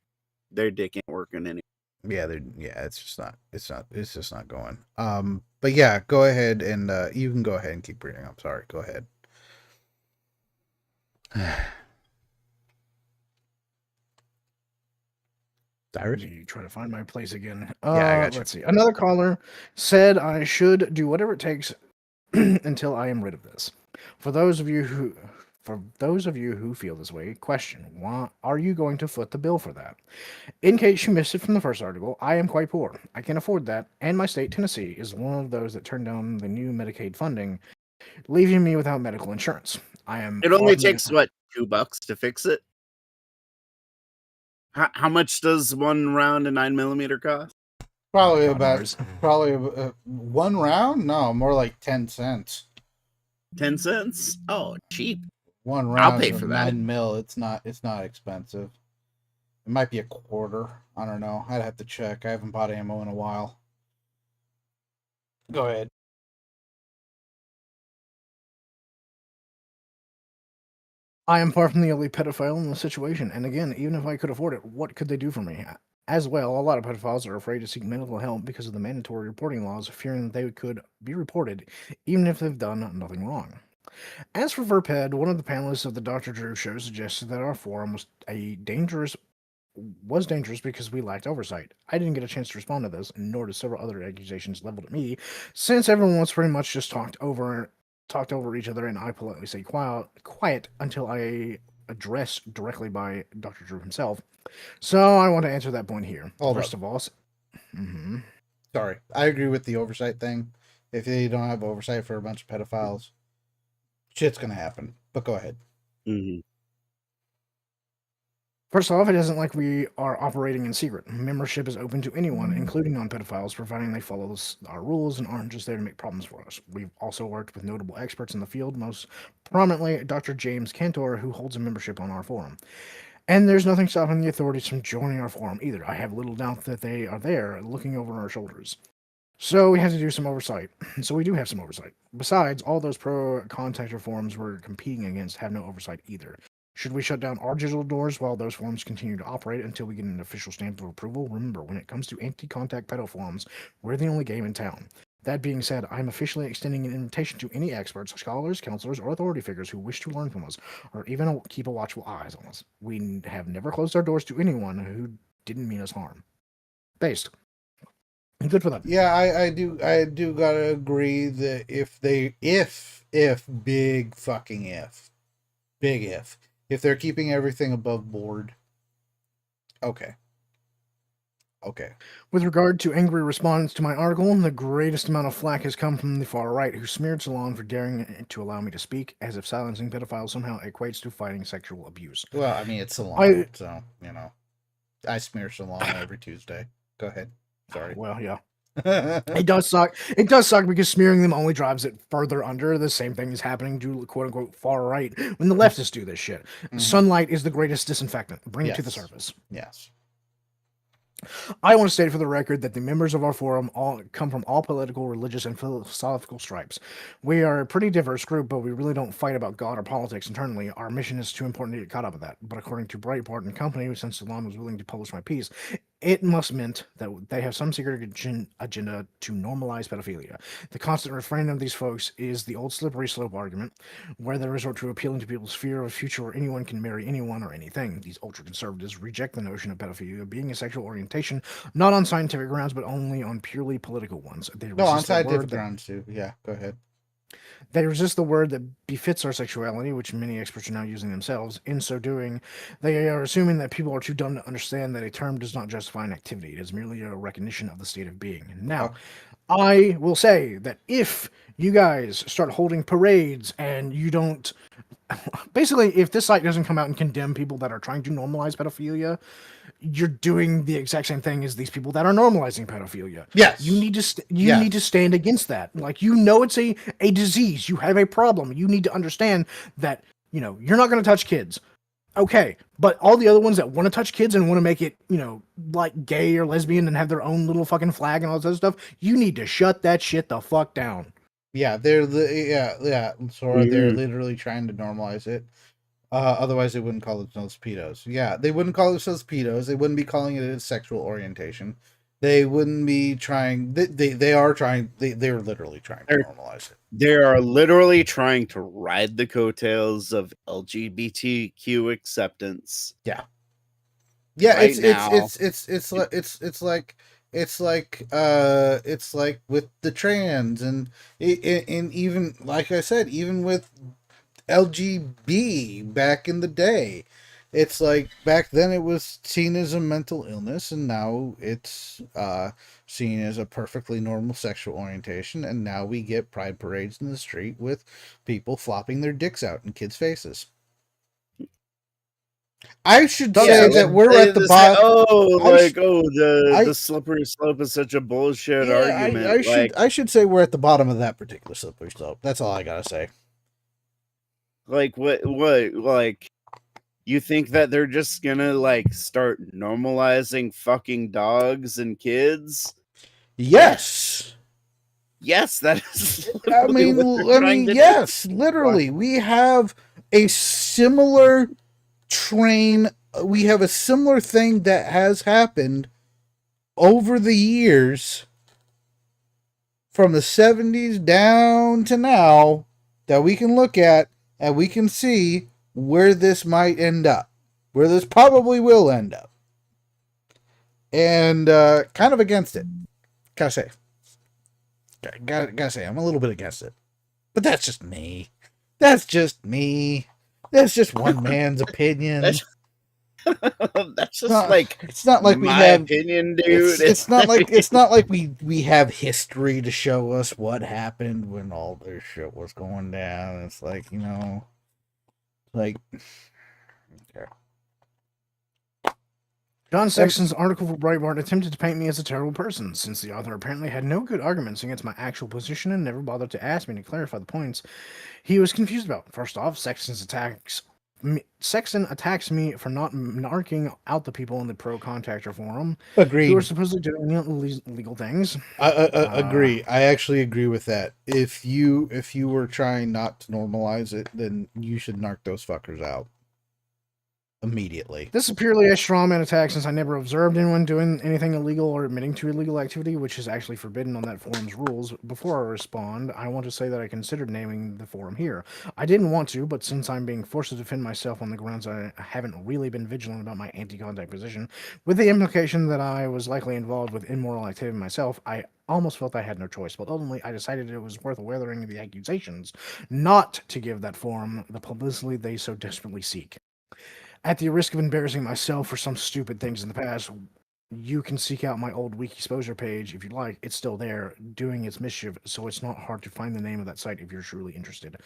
dick ain't working anymore. Yeah, it's just not going. But yeah, go ahead and you can go ahead and keep reading. I'm sorry. Go ahead. Cyrus? You try to find my place again. Yeah, I got you. Let's see. Another caller said I should do whatever it takes until I am rid of this. For those of you who feel this way, question: why are you going to foot the bill for that? In case you missed it from the first article, I am quite poor. I can afford that, and my state, Tennessee, is one of those that turned down the new Medicaid funding, leaving me without medical insurance. It only takes what, $2 to fix it? How much does one round of 9mm cost? Probably one round. No, more like 10 cents. 10 cents? Oh, cheap. One round. I'll pay for that. 9 mil. It's not expensive. It might be a quarter. I don't know. I'd have to check. I haven't bought ammo in a while. Go ahead. I am far from the only pedophile in the situation, and again, even if I could afford it, what could they do for me? As well, a lot of pedophiles are afraid to seek medical help because of the mandatory reporting laws, fearing that they could be reported, even if they've done nothing wrong. As for Verped, one of the panelists of the Dr. Drew show suggested that our forum was dangerous because we lacked oversight. I didn't get a chance to respond to this, nor did several other accusations leveled at me, since everyone was pretty much just talked over each other, and I politely say quiet until I addressed directly by Dr. Drew himself. So I want to answer that point here. First of all, sorry, I agree with the oversight thing. If you don't have oversight for a bunch of pedophiles, shit's gonna happen. But go ahead. First off, it isn't like we are operating in secret. Membership is open to anyone, including non-pedophiles, providing they follow our rules and aren't just there to make problems for us. We've also worked with notable experts in the field, most prominently Dr. James Cantor, who holds a membership on our forum. And there's nothing stopping the authorities from joining our forum either. I have little doubt that they are there, looking over our shoulders. So we have to do some oversight. So we do have some oversight. Besides, all those pro-contactor forums we're competing against have no oversight either. Should we shut down our digital doors while those forums continue to operate until we get an official stamp of approval? Remember, when it comes to anti-contact pedo forums, we're the only game in town. That being said, I'm officially extending an invitation to any experts, scholars, counselors, or authority figures who wish to learn from us, or even keep a watchful eyes on us. We have never closed our doors to anyone who didn't mean us harm. Based. Good for them. Yeah, I do gotta agree that if they're keeping everything above board, okay. With regard to angry response to my article, the greatest amount of flack has come from the far right, who smeared Salon for daring to allow me to speak, as if silencing pedophiles somehow equates to fighting sexual abuse. Well, I mean, it's Salon, so, I smear Salon every Tuesday. Go ahead. Sorry. Well, yeah. It does suck. It does suck because smearing them only drives it further under. The same thing is happening to quote-unquote far right when the leftists do this shit. Sunlight is the greatest disinfectant. Bring it to the surface. Yes. I want to state for the record that the members of our forum all come from all political, religious, and philosophical stripes. We are a pretty diverse group, but we really don't fight about God or politics internally. Our mission is too important to get caught up with that. But according to Breitbart and Company, since Salon was willing to publish my piece, it must meant that they have some secret agenda to normalize pedophilia. The constant refrain of these folks is the old slippery slope argument, where they resort to appealing to people's fear of a future where anyone can marry anyone or anything. These ultra-conservatives reject the notion of pedophilia being a sexual orientation, not on scientific grounds, but only on purely political ones. On scientific grounds too. Yeah, go ahead. They resist the word that befits our sexuality, which many experts are now using themselves. In so doing, they are assuming that people are too dumb to understand that a term does not justify an activity. It is merely a recognition of the state of being. Now, I will say that if you guys start holding parades and you don't, basically, if this site doesn't come out and condemn people that are trying to normalize pedophilia, you're doing the exact same thing as these people that are normalizing pedophilia. Yes. You need to need to stand against that. Like, you know, it's a disease. You have a problem. You need to understand that, you know, you're not going to touch kids. Okay, but all the other ones that want to touch kids and want to make it, you know, like gay or lesbian and have their own little fucking flag and all this other stuff, you need to shut that shit the fuck down. Yeah, they're Sora, they're literally trying to normalize it. Otherwise, they wouldn't call themselves pedos. Yeah, they wouldn't call themselves pedos. They wouldn't be calling it a sexual orientation. They wouldn't be trying. They are trying. They're literally trying to normalize it. They are literally trying to ride the coattails of LGBTQ acceptance. Yeah, right it's like with the trans and even like I said, even with LGB back in the day. It's like back then it was seen as a mental illness, and now it's seen as a perfectly normal sexual orientation, and now we get pride parades in the street with people flopping their dicks out in kids' faces. I should say that we're at the bottom. The slippery slope is such a bullshit argument. I should say we're at the bottom of that particular slippery slope. That's all I gotta say. Like what you think that they're just gonna like start normalizing fucking dogs and kids? Yes. Yes, that is. I mean, yes, literally. We have a similar train. We have a similar thing that has happened over the years from the 70s down to now that we can look at and we can see where this might end up, where this probably will end up, and kind of against it. Gotta say, I'm a little bit against it, but that's just me. That's just one man's opinion. That's just it's not like we my have opinion, dude. It's not like we have history to show us what happened when all this shit was going down. It's like, you know. Like, okay. John Sexton's article for Breitbart attempted to paint me as a terrible person, since the author apparently had no good arguments against my actual position and never bothered to ask me to clarify the points he was confused about. First off, Sexton attacks me for not narking out the people in the pro-contactor forum. Agreed. Who are supposedly doing illegal things. Agree. I actually agree with that. If you were trying not to normalize it, then you should narc those fuckers out immediately. This is purely a straw man attack, since I never observed anyone doing anything illegal or admitting to illegal activity, which is actually forbidden on that forum's rules. Before I respond, I want to say that I considered naming the forum here. I didn't want to, but since I'm being forced to defend myself on the grounds I haven't really been vigilant about my anti-contact position, with the implication that I was likely involved with immoral activity myself, I almost felt I had no choice, but ultimately I decided it was worth weathering the accusations not to give that forum the publicity they so desperately seek. At the risk of embarrassing myself for some stupid things in the past, you can seek out my old wiki exposure page if you'd like. It's still there, doing its mischief, so it's not hard to find the name of that site if you're truly interested.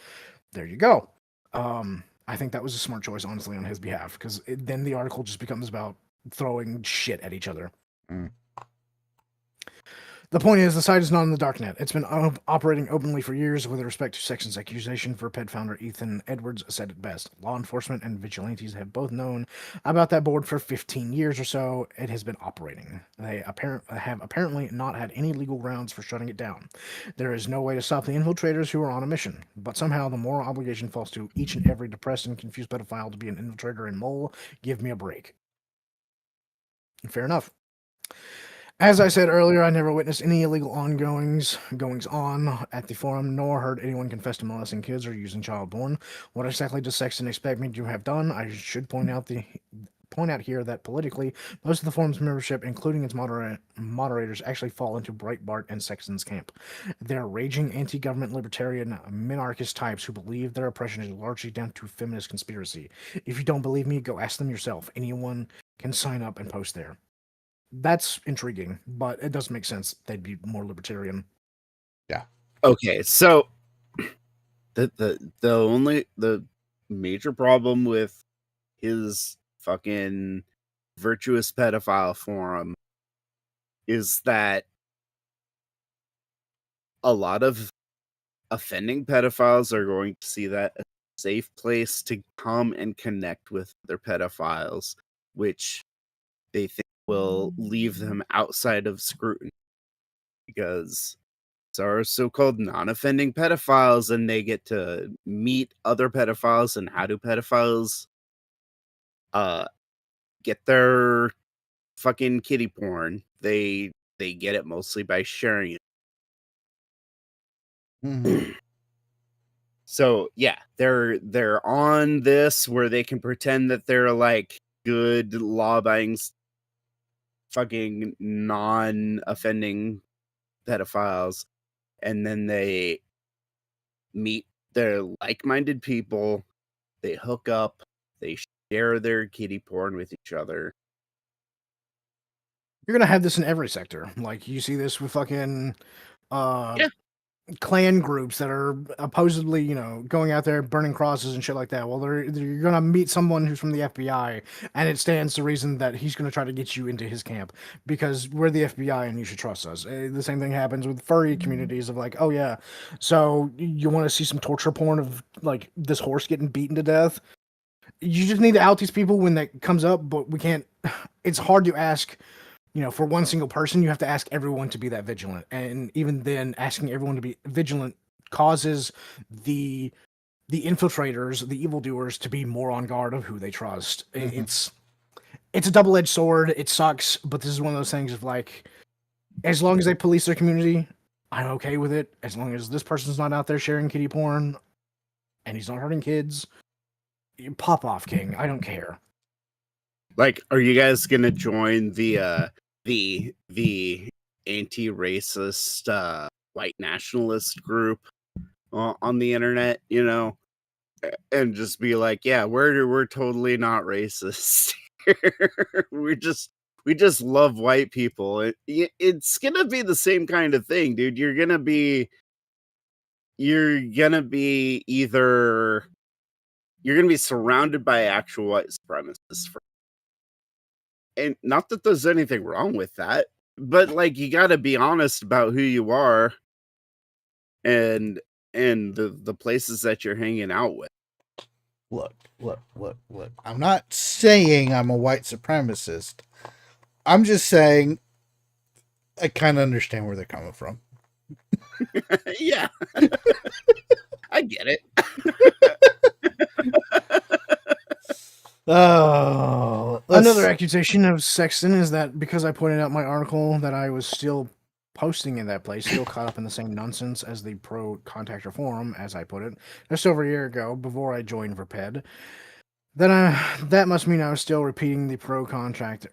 There you go. I think that was a smart choice, honestly, on his behalf, because then the article just becomes about throwing shit at each other. The point is, the site is not in the darknet. It's been operating openly for years. With respect to Sexton's accusation, for PED founder Ethan Edwards said it best. Law enforcement and vigilantes have both known about that board for 15 years or so. It has been operating. They have apparently not had any legal grounds for shutting it down. There is no way to stop the infiltrators who are on a mission, but somehow the moral obligation falls to each and every depressed and confused pedophile to be an infiltrator and mole. Give me a break. Fair enough. As I said earlier, I never witnessed any illegal goings-on at the forum, nor heard anyone confess to molesting kids or using child porn. What exactly does Sexton expect me to have done? I should point out here that politically, most of the forum's membership, including its moderators, actually fall into Breitbart and Sexton's camp. They're raging anti-government libertarian minarchist types who believe their oppression is largely down to feminist conspiracy. If you don't believe me, go ask them yourself. Anyone can sign up and post there. That's intriguing, but it doesn't make sense. They'd be more libertarian. Yeah. Okay, so the major problem with his fucking virtuous pedophile forum is that a lot of offending pedophiles are going to see that as a safe place to come and connect with other pedophiles, which they think will leave them outside of scrutiny, because are so-called non-offending pedophiles and they get to meet other pedophiles. And how do pedophiles get their fucking kiddie porn? They get it mostly by sharing it. Mm-hmm. So yeah, they're on this where they can pretend that they're like good law-abiding fucking non-offending pedophiles, and then they meet their like-minded people, they hook up, they share their kiddie porn with each other. You're gonna have this in every sector. Like, you see this with fucking clan groups that are supposedly, you know, going out there burning crosses and shit like that. Well, you're gonna meet someone who's from the FBI, and it stands to reason that he's gonna try to get you into his camp because we're the FBI and you should trust us. The same thing happens with furry communities of like, oh yeah, so you want to see some torture porn of like this horse getting beaten to death? You just need to out these people when that comes up, but we can't. It's hard to ask. You know, for one single person, you have to ask everyone to be that vigilant. And even then, asking everyone to be vigilant causes the infiltrators, the evildoers, to be more on guard of who they trust. Mm-hmm. It's a double-edged sword. It sucks, but this is one of those things of like, as long as they police their community, I'm okay with it. As long as this person's not out there sharing kiddie porn and he's not hurting kids, pop off, King. I don't care. Like, are you guys gonna join the anti-racist white nationalist group on the internet, you know, and just be like, yeah, we're totally not racist. we just love white people. It's gonna be the same kind of thing, dude. You're gonna be surrounded by actual white supremacists. And not that there's anything wrong with that, but like, you got to be honest about who you are and the places that you're hanging out with. Look. I'm not saying I'm a white supremacist. I'm just saying I kind of understand where they're coming from. Yeah. I get it. Oh, another accusation of Sexton is that because I pointed out my article that I was still posting in that place, still caught up in the same nonsense as the pro contactor forum, as I put it, just over a year ago before I joined Verped. Then that must mean I was still repeating the pro contactor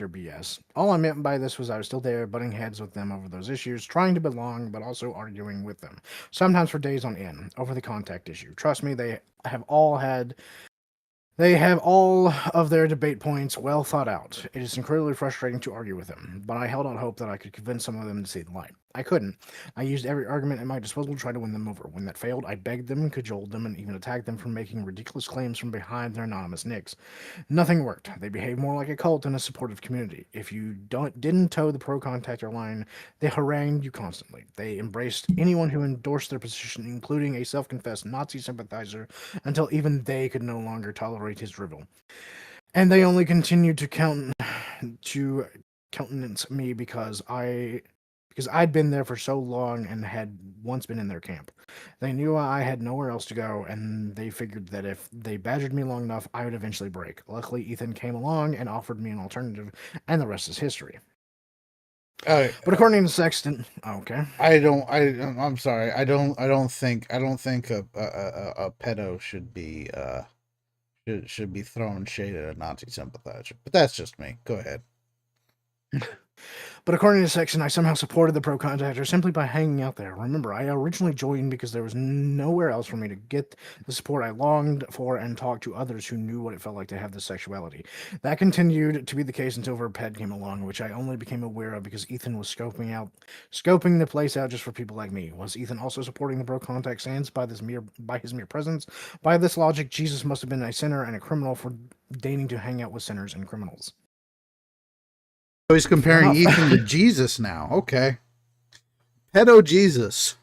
BS. All I meant by this was I was still there, butting heads with them over those issues, trying to belong, but also arguing with them, sometimes for days on end, over the contact issue. Trust me, they have all of their debate points well thought out. It is incredibly frustrating to argue with them, but I held out hope that I could convince some of them to see the light. I couldn't. I used every argument at my disposal to try to win them over. When that failed, I begged them, cajoled them, and even attacked them for making ridiculous claims from behind their anonymous nicks. Nothing worked. They behaved more like a cult than a supportive community. If you didn't toe the pro-contactor line, they harangued you constantly. They embraced anyone who endorsed their position, including a self-confessed Nazi sympathizer, until even they could no longer tolerate his drivel. And they only continued to countenance me because I'd been there for so long and had once been in their camp. They knew I had nowhere else to go, and they figured that if they badgered me long enough, I would eventually break. Luckily, Ethan came along and offered me an alternative, and the rest is history. But according to Sexton, okay. I'm sorry. I don't think a pedo should be throwing shade at a Nazi sympathizer. But that's just me. Go ahead. But according to Section, I somehow supported the pro contactor simply by hanging out there. Remember, I originally joined because there was nowhere else for me to get the support I longed for and talk to others who knew what it felt like to have this sexuality. That continued to be the case until Verped came along, which I only became aware of because Ethan was scoping the place out just for people like me. Was Ethan also supporting the pro contact stance by his mere presence? By this logic, Jesus must have been a sinner and a criminal for deigning to hang out with sinners and criminals. So he's comparing Ethan to Jesus now. Okay. Pedo Jesus.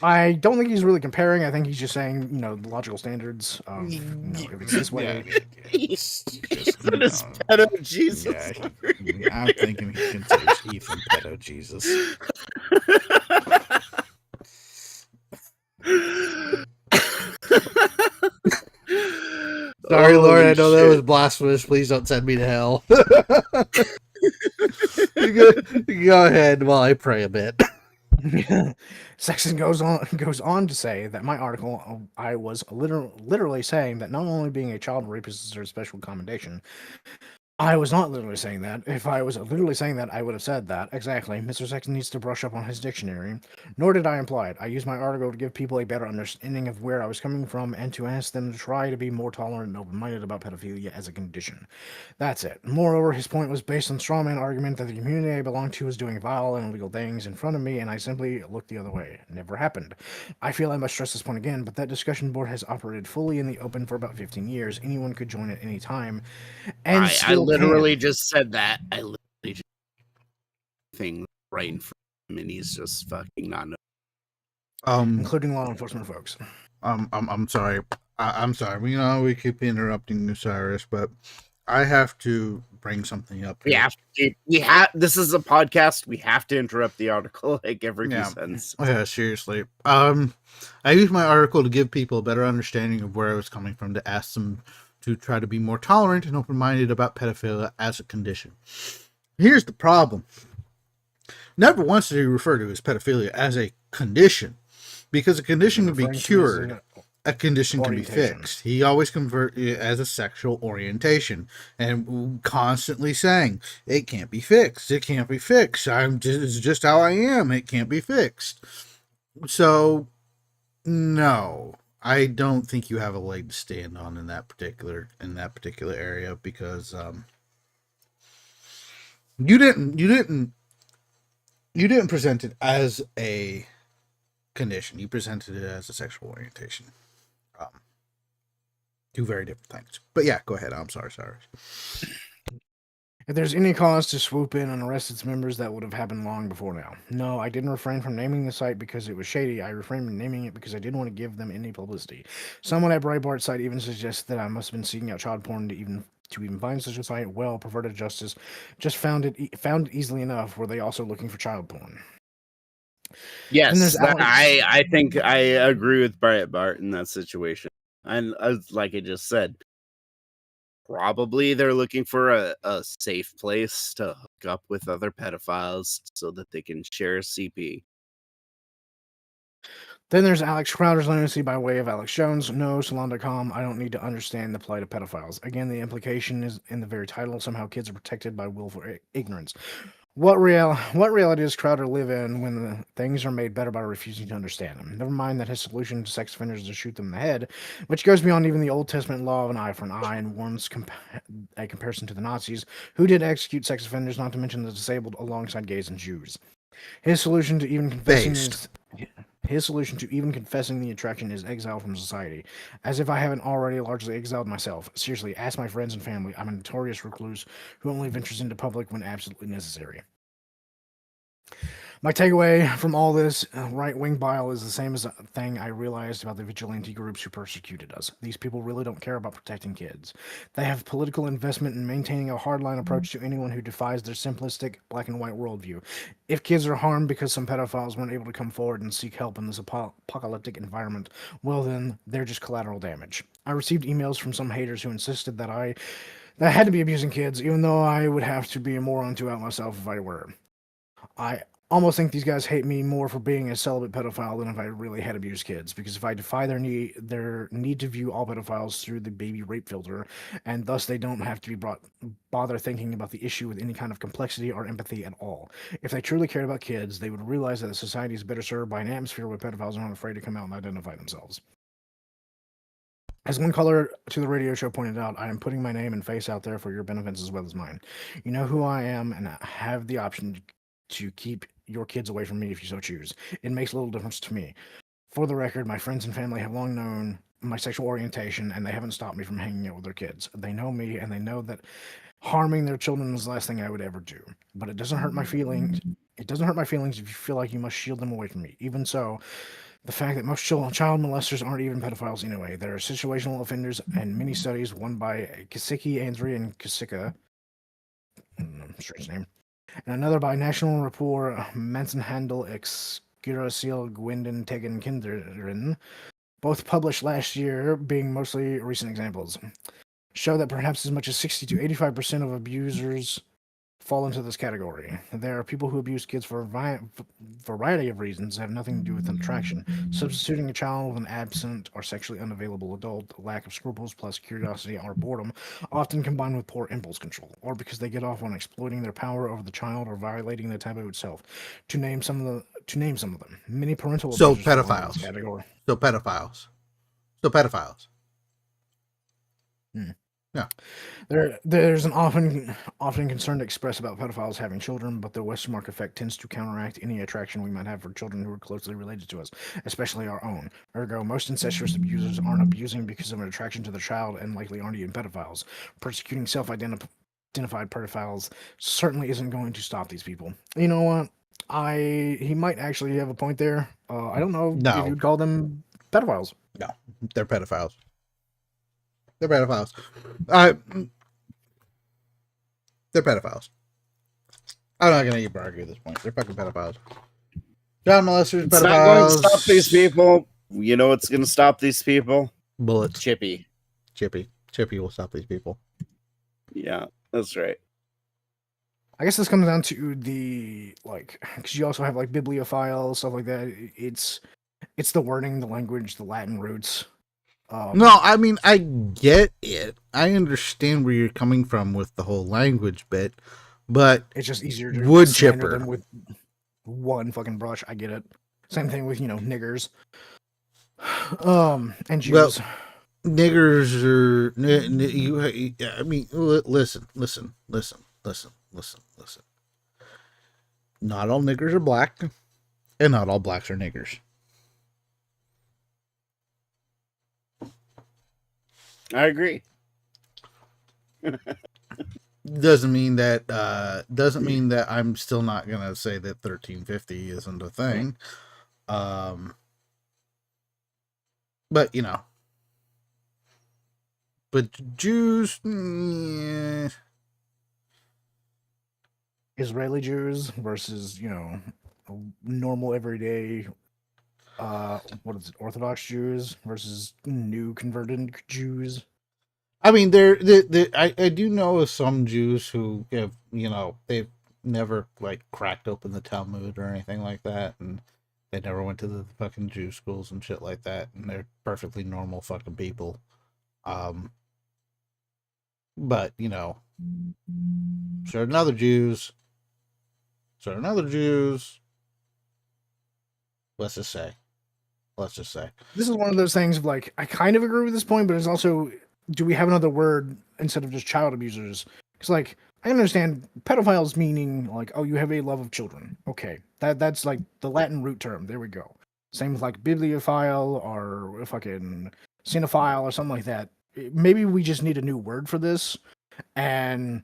I don't think he's really comparing. I think he's just saying, you know, the logical standards of, you know, if it's this way. He's just, pedo Jesus. Yeah, I'm thinking he considers Ethan pedo Jesus. Sorry, Lord, I know that was blasphemous. Please don't send me to hell. You go ahead while I pray a bit. Sexton goes on to say that my article, I was literally saying that not only being a child rapist is a special commendation. I was not literally saying that. If I was literally saying that, I would have said that. Exactly. Mr. Sexton needs to brush up on his dictionary. Nor did I imply it. I used my article to give people a better understanding of where I was coming from and to ask them to try to be more tolerant and open-minded about pedophilia as a condition. That's it. Moreover, his point was based on the strawman argument that the community I belonged to was doing vile and illegal things in front of me, and I simply looked the other way. It never happened. I feel I must stress this point again, but that discussion board has operated fully in the open for about 15 years. Anyone could join at any time. And I literally just said that. I literally just thing right in front of him, and he's just fucking not knowing. Including law enforcement folks. I'm sorry. I'm sorry. You know, we keep interrupting Osiris, but I have to bring something up here. This is a podcast. We have to interrupt the article like every 2 cents. Yeah, seriously. I used my article to give people a better understanding of where I was coming from, to ask them to try to be more tolerant and open-minded about pedophilia as a condition. Here's the problem. Never once did he refer to his pedophilia as a condition, because a condition can be cured. A condition can be fixed. He always convert it as a sexual orientation and constantly saying, it can't be fixed. It can't be fixed. It's just how I am. It can't be fixed. So, no. I don't think you have a leg to stand on in that particular area, because you didn't present it as a condition. You presented it as a sexual orientation. Two very different things. But yeah, go ahead. I'm sorry, Cyrus. If there's any cause to swoop in and arrest its members, that would have happened long before now. No, I didn't refrain from naming the site because it was shady. I refrained from naming it because I didn't want to give them any publicity. Someone at Breitbart's site even suggested that I must have been seeking out child porn to even find such a site. Well, Perverted Justice just found it easily enough. Were they also looking for child porn? Yes, I think I agree with Breitbart in that situation. And like I just said, probably they're looking for a safe place to hook up with other pedophiles so that they can share a CP. Then there's Alex Crowder's lunacy by way of Alex Jones. No, Salon.com, I don't need to understand the plight of pedophiles. Again, the implication is in the very title. Somehow kids are protected by willful ignorance. What reality does Crowder live in when the things are made better by refusing to understand them? Never mind that his solution to sex offenders is to shoot them in the head, which goes beyond even the Old Testament law of an eye for an eye and warrants a comparison to the Nazis, who did execute sex offenders, not to mention the disabled, alongside gays and Jews. His solution to even confessing the attraction is exile from society. As if I haven't already largely exiled myself. Seriously, ask my friends and family. I'm a notorious recluse who only ventures into public when absolutely necessary. My takeaway from all this right-wing bile is the same as a thing I realized about the vigilante groups who persecuted us. These people really don't care about protecting kids. They have political investment in maintaining a hardline approach to anyone who defies their simplistic black and white worldview. If kids are harmed because some pedophiles weren't able to come forward and seek help in this apocalyptic environment, well then, they're just collateral damage. I received emails from some haters who insisted that I had to be abusing kids, even though I would have to be a moron to out myself if I were. almost think these guys hate me more for being a celibate pedophile than if I really had abused kids. Because if I defy their need to view all pedophiles through the baby rape filter, and thus they don't have to bother thinking about the issue with any kind of complexity or empathy at all. If they truly cared about kids, they would realize that society is better served by an atmosphere where pedophiles aren't afraid to come out and identify themselves. As one caller to the radio show pointed out, I am putting my name and face out there for your benefits as well as mine. You know who I am, and I have the option to keep your kids away from me if you so choose. It makes little difference to me. For the record, my friends and family have long known my sexual orientation, and they haven't stopped me from hanging out with their kids. They know me, and they know that harming their children is the last thing I would ever do. But it doesn't hurt my feelings. It doesn't hurt my feelings if you feel like you must shield them away from me. Even so, the fact that most child molesters aren't even pedophiles anyway. There are situational offenders, and many studies, one by Kasicki, Andrea, and Kasika, strange name, and another by National Rapport, Mansenhandel, Excurasil, Gwyndon, Tegan, Kinderen, both published last year, being mostly recent examples, show that perhaps as much as 60 to 85% of abusers fall into this category. There are people who abuse kids for a variety of reasons that have nothing to do with attraction. Substituting a child with an absent or sexually unavailable adult, lack of scruples plus curiosity or boredom, often combined with poor impulse control, or because they get off on exploiting their power over the child or violating the taboo itself. To name some of them, many parental So abusers fall into pedophiles. this category. So pedophiles. Yeah. There's an often concern to express about pedophiles having children, but the Western mark effect tends to counteract any attraction we might have for children who are closely related to us, especially our own. Ergo, most incestuous abusers aren't abusing because of an attraction to the child and likely aren't even pedophiles. Persecuting self-identified pedophiles certainly isn't going to stop these people. You know what? He might actually have a point there. I don't know if you'd call them pedophiles. No, they're pedophiles. They're pedophiles. They're pedophiles. I'm not gonna even argue this point. They're fucking pedophiles. Child molesters, It's not going pedophiles. to stop these people. You know what's going to stop these people? Bullets. Chippy will stop these people. Yeah, that's right. I guess this comes down to the because you also have like bibliophile stuff like that. It's the wording, the language, the Latin roots. No, I mean, I get it. I understand where you're coming from with the whole language bit, but it's just easier to wood slander chipper them with one fucking brush. I get it. Same thing with niggers. And Jews. Well, niggers are. I mean, listen. Not all niggers are black, and not all blacks are niggers. I agree. Doesn't mean that I'm still not gonna say that 1350 isn't a thing. But but Jews, Israeli Jews versus normal everyday Orthodox Jews versus new converted Jews. I mean, I do know of some Jews who have, they've never cracked open the Talmud or anything like that, and they never went to the fucking Jew schools and shit like that, and they're perfectly normal fucking people. But certain other Jews. Let's just say. This is one of those things of I kind of agree with this point, but it's also, do we have another word instead of just child abusers? Because I understand pedophiles meaning oh, you have a love of children. Okay, that's the Latin root term. There we go. Same with bibliophile or fucking cinephile or something like that. Maybe we just need a new word for this. And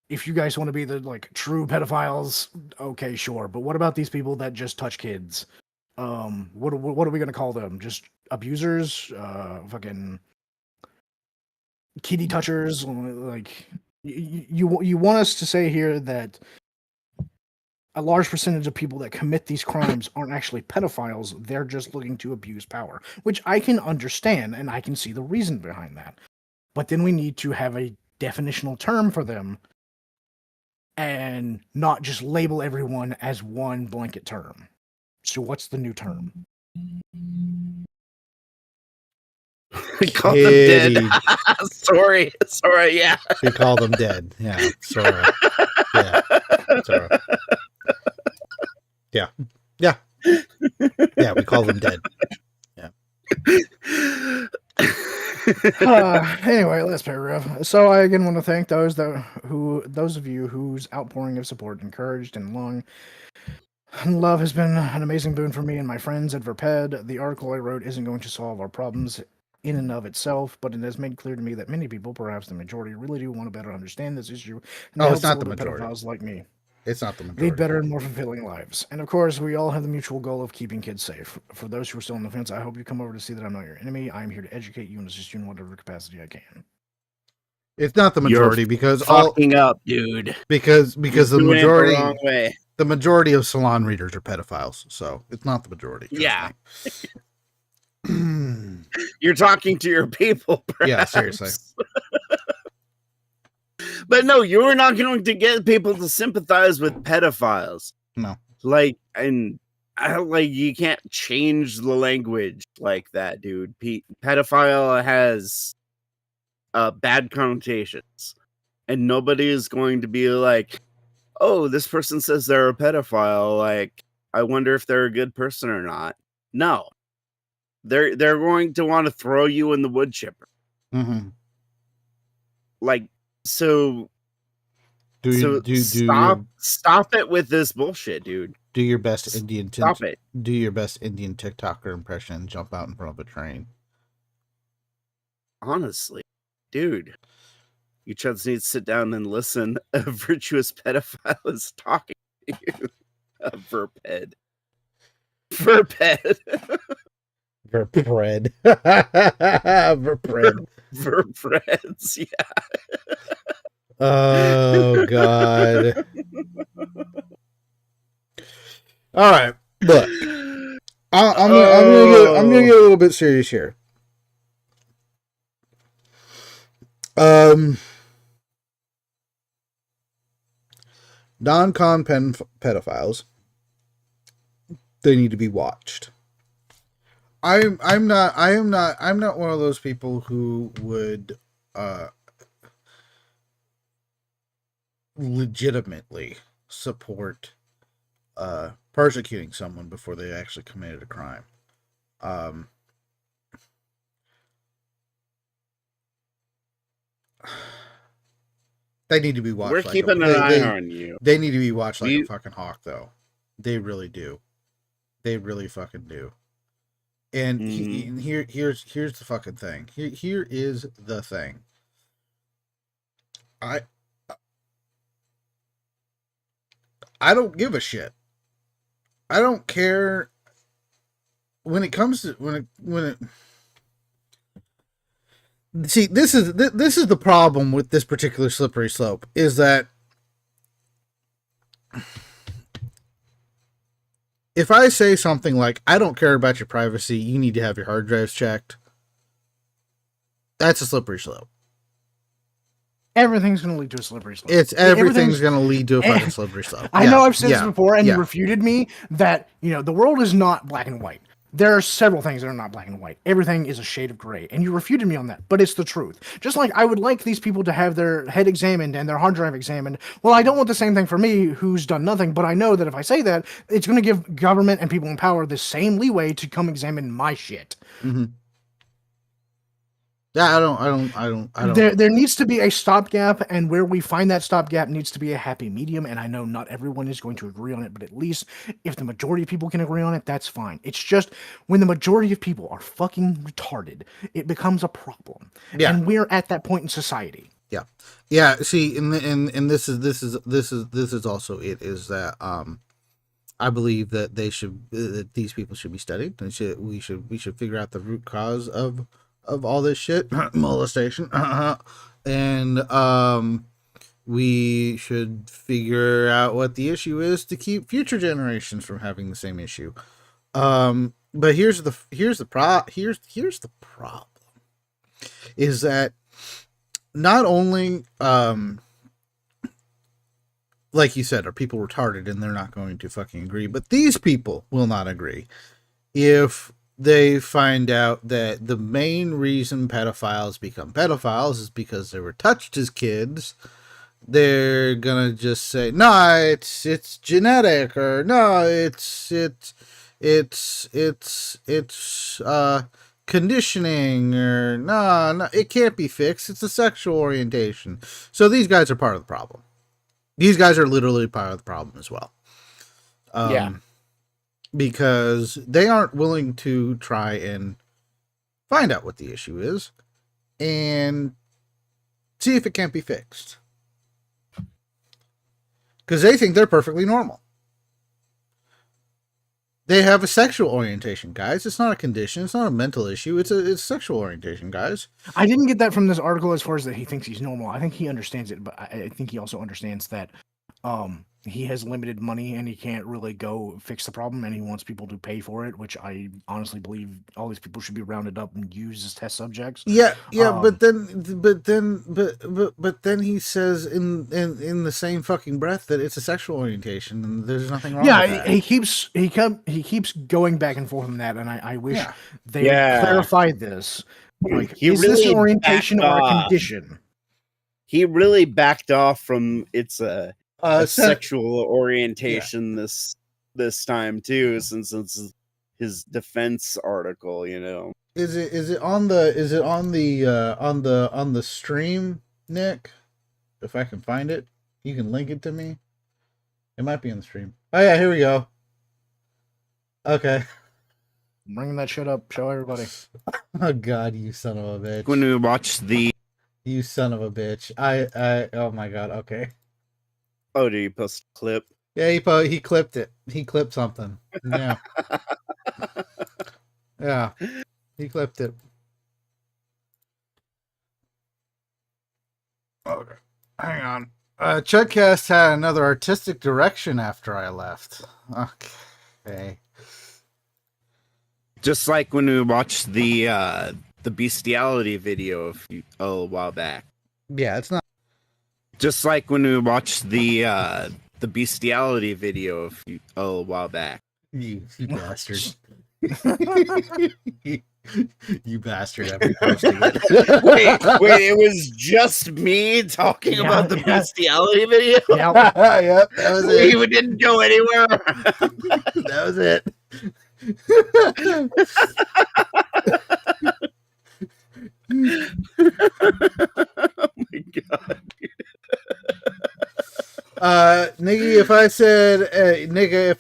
if you guys want to be the true pedophiles, okay, sure. But what about these people that just touch kids? What are we gonna call them? Just abusers? Fucking kitty touchers? You want us to say here that a large percentage of people that commit these crimes aren't actually pedophiles, they're just looking to abuse power, which I can understand and I can see the reason behind that. But then we need to have a definitional term for them and not just label everyone as one blanket term. So what's the new term? We call them dead. Sorry, yeah. We call them dead. Yeah, sorry. Yeah, sorry. Yeah, yeah, yeah. We call them dead. Yeah. Anyway, last paragraph. So I again want to thank those of you whose outpouring of support, encouraged, and love has been an amazing boon for me and my friends at Verped. The article I wrote isn't going to solve our problems in and of itself, but it has made clear to me that many people, perhaps the majority, really do want to better understand this issue. And Oh, it's not the majority. Pedophiles like me. It's not the majority. Lead better and more fulfilling lives. And of course, we all have the mutual goal of keeping kids safe. For those who are still on the fence, I hope you come over to see that I'm not your enemy. I'm here to educate you and assist you in whatever capacity I can. It's not the majority You're because fucking up, dude. Because the doing it majority the wrong way. The majority of salon readers are pedophiles, so it's not the majority. Yeah. You're talking to your people, perhaps. Yeah, seriously. But no, you're not going to get people to sympathize with pedophiles. No. Like, and you can't change the language like that, dude. Pedophile has bad connotations. And nobody is going to be like, oh, this person says they're a pedophile. Like, I wonder if they're a good person or not. No. They're going to want to throw you in the wood chipper. Mm-hmm. Like, so stop it with this bullshit, dude. Do your best Indian Stop it. Do your best Indian TikToker impression and jump out in front of a train. Honestly, dude, you just need to sit down and listen. A virtuous pedophile is talking to you. Verped. Verpred. Verpred. Verpreds, yeah. Oh God. All right, look. I'm gonna get a little bit serious here. Non-con pedophiles, they need to be watched. I'm not one of those people who would legitimately support persecuting someone before they actually committed a crime. They need to be watched. We're keeping an eye on you. They need to be watched like a fucking hawk, though. They really do. They really fucking do. And here's the fucking thing. Here is the thing. I don't give a shit. I don't care when it comes to when it. See, this is the problem with this particular slippery slope, is that if I say something like, I don't care about your privacy, you need to have your hard drives checked, that's a slippery slope. Everything's going to lead to a slippery slope. Everything's going to lead to a fucking slippery slope. I know I've said this before, and you refuted me that, the world is not black and white. There are several things that are not black and white. Everything is a shade of gray, and you refuted me on that, but it's the truth. Just like I would like these people to have their head examined and their hard drive examined. Well, I don't want the same thing for me, who's done nothing, but I know that if I say that, it's going to give government and people in power the same leeway to come examine my shit. Mm-hmm. Yeah, I don't. There needs to be a stopgap, and where we find that stopgap needs to be a happy medium. And I know not everyone is going to agree on it, but at least if the majority of people can agree on it, that's fine. It's just when the majority of people are fucking retarded, it becomes a problem. Yeah. And we're at that point in society. Yeah, yeah. See, and this is also it, is that I believe that that these people should be studied. We should figure out the root cause of all this shit, molestation, and we should figure out what the issue is to keep future generations from having the same issue. But here's the problem, is that not only like you said, are people retarded and they're not going to fucking agree. But these people will not agree if they find out that the main reason pedophiles become pedophiles is because they were touched as kids. They're gonna just say, no, it's genetic, or no, it's conditioning, or no, it can't be fixed. It's a sexual orientation. So these guys are part of the problem. These guys are literally part of the problem as well. Because they aren't willing to try and find out what the issue is and see if it can't be fixed. Because they think they're perfectly normal. They have a sexual orientation, guys. It's not a condition. It's not a mental issue. It's sexual orientation, guys. I didn't get that from this article as far as that he thinks he's normal. I think he understands it, but I think he also understands that he has limited money and he can't really go fix the problem, and he wants people to pay for it, which I honestly believe all these people should be rounded up and used as test subjects. Yeah, but then he says in the same fucking breath that it's a sexual orientation and there's nothing wrong with that. he keeps going back and forth on that, and I wish they would clarify this. Like, is this an orientation or a condition? He really backed off from a sexual orientation this time too, since it's his defense article, you know. Is it on the stream, Nick? If I can find it, you can link it to me. It might be on the stream. Oh yeah, here we go. Okay. I'm bringing that shit up. Show everybody. Oh God, you son of a bitch. When we watch you son of a bitch. Oh my God. Okay. Oh, did you post a clip? Yeah, he clipped it. He clipped something. Yeah. Yeah. He clipped it. Okay. Hang on. Chudcast had another artistic direction after I left. Okay. Just like when we watched the bestiality video a while back. Yeah, it's not. Just like when we watched the bestiality video a while back. You bastard. You bastard. I've been posting it. wait, it was just me talking about the bestiality video? Yep, that was it. We didn't go anywhere. That was it. Oh my God. Nigga, if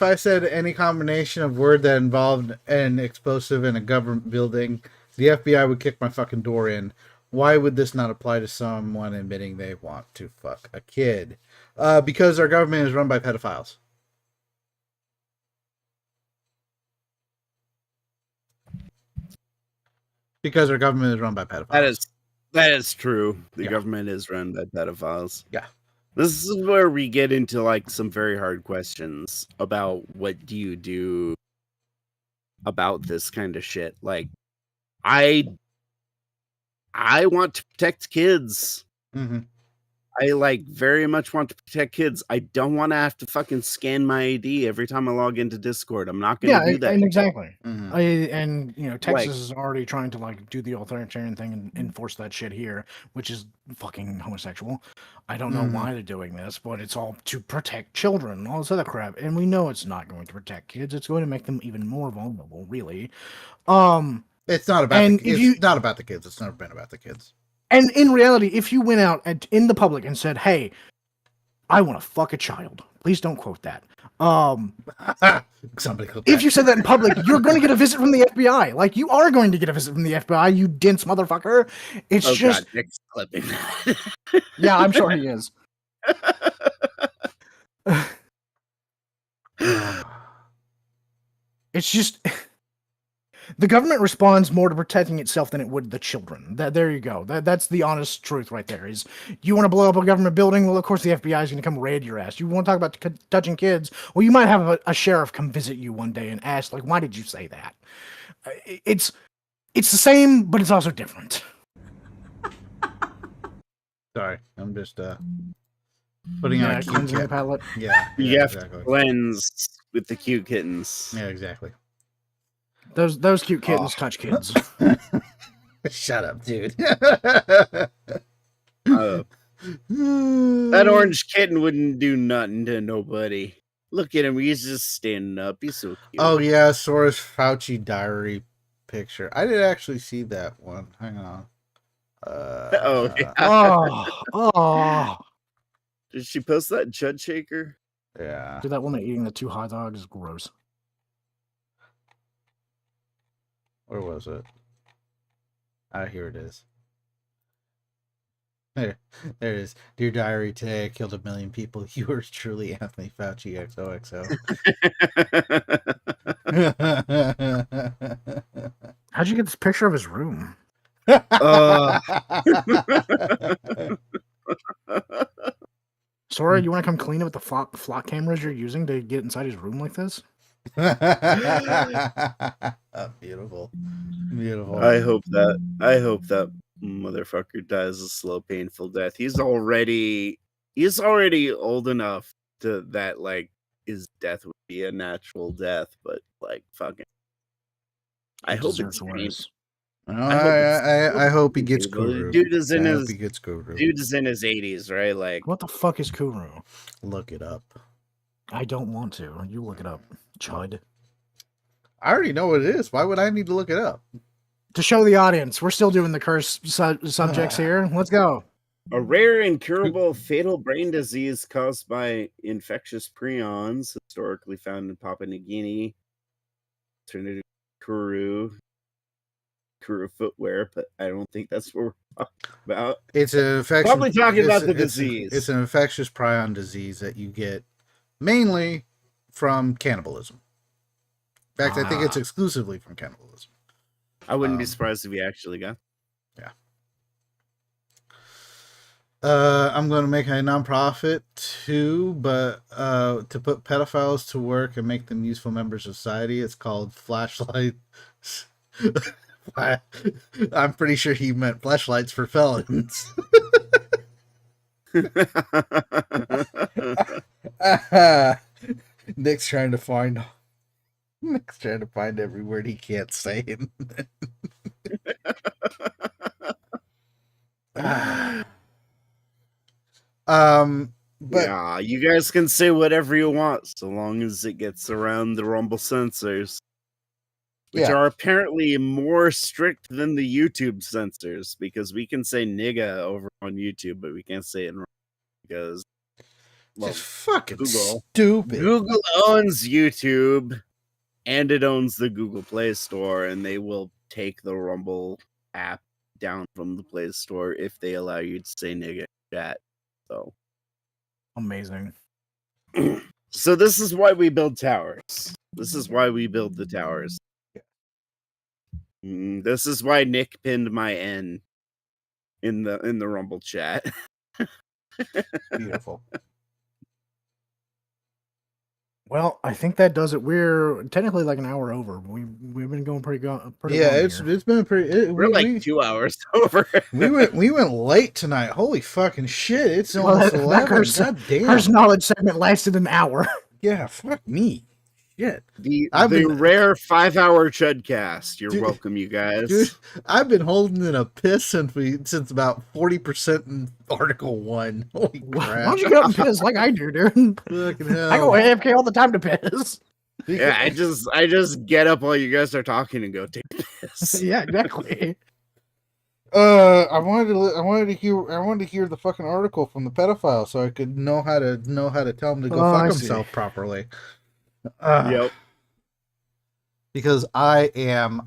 I said any combination of word that involved an explosive in a government building, the FBI would kick my fucking door in. Why would this not apply to someone admitting they want to fuck a kid? Because our government is run by pedophiles. Because our government is run by pedophiles. That is true. The government is run by pedophiles. Yeah. This is where we get into like some very hard questions about what do you do about this kind of shit. Like, I want to protect kids. Mm-hmm. I very much want to protect kids. I don't want to have to fucking scan my ID every time I log into Discord. I'm not going to do that. And exactly. Mm-hmm. Texas is already trying to do the authoritarian thing and enforce that shit here, which is fucking homosexual. I don't know why they're doing this, but it's all to protect children and all this other crap. And we know it's not going to protect kids. It's going to make them even more vulnerable, really. It's not about it's not about the kids. It's never been about the kids. And in reality, if you went out in the public and said, "Hey, I want to fuck a child," please don't quote that. Somebody quote if you said that in public, you're going to get a visit from the FBI. Like, you are going to get a visit from the FBI, you dense motherfucker. It's just. God, Nick's clipping. Yeah, I'm sure he is. It's just. The government responds more to protecting itself than it would the children. There you go. That's the honest truth right there. Is you want to blow up a government building? Well, of course the FBI is going to come raid your ass. You want to talk about touching kids? Well, you might have a sheriff come visit you one day and ask, like, why did you say that? It's the same, but it's also different. Sorry, I'm just Putting on a cute cleansing kitten. palette. Yeah, You have exactly. to cleanse with the cute kittens. Yeah, exactly. Those cute kittens touch kids. Shut up, dude. That orange kitten wouldn't do nothing to nobody. Look at him. He's just standing up. He's so cute. Oh, yeah. Soros Fauci diary picture. I did actually see that one. Hang on. Yeah. Did she post that Chud Shaker? Yeah. Dude, that woman eating the 2 hot dogs is gross. Where was it? Ah, here it is. There it is. Dear Diary, today I killed 1 million people. Yours truly, Anthony Fauci, XOXO. How'd you get this picture of his room? Sora, you want to come clean it with the flock cameras you're using to get inside his room like this? Beautiful. Beautiful. I hope that motherfucker dies a slow, painful death. He's already old enough to that like his death would be a natural death, but like fucking I hope it's worse. I hope he gets Kuru. Dude is in I his hope he gets Kuru. Dude is in his 80s, right? Like What the fuck is Kuru? Look it up. I don't want to. You look it up, Chud. I already know what it is. Why would I need to look it up? To show the audience, we're still doing the curse subjects here. Let's go. a rare, incurable, fatal brain disease caused by infectious prions, historically found in Papua New Guinea. Turned into Kuru footwear, but I don't think that's what we're talking about. It's an infection. Probably talking about the disease. It's an infectious prion disease that you get mainly from cannibalism. In fact, I think it's exclusively from cannibalism. I wouldn't be surprised if he actually got. Yeah. I'm going to make a nonprofit too, but to put pedophiles to work and make them useful members of society. It's called Flashlight. I'm pretty sure he meant flashlights for felons. Nick's trying to find every word he can't say. But yeah, you guys can say whatever you want so long as it gets around the Rumble censors, which are apparently more strict than the YouTube censors, because we can say nigga over on YouTube, but we can't say it in Rumble because just fucking Google. Stupid. Google owns YouTube and it owns the Google Play Store, and they will take the Rumble app down from the Play Store if they allow you to say nigga in chat. So amazing. So this is why we build towers. This is why we build the towers. This is why Nick pinned my N in the Rumble chat. Beautiful. Well, I think that does it. We're technically like an hour over. We've been going pretty yeah, long it's been pretty. We're like 2 hours over. we went late tonight. Holy fucking shit! It's almost 11. God damn. First knowledge segment lasted an hour. Yeah, fuck me. Shit. The rare 5-hour Chudcast. You're welcome, you guys. Dude, I've been holding in a piss since about 40% in Article 1. Holy crap. Why don't you go and piss like I do, dude? Fucking hell. I go AFK all the time to piss. Yeah, I just get up while you guys are talking and go take a piss. Yeah, exactly. I wanted to hear the fucking article from the pedophile so I could know how to tell him to go fuck himself properly. Yep. Because I am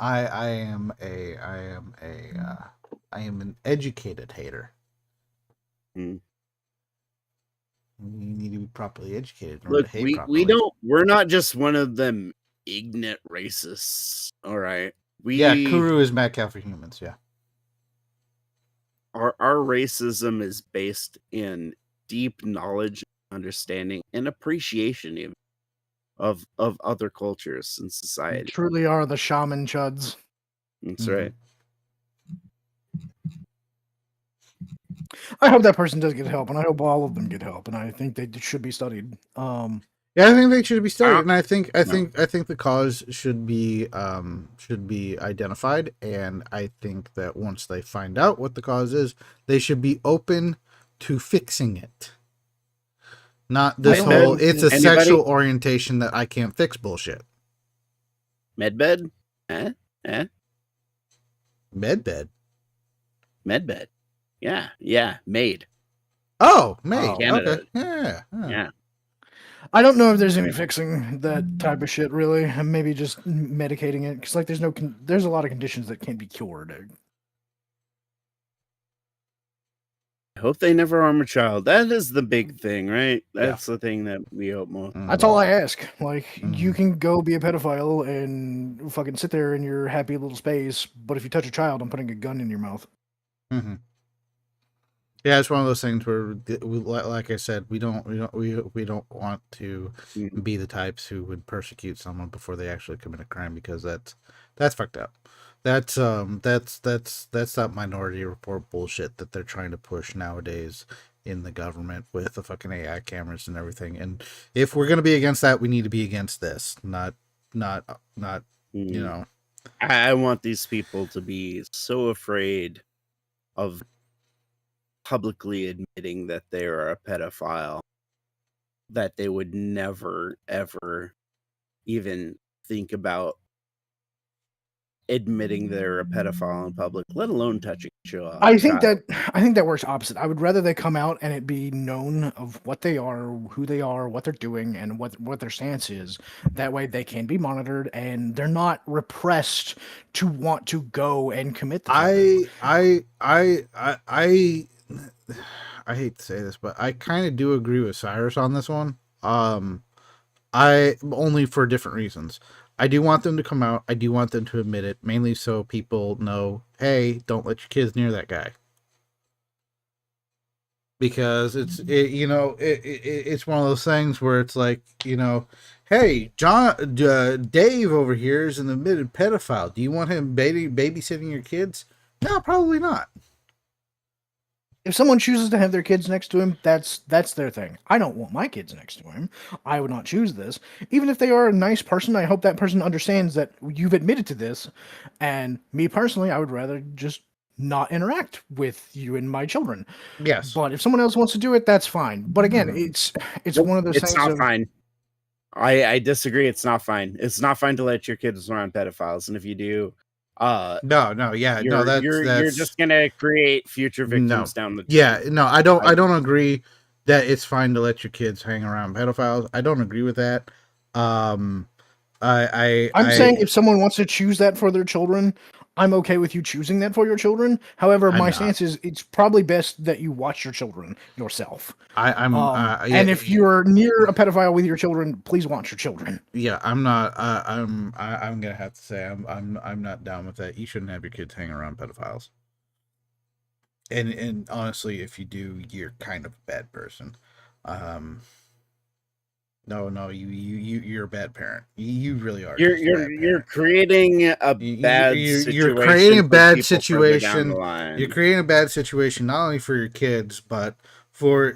an educated hater. You need to be properly educated. Look, we're not just one of them ignorant racists. All right. Kuru is mad cow for humans. Yeah. Our racism is based in deep knowledge, understanding, and appreciation even of other cultures and society. You truly are the shaman chuds. That's right. I hope that person does get help, and I hope all of them get help, and I think they should be studied. Yeah, I think they should be studied, and I think the cause should be identified, and I think that once they find out what the cause is, they should be open to fixing it. Not this whole it's a sexual orientation that I can't fix bullshit. Medbed? Medbed? Medbed. Yeah, Maid. Oh, Maid. Canada. Okay. Yeah. I don't know if there's any fixing that type of shit, really. Maybe just medicating it, because like there's a lot of conditions that can't be cured. I hope they never harm a child. That is the big thing, right? That's the thing that we hope more. That's all I ask. Like, you can go be a pedophile and fucking sit there in your happy little space, but if you touch a child, I'm putting a gun in your mouth. Mm-hmm. Yeah, it's one of those things where, like I said, we don't want to be the types who would persecute someone before they actually commit a crime, because that's fucked up. That's that Minority Report bullshit that they're trying to push nowadays in the government with the fucking AI cameras and everything. And if we're gonna be against that, we need to be against this, not you know. I want these people to be so afraid of publicly admitting that they are a pedophile that they would never ever even think about admitting they're a pedophile in public, let alone touching a child. I think that works opposite. I would rather they come out and it be known of what they are, who they are, what they're doing, and what their stance is. That way they can be monitored and they're not repressed to want to go and commit the I hate to say this, but I kind of do agree with Cyrus on this one. I only for different reasons. I do want them to come out. I do want them to admit it, mainly so people know, hey, don't let your kids near that guy. Because it's one of those things where it's like, hey, Dave over here is an admitted pedophile. Do you want him babysitting your kids? No, probably not. If someone chooses to have their kids next to him, that's their thing. I don't want my kids next to him. I would not choose this. Even if they are a nice person, I hope that person understands that you've admitted to this. And me personally, I would rather just not interact with you and my children. Yes. But if someone else wants to do it, that's fine. But again, it's one of those things. It's not fine. I disagree. It's not fine. It's not fine to let your kids around pedophiles. And if you do, you're just gonna create future victims down the I don't agree that it's fine to let your kids hang around pedophiles. I don't agree with that. I'm saying if someone wants to choose that for their children, I'm okay with you choosing that for your children. However, my stance is it's probably best that you watch your children yourself. And if you're near a pedophile with your children, please watch your children. Yeah, I'm not. I'm gonna have to say I'm not down with that. You shouldn't have your kids hang around pedophiles. And honestly, if you do, you're kind of a bad person. No, you're a bad parent. You really are. You're creating a bad situation. You're creating a bad situation. You're creating a bad situation not only for your kids, but I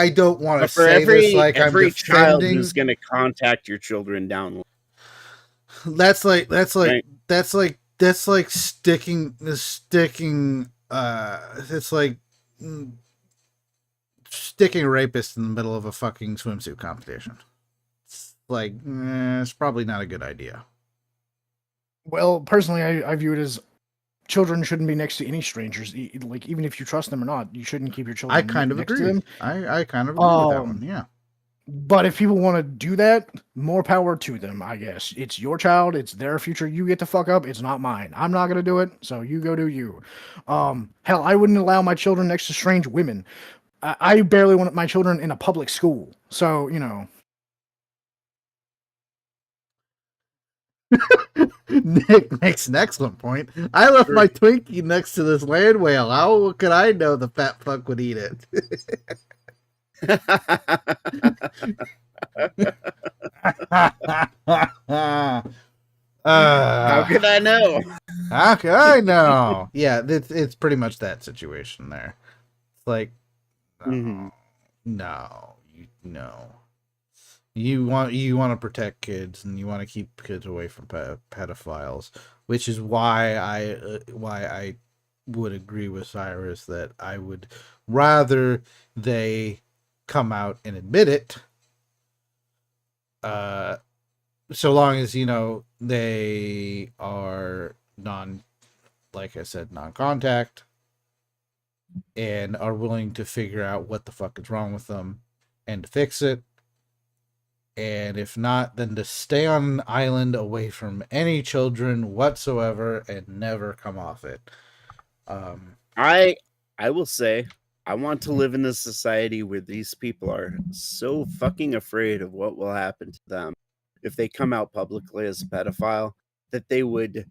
don't want to say this like every I'm child defending. who's going to contact your children down. That's like sticking. It's like sticking a rapist in the middle of a fucking swimsuit competition. It's like, it's probably not a good idea. Well, personally, I view it as children shouldn't be next to any strangers. Like, even if you trust them or not, you shouldn't keep your children I kind of next agree. to them. I kind of agree with that one, yeah. But if people want to do that, more power to them, I guess. It's your child. It's their future. You get to fuck up. It's not mine. I'm not going to do it, so you go do you. Hell, I wouldn't allow my children next to strange women. I barely want my children in a public school. So, Nick makes an excellent point. I left my Twinkie next to this land whale. How could I know the fat fuck would eat it? How could I know? Okay, I know. Yeah, it's pretty much that situation there. It's like, no, no. You want to protect kids, and you want to keep kids away from pedophiles, which is why I would agree with Cyrus that I would rather they come out and admit it. So long as, they are non-contact and are willing to figure out what the fuck is wrong with them and to fix it. And if not, then to stay on an island away from any children whatsoever and never come off it. I will say, I want to live in a society where these people are so fucking afraid of what will happen to them if they come out publicly as a pedophile that they would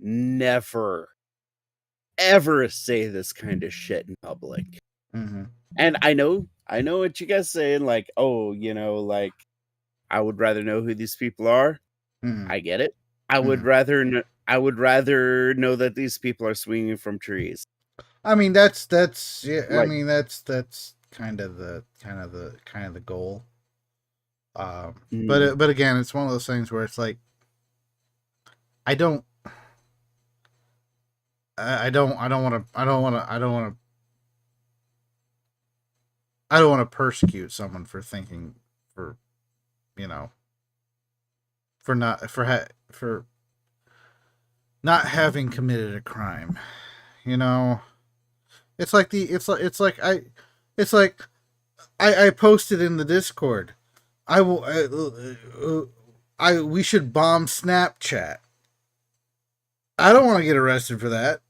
never, ever say this kind of shit in public. Mm-hmm. And I know what you guys saying, like, oh, like, I would rather know who these people are. Mm-hmm. I get it. I would rather know that these people are swinging from trees. I mean, that's yeah. Like, I mean, that's kind of the goal. But again, it's one of those things where it's like, I don't want to persecute someone for thinking for not having committed a crime. It's like I posted in the Discord. We should bomb Snapchat. I don't want to get arrested for that.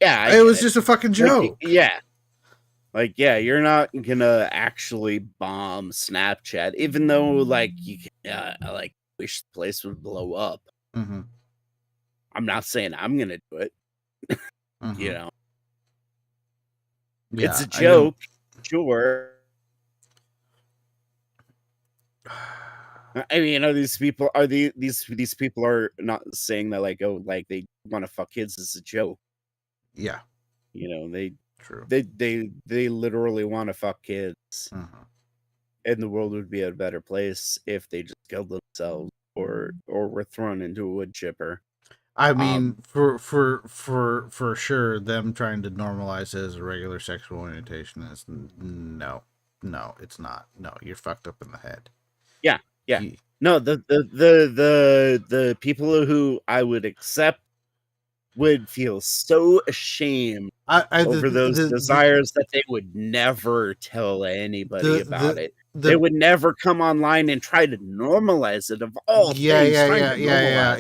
Yeah, it was just a fucking joke. You're not gonna actually bomb Snapchat, even though you wish the place would blow up. Mm-hmm. I'm not saying I'm gonna do it. Mm-hmm. It's a joke, sure. I mean, these people are not saying that they want to fuck kids as a joke. Yeah. They true. They literally want to fuck kids. Mm-hmm. And the world would be a better place if they just killed themselves or were thrown into a wood chipper. I mean, for sure, them trying to normalize it as a regular sexual orientation is no, it's not. No, you're fucked up in the head. Yeah. No, the people who I would accept would feel so ashamed over those desires that they would never tell anybody about it. They would never come online and try to normalize it of all things. Yeah.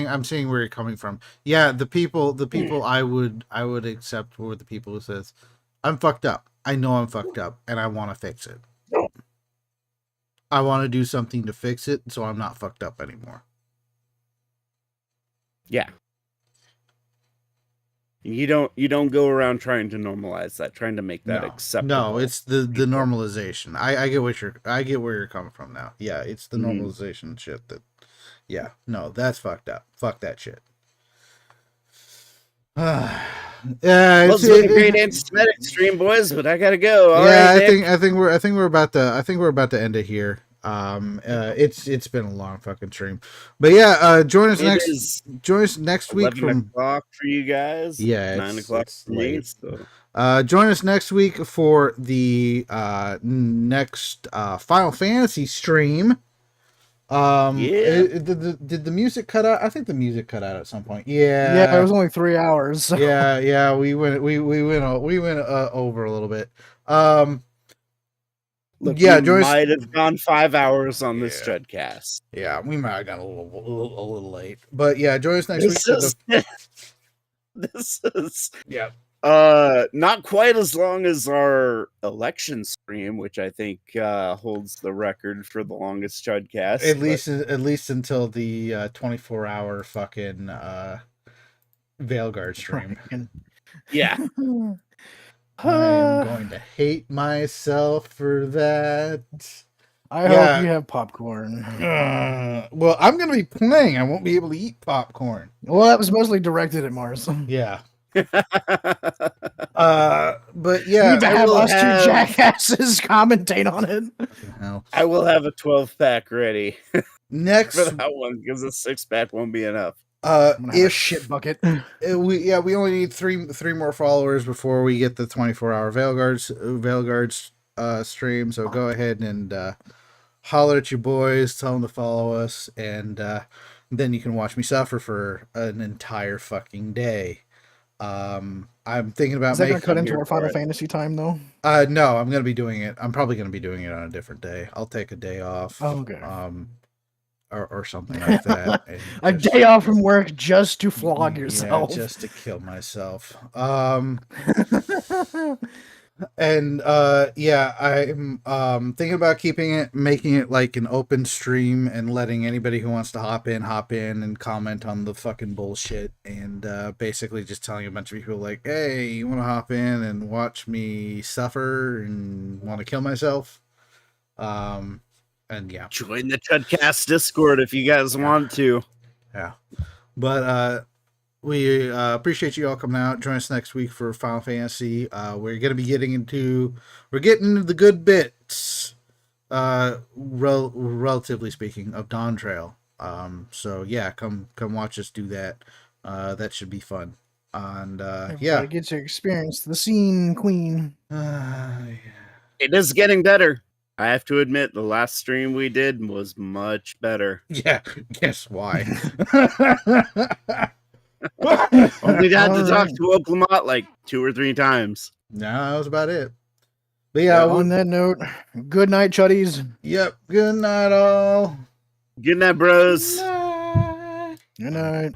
I'm seeing where you're coming from. Yeah, the people I would accept were the people who says, I'm fucked up. I know I'm fucked up and I want to fix it. I want to do something to fix it so I'm not fucked up anymore. Yeah. You don't go around trying to normalize that, trying to make that acceptable. No, it's the normalization. I get where you're coming from now. Yeah, it's the normalization shit that. Yeah, no, that's fucked up. Fuck that shit. It's been a great anti-Semitic stream, boys, but I gotta go. All right, Nick. I think we're about to end it here. It's been a long fucking stream, but yeah, join us next week from 11 o'clock for you guys. Yeah, 9 o'clock for me. So. Join us next week for the next Final Fantasy stream. Did the music cut out? I think the music cut out at some point. Yeah, it was only 3 hours. So. Yeah, we went over a little bit. Look, we might have gone 5 hours on this Chudcast. Yeah, we might have gone a little late, but yeah, join us next week. This is not quite as long as our election stream, which I think holds the record for the longest Chudcast. At least until the 24-hour fucking Veilguard stream. Yeah. I'm going to hate myself for that. I hope you have popcorn. Well, I'm going to be playing. I won't be able to eat popcorn. Well, that was mostly directed at Mars. Yeah. But yeah, We need to have us two jackasses commentate on it. I will have a 12-pack ready next for that one because a 6-pack won't be enough. If shit bucket, we only need three more followers before we get the 24-hour Veilguards stream. So go ahead and holler at your boys, tell them to follow us, and then you can watch me suffer for an entire fucking day. I'm thinking about is that going to cut into our Final Fantasy time though? No, I'm going to be doing it. I'm probably going to be doing it on a different day. I'll take a day off. Oh, okay. Or something like that. A day off from work just to flog yourself. Yeah, just to kill myself. And yeah, I'm thinking about making it like an open stream and letting anybody who wants to hop in and comment on the fucking bullshit, and basically just telling a bunch of people like, hey, you want to hop in and watch me suffer and want to kill myself? And yeah, join the Chudcast Discord if you guys want to. Yeah, but we appreciate you all coming out. Join us next week for Final Fantasy. We're gonna be getting into the good bits, relatively speaking, of Dawn Trail. So yeah, come watch us do that. That should be fun. And yeah, get to experience the scene queen. It is getting better. I have to admit, the last stream we did was much better. Yeah, guess why? Only had to talk to Oplamat like 2 or 3 times. No, that was about it. But yeah, on that note, good night, Chuddies. Yep, good night, all. Good night, bros. Good night.